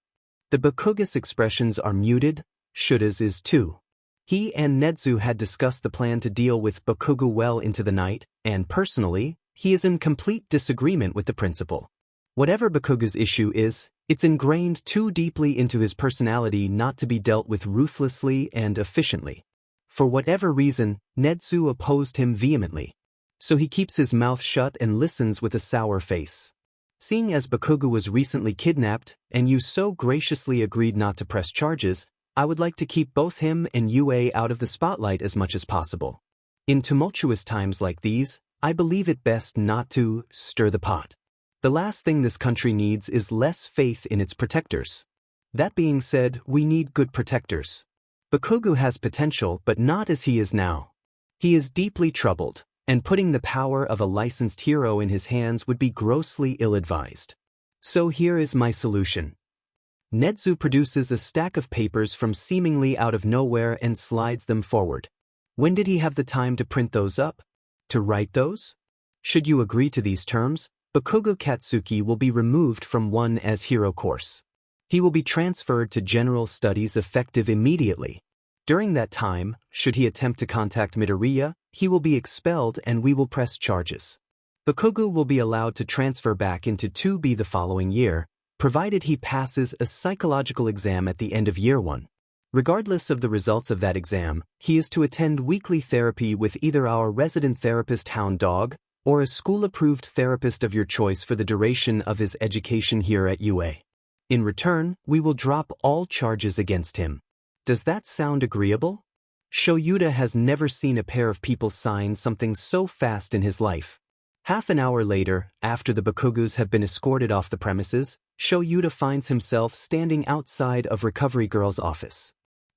The Bakugas expressions are muted, Shuta's is too. He and Netsu had discussed the plan to deal with Bakugo well into the night, and personally, he is in complete disagreement with the principal. Whatever Bakugo's issue is, it's ingrained too deeply into his personality not to be dealt with ruthlessly and efficiently. For whatever reason, Netsu opposed him vehemently. So he keeps his mouth shut and listens with a sour face. Seeing as Bakugo was recently kidnapped, and you so graciously agreed not to press charges, I would like to keep both him and UA out of the spotlight as much as possible. In tumultuous times like these, I believe it best not to stir the pot. The last thing this country needs is less faith in its protectors. That being said, we need good protectors. Bakugo has potential, but not as he is now. He is deeply troubled. and putting the power of a licensed hero in his hands would be grossly ill-advised. So here is my solution. Nedzu produces a stack of papers from seemingly out of nowhere and slides them forward. When did he have the time to print those up? To write those? Should you agree to these terms, Bakugo Katsuki will be removed from 1 as hero course. He will be transferred to general studies effective immediately. During that time, should he attempt to contact Midoriya, he will be expelled and we will press charges. Bakugo will be allowed to transfer back into 2B the following year, provided he passes a psychological exam at the end of year 1. Regardless of the results of that exam, he is to attend weekly therapy with either our resident therapist Hound Dog or a school-approved therapist of your choice for the duration of his education here at UA. In return, we will drop all charges against him. Does that sound agreeable? Shoyuta has never seen a pair of people sign something so fast in his life. Half an hour later, after the Bakugos have been escorted off the premises, Shoyuta finds himself standing outside of Recovery Girl's office.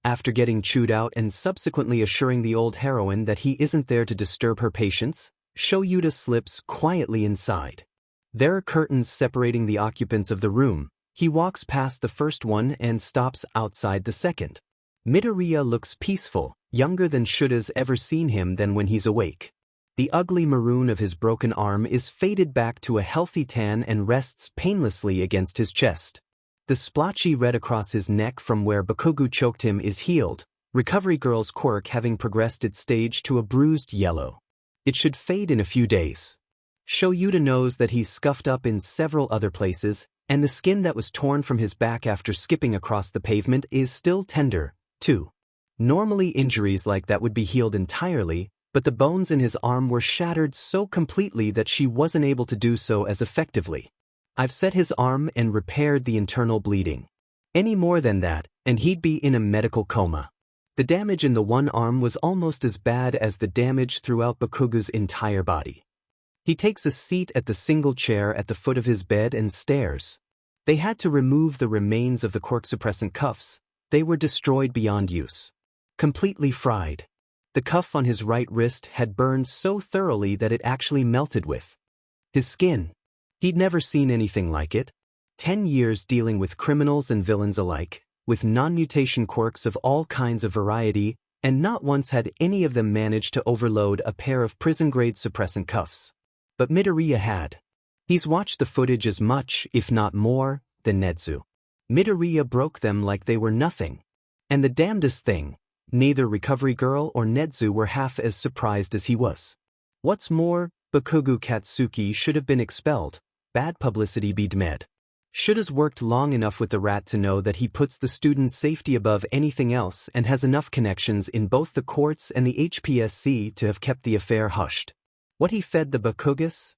After getting chewed out and subsequently assuring the old heroine that he isn't there to disturb her patients, Shoyuta slips quietly inside. There are curtains separating the occupants of the room. He walks past the first one and stops outside the second. Midoriya looks peaceful, younger than Shuta's ever seen him than when he's awake. The ugly maroon of his broken arm is faded back to a healthy tan and rests painlessly against his chest. The splotchy red across his neck from where Bakugo choked him is healed, Recovery Girl's quirk having progressed its stage to a bruised yellow. It should fade in a few days. Shoyuta knows that he's scuffed up in several other places, and the skin that was torn from his back after skipping across the pavement is still tender, too. Normally injuries like that would be healed entirely, but the bones in his arm were shattered so completely that she wasn't able to do so as effectively. I've set his arm and repaired the internal bleeding. Any more than that, and he'd be in a medical coma. The damage in the one arm was almost as bad as the damage throughout Bakugo's entire body. He takes a seat at the single chair at the foot of his bed and stares. They had to remove the remains of the quirk-suppressant cuffs. They were destroyed beyond use. Completely fried. The cuff on his right wrist had burned so thoroughly that it actually melted with his skin. He'd never seen anything like it. 10 years dealing with criminals and villains alike, with non-mutation quirks of all kinds of variety, and not once had any of them managed to overload a pair of prison-grade suppressant cuffs. But Midoriya had. He's watched the footage as much, if not more, than Nedzu. Midoriya broke them like they were nothing. And the damnedest thing, neither Recovery Girl or Nedzu were half as surprised as he was. What's more, Bakugo Katsuki should have been expelled. Bad publicity be damned. Shuta's worked long enough with the rat to know that he puts the student's safety above anything else and has enough connections in both the courts and the HPSC to have kept the affair hushed. What he fed the Bakugos,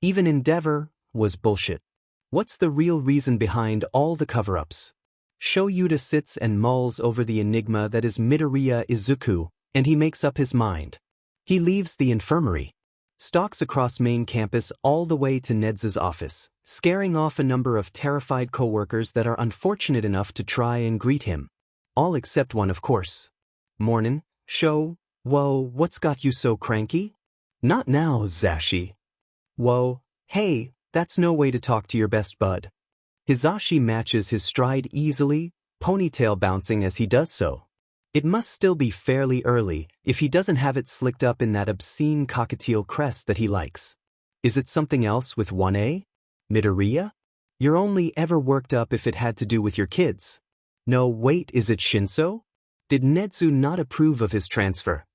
even Endeavor, was bullshit. What's the real reason behind all the cover-ups? Shoyuta sits and mulls over the enigma that is Midoriya Izuku, and he makes up his mind. He leaves the infirmary, stalks across main campus all the way to Nedzu's office, scaring off a number of terrified coworkers that are unfortunate enough to try and greet him. All except one, of course. Mornin', Sho, whoa, what's got you so cranky? Not now, Zashi. Whoa, hey, that's no way to talk to your best bud. Hizashi matches his stride easily, ponytail bouncing as he does so. It must still be fairly early if he doesn't have it slicked up in that obscene cockatiel crest that he likes. Is it something else with 1A? Midoriya? You're only ever worked up if it had to do with your kids. No, wait, is it Shinso? Did Nedzu not approve of his transfer?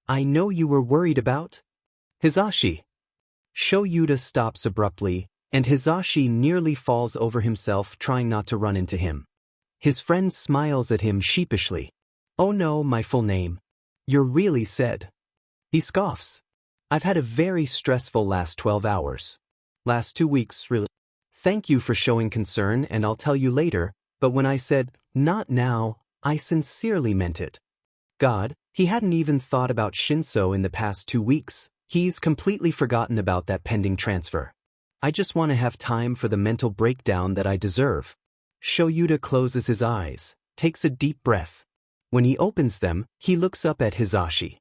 I know you were worried about Hizashi. Shoyuta stops abruptly, and Hizashi nearly falls over himself trying not to run into him. His friend smiles at him sheepishly. Oh no, my full name. You're really said. He scoffs. I've had a very stressful last 12 hours. Last 2 weeks, really. Thank you for showing concern, and I'll tell you later, but when I said, not now, I sincerely meant it. God, he hadn't even thought about Shinso in the past 2 weeks. He's completely forgotten about that pending transfer. I just want to have time for the mental breakdown that I deserve. Shoyuta closes his eyes, takes a deep breath. When he opens them, he looks up at Hizashi.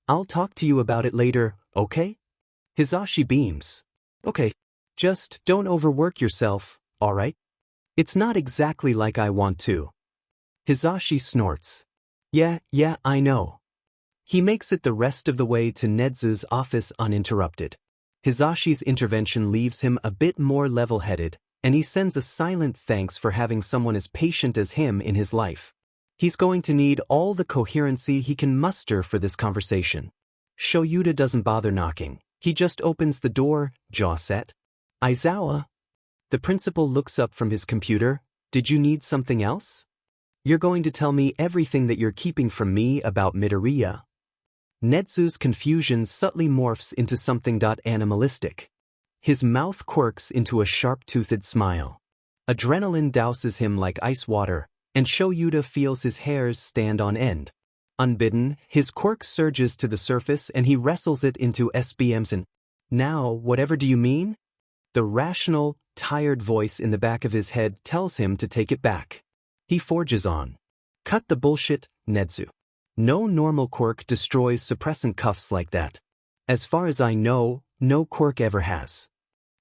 I'll talk to you about it later, okay? Hisashi beams. Okay. Just don't overwork yourself, alright? It's not exactly like I want to. Hisashi snorts. Yeah, I know. He makes it the rest of the way to Nezu's office uninterrupted. Hisashi's intervention leaves him a bit more level-headed, and he sends a silent thanks for having someone as patient as him in his life. He's going to need all the coherency he can muster for this conversation. Shoyuta doesn't bother knocking. He just opens the door, jaw set. Aizawa? The principal looks up from his computer. Did you need something else? You're going to tell me everything that you're keeping from me about Midoriya. Nezu's confusion subtly morphs into something animalistic. His mouth quirks into a sharp-toothed smile. Adrenaline douses him like ice water, and Shoyuta feels his hairs stand on end. Unbidden, his quirk surges to the surface and he wrestles it into SBM's. Now, whatever do you mean? The rational, tired voice in the back of his head tells him to take it back. He forges on. Cut the bullshit, Nezu. No normal quirk destroys suppressant cuffs like that. As far as I know, no quirk ever has.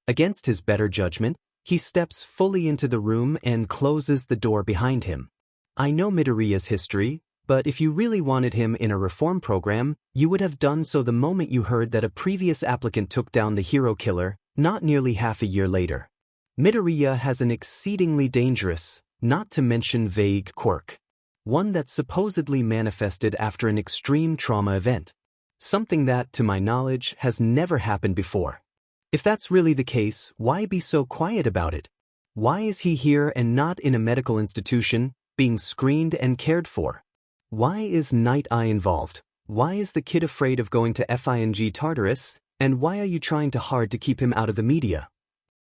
Against his better judgment, he steps fully into the room and closes the door behind him. I know Midoriya's history, but if you really wanted him in a reform program, you would have done so the moment you heard that a previous applicant took down the hero killer, not nearly half a year later. Midoriya has an exceedingly dangerous, not to mention vague quirk. One that supposedly manifested after an extreme trauma event. Something that, to my knowledge, has never happened before. If that's really the case, why be so quiet about it? Why is he here and not in a medical institution, being screened and cared for? Why is Night Eye involved? Why is the kid afraid of going to FING Tartarus? And why are you trying too hard to keep him out of the media?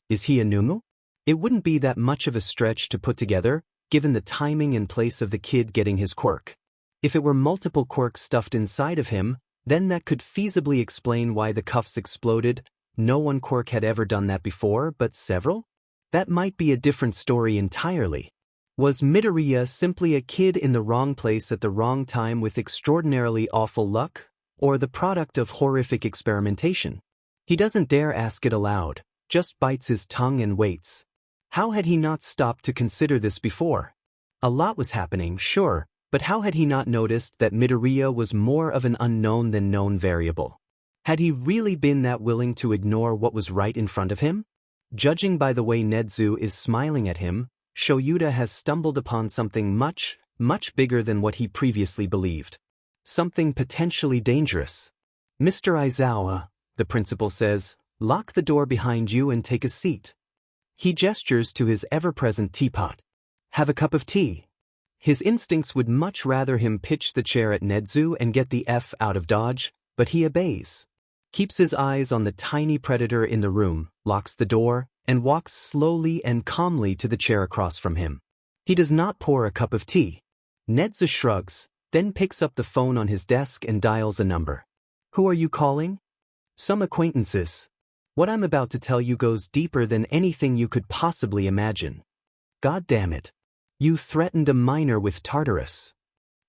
Is he a Numu? It wouldn't be that much of a stretch to put together, given the timing and place of the kid getting his quirk. If it were multiple quirks stuffed inside of him, then that could feasibly explain why the cuffs exploded. No one quirk had ever done that before, but several? That might be a different story entirely. Was Midoriya simply a kid in the wrong place at the wrong time with extraordinarily awful luck, or the product of horrific experimentation? He doesn't dare ask it aloud, just bites his tongue and waits. How had he not stopped to consider this before? A lot was happening, sure, but how had he not noticed that Midoriya was more of an unknown than known variable? Had he really been that willing to ignore what was right in front of him? Judging by the way Nezu is smiling at him, Shoyuta has stumbled upon something much, much bigger than what he previously believed. Something potentially dangerous. Mr. Aizawa, the principal says, lock the door behind you and take a seat. He gestures to his ever-present teapot. Have a cup of tea. His instincts would much rather him pitch the chair at Nezu and get the F out of Dodge, but he obeys. Keeps his eyes on the tiny predator in the room, locks the door, and walks slowly and calmly to the chair across from him. He does not pour a cup of tea. Nezu shrugs, then picks up the phone on his desk and dials a number. Who are you calling? Some acquaintances. What I'm about to tell you goes deeper than anything you could possibly imagine. God damn it. You threatened a minor with Tartarus.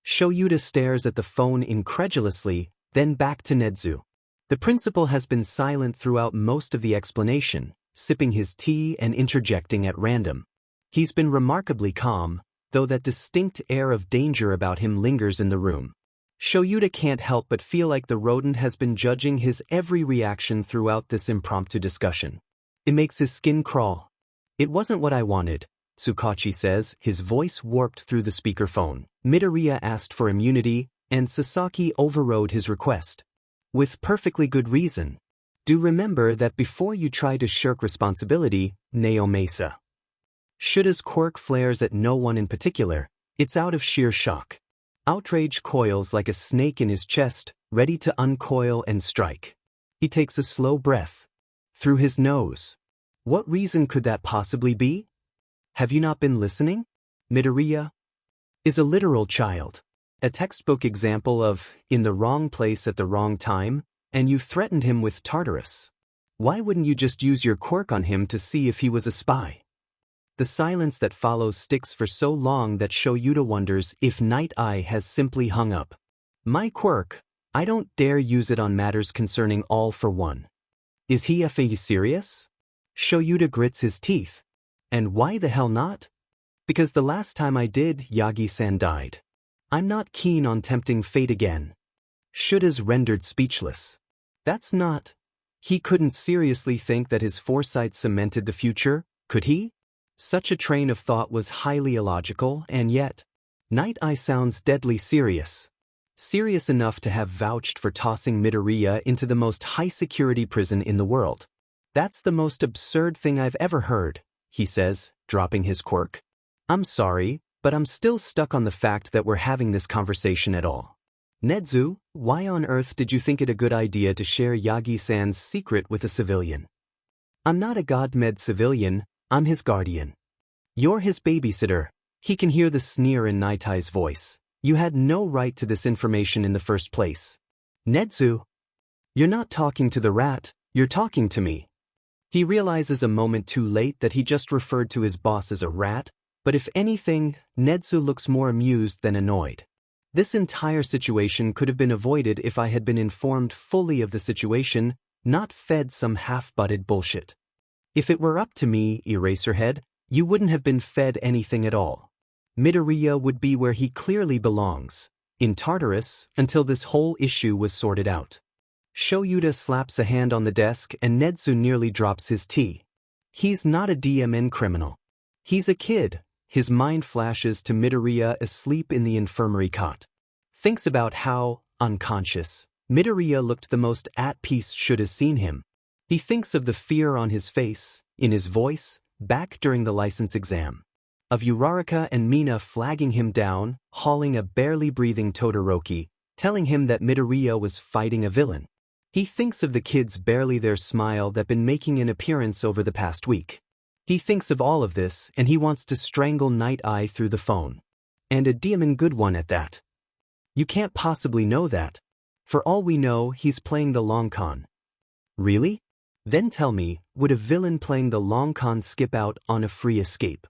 Shoyuta stares at the phone incredulously, then back to Nezu. The principal has been silent throughout most of the explanation, sipping his tea and interjecting at random. He's been remarkably calm, though that distinct air of danger about him lingers in the room. Shoyuta can't help but feel like the rodent has been judging his every reaction throughout this impromptu discussion. It makes his skin crawl. It wasn't what I wanted, Tsukachi says, his voice warped through the speakerphone. Midoriya asked for immunity, and Sasaki overrode his request. With perfectly good reason. Do remember that before you try to shirk responsibility, Naomesa. Shuta's quirk flares at no one in particular, it's out of sheer shock. Outrage coils like a snake in his chest, ready to uncoil and strike. He takes a slow breath. Through his nose. What reason could that possibly be? Have you not been listening? Midoriya is a literal child. A textbook example of, in the wrong place at the wrong time, and you threatened him with Tartarus. Why wouldn't you just use your quirk on him to see if he was a spy? The silence that follows sticks for so long that Shoyuta wonders if Night Eye has simply hung up. My quirk, I don't dare use it on matters concerning all for one. Is he effing serious? Shoyuta grits his teeth. And why the hell not? Because the last time I did, Yagi-san died. I'm not keen on tempting fate again. Shuta's rendered speechless. That's not. He couldn't seriously think that his foresight cemented the future, could he? Such a train of thought was highly illogical, and yet, Night Eye sounds deadly serious. Serious enough to have vouched for tossing Midoriya into the most high-security prison in the world. That's the most absurd thing I've ever heard, he says, dropping his quirk. I'm sorry, but I'm still stuck on the fact that we're having this conversation at all. Nedzu, why on earth did you think it a good idea to share Yagi-san's secret with a civilian? I'm not a god-med civilian, I'm his guardian. You're his babysitter. He can hear the sneer in Night Eye's voice. You had no right to this information in the first place. Nedzu, you're not talking to the rat, you're talking to me. He realizes a moment too late that he just referred to his boss as a rat, but if anything, Nedzu looks more amused than annoyed. This entire situation could have been avoided if I had been informed fully of the situation, not fed some half-butted bullshit. If it were up to me, Eraserhead, you wouldn't have been fed anything at all. Midoriya would be where he clearly belongs, in Tartarus, until this whole issue was sorted out. Shoyuta slaps a hand on the desk and Nedzu nearly drops his tea. He's not a DMN criminal. He's a kid. His mind flashes to Midoriya asleep in the infirmary cot. Thinks about how, unconscious, Midoriya looked the most at peace should have seen him. He thinks of the fear on his face, in his voice, back during the license exam. Of Uraraka and Mina flagging him down, hauling a barely breathing Todoroki, telling him that Midoriya was fighting a villain. He thinks of the kids barely their smile that been making an appearance over the past week. He thinks of all of this and he wants to strangle Night Eye through the phone. And a demon good one at that. You can't possibly know that. For all we know, he's playing the long con. Really? Then tell me, would a villain playing the long con skip out on a free escape?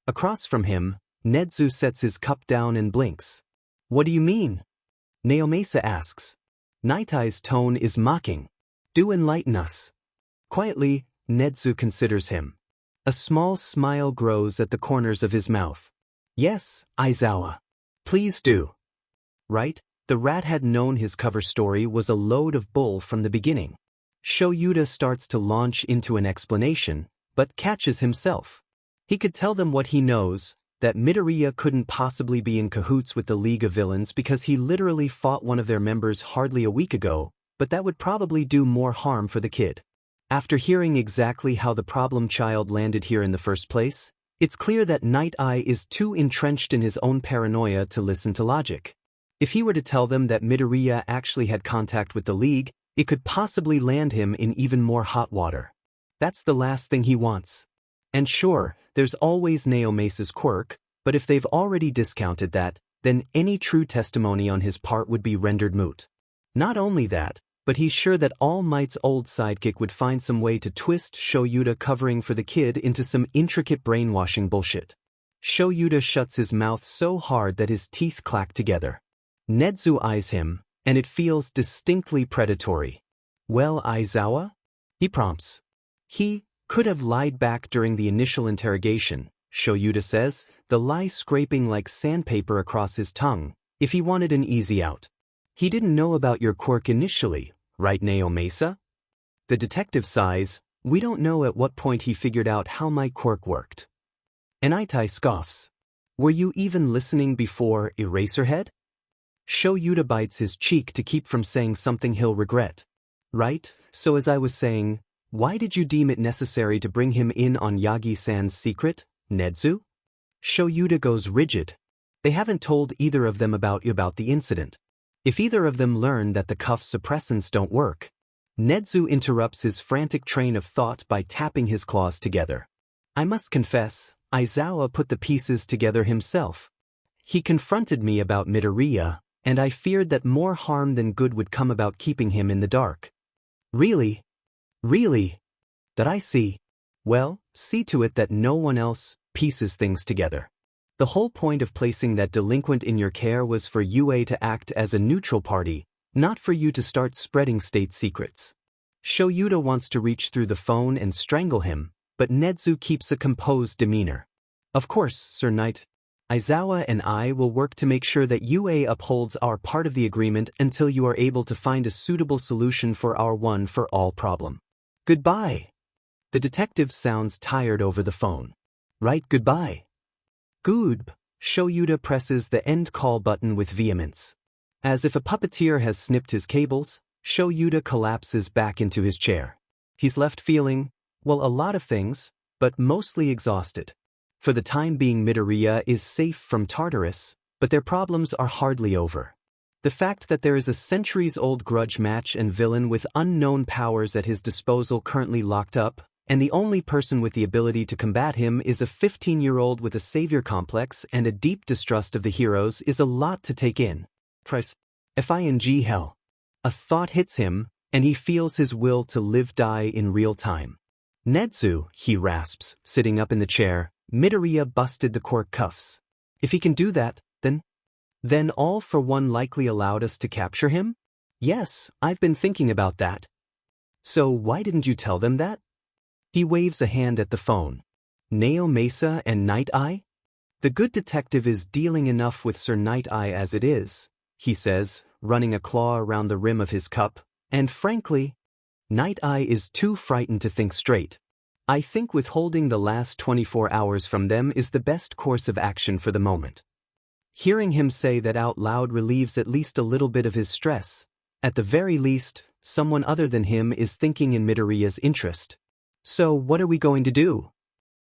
Across from him, Nedzu sets his cup down and blinks. What do you mean? Naomasa asks. Night Eye's tone is mocking. Do enlighten us. Quietly, Nedzu considers him. A small smile grows at the corners of his mouth. Yes, Aizawa. Please do. Right? The rat had known his cover story was a load of bull from the beginning. Shoyuta starts to launch into an explanation, but catches himself. He could tell them what he knows, that Midoriya couldn't possibly be in cahoots with the League of Villains because he literally fought one of their members hardly a week ago, but that would probably do more harm for the kid. After hearing exactly how the problem child landed here in the first place, it's clear that Night Eye is too entrenched in his own paranoia to listen to logic. If he were to tell them that Midoriya actually had contact with the League, it could possibly land him in even more hot water. That's the last thing he wants. And sure, there's always Naomasa's quirk, but if they've already discounted that, then any true testimony on his part would be rendered moot. Not only that, but he's sure that All Might's old sidekick would find some way to twist Shoyuta covering for the kid into some intricate brainwashing bullshit. Shoyuta shuts his mouth so hard that his teeth clack together. Nedzu eyes him, and it feels distinctly predatory. Well, Aizawa? He prompts. He could have lied back during the initial interrogation, Shoyuta says, the lie scraping like sandpaper across his tongue, if he wanted an easy out. He didn't know about your quirk initially, right, Naomasa? The detective sighs. We don't know at what point he figured out how my quirk worked. Night-Eye scoffs. Were you even listening before, Eraserhead? Shoyuta bites his cheek to keep from saying something he'll regret. Right, so as I was saying, why did you deem it necessary to bring him in on Yagi-san's secret, Nedzu? Shoyuta goes rigid. They haven't told either of them about the incident. If either of them learn that the cuff suppressants don't work. Nedzu interrupts his frantic train of thought by tapping his claws together. I must confess, Aizawa put the pieces together himself. He confronted me about Midoriya, and I feared that more harm than good would come about keeping him in the dark. Really? Really? Did I see? Well, see to it that no one else pieces things together. The whole point of placing that delinquent in your care was for UA to act as a neutral party, Not for you to start spreading state secrets. Shoyuta wants to reach through the phone and strangle him, but Nezu keeps a composed demeanor. Of course, Sir Knight. Aizawa and I will work to make sure that UA upholds our part of the agreement until you are able to find a suitable solution for our one-for-all problem. Goodbye. The detective sounds tired over the phone. Right, goodbye. Good. Shoyuta presses the end call button with vehemence. As if a puppeteer has snipped his cables, Shoyuta collapses back into his chair. He's left feeling, well, a lot of things, but mostly exhausted. For the time being, Midoriya is safe from Tartarus, but their problems are hardly over. The fact that there is a centuries-old grudge match and villain with unknown powers at his disposal currently locked up, and the only person with the ability to combat him is a 15-year-old with a savior complex and a deep distrust of the heroes is a lot to take in. F-I-N-G hell. A thought hits him, and he feels his will to live-die in real time. Nezu, he rasps, sitting up in the chair. Midoriya busted the quirk cuffs. If he can do that, then All for One likely allowed us to capture him? Yes, I've been thinking about that. So why didn't you tell them that? He waves a hand at the phone. Neo Mesa and Night Eye? The good detective is dealing enough with Sir Night Eye as it is, he says, running a claw around the rim of his cup, and frankly, Night Eye is too frightened to think straight. I think withholding the last 24 hours from them is the best course of action for the moment. Hearing him say that out loud relieves at least a little bit of his stress. At the very least, someone other than him is thinking in Midoriya's interest. So what are we going to do?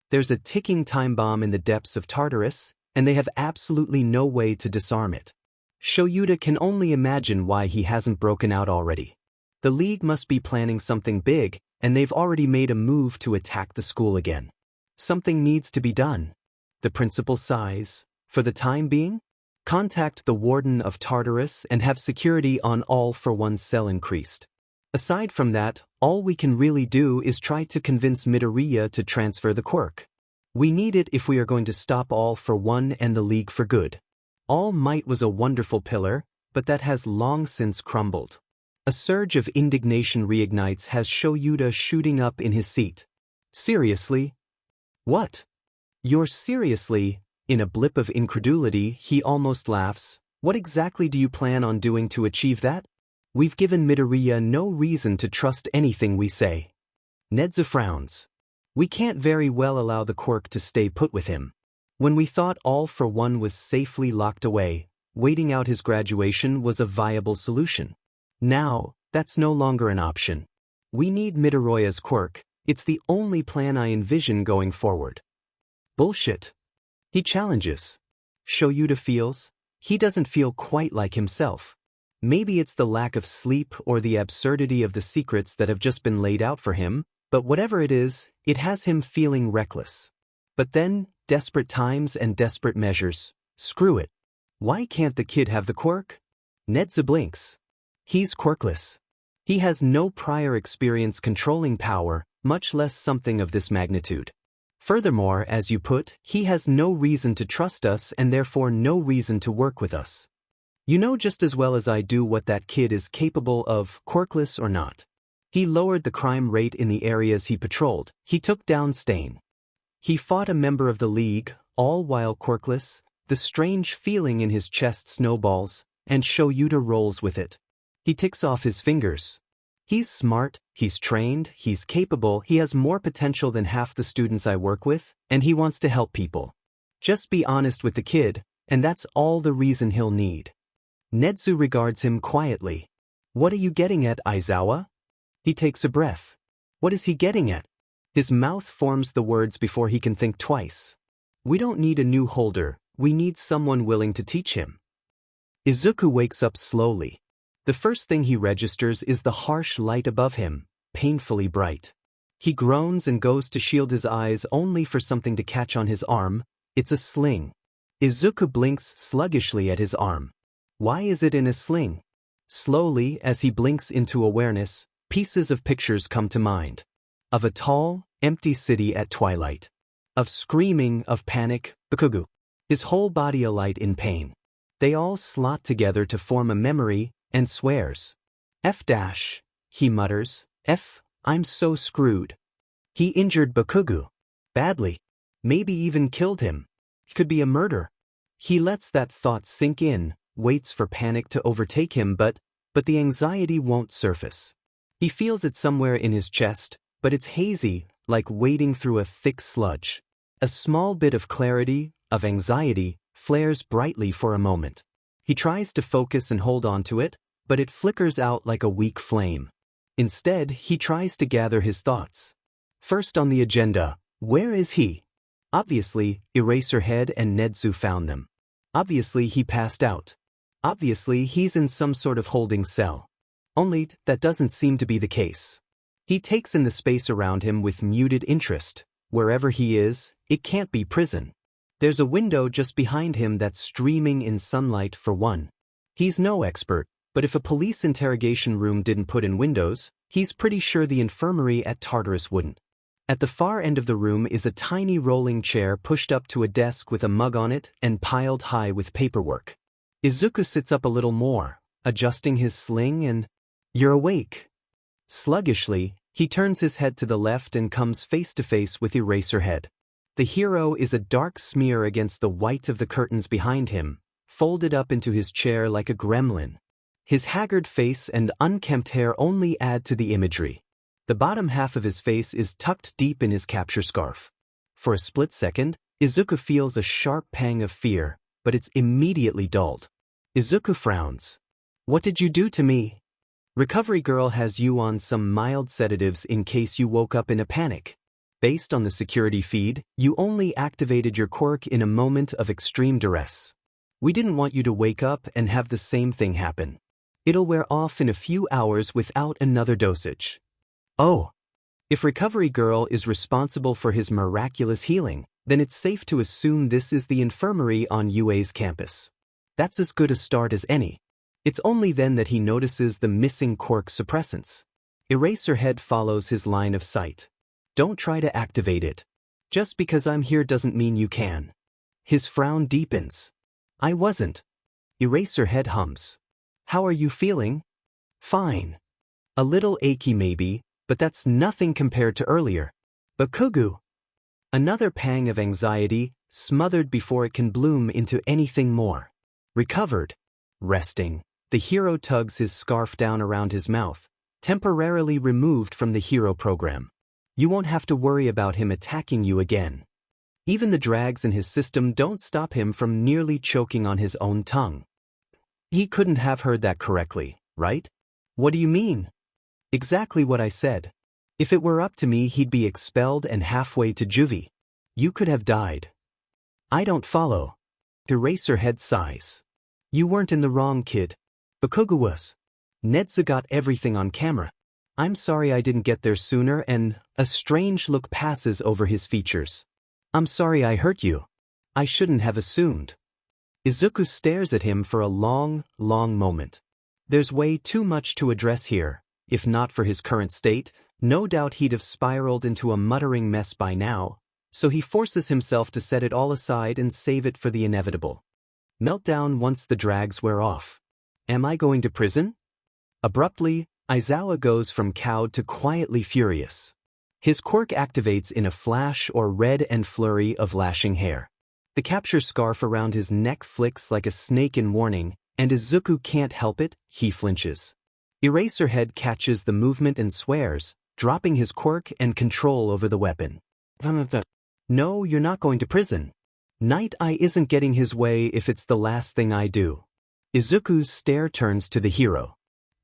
There's a ticking time bomb in the depths of Tartarus, and they have absolutely no way to disarm it. Shoyuta can only imagine why he hasn't broken out already. The League must be planning something big, and they've already made a move to attack the school again. Something needs to be done. The principal sighs. For the time being, contact the Warden of Tartarus and have security on All for One's cell increased. Aside from that, all we can really do is try to convince Midoriya to transfer the quirk. We need it if we are going to stop All for One and the League for good. All Might was a wonderful pillar, but that has long since crumbled. A surge of indignation reignites has Shoyuta shooting up in his seat. Seriously? What? You're seriously? In a blip of incredulity, he almost laughs. What exactly do you plan on doing to achieve that? We've given Midoriya no reason to trust anything we say. Nezu frowns. We can't very well allow the quirk to stay put with him. When we thought All for One was safely locked away, waiting out his graduation was a viable solution. Now, that's no longer an option. We need Midoriya's quirk. It's the only plan I envision going forward. Bullshit. He challenges. Shoyuta feels. He doesn't feel quite like himself. Maybe it's the lack of sleep or the absurdity of the secrets that have just been laid out for him, but whatever it is, it has him feeling reckless. But then, desperate times and desperate measures. Screw it. Why can't the kid have the quirk? Nezu blinks. He's quirkless. He has no prior experience controlling power, much less something of this magnitude. Furthermore, as you put, he has no reason to trust us and therefore no reason to work with us. You know just as well as I do what that kid is capable of, quirkless or not. He lowered the crime rate in the areas he patrolled. He took down Stain. He fought a member of the League, all while quirkless. The strange feeling in his chest snowballs, and Shoyuta rolls with it. He ticks off his fingers. He's smart, he's trained, he's capable, he has more potential than half the students I work with, and he wants to help people. Just be honest with the kid, and that's all the reason he'll need. Nezu regards him quietly. What are you getting at, Aizawa? He takes a breath. What is he getting at? His mouth forms the words before he can think twice. We don't need a new holder, we need someone willing to teach him. Izuku wakes up slowly. The first thing he registers is the harsh light above him, painfully bright. He groans and goes to shield his eyes only for something to catch on his arm. It's a sling. Izuku blinks sluggishly at his arm. Why is it in a sling? Slowly, as he blinks into awareness, pieces of pictures come to mind. Of a tall, empty city at twilight. Of screaming, of panic, Bakugo. His whole body alight in pain. They all slot together to form a memory, and swears. F dash, he mutters, F, I'm so screwed. He injured Bakugo. Badly. Maybe even killed him. Could be a murder. He lets that thought sink in, waits for panic to overtake him, but the anxiety won't surface. He feels it somewhere in his chest, but it's hazy, like wading through a thick sludge. A small bit of clarity, of anxiety, flares brightly for a moment. He tries to focus and hold on to it, but it flickers out like a weak flame. Instead, he tries to gather his thoughts. First on the agenda, where is he? Obviously, Eraserhead and Netsu found them. Obviously, he passed out. Obviously, he's in some sort of holding cell. Only, that doesn't seem to be the case. He takes in the space around him with muted interest. Wherever he is, it can't be prison. There's a window just behind him that's streaming in sunlight for one. He's no expert, but if a police interrogation room didn't put in windows, he's pretty sure the infirmary at Tartarus wouldn't. At the far end of the room is a tiny rolling chair pushed up to a desk with a mug on it and piled high with paperwork. Izuku sits up a little more, adjusting his sling and, "You're awake." Sluggishly, he turns his head to the left and comes face to face with Eraserhead. The hero is a dark smear against the white of the curtains behind him, folded up into his chair like a gremlin. His haggard face and unkempt hair only add to the imagery. The bottom half of his face is tucked deep in his capture scarf. For a split second, Izuku feels a sharp pang of fear, but it's immediately dulled. Izuku frowns. "What did you do to me?" Recovery Girl has you on some mild sedatives in case you woke up in a panic. Based on the security feed, you only activated your quirk in a moment of extreme duress. We didn't want you to wake up and have the same thing happen. It'll wear off in a few hours without another dosage. Oh. If Recovery Girl is responsible for his miraculous healing, then it's safe to assume this is the infirmary on UA's campus. That's as good a start as any. It's only then that he notices the missing quirk suppressants. Eraserhead follows his line of sight. Don't try to activate it. Just because I'm here doesn't mean you can. His frown deepens. I wasn't. Eraserhead hums. How are you feeling? Fine. A little achy maybe, but that's nothing compared to earlier. Bakugo. Another pang of anxiety, smothered before it can bloom into anything more. Recovered. Resting. The hero tugs his scarf down around his mouth, temporarily removed from the hero program. You won't have to worry about him attacking you again. Even the drags in his system don't stop him from nearly choking on his own tongue. He couldn't have heard that correctly, right? What do you mean? Exactly what I said. If it were up to me, he'd be expelled and halfway to juvie. You could have died. I don't follow. Eraserhead sighs. You weren't in the wrong, kid. Bakugo was. Netsu got everything on camera. I'm sorry I didn't get there sooner, and a strange look passes over his features. I'm sorry I hurt you. I shouldn't have assumed. Izuku stares at him for a long, long moment. There's way too much to address here. If not for his current state, no doubt he'd have spiraled into a muttering mess by now, so he forces himself to set it all aside and save it for the inevitable. Meltdown once the drags wear off. Am I going to prison? Abruptly, Aizawa goes from cowed to quietly furious. His quirk activates in a flash or red and flurry of lashing hair. The capture scarf around his neck flicks like a snake in warning, and Izuku can't help it, he flinches. Eraserhead catches the movement and swears, dropping his quirk and control over the weapon. No, you're not going to prison. Night Eye isn't getting his way if it's the last thing I do. Izuku's stare turns to the hero.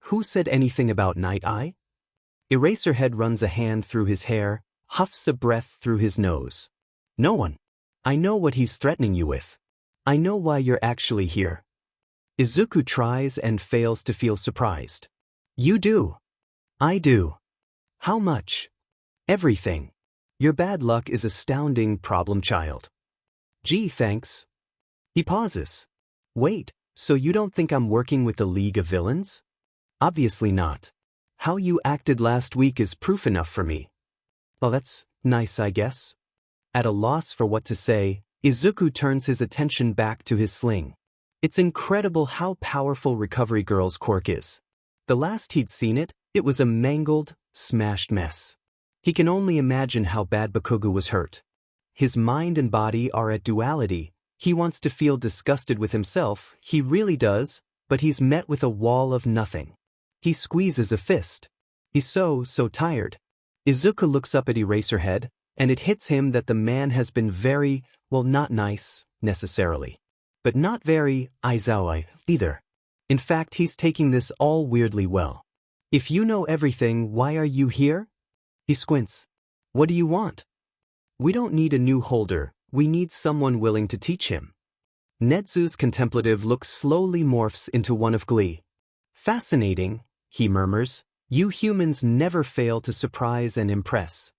Who said anything about Night Eye? Eraserhead runs a hand through his hair, huffs a breath through his nose. No one. I know what he's threatening you with. I know why you're actually here. Izuku tries and fails to feel surprised. You do. I do. How much? Everything. Your bad luck is astounding, problem child. Gee, thanks. He pauses. Wait, so you don't think I'm working with the League of Villains? Obviously not. How you acted last week is proof enough for me. Well, that's nice, I guess. At a loss for what to say, Izuku turns his attention back to his sling. It's incredible how powerful Recovery Girl's quirk is. The last he'd seen it, it was a mangled, smashed mess. He can only imagine how bad Bakugo was hurt. His mind and body are at duality. He wants to feel disgusted with himself, he really does, but he's met with a wall of nothing. He squeezes a fist. He's so tired. Izuku looks up at Eraserhead, and it hits him that the man has been very, well, not nice, necessarily. But not very Aizawa either. In fact, he's taking this all weirdly well. If you know everything, why are you here? He squints. What do you want? We don't need a new holder, we need someone willing to teach him. Netsu's contemplative look slowly morphs into one of glee. Fascinating, he murmurs. You humans never fail to surprise and impress.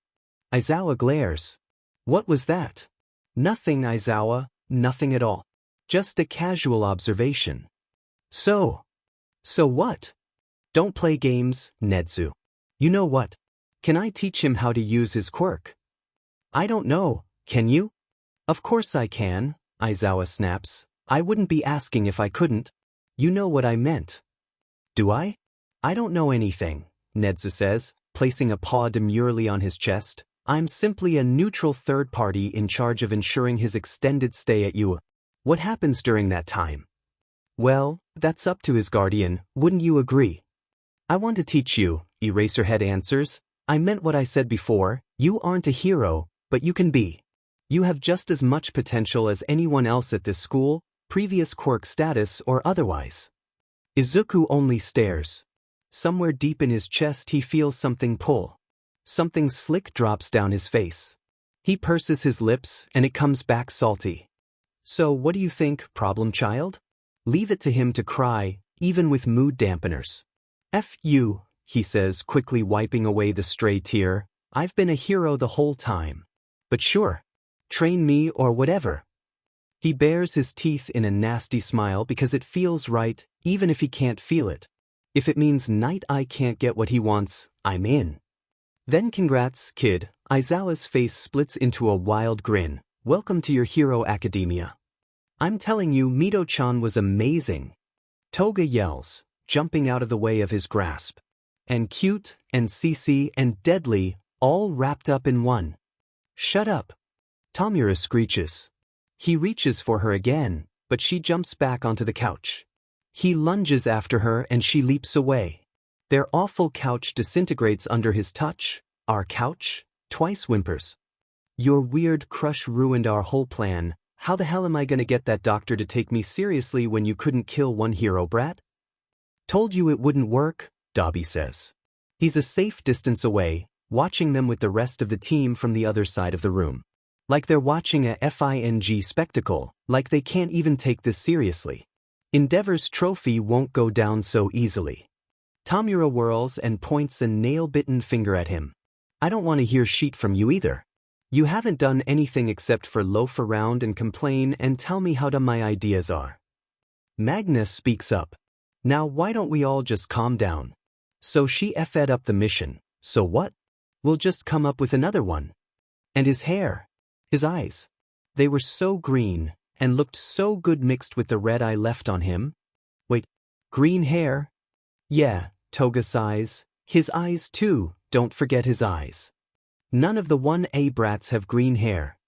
Aizawa glares. What was that? Nothing, Aizawa, nothing at all. Just a casual observation. So what? Don't play games, Netsu. You know what? Can I teach him how to use his quirk? I don't know, can you? Of course I can, Aizawa snaps. I wouldn't be asking if I couldn't. You know what I meant. Do I? I don't know anything, Netsu says, placing a paw demurely on his chest. I'm simply a neutral third party in charge of ensuring his extended stay at UA. What happens during that time? Well, that's up to his guardian, wouldn't you agree? I want to teach you, Eraserhead answers. I meant what I said before, you aren't a hero, but you can be. You have just as much potential as anyone else at this school, previous quirk status or otherwise. Izuku only stares. Somewhere deep in his chest he feels something pull. Something slick drops down his face. He purses his lips and it comes back salty. So what do you think, problem child? Leave it to him to cry, even with mood dampeners. F you, he says, quickly wiping away the stray tear. I've been a hero the whole time. But sure, train me or whatever. He bares his teeth in a nasty smile because it feels right, even if he can't feel it. If it means Night Eye can't get what he wants, I'm in. Then congrats, kid. Aizawa's face splits into a wild grin. Welcome to your hero academia. I'm telling you, Mido-chan was amazing. Toga yells, jumping out of the way of his grasp. And cute, and CC, and deadly, all wrapped up in one. Shut up. Tomura screeches. He reaches for her again, but she jumps back onto the couch. He lunges after her and she leaps away. Their awful couch disintegrates under his touch. Our couch? Twice whimpers. Your weird crush ruined our whole plan. How the hell am I gonna get that doctor to take me seriously when you couldn't kill one hero brat? Told you it wouldn't work, Dabi says. He's a safe distance away, watching them with the rest of the team from the other side of the room. Like they're watching a FING spectacle, like they can't even take this seriously. Endeavor's trophy won't go down so easily. Tomura whirls and points a nail-bitten finger at him. I don't want to hear shit from you either. You haven't done anything except for loaf around and complain and tell me how dumb my ideas are. Magnus speaks up. Now why don't we all just calm down? So she effed up the mission, so what? We'll just come up with another one. And his hair. His eyes. They were so green, and looked so good mixed with the red I left on him. Wait, green hair? Yeah, Toga sighs. His eyes too, don't forget his eyes. None of the 1A brats have green hair.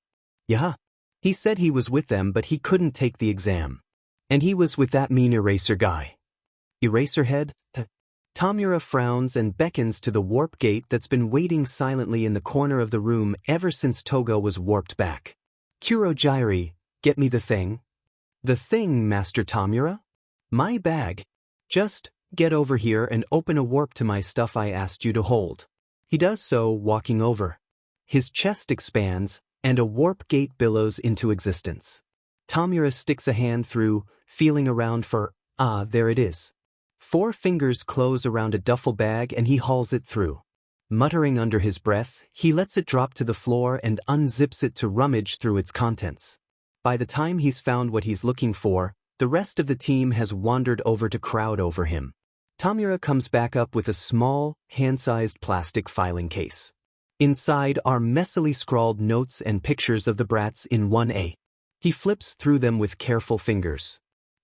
Yeah. He said he was with them but he couldn't take the exam. And he was with that mean eraser guy. Eraserhead? Tomura frowns and beckons to the warp gate that's been waiting silently in the corner of the room ever since Toga was warped back. Kurogyri, get me the thing. The thing, Master Tomura? My bag. Just get over here and open a warp to my stuff I asked you to hold. He does so, walking over. His chest expands, and a warp gate billows into existence. Tomura sticks a hand through, feeling around for, there it is. 4 fingers close around a duffel bag and he hauls it through. Muttering under his breath, he lets it drop to the floor and unzips it to rummage through its contents. By the time he's found what he's looking for, the rest of the team has wandered over to crowd over him. Tomura comes back up with a small, hand-sized plastic filing case. Inside are messily scrawled notes and pictures of the brats in 1A. He flips through them with careful fingers.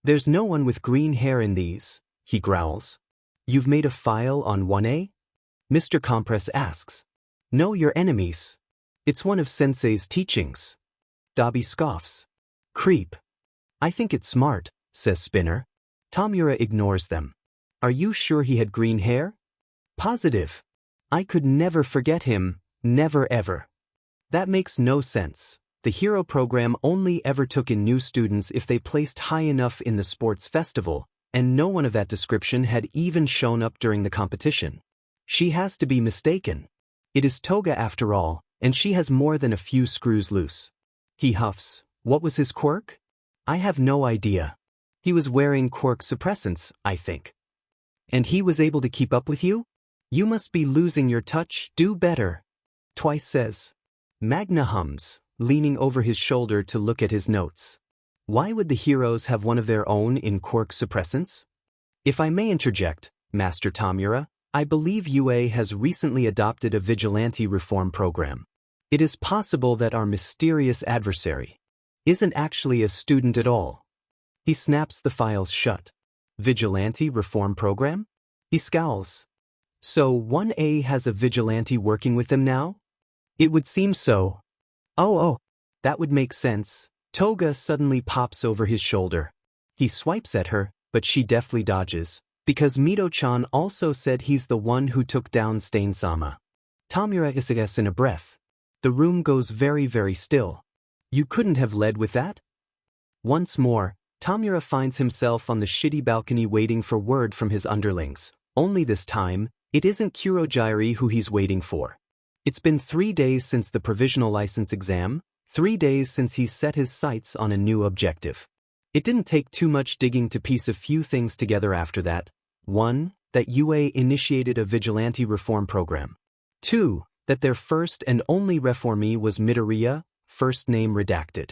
There's no one with green hair in these, he growls. You've made a file on 1A? Mr. Compress asks. Know your enemies. It's one of Sensei's teachings. Dabi scoffs. Creep. I think it's smart, says Spinner. Tamura ignores them. Are you sure he had green hair? Positive. I could never forget him, never ever. That makes no sense. The hero program only ever took in new students if they placed high enough in the sports festival, and no one of that description had even shown up during the competition. She has to be mistaken. It is Toga after all, and she has more than a few screws loose. He huffs. What was his quirk? I have no idea. He was wearing quirk suppressants, I think. And he was able to keep up with you? You must be losing your touch, do better. Twice says. Magna hums, leaning over his shoulder to look at his notes. Why would the heroes have one of their own in quirk suppressants? If I may interject, Master Tamura, I believe UA has recently adopted a vigilante reform program. It is possible that our mysterious adversary isn't actually a student at all. He snaps the files shut. Vigilante reform program? He scowls. So 1A has a vigilante working with them now? It would seem so. Oh, that would make sense. Toga suddenly pops over his shoulder. He swipes at her, but she deftly dodges, because Mido-chan also said he's the one who took down Stain-sama. Tamura isages in a breath. The room goes very, very still. You couldn't have led with that? Once more, Tamura finds himself on the shitty balcony waiting for word from his underlings. Only this time, it isn't Kurojairi who he's waiting for. It's been 3 days since the provisional license exam, 3 days since he's set his sights on a new objective. It didn't take too much digging to piece a few things together after that. 1. That UA initiated a vigilante reform program. 2. That their first and only reformee was Midoriya, first name redacted.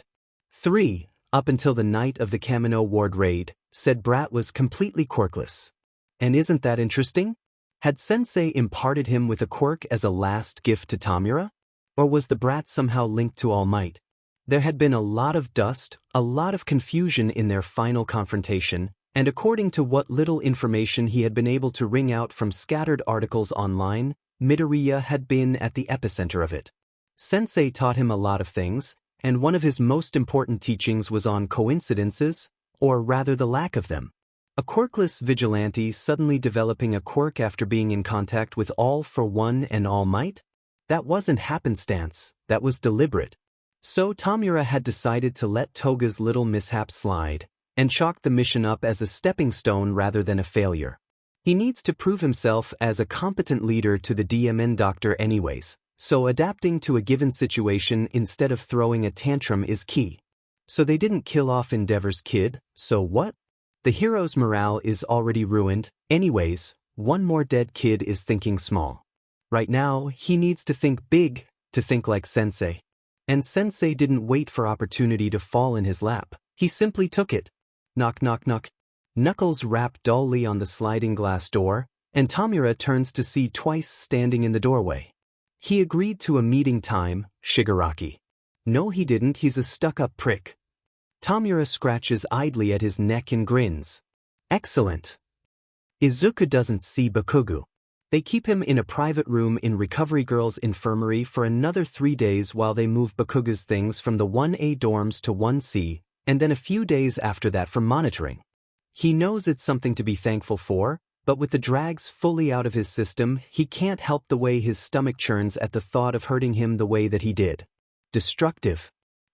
3. Up until the night of the Kamino Ward raid, said brat was completely quirkless. And isn't that interesting? Had Sensei imparted him with a quirk as a last gift to Tamura? Or was the brat somehow linked to All Might? There had been a lot of dust, a lot of confusion in their final confrontation, and according to what little information he had been able to wring out from scattered articles online, Midoriya had been at the epicenter of it. Sensei taught him a lot of things, and one of his most important teachings was on coincidences, or rather the lack of them. A quirkless vigilante suddenly developing a quirk after being in contact with All for One and All Might? That wasn't happenstance, that was deliberate. So Tamura had decided to let Toga's little mishap slide, and chalked the mission up as a stepping stone rather than a failure. He needs to prove himself as a competent leader to the DMN doctor anyways, so adapting to a given situation instead of throwing a tantrum is key. So they didn't kill off Endeavor's kid, so what? The hero's morale is already ruined, anyways, one more dead kid is thinking small. Right now, he needs to think big, to think like Sensei. And Sensei didn't wait for opportunity to fall in his lap, he simply took it. Knock knock knock. Knuckles rap dully on the sliding glass door, and Tamura turns to see Twice standing in the doorway. He agreed to a meeting time, Shigaraki. No he didn't, he's a stuck-up prick. Tamura scratches idly at his neck and grins. Excellent. Izuku doesn't see Bakugo. They keep him in a private room in Recovery Girl's infirmary for another 3 days while they move Bakugo's things from the 1A dorms to 1C, and then a few days after that for monitoring. He knows it's something to be thankful for, but with the drags fully out of his system, he can't help the way his stomach churns at the thought of hurting him the way that he did. Destructive.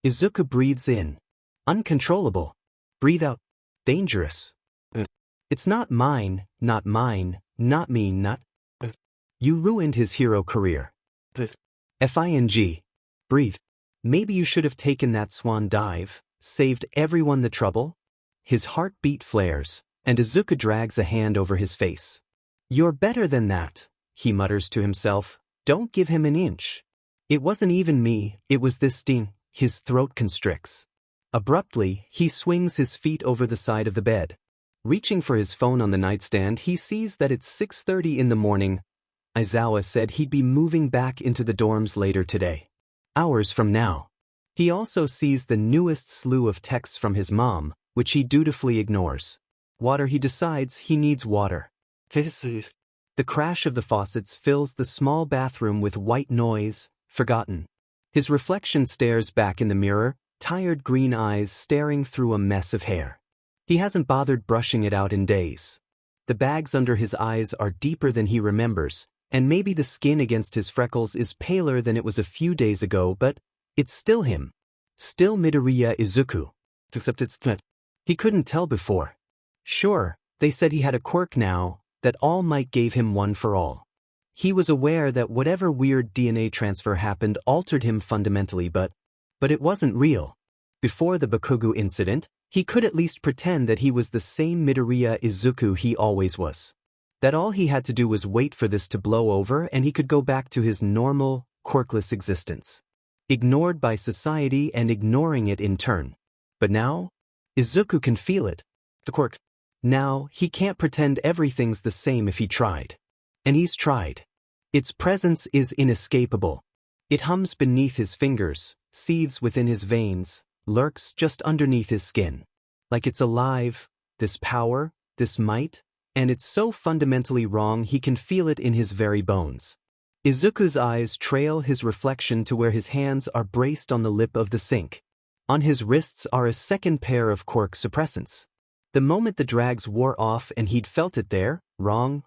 Izuku breathes in. Uncontrollable. Breathe out. Dangerous. It's not mine, not mine, not me, not. You ruined his hero career. F-I-N-G. Breathe. Maybe you should have taken that swan dive, saved everyone the trouble. His heartbeat flares, and Izuku drags a hand over his face. You're better than that, he mutters to himself. Don't give him an inch. It wasn't even me, it was this sting. His throat constricts. Abruptly, he swings his feet over the side of the bed. Reaching for his phone on the nightstand, he sees that it's 6:30 in the morning. Aizawa said he'd be moving back into the dorms later today. Hours from now. He also sees the newest slew of texts from his mom, which he dutifully ignores. Water, he decides he needs water. The crash of the faucets fills the small bathroom with white noise, forgotten. His reflection stares back in the mirror, tired green eyes staring through a mess of hair. He hasn't bothered brushing it out in days. The bags under his eyes are deeper than he remembers, and maybe the skin against his freckles is paler than it was a few days ago, but it's still him. Still Midoriya Izuku. Except it's not. He couldn't tell before. Sure, they said he had a quirk now, that All Might gave him one for all. He was aware that whatever weird DNA transfer happened altered him fundamentally, but it wasn't real. Before the Bakugo incident, he could at least pretend that he was the same Midoriya Izuku he always was. That all he had to do was wait for this to blow over and he could go back to his normal, quirkless existence. Ignored by society and ignoring it in turn. But now, Izuku can feel it. The quirk. Now, he can't pretend everything's the same if he tried. And he's tried. Its presence is inescapable. It hums beneath his fingers, seethes within his veins, lurks just underneath his skin. Like it's alive, this power, this might, and it's so fundamentally wrong he can feel it in his very bones. Izuku's eyes trail his reflection to where his hands are braced on the lip of the sink. On his wrists are a second pair of quirk suppressants. The moment the drags wore off and he'd felt it there, wrong,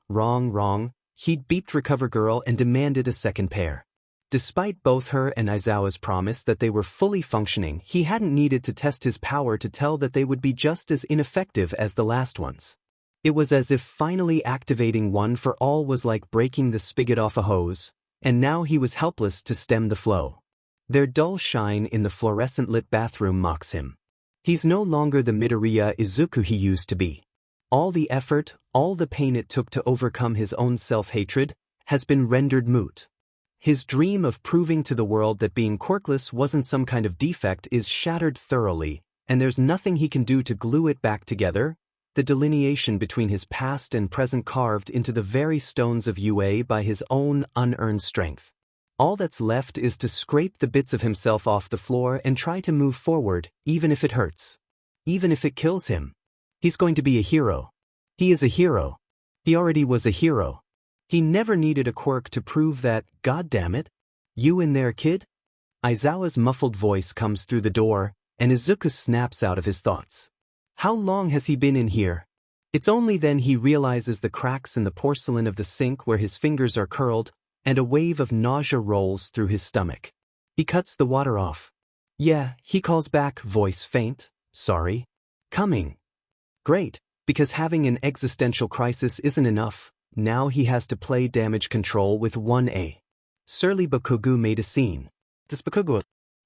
he'd beeped Recover Girl and demanded a second pair. Despite both her and Aizawa's promise that they were fully functioning, he hadn't needed to test his power to tell that they would be just as ineffective as the last ones. It was as if finally activating one for all was like breaking the spigot off a hose, and now he was helpless to stem the flow. Their dull shine in the fluorescent-lit bathroom mocks him. He's no longer the Midoriya Izuku he used to be. All the effort, all the pain it took to overcome his own self-hatred, has been rendered moot. His dream of proving to the world that being quirkless wasn't some kind of defect is shattered thoroughly, and there's nothing he can do to glue it back together, the delineation between his past and present carved into the very stones of UA by his own unearned strength. All that's left is to scrape the bits of himself off the floor and try to move forward, even if it hurts. Even if it kills him. He's going to be a hero. He is a hero. He already was a hero. He never needed a quirk to prove that, goddammit. You in there, kid? Aizawa's muffled voice comes through the door, and Izuku snaps out of his thoughts. How long has he been in here? It's only then he realizes the cracks in the porcelain of the sink where his fingers are curled, and a wave of nausea rolls through his stomach. He cuts the water off. Yeah, he calls back, voice faint, sorry. Coming. Great, because having an existential crisis isn't enough, now he has to play damage control with 1A. Surly Bakugo made a scene. This Bakugo,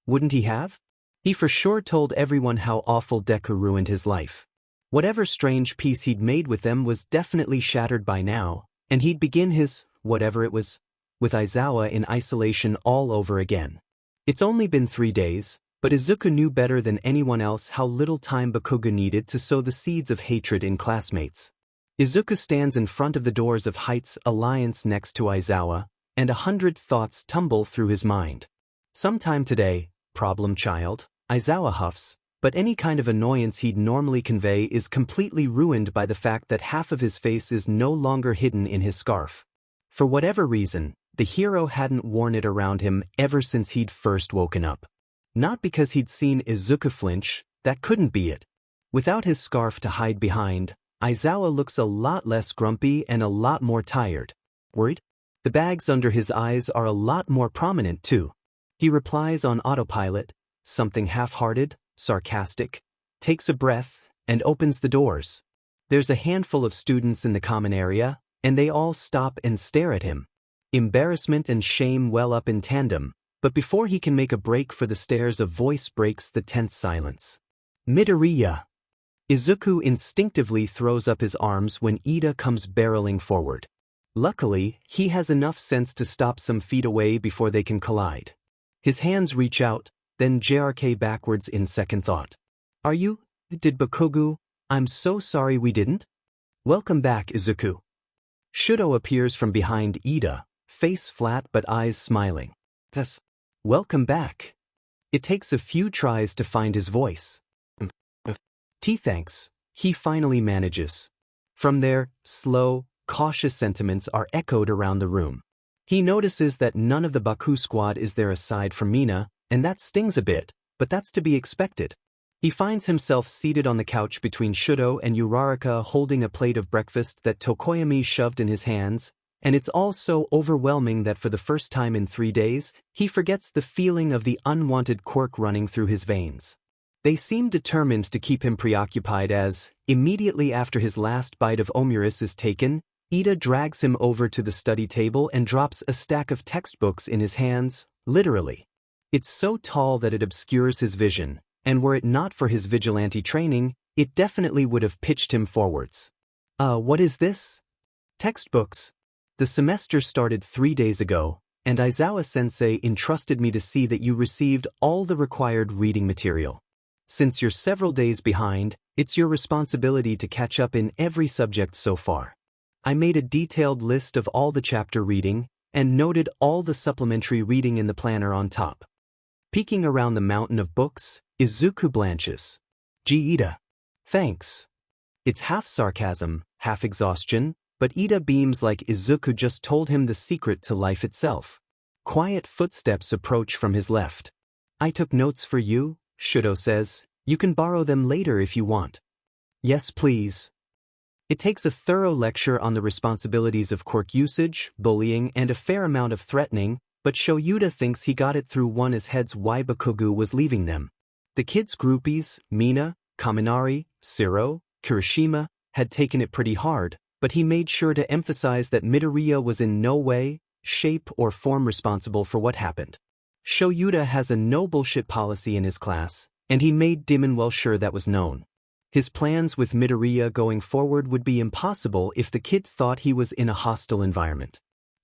wouldn't he have? He for sure told everyone how awful Deku ruined his life. Whatever strange peace he'd made with them was definitely shattered by now, and he'd begin his, whatever it was, with Aizawa in isolation all over again. It's only been 3 days, but Izuku knew better than anyone else how little time Bakugo needed to sow the seeds of hatred in classmates. Izuku stands in front of the doors of Heights Alliance next to Aizawa, and 100 thoughts tumble through his mind. Sometime today, problem child, Aizawa huffs, but any kind of annoyance he'd normally convey is completely ruined by the fact that half of his face is no longer hidden in his scarf. For whatever reason, the hero hadn't worn it around him ever since he'd first woken up. Not because he'd seen Izuku flinch, that couldn't be it. Without his scarf to hide behind, Aizawa looks a lot less grumpy and a lot more tired. Worried? The bags under his eyes are a lot more prominent too. He replies on autopilot, something half-hearted, sarcastic, takes a breath, and opens the doors. There's a handful of students in the common area, and they all stop and stare at him. Embarrassment and shame well up in tandem, but before he can make a break for the stairs, a voice breaks the tense silence. Midoriya. Izuku instinctively throws up his arms when Ida comes barreling forward. Luckily, he has enough sense to stop some feet away before they can collide. His hands reach out, then JRK backwards in second thought. Are you? Did Bakugo? I'm so sorry we didn't. Welcome back, Izuku. Shudo appears from behind Ida, face flat but eyes smiling. Yes. Welcome back. It takes a few tries to find his voice. Thanks, he finally manages. From there, slow, cautious sentiments are echoed around the room. He notices that none of the Baku squad is there aside from Mina, and that stings a bit, but that's to be expected. He finds himself seated on the couch between Shudo and Uraraka holding a plate of breakfast that Tokoyami shoved in his hands, and it's all so overwhelming that for the first time in 3 days, he forgets the feeling of the unwanted quirk running through his veins. They seem determined to keep him preoccupied as, immediately after his last bite of omuris is taken, Ida drags him over to the study table and drops a stack of textbooks in his hands, literally. It's so tall that it obscures his vision, and were it not for his vigilante training, it definitely would have pitched him forwards. What is this? Textbooks. The semester started 3 days ago, and Aizawa-sensei entrusted me to see that you received all the required reading material. Since you're several days behind, it's your responsibility to catch up in every subject so far. I made a detailed list of all the chapter reading, and noted all the supplementary reading in the planner on top. Peeking around the mountain of books, Izuku blanches. Ida. Thanks. It's half sarcasm, half exhaustion, but Ida beams like Izuku just told him the secret to life itself. Quiet footsteps approach from his left. I took notes for you, Shudo says. You can borrow them later if you want. Yes, please. It takes a thorough lecture on the responsibilities of quirk usage, bullying, and a fair amount of threatening, but Shoyuta thinks he got it through one as heads why Bakugo was leaving them. The kids' groupies, Mina, Kaminari, Siro, Kirishima, had taken it pretty hard, but he made sure to emphasize that Midoriya was in no way, shape, or form responsible for what happened. Shoyuta has a no-bullshit policy in his class, and he made Dimon well sure that was known. His plans with Midoriya going forward would be impossible if the kid thought he was in a hostile environment.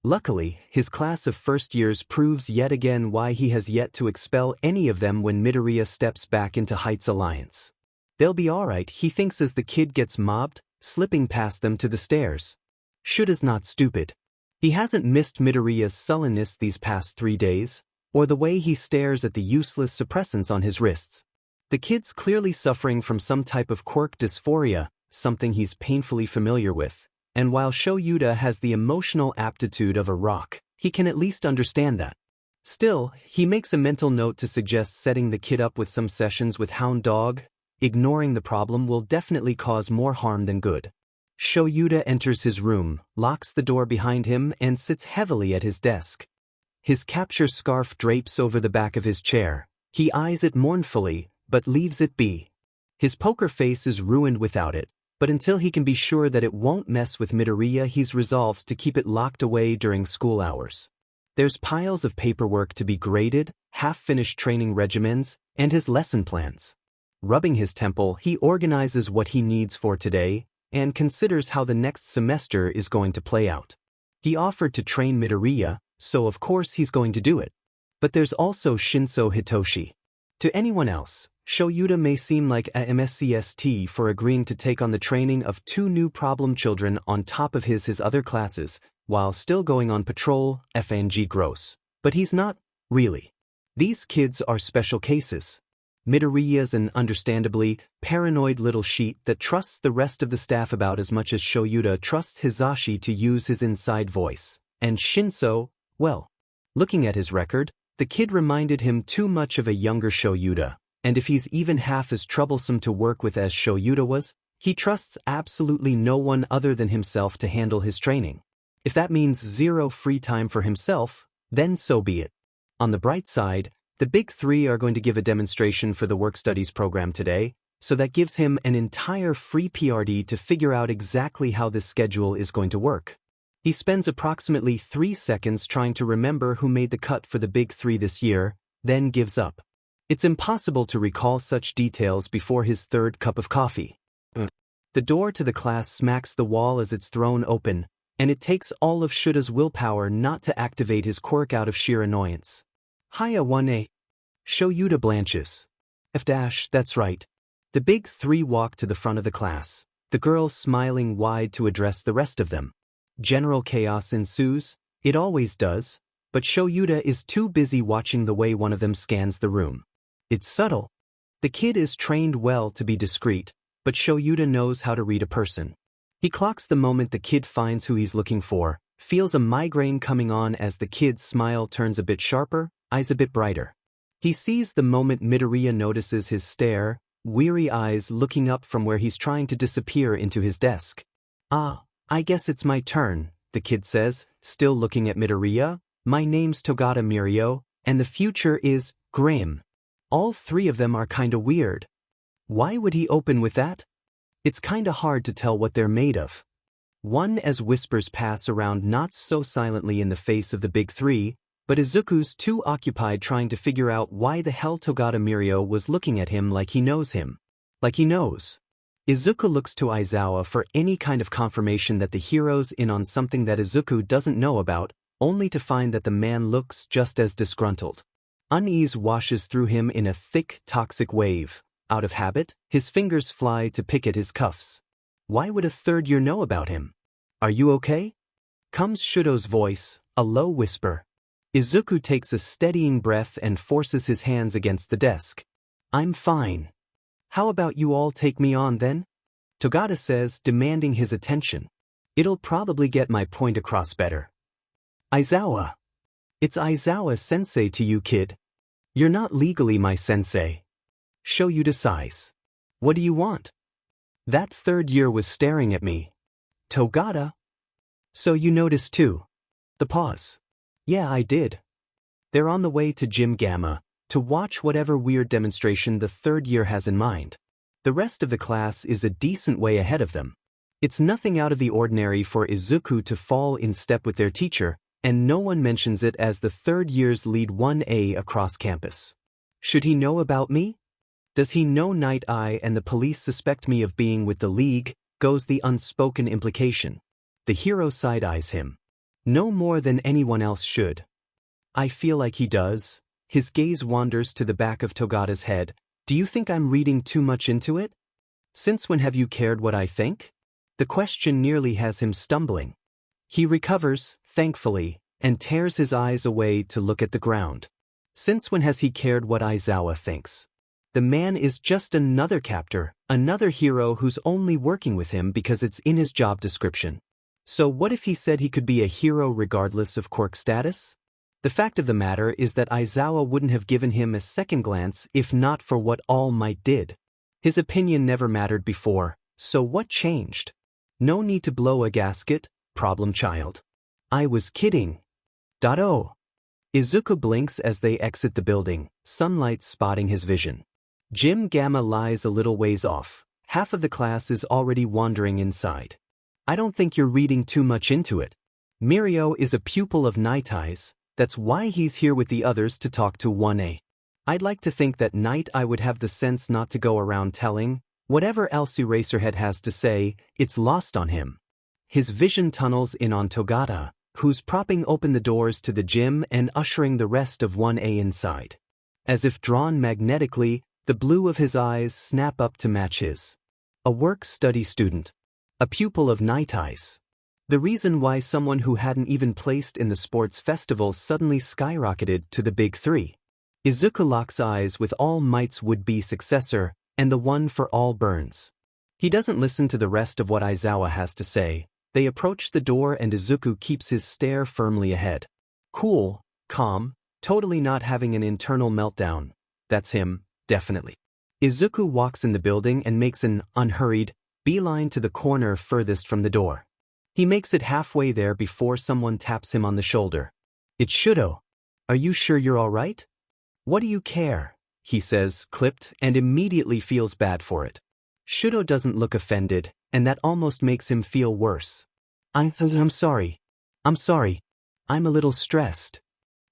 Luckily, his class of first years proves yet again why he has yet to expel any of them when Midoriya steps back into Heights Alliance. They'll be alright, he thinks as the kid gets mobbed, slipping past them to the stairs. Shuda's not stupid. He hasn't missed Midoriya's sullenness these past 3 days, or the way he stares at the useless suppressants on his wrists. The kid's clearly suffering from some type of quirk dysphoria, something he's painfully familiar with, and while Shoyuta has the emotional aptitude of a rock, he can at least understand that. Still, he makes a mental note to suggest setting the kid up with some sessions with Hound Dog. Ignoring the problem will definitely cause more harm than good. Shoyuta enters his room, locks the door behind him, and sits heavily at his desk. His capture scarf drapes over the back of his chair. He eyes it mournfully, but leaves it be. His poker face is ruined without it, but until he can be sure that it won't mess with Midoriya, he's resolved to keep it locked away during school hours. There's piles of paperwork to be graded, half-finished training regimens, and his lesson plans. Rubbing his temple, he organizes what he needs for today, and considers how the next semester is going to play out. He offered to train Midoriya, so of course he's going to do it. But there's also Shinso Hitoshi. To anyone else, Shoyuta may seem like a MSCST for agreeing to take on the training of 2 new problem children on top of his other classes, while still going on patrol, FNG gross. But he's not, really. These kids are special cases. Midoriya's an understandably paranoid little sheet that trusts the rest of the staff about as much as Shoyuta trusts Hizashi to use his inside voice. And Shinso, well, looking at his record, the kid reminded him too much of a younger Shoyuta, and if he's even half as troublesome to work with as Shoyuta was, he trusts absolutely no one other than himself to handle his training. If that means 0 free time for himself, then so be it. On the bright side, the big 3 are going to give a demonstration for the work studies program today, so that gives him an entire free PRD to figure out exactly how this schedule is going to work. He spends approximately 3 seconds trying to remember who made the cut for the big 3 this year, then gives up. It's impossible to recall such details before his 3rd cup of coffee. The door to the class smacks the wall as it's thrown open, and it takes all of Shuda's willpower not to activate his quirk out of sheer annoyance. Hiya 1A. Shoyuta blanches. That's right. The big 3 walk to the front of the class, the girls smiling wide to address the rest of them. General chaos ensues, it always does, but Shoyuta is too busy watching the way one of them scans the room. It's subtle. The kid is trained well to be discreet, but Shoyuta knows how to read a person. He clocks the moment the kid finds who he's looking for, feels a migraine coming on as the kid's smile turns a bit sharper, eyes a bit brighter. He sees the moment Midoriya notices his stare, weary eyes looking up from where he's trying to disappear into his desk. "Ah, I guess it's my turn," the kid says, still looking at Midoriya. "My name's Togata Mirio, and the future is grim." All three of them are kinda weird. Why would he open with that? It's kinda hard to tell what they're made of. One, as whispers pass around not so silently in the face of the big three, but Izuku's too occupied trying to figure out why the hell Togata Mirio was looking at him like he knows him. Like he knows. Izuku looks to Aizawa for any kind of confirmation that the hero's in on something that Izuku doesn't know about, only to find that the man looks just as disgruntled. Unease washes through him in a thick, toxic wave. Out of habit, his fingers fly to pick at his cuffs. Why would a third year know about him? "Are you okay?" comes Shudo's voice, a low whisper. Izuku takes a steadying breath and forces his hands against the desk. "I'm fine. How about you all take me on then?" Togata says, demanding his attention. "It'll probably get my point across better." "Aizawa. It's Aizawa-sensei to you, kid. You're not legally my sensei." Shoyuta sighs. "What do you want?" "That third year was staring at me." "Togata? So you noticed too?" The pause. "Yeah, I did. They're on the way to Gym Gamma, to watch whatever weird demonstration the third year has in mind. The rest of the class is a decent way ahead of them. It's nothing out of the ordinary for Izuku to fall in step with their teacher, and no one mentions it as the third years lead 1A across campus. Should he know about me? Does he know Night Eye and the police suspect me of being with the League, goes the unspoken implication. The hero side-eyes him. No more than anyone else should. I feel like he does. His gaze wanders to the back of Togata's head. "Do you think I'm reading too much into it? Since when have you cared what I think?" The question nearly has him stumbling. He recovers, thankfully, and tears his eyes away to look at the ground. Since when has he cared what Aizawa thinks? The man is just another captor, another hero who's only working with him because it's in his job description. So what if he said he could be a hero regardless of quirk status? The fact of the matter is that Aizawa wouldn't have given him a second glance if not for what All Might did. His opinion never mattered before, so what changed? No need to blow a gasket, problem child. I was kidding. Oh. Izuku blinks as they exit the building, sunlight spotting his vision. Gym Gamma lies a little ways off. Half of the class is already wandering inside. I don't think you're reading too much into it. Mirio is a pupil of Night Eye's, that's why he's here with the others to talk to 1A. I'd like to think that Night Eye would have the sense not to go around telling, whatever else Eraserhead has to say, it's lost on him. His vision tunnels in on Togata, who's propping open the doors to the gym and ushering the rest of 1A inside. As if drawn magnetically, the blue of his eyes snap up to match his. A work-study student. A pupil of Night Eye's. The reason why someone who hadn't even placed in the sports festival suddenly skyrocketed to the big three. Izuku locks eyes with All Might's would-be successor, and the one for all burns. He doesn't listen to the rest of what Aizawa has to say. They approach the door and Izuku keeps his stare firmly ahead. Cool, calm, totally not having an internal meltdown. That's him. Definitely. Izuku walks in the building and makes an unhurried beeline to the corner furthest from the door. He makes it halfway there before someone taps him on the shoulder. It's Shudo. Are you sure you're all right? What do you care? He says, clipped, and immediately feels bad for it. Shudo doesn't look offended, and that almost makes him feel worse. I'm sorry. I'm sorry. I'm a little stressed.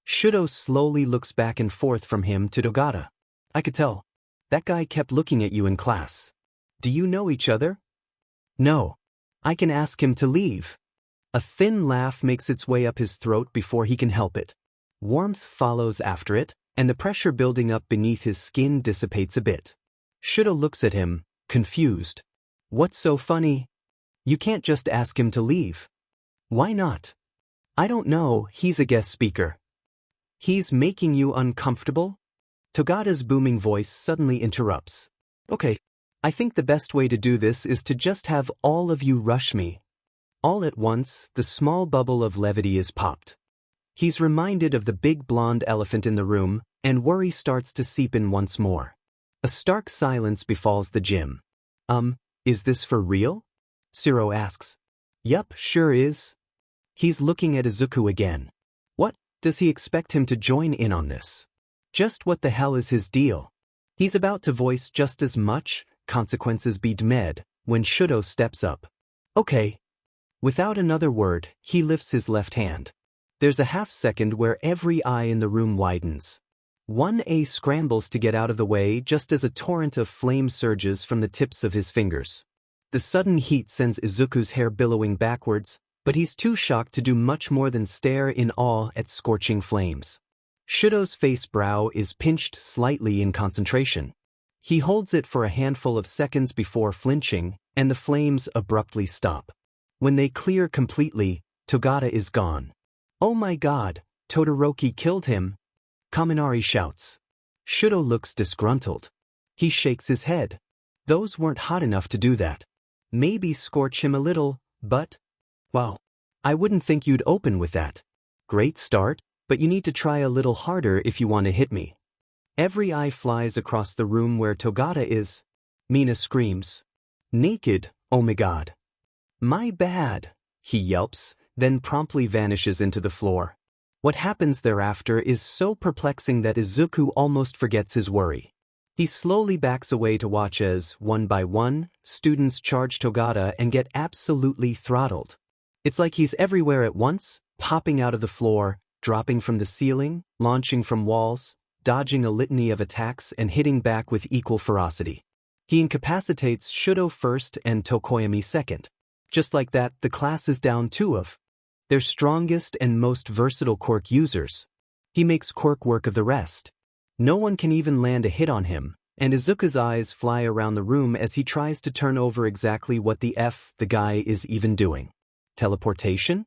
Shudo slowly looks back and forth from him to Togata. I could tell. That guy kept looking at you in class. Do you know each other? No. I can ask him to leave. A thin laugh makes its way up his throat before he can help it. Warmth follows after it, and the pressure building up beneath his skin dissipates a bit. Shudo looks at him, confused. What's so funny? You can't just ask him to leave. Why not? I don't know, he's a guest speaker. He's making you uncomfortable? Togata's booming voice suddenly interrupts. Okay, I think the best way to do this is to just have all of you rush me. All at once, the small bubble of levity is popped. He's reminded of the big blonde elephant in the room, and worry starts to seep in once more. A stark silence befalls the gym. Is this for real? Shiro asks. Yup, sure is. He's looking at Izuku again. What, does he expect him to join in on this? Just what the hell is his deal? He's about to voice just as much, consequences be damned, when Shudo steps up. Okay. Without another word, he lifts his left hand. There's a half-second where every eye in the room widens. 1A scrambles to get out of the way just as a torrent of flame surges from the tips of his fingers. The sudden heat sends Izuku's hair billowing backwards, but he's too shocked to do much more than stare in awe at scorching flames. Shudo's face brow is pinched slightly in concentration. He holds it for a handful of seconds before flinching, and the flames abruptly stop. When they clear completely, Togata is gone. Oh my god, Todoroki killed him! Kaminari shouts. Shudo looks disgruntled. He shakes his head. Those weren't hot enough to do that. Maybe scorch him a little, but... Wow. I wouldn't think you'd open with that. Great start, but you need to try a little harder if you want to hit me. Every eye flies across the room where Togata is. Mina screams. Naked, oh my god. My bad, he yelps, then promptly vanishes into the floor. What happens thereafter is so perplexing that Izuku almost forgets his worry. He slowly backs away to watch as, one by one, students charge Togata and get absolutely throttled. It's like he's everywhere at once, popping out of the floor, dropping from the ceiling, launching from walls, dodging a litany of attacks and hitting back with equal ferocity. He incapacitates Shudo first and Tokoyami second. Just like that, the class is down two of their strongest and most versatile quirk users. He makes quirk work of the rest. No one can even land a hit on him, and Izuku's eyes fly around the room as he tries to turn over exactly what the F the guy is even doing. Teleportation?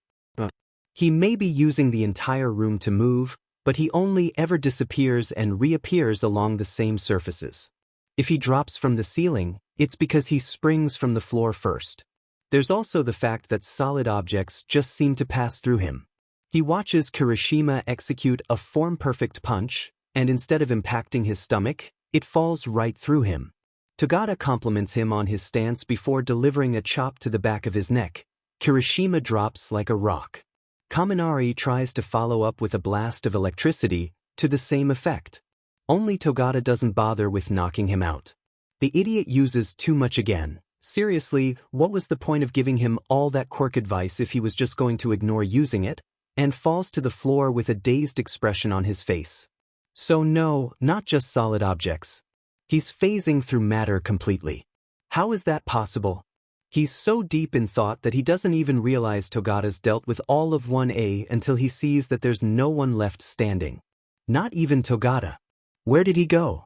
He may be using the entire room to move, but he only ever disappears and reappears along the same surfaces. If he drops from the ceiling, it's because he springs from the floor first. There's also the fact that solid objects just seem to pass through him. He watches Kirishima execute a form-perfect punch, and instead of impacting his stomach, it falls right through him. Togata compliments him on his stance before delivering a chop to the back of his neck. Kirishima drops like a rock. Kaminari tries to follow up with a blast of electricity, to the same effect. Only Togata doesn't bother with knocking him out. The idiot uses too much again. Seriously, what was the point of giving him all that quirk advice if he was just going to ignore using it? And falls to the floor with a dazed expression on his face. So no, not just solid objects. He's phasing through matter completely. How is that possible? He's so deep in thought that he doesn't even realize Togata's dealt with all of 1A until he sees that there's no one left standing. Not even Togata. Where did he go?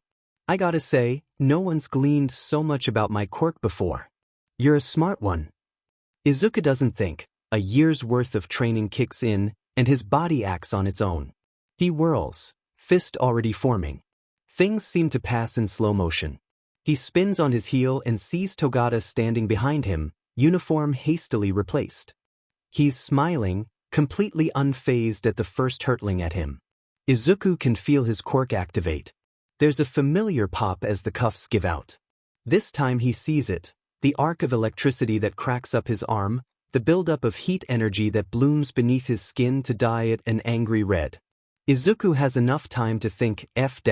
I gotta say, no one's gleaned so much about my quirk before. You're a smart one. Izuku doesn't think. A year's worth of training kicks in, and his body acts on its own. He whirls, fist already forming. Things seem to pass in slow motion. He spins on his heel and sees Togata standing behind him, uniform hastily replaced. He's smiling, completely unfazed at the first hurtling at him. Izuku can feel his quirk activate. There's a familiar pop as the cuffs give out. This time he sees it, the arc of electricity that cracks up his arm, the buildup of heat energy that blooms beneath his skin to dye it an angry red. Izuku has enough time to think F-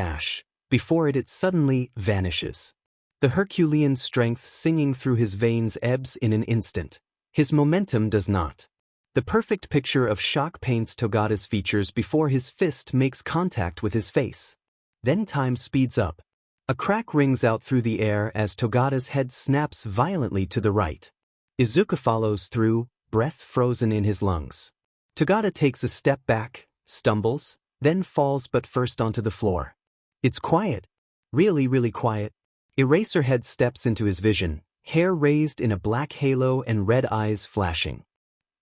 before it suddenly vanishes. The Herculean strength singing through his veins ebbs in an instant. His momentum does not. The perfect picture of shock paints Togata's features before his fist makes contact with his face. Then time speeds up. A crack rings out through the air as Togata's head snaps violently to the right. Izuku follows through, breath frozen in his lungs. Togata takes a step back, stumbles, then falls but first onto the floor. It's quiet. Really, really quiet. Eraserhead steps into his vision, hair raised in a black halo and red eyes flashing.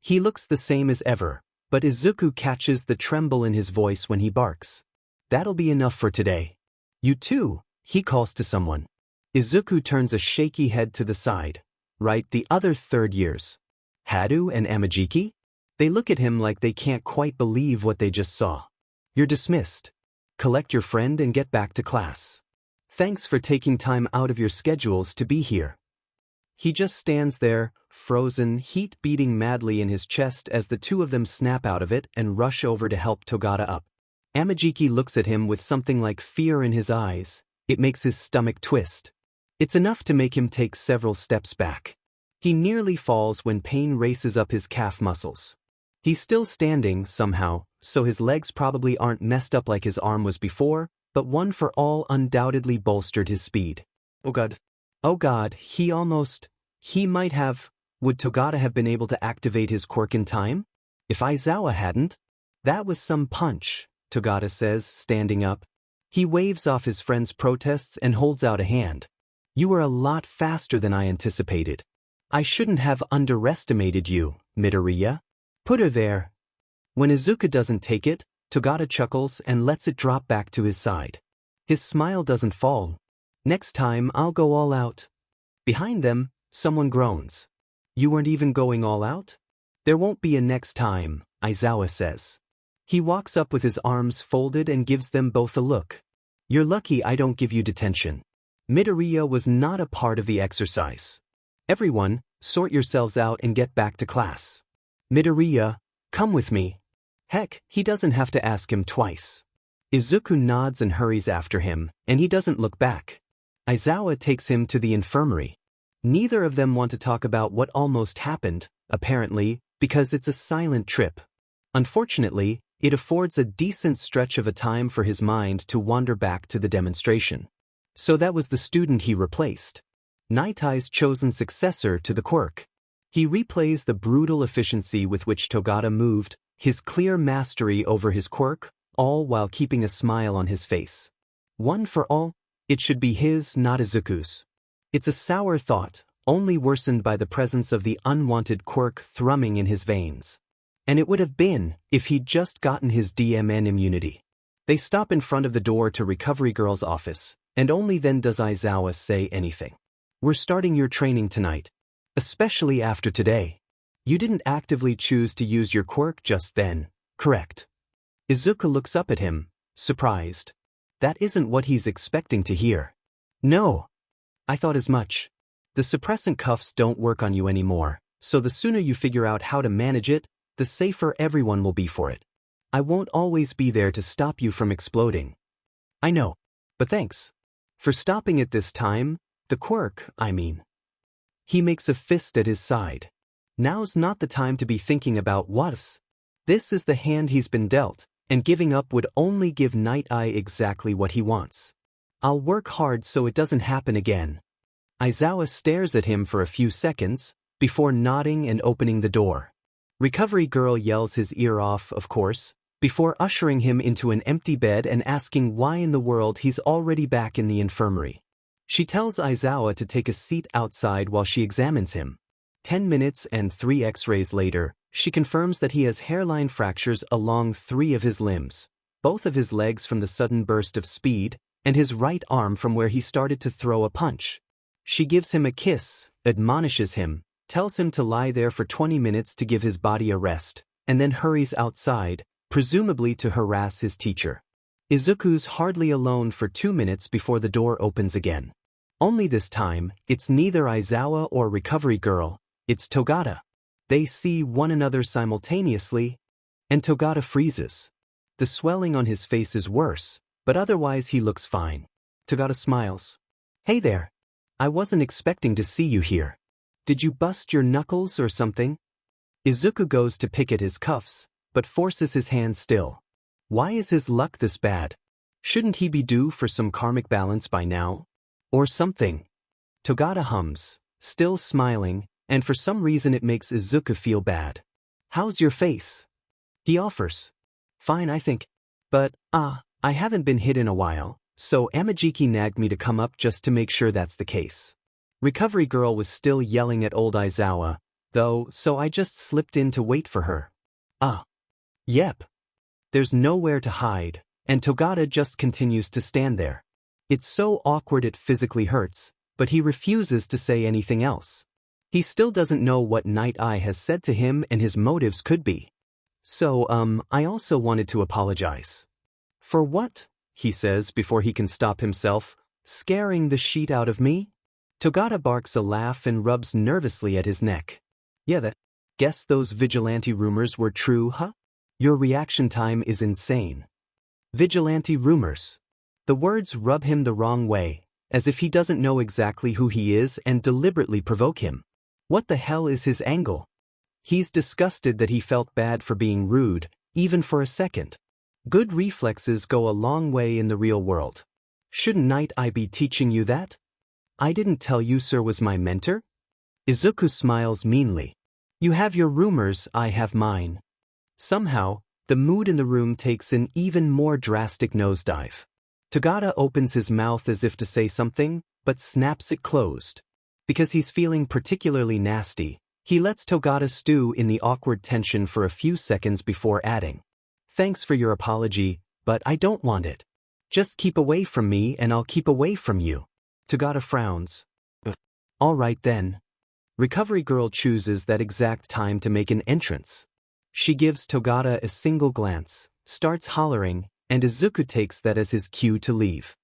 He looks the same as ever, but Izuku catches the tremble in his voice when he barks. That'll be enough for today. You too, he calls to someone. Izuku turns a shaky head to the side. Right, the other third years. Hadu and Amajiki? They look at him like they can't quite believe what they just saw. You're dismissed. Collect your friend and get back to class. Thanks for taking time out of your schedules to be here. He just stands there, frozen, heat beating madly in his chest as the two of them snap out of it and rush over to help Togata up. Amajiki looks at him with something like fear in his eyes. It makes his stomach twist. It's enough to make him take several steps back. He nearly falls when pain races up his calf muscles. He's still standing, somehow, so his legs probably aren't messed up like his arm was before, but one for all undoubtedly bolstered his speed. Oh God. Oh God, he might have. Would Togata have been able to activate his quirk in time? If Aizawa hadn't? That was some punch, Togata says, standing up. He waves off his friend's protests and holds out a hand. You were a lot faster than I anticipated. I shouldn't have underestimated you, Midoriya. Put her there. When Izuku doesn't take it, Togata chuckles and lets it drop back to his side. His smile doesn't fall. Next time I'll go all out. Behind them, someone groans. You weren't even going all out? There won't be a next time, Aizawa says. He walks up with his arms folded and gives them both a look. You're lucky I don't give you detention. Midoriya was not a part of the exercise. Everyone, sort yourselves out and get back to class. Midoriya, come with me. Heck, he doesn't have to ask him twice. Izuku nods and hurries after him, and he doesn't look back. Aizawa takes him to the infirmary. Neither of them want to talk about what almost happened, apparently, because it's a silent trip. Unfortunately, it affords a decent stretch of a time for his mind to wander back to the demonstration. So that was the student he replaced. Nightai's chosen successor to the quirk. He replays the brutal efficiency with which Togata moved, his clear mastery over his quirk, all while keeping a smile on his face. One for all, it should be his, not Izuku's. It's a sour thought, only worsened by the presence of the unwanted quirk thrumming in his veins. And it would have been, if he'd just gotten his DMN immunity. They stop in front of the door to Recovery Girl's office, and only then does Aizawa say anything. We're starting your training tonight. Especially after today. You didn't actively choose to use your quirk just then, correct? Izuku looks up at him, surprised. That isn't what he's expecting to hear. No. I thought as much. The suppressant cuffs don't work on you anymore, so the sooner you figure out how to manage it, the safer everyone will be for it. I won't always be there to stop you from exploding. I know. But thanks. For stopping it this time, the quirk, I mean. He makes a fist at his side. Now's not the time to be thinking about what-ifs. This is the hand he's been dealt, and giving up would only give Night-Eye exactly what he wants. I'll work hard so it doesn't happen again. Aizawa stares at him for a few seconds, before nodding and opening the door. Recovery Girl yells his ear off, of course, before ushering him into an empty bed and asking why in the world he's already back in the infirmary. She tells Aizawa to take a seat outside while she examines him. 10 minutes and 3 X-rays later, she confirms that he has hairline fractures along 3 of his limbs, both of his legs from the sudden burst of speed, and his right arm from where he started to throw a punch. She gives him a kiss, admonishes him, tells him to lie there for 20 minutes to give his body a rest, and then hurries outside, presumably to harass his teacher. Izuku's hardly alone for 2 minutes before the door opens again. Only this time, it's neither Aizawa or Recovery Girl, it's Togata. They see one another simultaneously, and Togata freezes. The swelling on his face is worse, but otherwise he looks fine. Togata smiles. Hey there. I wasn't expecting to see you here. Did you bust your knuckles or something? Izuku goes to pick at his cuffs, but forces his hand still. Why is his luck this bad? Shouldn't he be due for some karmic balance by now? Or something? Togata hums, still smiling, and for some reason it makes Izuku feel bad. How's your face? He offers. Fine, I think. But, I haven't been hit in a while, so Amajiki nagged me to come up just to make sure that's the case. Recovery Girl was still yelling at old Aizawa, though, so I just slipped in to wait for her. Yep. There's nowhere to hide, and Togata just continues to stand there. It's so awkward it physically hurts, but he refuses to say anything else. He still doesn't know what Night Eye has said to him and his motives could be. So, I also wanted to apologize. For what? He says before he can stop himself, scaring the shit out of me? Togata barks a laugh and rubs nervously at his neck. Yeah, guess those vigilante rumors were true, huh? Your reaction time is insane. Vigilante rumors. The words rub him the wrong way, as if he doesn't know exactly who he is and deliberately provoke him. What the hell is his angle? He's disgusted that he felt bad for being rude, even for a second. Good reflexes go a long way in the real world. Shouldn't Night Eye be teaching you that? I didn't tell you Sir was my mentor? Izuku smiles meanly. You have your rumors, I have mine. Somehow, the mood in the room takes an even more drastic nosedive. Togata opens his mouth as if to say something, but snaps it closed. Because he's feeling particularly nasty, he lets Togata stew in the awkward tension for a few seconds before adding, "Thanks for your apology, but I don't want it. Just keep away from me and I'll keep away from you." Togata frowns. All right then. Recovery Girl chooses that exact time to make an entrance. She gives Togata a single glance, starts hollering, and Izuku takes that as his cue to leave.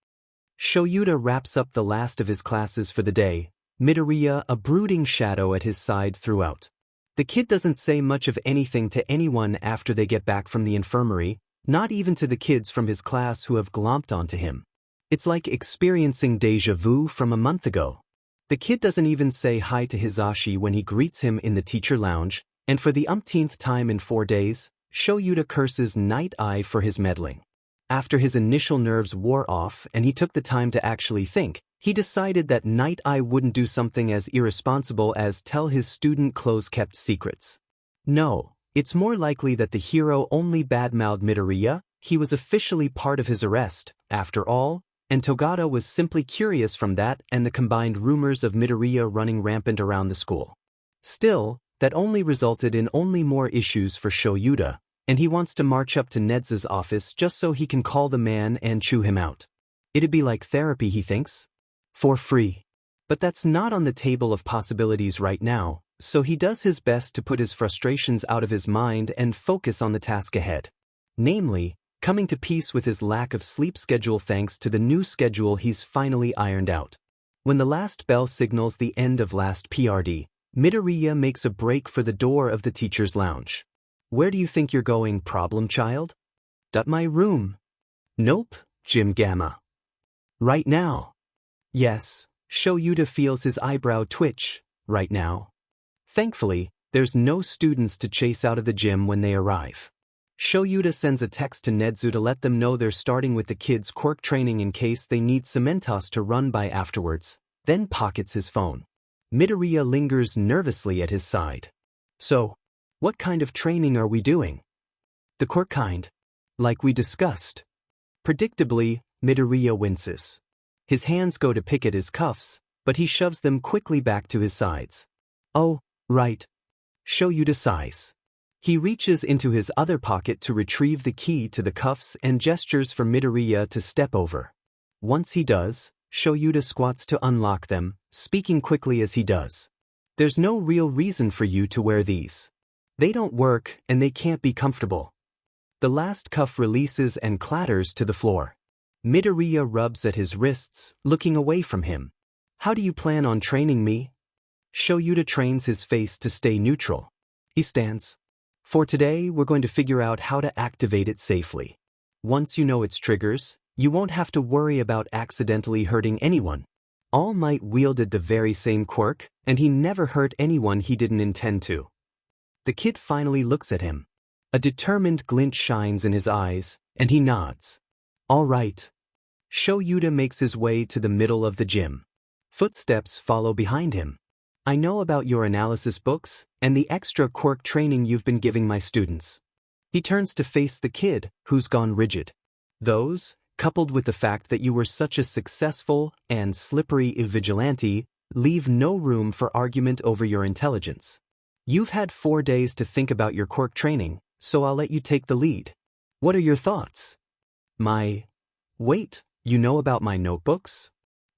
Shoyuta wraps up the last of his classes for the day, Midoriya a brooding shadow at his side throughout. The kid doesn't say much of anything to anyone after they get back from the infirmary, not even to the kids from his class who have glomped onto him. It's like experiencing déjà vu from a month ago. The kid doesn't even say hi to Hisashi when he greets him in the teacher lounge, and for the umpteenth time in 4 days, Shoyuta curses Night Eye for his meddling. After his initial nerves wore off and he took the time to actually think, he decided that Night Eye wouldn't do something as irresponsible as tell his student close-kept secrets. No, it's more likely that the hero only badmouthed Midoriya. He was officially part of his arrest, after all, and Togata was simply curious from that and the combined rumors of Midoriya running rampant around the school. Still, that only resulted in only more issues for Shoyuta, and he wants to march up to Nedza's office just so he can call the man and chew him out. It'd be like therapy, he thinks. For free. But that's not on the table of possibilities right now, so he does his best to put his frustrations out of his mind and focus on the task ahead. Namely, coming to peace with his lack of sleep schedule thanks to the new schedule he's finally ironed out. When the last bell signals the end of last PRD, Midoriya makes a break for the door of the teacher's lounge. Where do you think you're going, problem child? My room. Nope, Jim Gamma. Right now. Yes, Shoyuta feels his eyebrow twitch, right now. Thankfully, there's no students to chase out of the gym when they arrive. Shoyuta sends a text to Nedzu to let them know they're starting with the kids' quirk training in case they need Cementos to run by afterwards, then pockets his phone. Midoriya lingers nervously at his side. So, what kind of training are we doing? The quirk kind. Like we discussed. Predictably, Midoriya winces. His hands go to pick at his cuffs, but he shoves them quickly back to his sides. Oh, right. Shoyuta sighs. He reaches into his other pocket to retrieve the key to the cuffs and gestures for Midoriya to step over. Once he does, Shoyuta squats to unlock them, speaking quickly as he does. There's no real reason for you to wear these. They don't work and they can't be comfortable. The last cuff releases and clatters to the floor. Midoriya rubs at his wrists, looking away from him. How do you plan on training me? Shoyuta trains his face to stay neutral. He stands. For today, we're going to figure out how to activate it safely. Once you know its triggers, you won't have to worry about accidentally hurting anyone. All Might wielded the very same quirk, and he never hurt anyone he didn't intend to. The kid finally looks at him. A determined glint shines in his eyes, and he nods. All right. Shoyuta makes his way to the middle of the gym. Footsteps follow behind him. I know about your analysis books and the extra quirk training you've been giving my students. He turns to face the kid, who's gone rigid. Those, coupled with the fact that you were such a successful and slippery vigilante, leave no room for argument over your intelligence. You've had 4 days to think about your quirk training, so I'll let you take the lead. What are your thoughts? Wait, you know about my notebooks?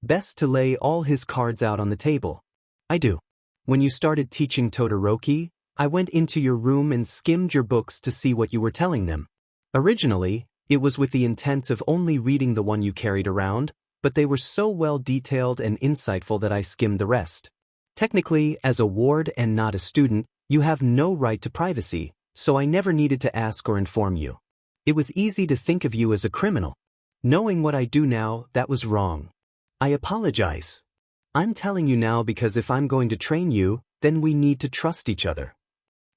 Best to lay all his cards out on the table. I do. When you started teaching Todoroki, I went into your room and skimmed your books to see what you were telling them. Originally, it was with the intent of only reading the one you carried around, but they were so well detailed and insightful that I skimmed the rest. Technically, as a ward and not a student, you have no right to privacy, so I never needed to ask or inform you. It was easy to think of you as a criminal. Knowing what I do now, that was wrong. I apologize. I'm telling you now because if I'm going to train you, then we need to trust each other.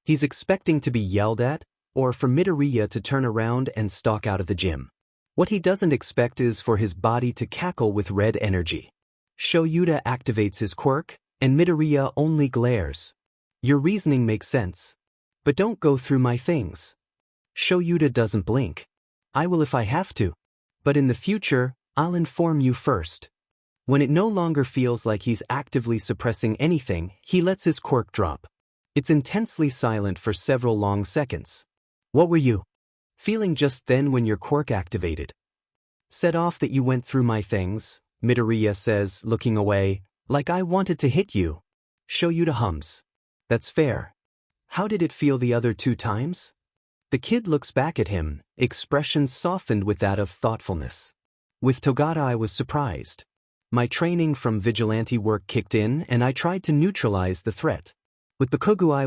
He's expecting to be yelled at, or for Midoriya to turn around and stalk out of the gym. What he doesn't expect is for his body to cackle with red energy. Shoyuta activates his quirk, and Midoriya only glares. Your reasoning makes sense. But don't go through my things. Shoyuta doesn't blink. I will if I have to. But in the future, I'll inform you first. When it no longer feels like he's actively suppressing anything, he lets his quirk drop. It's intensely silent for several long seconds. What were you feeling just then when your quirk activated? Set off that you went through my things, Midoriya says, looking away, like I wanted to hit you. Shoyuta hums. That's fair. How did it feel the other 2 times? The kid looks back at him, expression softened with that of thoughtfulness. With Togata I was surprised. My training from vigilante work kicked in and I tried to neutralize the threat. With Bakugo I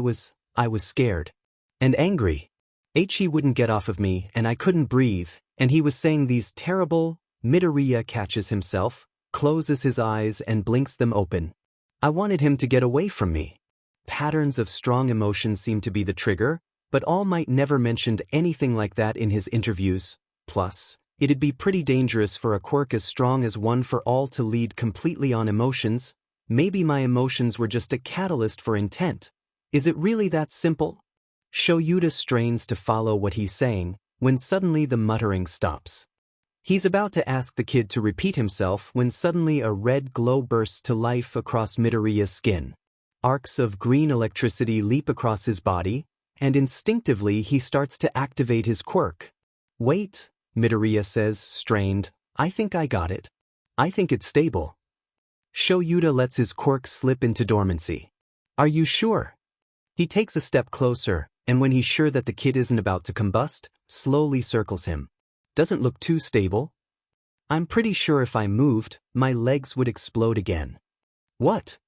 was scared. And angry. He wouldn't get off of me and I couldn't breathe, and he was saying these terrible. Midoriya catches himself, closes his eyes and blinks them open. I wanted him to get away from me. Patterns of strong emotion seemed to be the trigger, but All Might never mentioned anything like that in his interviews. Plus, it'd be pretty dangerous for a quirk as strong as One for All to lead completely on emotions. Maybe my emotions were just a catalyst for intent. Is it really that simple? Shoyuta strains to follow what he's saying, when suddenly the muttering stops. He's about to ask the kid to repeat himself when suddenly a red glow bursts to life across Midoriya's skin. Arcs of green electricity leap across his body, and instinctively he starts to activate his quirk. Wait, Midoriya says, strained, I think I got it. I think it's stable. Shoyuta lets his quirk slip into dormancy. Are you sure? He takes a step closer, and when he's sure that the kid isn't about to combust, slowly circles him. Doesn't look too stable. I'm pretty sure if I moved, my legs would explode again. What?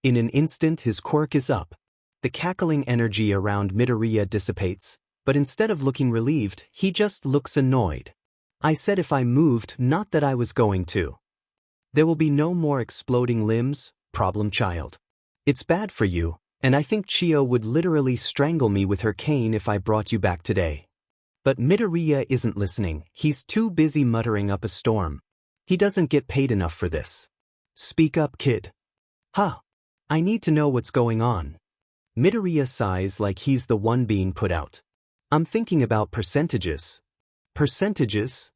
In an instant his quirk is up. The cackling energy around Midoriya dissipates, but instead of looking relieved, he just looks annoyed. I said if I moved, not that I was going to. There will be no more exploding limbs, problem child. It's bad for you, and I think Chio would literally strangle me with her cane if I brought you back today. But Midoriya isn't listening, he's too busy muttering up a storm. He doesn't get paid enough for this. Speak up, kid. Huh. I need to know what's going on. Midoriya sighs like he's the one being put out. I'm thinking about percentages. Percentages?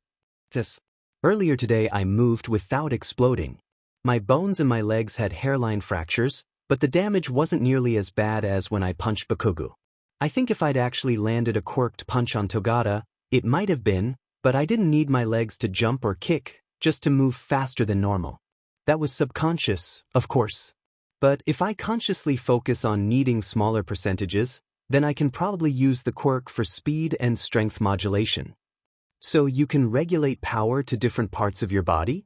Yes. Earlier today I moved without exploding. My bones and my legs had hairline fractures, but the damage wasn't nearly as bad as when I punched Bakugo. I think if I'd actually landed a quirked punch on Togata, it might have been, but I didn't need my legs to jump or kick, just to move faster than normal. That was subconscious, of course. But if I consciously focus on needing smaller percentages, then I can probably use the quirk for speed and strength modulation. So you can regulate power to different parts of your body?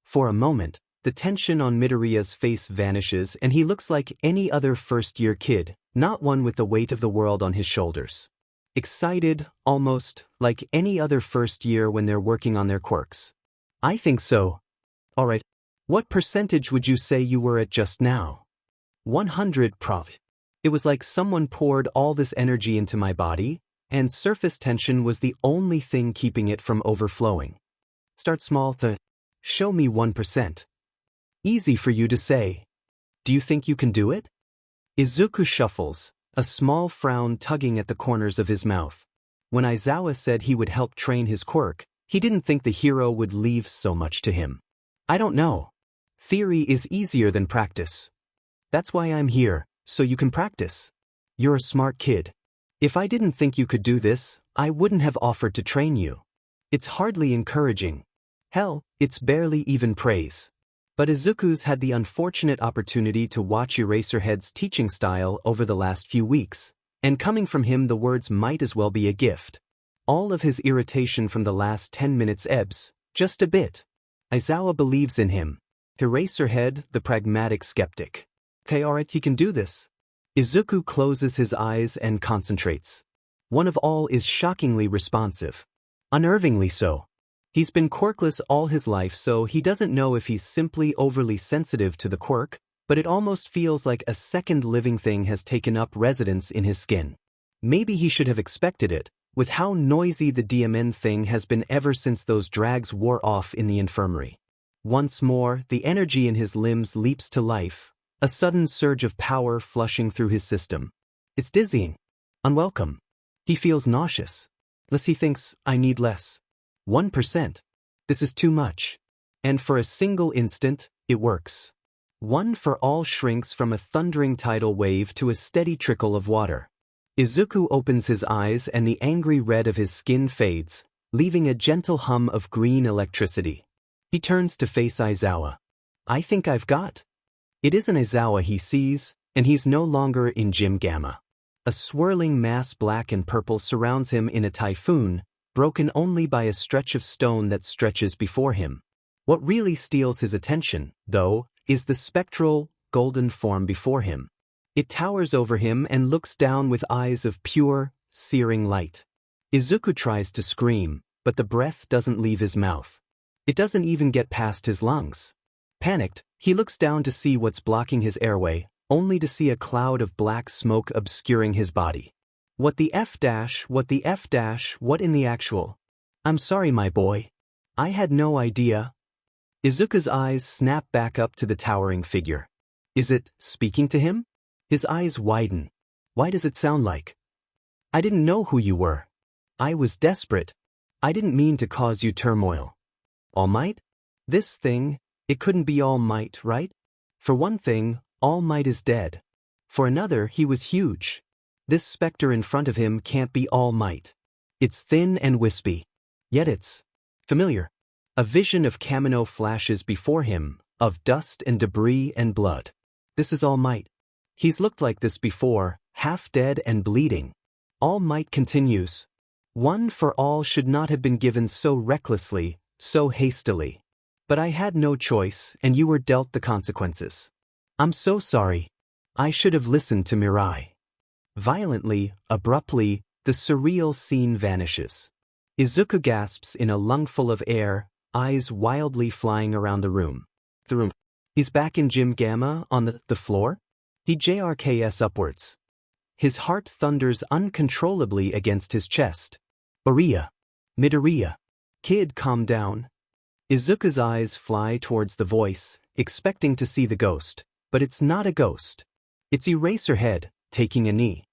For a moment, the tension on Midoriya's face vanishes and he looks like any other first-year kid, not one with the weight of the world on his shoulders. Excited, almost, like any other first year when they're working on their quirks. I think so. Alright. What percentage would you say you were at just now? 100 prof. It was like someone poured all this energy into my body, and surface tension was the only thing keeping it from overflowing. Start small to show me 1%. Easy for you to say. Do you think you can do it? Izuku shuffles, a small frown tugging at the corners of his mouth. When Aizawa said he would help train his quirk, he didn't think the hero would leave so much to him. I don't know. Theory is easier than practice. That's why I'm here, so you can practice. You're a smart kid. If I didn't think you could do this, I wouldn't have offered to train you. It's hardly encouraging. Hell, it's barely even praise. But Izuku's had the unfortunate opportunity to watch Eraserhead's teaching style over the last few weeks, and coming from him the words might as well be a gift. All of his irritation from the last 10 minutes ebbs, just a bit. Aizawa believes in him. Eraserhead, the pragmatic skeptic. Okay, alright, he can do this. Izuku closes his eyes and concentrates. One of all is shockingly responsive. Unnervingly so. He's been quirkless all his life, so he doesn't know if he's simply overly sensitive to the quirk, but it almost feels like a second living thing has taken up residence in his skin. Maybe he should have expected it, with how noisy the DMN thing has been ever since those drags wore off in the infirmary. Once more, the energy in his limbs leaps to life, a sudden surge of power flushing through his system. It's dizzying. Unwelcome. He feels nauseous. Less he thinks, I need less. 1%. This is too much. And for a single instant, it works. One for all shrinks from a thundering tidal wave to a steady trickle of water. Izuku opens his eyes and the angry red of his skin fades, leaving a gentle hum of green electricity. He turns to face Aizawa. I think I've got. It isn't Aizawa he sees, and he's no longer in Gym Gamma. A swirling mass black and purple surrounds him in a typhoon, broken only by a stretch of stone that stretches before him. What really steals his attention, though, is the spectral, golden form before him. It towers over him and looks down with eyes of pure, searing light. Izuku tries to scream, but the breath doesn't leave his mouth. It doesn't even get past his lungs. Panicked, he looks down to see what's blocking his airway, only to see a cloud of black smoke obscuring his body. What the F dash, what the F dash, what in the actual? I'm sorry, my boy. I had no idea. Izuku's eyes snap back up to the towering figure. Is it speaking to him? His eyes widen. Why does it sound like? I didn't know who you were. I was desperate. I didn't mean to cause you turmoil. All Might? This thing, it couldn't be All Might, right? For one thing, All Might is dead. For another, he was huge. This specter in front of him can't be All Might. It's thin and wispy. Yet it's familiar. A vision of Kamino flashes before him, of dust and debris and blood. This is All Might. He's looked like this before, half dead and bleeding. All Might continues. One for all should not have been given so recklessly, so hastily. But I had no choice, and you were dealt the consequences. I'm so sorry. I should have listened to Mirai. Violently, abruptly, the surreal scene vanishes. Izuku gasps in a lungful of air, eyes wildly flying around the room. He's back in Gym Gamma, on the floor? He JRKS upwards. His heart thunders uncontrollably against his chest. Oriya. Midoriya. Kid, calm down. Izuku's eyes fly towards the voice, expecting to see the ghost, but it's not a ghost. It's Eraserhead, taking a knee.